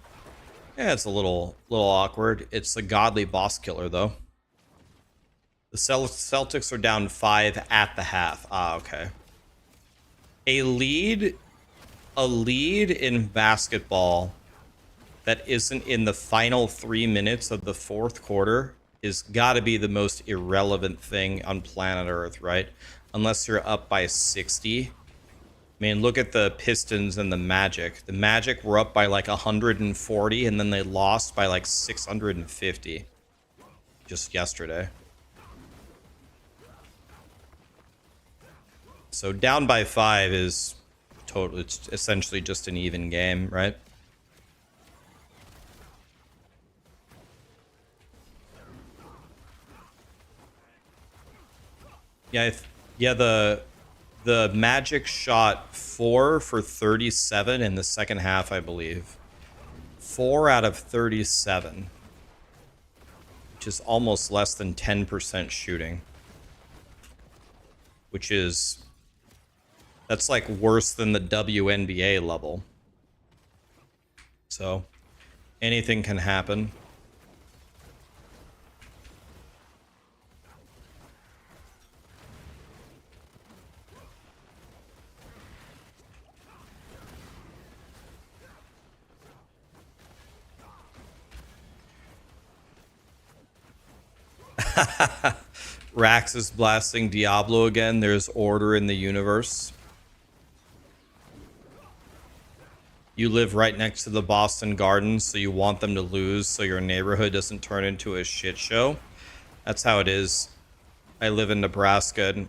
Yeah, it's a little awkward. It's a godly boss killer, though. The Celtics are down 5 at the half. Ah, okay. A lead in basketball that isn't in the final 3 minutes of the fourth quarter is got to be the most irrelevant thing on planet Earth, right? Unless you're up by 60. I mean, look at the Pistons and the Magic. The Magic were up by like 140, and then they lost by like 650 just yesterday. So down by 5 is total. It's essentially just an even game, right? Yeah, the Magic shot 4 for 37 in the second half, I believe. 4 out of 37, which is almost less than 10% shooting. Which is, that's like worse than the WNBA level. So, anything can happen. Rax is blasting Diablo again. There's order in the universe. You live right next to the Boston Gardens, so you want them to lose so your neighborhood doesn't turn into a shit show. That's how it is. I live in Nebraska, and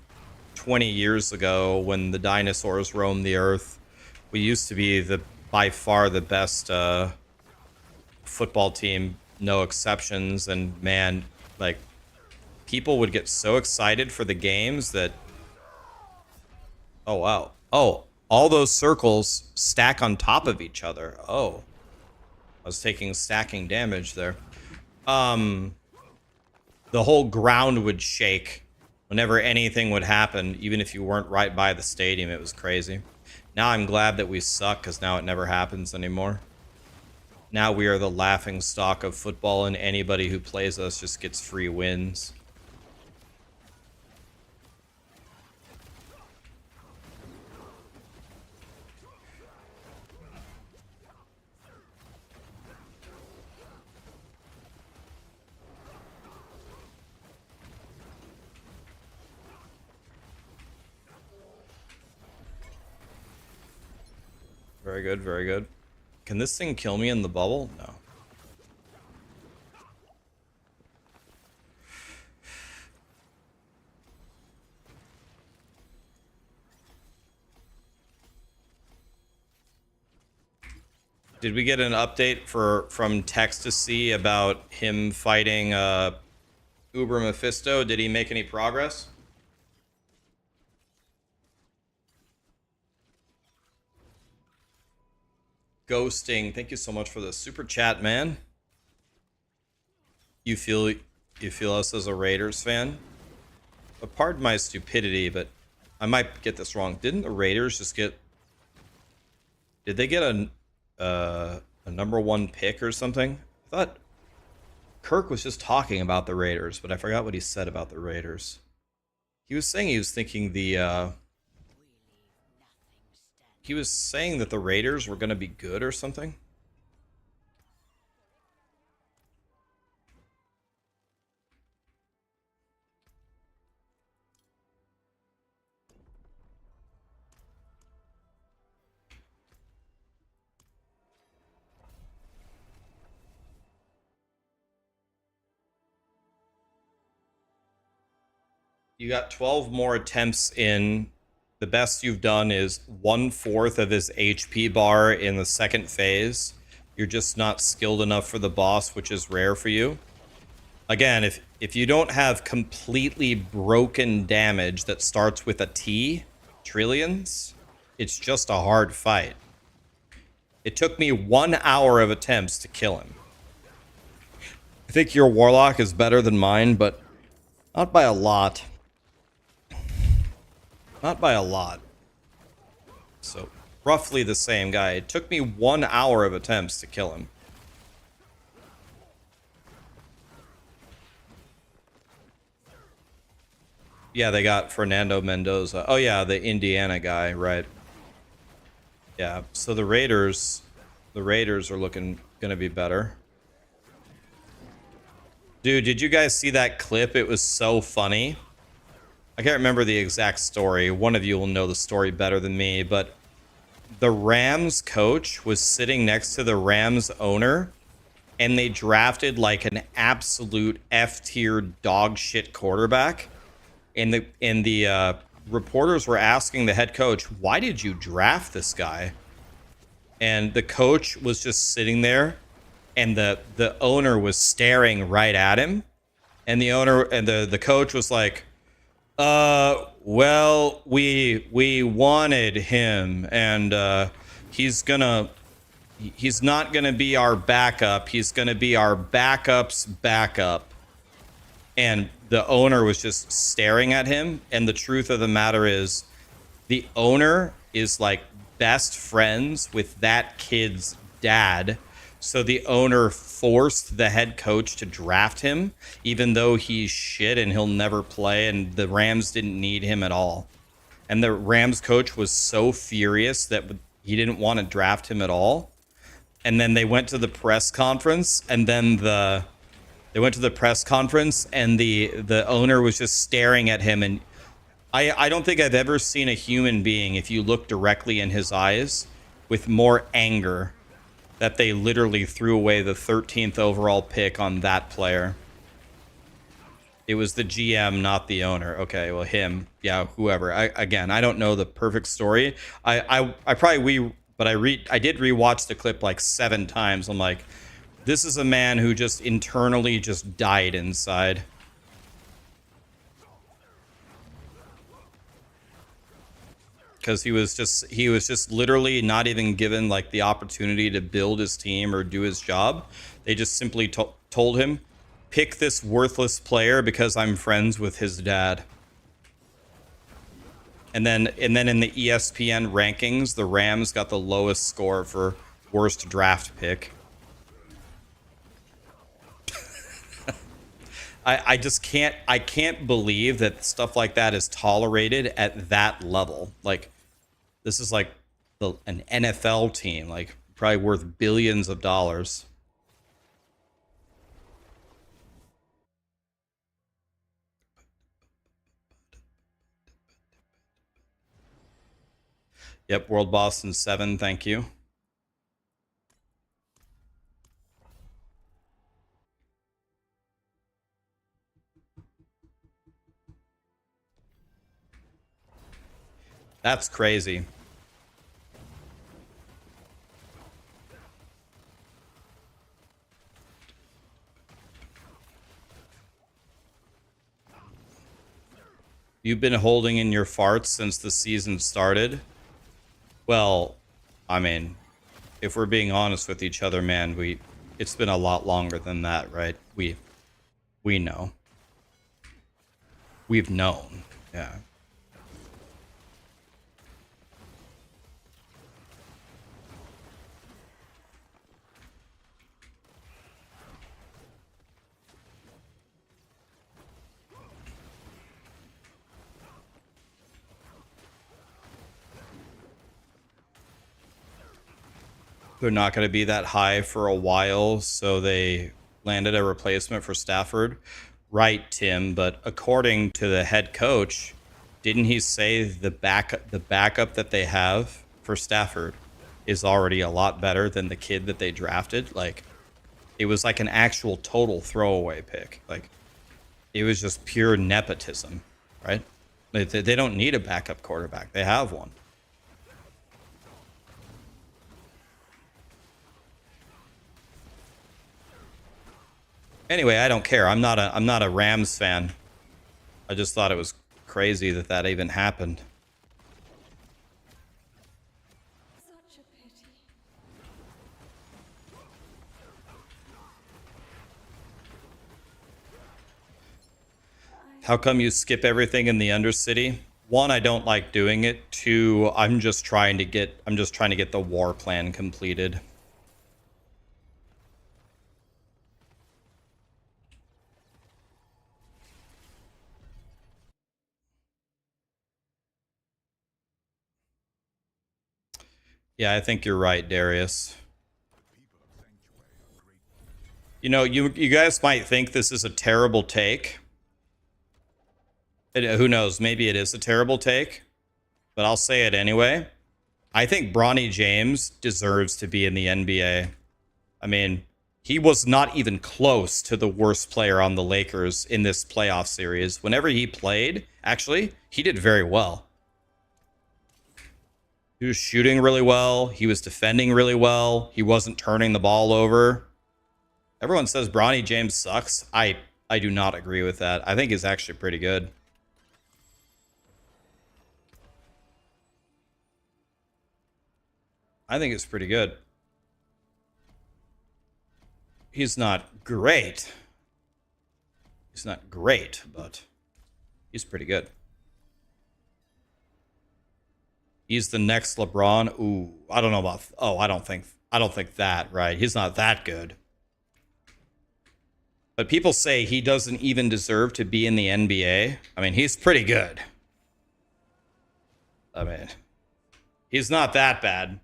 20 years ago, when the dinosaurs roamed the earth, we used to be by far the best football team, no exceptions. And man, like, people would get so excited for the games that... Oh, wow. Oh, all those circles stack on top of each other. Oh. I was taking stacking damage there. The whole ground would shake whenever anything would happen, even if you weren't right by the stadium. It was crazy. Now I'm glad that we suck, because now it never happens anymore. Now we are the laughing stock of football, and anybody who plays us just gets free wins. Very good, very good. Can this thing kill me in the bubble? No. Did we get an update from Text2C about him fighting Uber Mephisto? Did he make any progress? Ghosting, thank you so much for the super chat, man. You feel us as a Raiders fan? But pardon my stupidity, but I might get this wrong. Didn't the Raiders just get... Did they get a #1 pick or something? I thought Kirk was just talking about the Raiders, but I forgot what he said about the Raiders. He was saying he was thinking he was saying that the Raiders were going to be good or something. You got 12 more attempts in. The best you've done is 1/4 of his HP bar in the second phase. You're just not skilled enough for the boss, which is rare for you. Again, if you don't have completely broken damage that starts with a T, trillions, it's just a hard fight. It took me 1 hour of attempts to kill him. I think your Warlock is better than mine, but not by a lot. Not by a lot. So, roughly the same guy. It took me 1 hour of attempts to kill him. Yeah, they got Fernando Mendoza. Oh yeah, the Indiana guy, right. Yeah, so the Raiders are looking gonna be better. Dude, did you guys see that clip? It was so funny. I can't remember the exact story. One of you will know the story better than me, but the Rams coach was sitting next to the Rams owner, and they drafted like an absolute F tier dog shit quarterback. And the reporters were asking the head coach, "Why did you draft this guy?" And the coach was just sitting there, and the owner was staring right at him, and the owner and the coach was like, well, we wanted him, and he's not gonna be our backup. He's gonna be our backup's backup." And the owner was just staring at him. And the truth of the matter is, the owner is like best friends with that kid's dad. So the owner forced the head coach to draft him, even though he's shit and he'll never play. And the Rams didn't need him at all. And the Rams coach was so furious that he didn't want to draft him at all. And then they went to the press conference, and then the owner was just staring at him. And I don't think I've ever seen a human being, if you look directly in his eyes, with more anger that they literally threw away the 13th overall pick on that player. It was the GM, not the owner. Okay, well, him. Yeah, whoever. Again, I don't know the perfect story. I did rewatch the clip like 7 times. I'm like, this is a man who just internally just died inside. Because he was just literally not even given like the opportunity to build his team or do his job. They just simply told him, pick this worthless player because I'm friends with his dad. And then in the ESPN rankings, the Rams got the lowest score for worst draft pick. I just can't believe that stuff like that is tolerated at that level. Like, this is like an NFL team, like probably worth billions of dollars. Yep, World Boston 7, thank you. That's crazy. You've been holding in your farts since the season started? Well, I mean, if we're being honest with each other, man, it's been a lot longer than that, right? We know. We've known. Yeah. They're not going to be that high for a while, so they landed a replacement for Stafford. Right, Tim, but according to the head coach, didn't he say the backup that they have for Stafford is already a lot better than the kid that they drafted? Like, it was like an actual total throwaway pick. Like, it was just pure nepotism, right? They don't need a backup quarterback. They have one. Anyway, I don't care. I'm not a Rams fan. I just thought it was crazy that that even happened. Such a pity. How come you skip everything in the Undercity? One, I don't like doing it. Two, I'm just trying to get the war plan completed. Yeah, I think you're right, Darius. You know, you guys might think this is a terrible take. Who knows? Maybe it is a terrible take, but I'll say it anyway. I think Bronny James deserves to be in the NBA. I mean, he was not even close to the worst player on the Lakers in this playoff series. Whenever he played, actually, he did very well. He was shooting really well. He was defending really well. He wasn't turning the ball over. Everyone says Bronny James sucks. I do not agree with that. I think he's actually pretty good. I think it's pretty good. He's not great. He's not great, but he's pretty good. He's the next LeBron. Ooh, I don't know about. Oh, I don't think that. Right? He's not that good. But people say he doesn't even deserve to be in the NBA. I mean, he's pretty good. I mean, he's not that bad.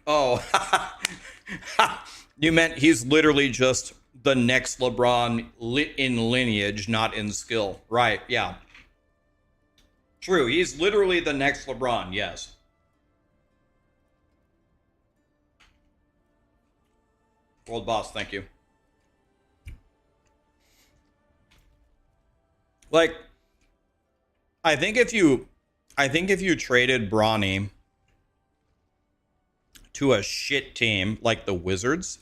Oh, you meant he's literally just the next LeBron in lineage, not in skill. Right, yeah. True, he's literally the next LeBron, yes. World Boss, thank you. Like, I think if you traded Bronny to a shit team like the Wizards,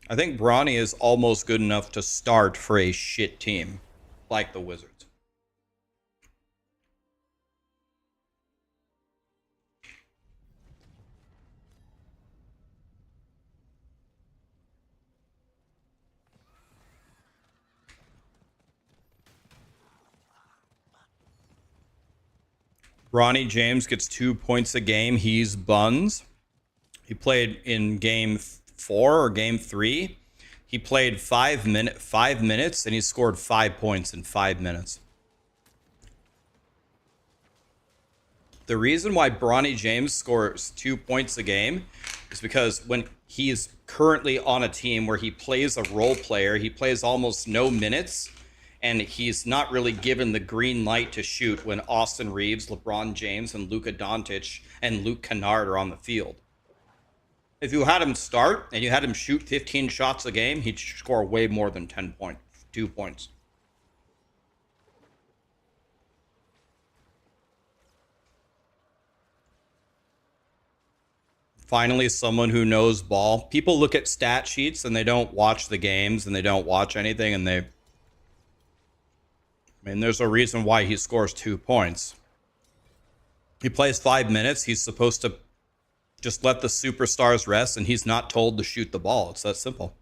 I think Bronny is almost good enough to start for a shit team like the Wizards. Bronny James gets 2 points a game. He's buns. He played in game 4 or game 3. He played 5 minutes and he scored 5 points in 5 minutes. The reason why Bronny James scores 2 points a game is because when he's currently on a team where he plays a role player, he plays almost no minutes, and he's not really given the green light to shoot when Austin Reeves, LeBron James, and Luka Doncic and Luke Kennard are on the field. If you had him start and you had him shoot 15 shots a game, he'd score way more than 2 points. Finally, someone who knows ball. People look at stat sheets and they don't watch the games and they don't watch anything, and I mean, there's a reason why he scores 2 points. He plays 5 minutes. He's supposed to just let the superstars rest, and he's not told to shoot the ball. It's that simple.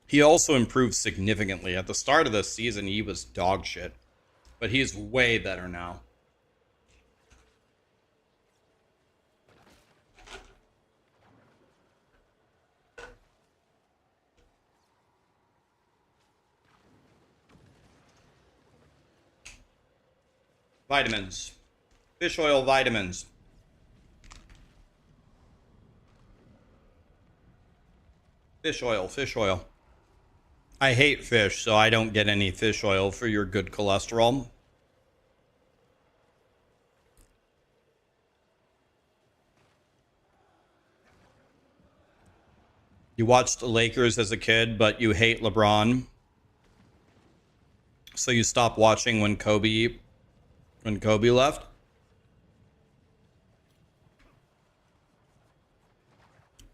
He also improved significantly. At the start of the season, he was dog shit, but he's way better now. Vitamins. Fish oil vitamins. Fish oil, fish oil. I hate fish, so I don't get any fish oil for your good cholesterol. You watched the Lakers as a kid, but you hate LeBron. So you stopped watching when Kobe left.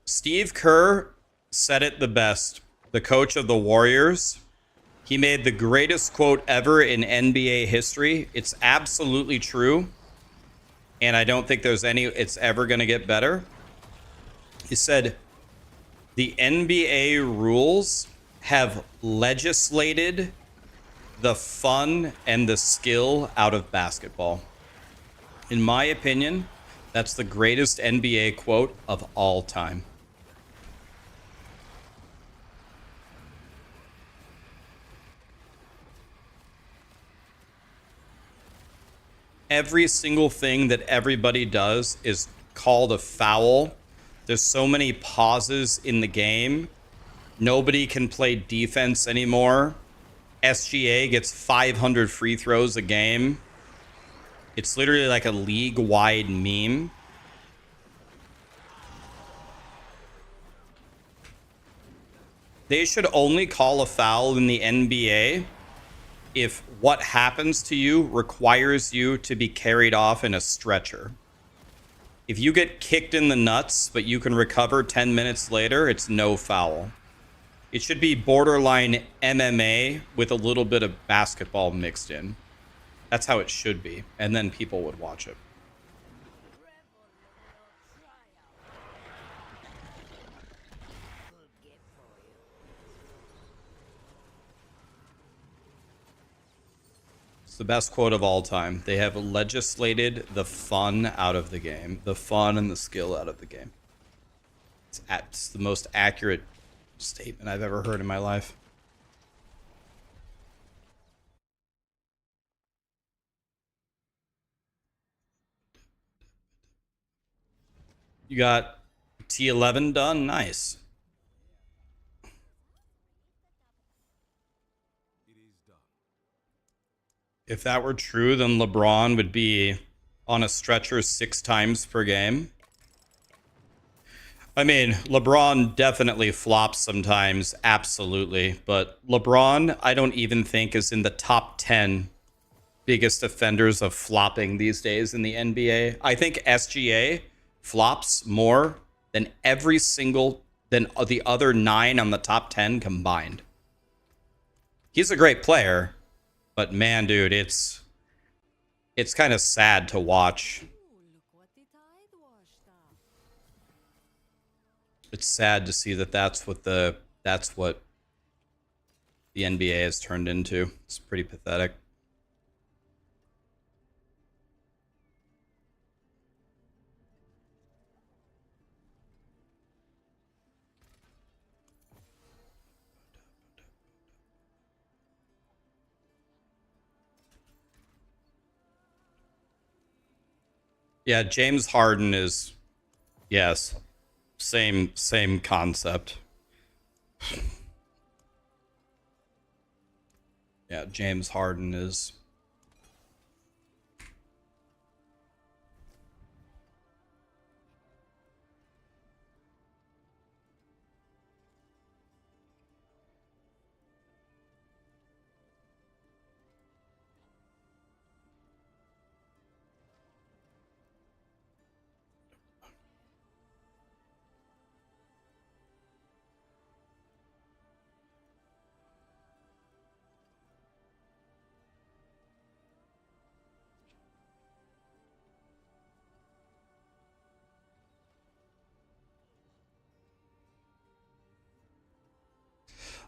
Steve Kerr said it the best. The coach of the Warriors. He made the greatest quote ever in NBA history. It's absolutely true. And I don't think it's ever going to get better. He said, the NBA rules have legislated the fun and the skill out of basketball. In my opinion, that's the greatest NBA quote of all time. Every single thing that everybody does is called a foul. There's so many pauses in the game. Nobody can play defense anymore. SGA gets 500 free throws a game. It's literally like a league-wide meme. They should only call a foul in the NBA if what happens to you requires you to be carried off in a stretcher. If you get kicked in the nuts, but you can recover 10 minutes later, it's no foul. It should be borderline MMA with a little bit of basketball mixed in. That's how it should be. And then people would watch it. It's the best quote of all time. They have legislated the fun out of the game. The fun and the skill out of the game. It's the most accurate statement I've ever heard in my life. You got T11 done? Nice. If that were true, then LeBron would be on a stretcher 6 times per game. I mean, LeBron definitely flops sometimes, absolutely. But LeBron, I don't even think is in the top 10 biggest offenders of flopping these days in the NBA. I think SGA flops more than than the other 9 on the top 10 combined. He's a great player, but man, dude, it's kind of sad to watch. It's sad to see that that's what the NBA has turned into. It's pretty pathetic. Yeah, James Harden is, yes, same concept. Yeah, James Harden is.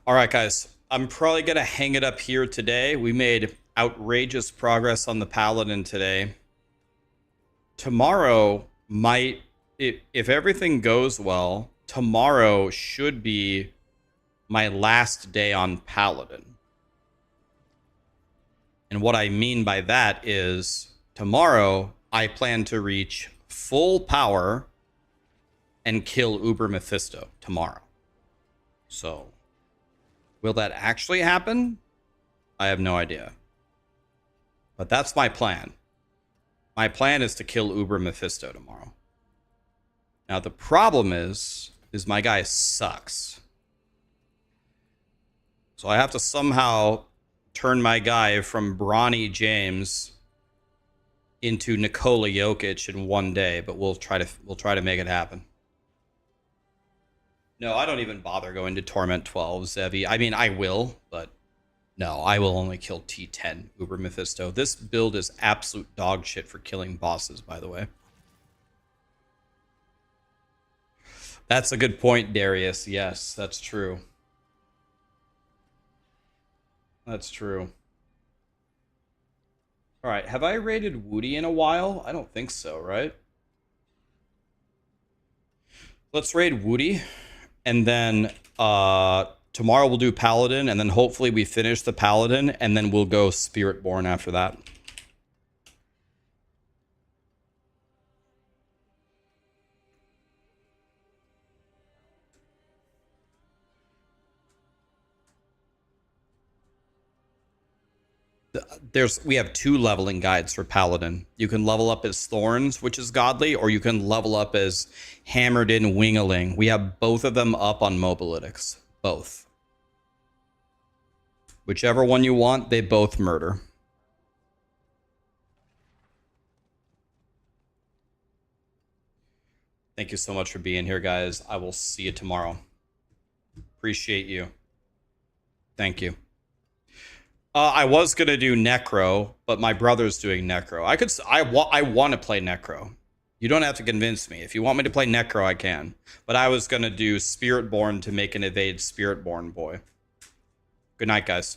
All right, guys. I'm probably going to hang it up here today. We made outrageous progress on the Paladin today. Tomorrow might, if everything goes well, tomorrow should be my last day on Paladin. And what I mean by that is tomorrow I plan to reach full power and kill Uber Mephisto tomorrow. So, will that actually happen? I have no idea. But that's my plan. My plan is to kill Uber Mephisto tomorrow. Now the problem is my guy sucks. So I have to somehow turn my guy from Bronny James into Nikola Jokic in one day, but we'll try to make it happen. No, I don't even bother going to Torment 12, Zevi. I mean, I will, but no, I will only kill T10 Uber Mephisto. This build is absolute dog shit for killing bosses, by the way. That's a good point, Darius. Yes, that's true. That's true. All right, have I rated Woody in a while? I don't think so, right? Let's raid Woody, and then tomorrow we'll do Paladin, and then hopefully we finish the Paladin, and then we'll go Spiritborn after that. We have 2 leveling guides for Paladin. You can level up as Thorns, which is godly, or you can level up as Hammered in Wingeling. We have both of them up on Mobalytics. Both. Whichever one you want, they both murder. Thank you so much for being here, guys. I will see you tomorrow. Appreciate you. Thank you. I was gonna do Necro, but my brother's doing Necro. I want to play Necro. You don't have to convince me. If you want me to play Necro, I can. But I was gonna do Spiritborn to make an evade Spiritborn boy. Good night, guys.